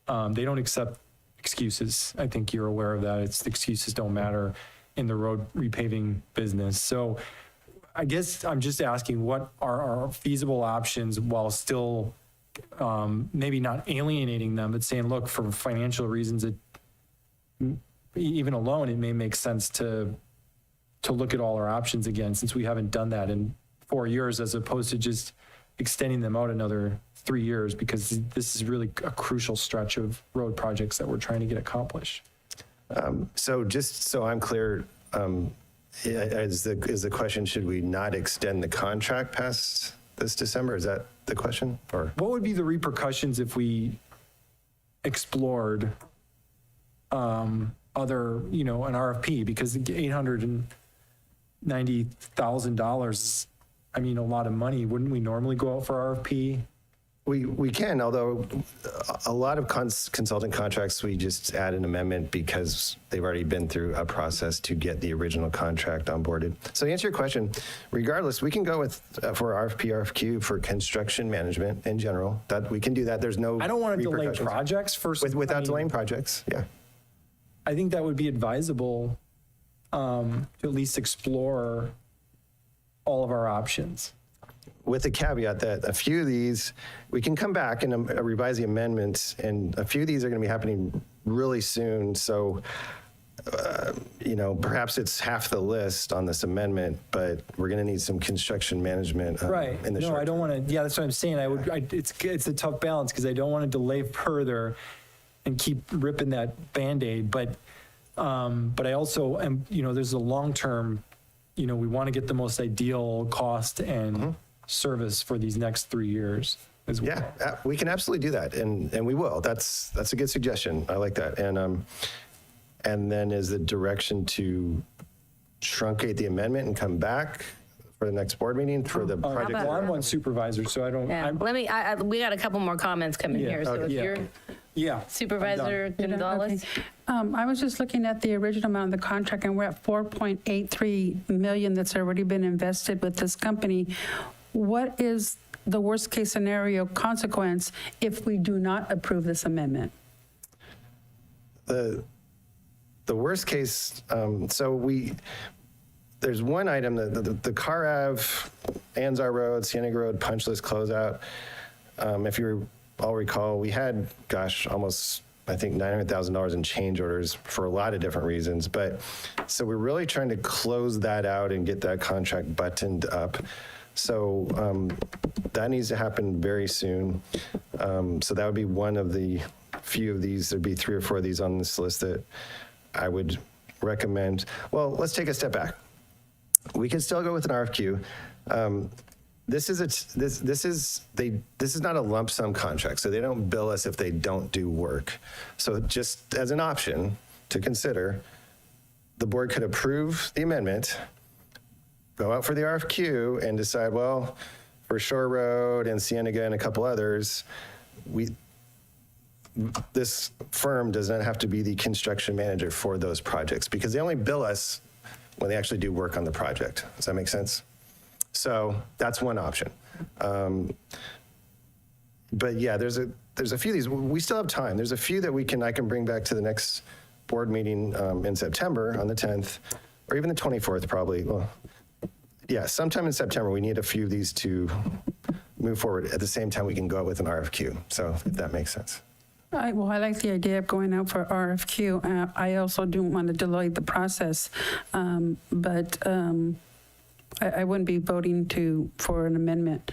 they don't accept excuses. I think you're aware of that. Excuses don't matter in the road repaving business. So I guess I'm just asking, what are our feasible options while still maybe not alienating them, but saying, look, for financial reasons, even alone, it may make sense to look at all our options again, since we haven't done that in 4 years, as opposed to just extending them out another 3 years, because this is really a crucial stretch of road projects that we're trying to get accomplished. So just so I'm clear, is the question, should we not extend the contract past this December? Is that the question? Or what would be the repercussions if we explored other, an RFP? Because $890,000, I mean, a lot of money. Wouldn't we normally go out for RFP? We can, although a lot of consultant contracts, we just add an amendment because they've already been through a process to get the original contract onboarded. So to answer your question, regardless, we can go with for RFQ for construction management in general. That we can do that. There's no. I don't want to delay projects without delaying projects. Yeah, I think that would be advisable to at least explore all of our options. With the caveat that a few of these, we can come back and revise the amendments, and a few of these are going to be happening really soon. So, perhaps it's half the list on this amendment, but we're going to need some construction management right. in the short No, I term. don't want to. Yeah, that's what I'm saying. It's a tough balance, because I don't want to delay further and keep ripping that Band-Aid. But I also am. There's a long term. We want to get the most ideal cost and service for these next 3 years as well. Yeah, we can absolutely do that, and we will. That's a good suggestion. I like that. And then is the direction to truncate the amendment and come back for the next board meeting for the project? Well, I'm one supervisor, so I don't. Yeah. We got a couple more comments coming here. So if you're Supervisor Gonzalez. I was just looking at the original amount of the contract, and we're at $4.83 million that's already been invested with this company. What is the worst case scenario consequence if we do not approve this amendment? The worst case, there's one item, the Carr Ave, Anzar Road, Cienega Road punch list closeout. If you're all recall, we had, almost, I think, $900,000 in change orders for a lot of different reasons. But so we're really trying to close that out and get that contract buttoned up. So that needs to happen very soon. So that would be one of the few of these. There'd be 3 or 4 of these on this list that I would recommend. Well, let's take a step back. We can still go with an RFQ. This is not a lump sum contract, so they don't bill us if they don't do work. So just as an option to consider, the board could approve the amendment, go out for the RFQ, and decide, well, for Shore Road and Cienega and a couple others, this firm does not have to be the construction manager for those projects because they only bill us when they actually do work on the project. Does that make sense? So that's one option. But yeah, there's a few of these. We still have time. There's a few that I can bring back to the next board meeting in September on the 10th, or even the 24th probably. Well, yeah, sometime in September, we need a few of these to move forward. At the same time, we can go out with an RFQ. So if that makes sense. I like the idea of going out for RFQ. I also don't want to delay the process, but I wouldn't be voting for an amendment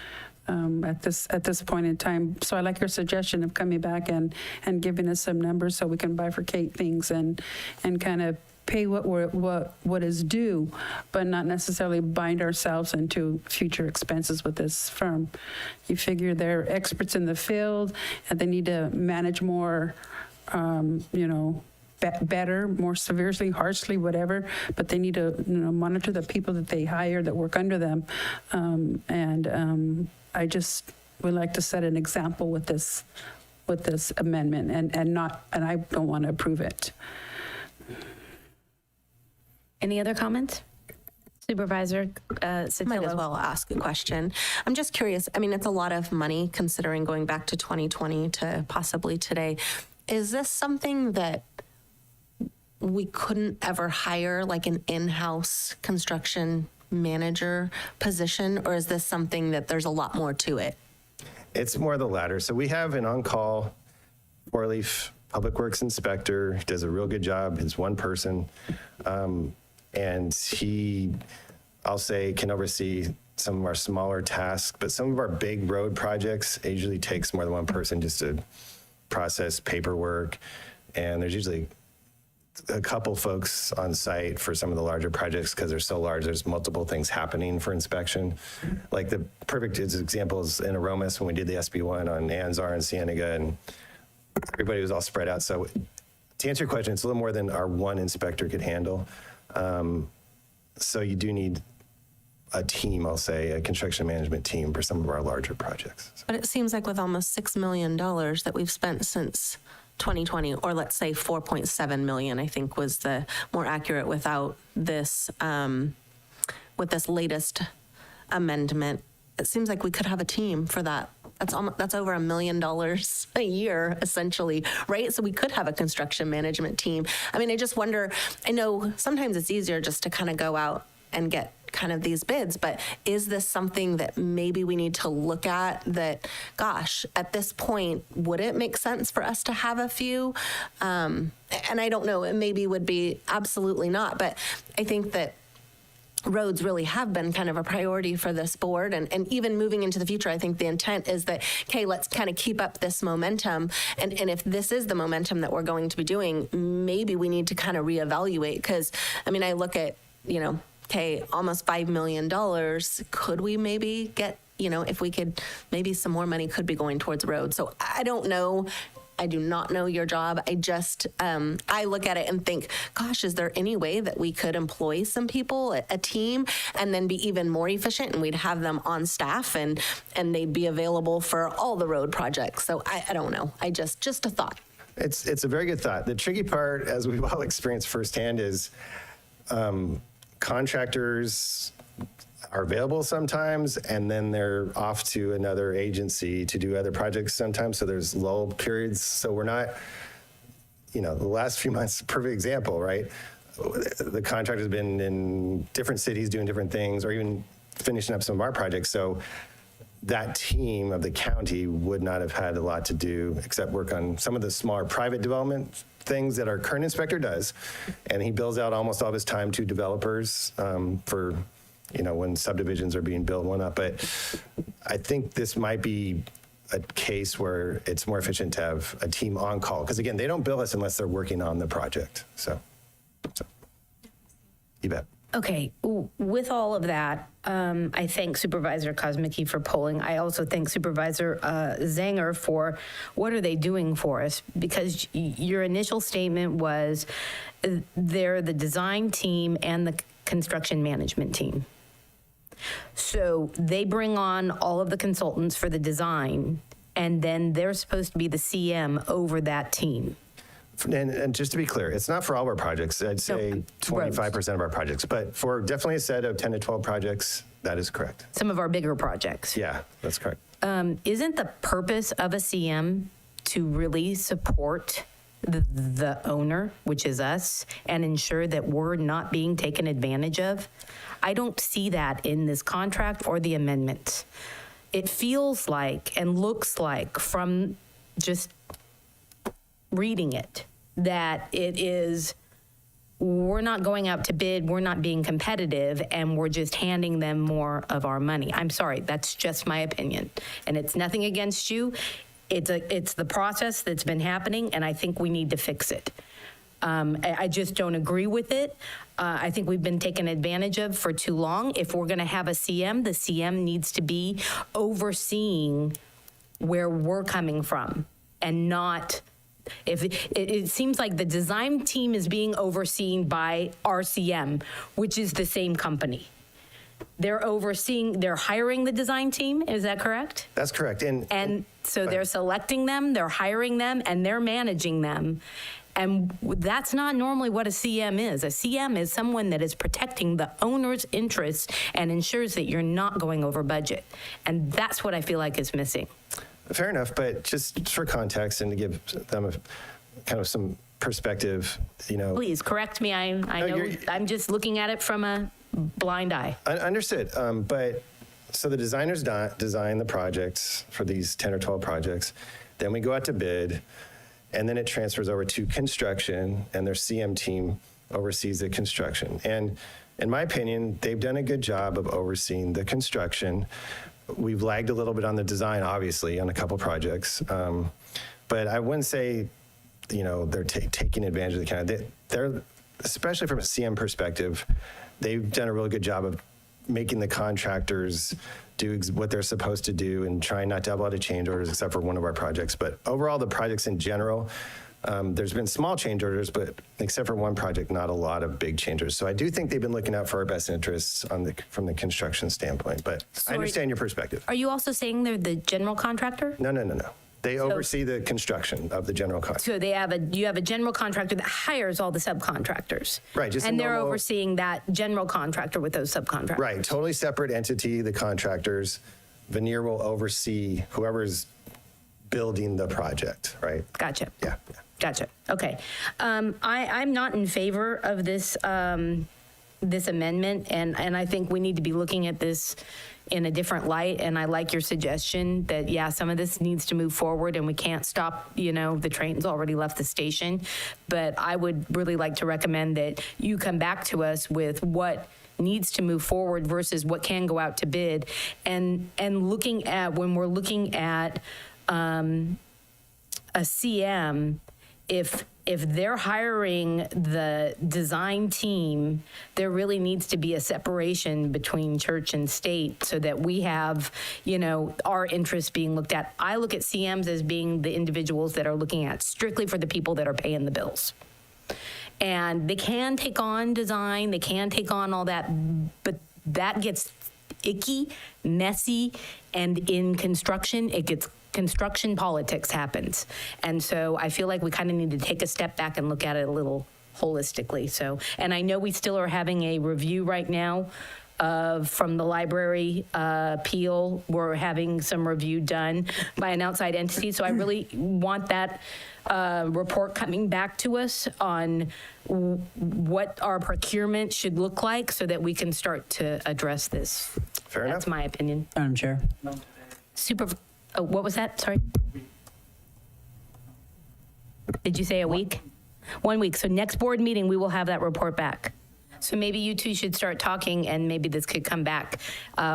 at this point in time. So I like your suggestion of coming back and giving us some numbers so we can bifurcate things and kind of pay what is due, but not necessarily bind ourselves into future expenses with this firm. You figure they're experts in the field and they need to manage more, better, more severely, harshly, whatever, but they need to monitor the people that they hire that work under them. I just would like to set an example with this amendment and I don't want to approve it. Any other comments? Supervisor Sotelo. Might as well ask a question. I'm just curious. I mean, it's a lot of money considering going back to 2020 to possibly today. Is this something that we couldn't ever hire like an in-house construction manager position, or is this something that there's a lot more to it? It's more the latter. So we have an on-call 4-leaf public works inspector. He does a real good job. He's one person. And he, I'll say, can oversee some of our smaller tasks, but some of our big road projects, it usually takes more than one person just to process paperwork. And there's usually a couple folks on site for some of the larger projects because they're so large, there's multiple things happening for inspection. Like the perfect example is in Aromas when we did the SB1 on Anzar and Cienega, and everybody was all spread out. So to answer your question, it's a little more than our one inspector could handle. So you do need a team, I'll say, a construction management team for some of our larger projects. But it seems like with almost $6 million that we've spent since 2020, or let's say 4.7 million, I think was the more accurate without this, with this latest amendment. It seems like we could have a team for that. That's over $1 million a year, essentially, right? So we could have a construction management team. I mean, I just wonder, I know sometimes it's easier just to kind of go out and get kind of these bids, but is this something that maybe we need to look at that, gosh, at this point, would it make sense for us to have a few? And I don't know, it maybe would be absolutely not, but I think that roads really have been kind of a priority for this board. And even moving into the future, I think the intent is that, okay, let's kind of keep up this momentum. And if this is the momentum that we're going to be doing, maybe we need to kind of reevaluate. Because, I mean, I look at, okay, almost $5 million. Could we maybe get, if we could, maybe some more money could be going towards roads. So I don't know. I do not know your job. I just, I look at it and think, gosh, is there any way that we could employ some people, a team, and then be even more efficient, and we'd have them on staff and they'd be available for all the road projects. So I don't know. Just a thought. It's a very good thought. The tricky part, as we've all experienced firsthand, is contractors are available sometimes, and then they're off to another agency to do other projects sometimes. So there's lull periods. So we're not, the last few months, perfect example, right? The contractor's been in different cities doing different things, or even finishing up some of our projects. So that team of the county would not have had a lot to do except work on some of the smaller private development things that our current inspector does. And he bills out almost all of his time to developers for, when subdivisions are being built one up. But I think this might be a case where it's more efficient to have a team on call. Because again, they don't bill us unless they're working on the project. So you bet. Okay, with all of that, I thank Supervisor Kosmicki for polling. I also thank Supervisor Zanger for what are they doing for us? Because your initial statement was they're the design team and the construction management team. So they bring on all of the consultants for the design, and then they're supposed to be the CM over that team. And just to be clear, it's not for all of our projects. I'd say 25% of our projects, but for definitely a set of 10 to 12 projects, that is correct. Some of our bigger projects. Yeah, that's correct. Isn't the purpose of a CM to really support the owner, which is us, and ensure that we're not being taken advantage of? I don't see that in this contract or the amendments. It feels like and looks like from just reading it that it is, we're not going out to bid, we're not being competitive, and we're just handing them more of our money. I'm sorry, that's just my opinion. And it's nothing against you. It's the process that's been happening, and I think we need to fix it. I just don't agree with it. I think we've been taken advantage of for too long. If we're gonna have a CM, the CM needs to be overseeing where we're coming from and not, if it seems like the design team is being overseen by RCM, which is the same company. They're hiring the design team, is that correct? That's correct. And so they're selecting them, they're hiring them, and they're managing them. And that's not normally what a CM is. A CM is someone that is protecting the owner's interests and ensures that you're not going over budget. And that's what I feel like is missing. Fair enough, but just for context and to give them kind of some perspective, Please correct me. I know I'm just looking at it from a blind eye. Understood. But so the designers design the projects for these 10 or 12 projects. Then we go out to bid, and then it transfers over to construction, and their CM team oversees the construction. And in my opinion, they've done a good job of overseeing the construction. We've lagged a little bit on the design, obviously, on a couple projects. But I wouldn't say, they're taking advantage of the county. They're, especially from a CM perspective, they've done a really good job of making the contractors do what they're supposed to do and trying not to have a lot of change orders except for one of our projects. But overall, the projects in general, there's been small change orders, but except for one project, not a lot of big change orders. So I do think they've been looking out for our best interests from the construction standpoint, but I understand your perspective. Are you also saying they're the general contractor? No. They oversee the construction of the general contractor. So you have a general contractor that hires all the subcontractors. Right. Just and they're overseeing that general contractor with those subcontractors. Right. Totally separate entity, the contractors. Veneer will oversee whoever's building the project, right? Gotcha. Yeah. Gotcha. Okay. I'm not in favor of this this amendment, and I think we need to be looking at this in a different light. And I like your suggestion that, some of this needs to move forward and we can't stop, the train's already left the station. But I would really like to recommend that you come back to us with what needs to move forward versus what can go out to bid. And looking at, when we're looking at a CM, if they're hiring the design team, there really needs to be a separation between church and state so that we have, our interests being looked at. I look at CMs as being the individuals that are looking at strictly for the people that are paying the bills. And they can take on design, they can take on all that, but that gets icky, messy, and in construction, construction politics happens. And so I feel like we kind of need to take a step back and look at it a little holistically. So, and I know we still are having a review right now from the library appeal. We're having some review done by an outside entity. So I really want that report coming back to us on what our procurement should look like so that we can start to address this. Fair enough. That's my opinion. Madam Chair. What was that? Sorry. Did you say a week? 1 week. So next board meeting, we will have that report back. So maybe you two should start talking, and maybe this could come back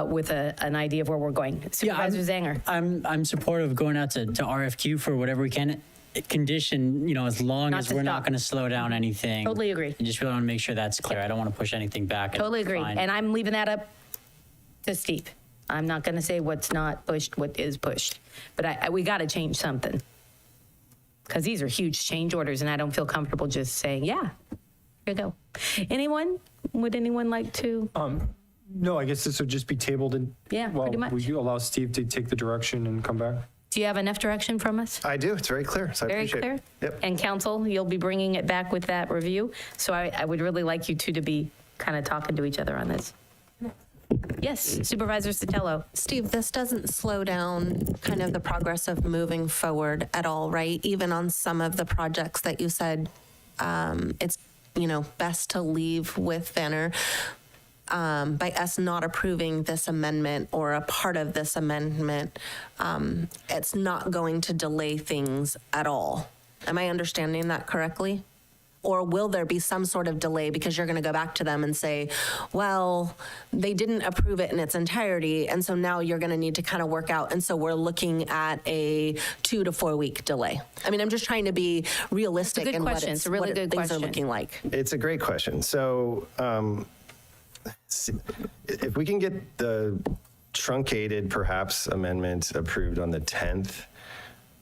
with an idea of where we're going. Supervisor Zanger. I'm supportive of going out to RFQ for whatever we can condition, as long as we're not going to slow down anything. Totally agree. I just really want to make sure that's clear. I don't want to push anything back. Totally agree. Fine. And I'm leaving that up to Steve. I'm not going to say what's not pushed, what is pushed. But we got to change something. Because these are huge change orders, and I don't feel comfortable just saying, yeah, here you go. Would anyone like to? No, I guess this would just be tabled and. Yeah, pretty much. Will you allow Steve to take the direction and come back? Do you have enough direction from us? I do. It's very clear. So I Very appreciate clear? it. Yep. And council, you'll be bringing it back with that review. So I would really like you two to be kind of talking to each other on this. Yes, Supervisor Sotelo. Steve, this doesn't slow down kind of the progress of moving forward at all, right? Even on some of the projects that you said it's, best to leave with Vanner. By us not approving this amendment or a part of this amendment, it's not going to delay things at all. Am I understanding that correctly? Or will there be some sort of delay because you're going to go back to them and say, well, they didn't approve it in its entirety, and so now you're going to need to kind of work out, and so we're looking at a 2 to 4 week delay? I mean, I'm just trying to be realistic in what It's a really good things question. are looking like. It's a great question. So if we can get the truncated, perhaps, amendment approved on the 10th,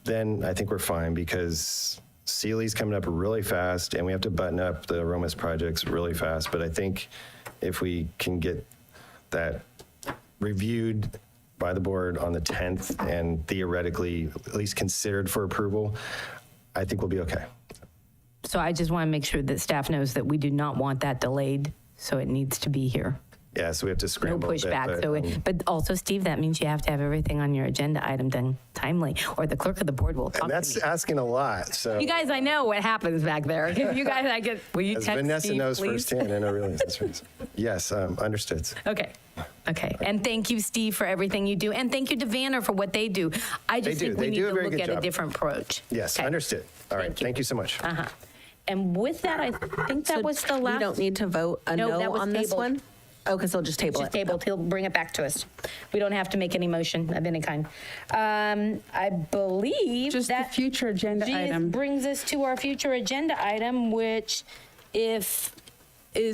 then I think we're fine, because Sealy's coming up really fast, and we have to button up the Aromas projects really fast. But I think if we can get that reviewed by the board on the 10th and theoretically at least considered for approval, I think we'll be okay. So I just want to make sure that staff knows that we do not want that delayed, so it needs to be here. Yeah, so we have to No scramble a bit, pushback. But also, Steve, that means you have to have everything on your agenda item done timely, or the clerk of the board will talk and that's to me. asking a lot. So You guys, I know what happens back there. You guys, will you as text Vanessa Steve, knows please? firsthand, I know really. Yes, understood. Okay. And thank you, Steve, for everything you do. And thank you to Vanner for what they do. I just think we need to look at a different approach. Yes, Okay. understood. All right, thank you so much. And with that, I think that was the last. We don't need to vote a No, that no was on this tabled. one? Oh, because they'll just table it. Just tabled. He'll bring it back to us. We don't have to make any motion of any kind. I believe Just the future agenda item. brings us to our future agenda item, which is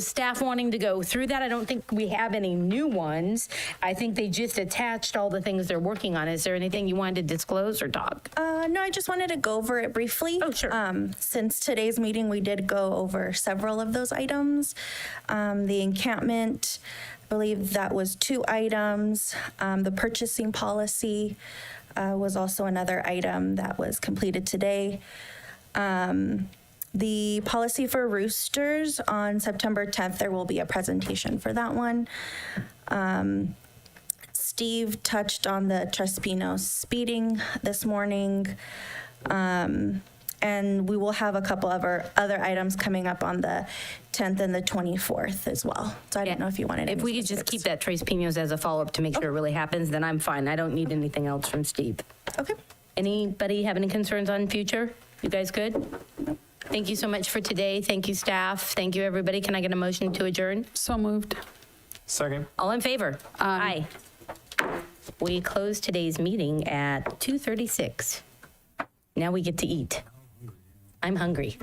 staff wanting to go through that. I don't think we have any new ones. I think they just attached all the things they're working on. Is there anything you wanted to disclose or talk? No, I just wanted to go over it briefly. Oh, sure. Since today's meeting, we did go over several of those items. The encampment, I believe that was 2 items. The purchasing policy was also another item that was completed today. The policy for roosters on September 10th, there will be a presentation for that one. Steve touched on the Trespino speeding this morning. And we will have a couple of our other items coming up on the 10th and the 24th as well. So I don't know if you wanted. If we could just keep that Tres Pinos as a follow-up to make sure it really happens, then I'm fine. I don't need anything else from Steve. Okay. Anybody have any concerns on future? You guys good? Thank you so much for today. Thank you, staff. Thank you, everybody. Can I get a motion to adjourn? So moved. Second. All in favor? Aye. We close today's meeting at 2:36. Now we get to eat. I'm hungry.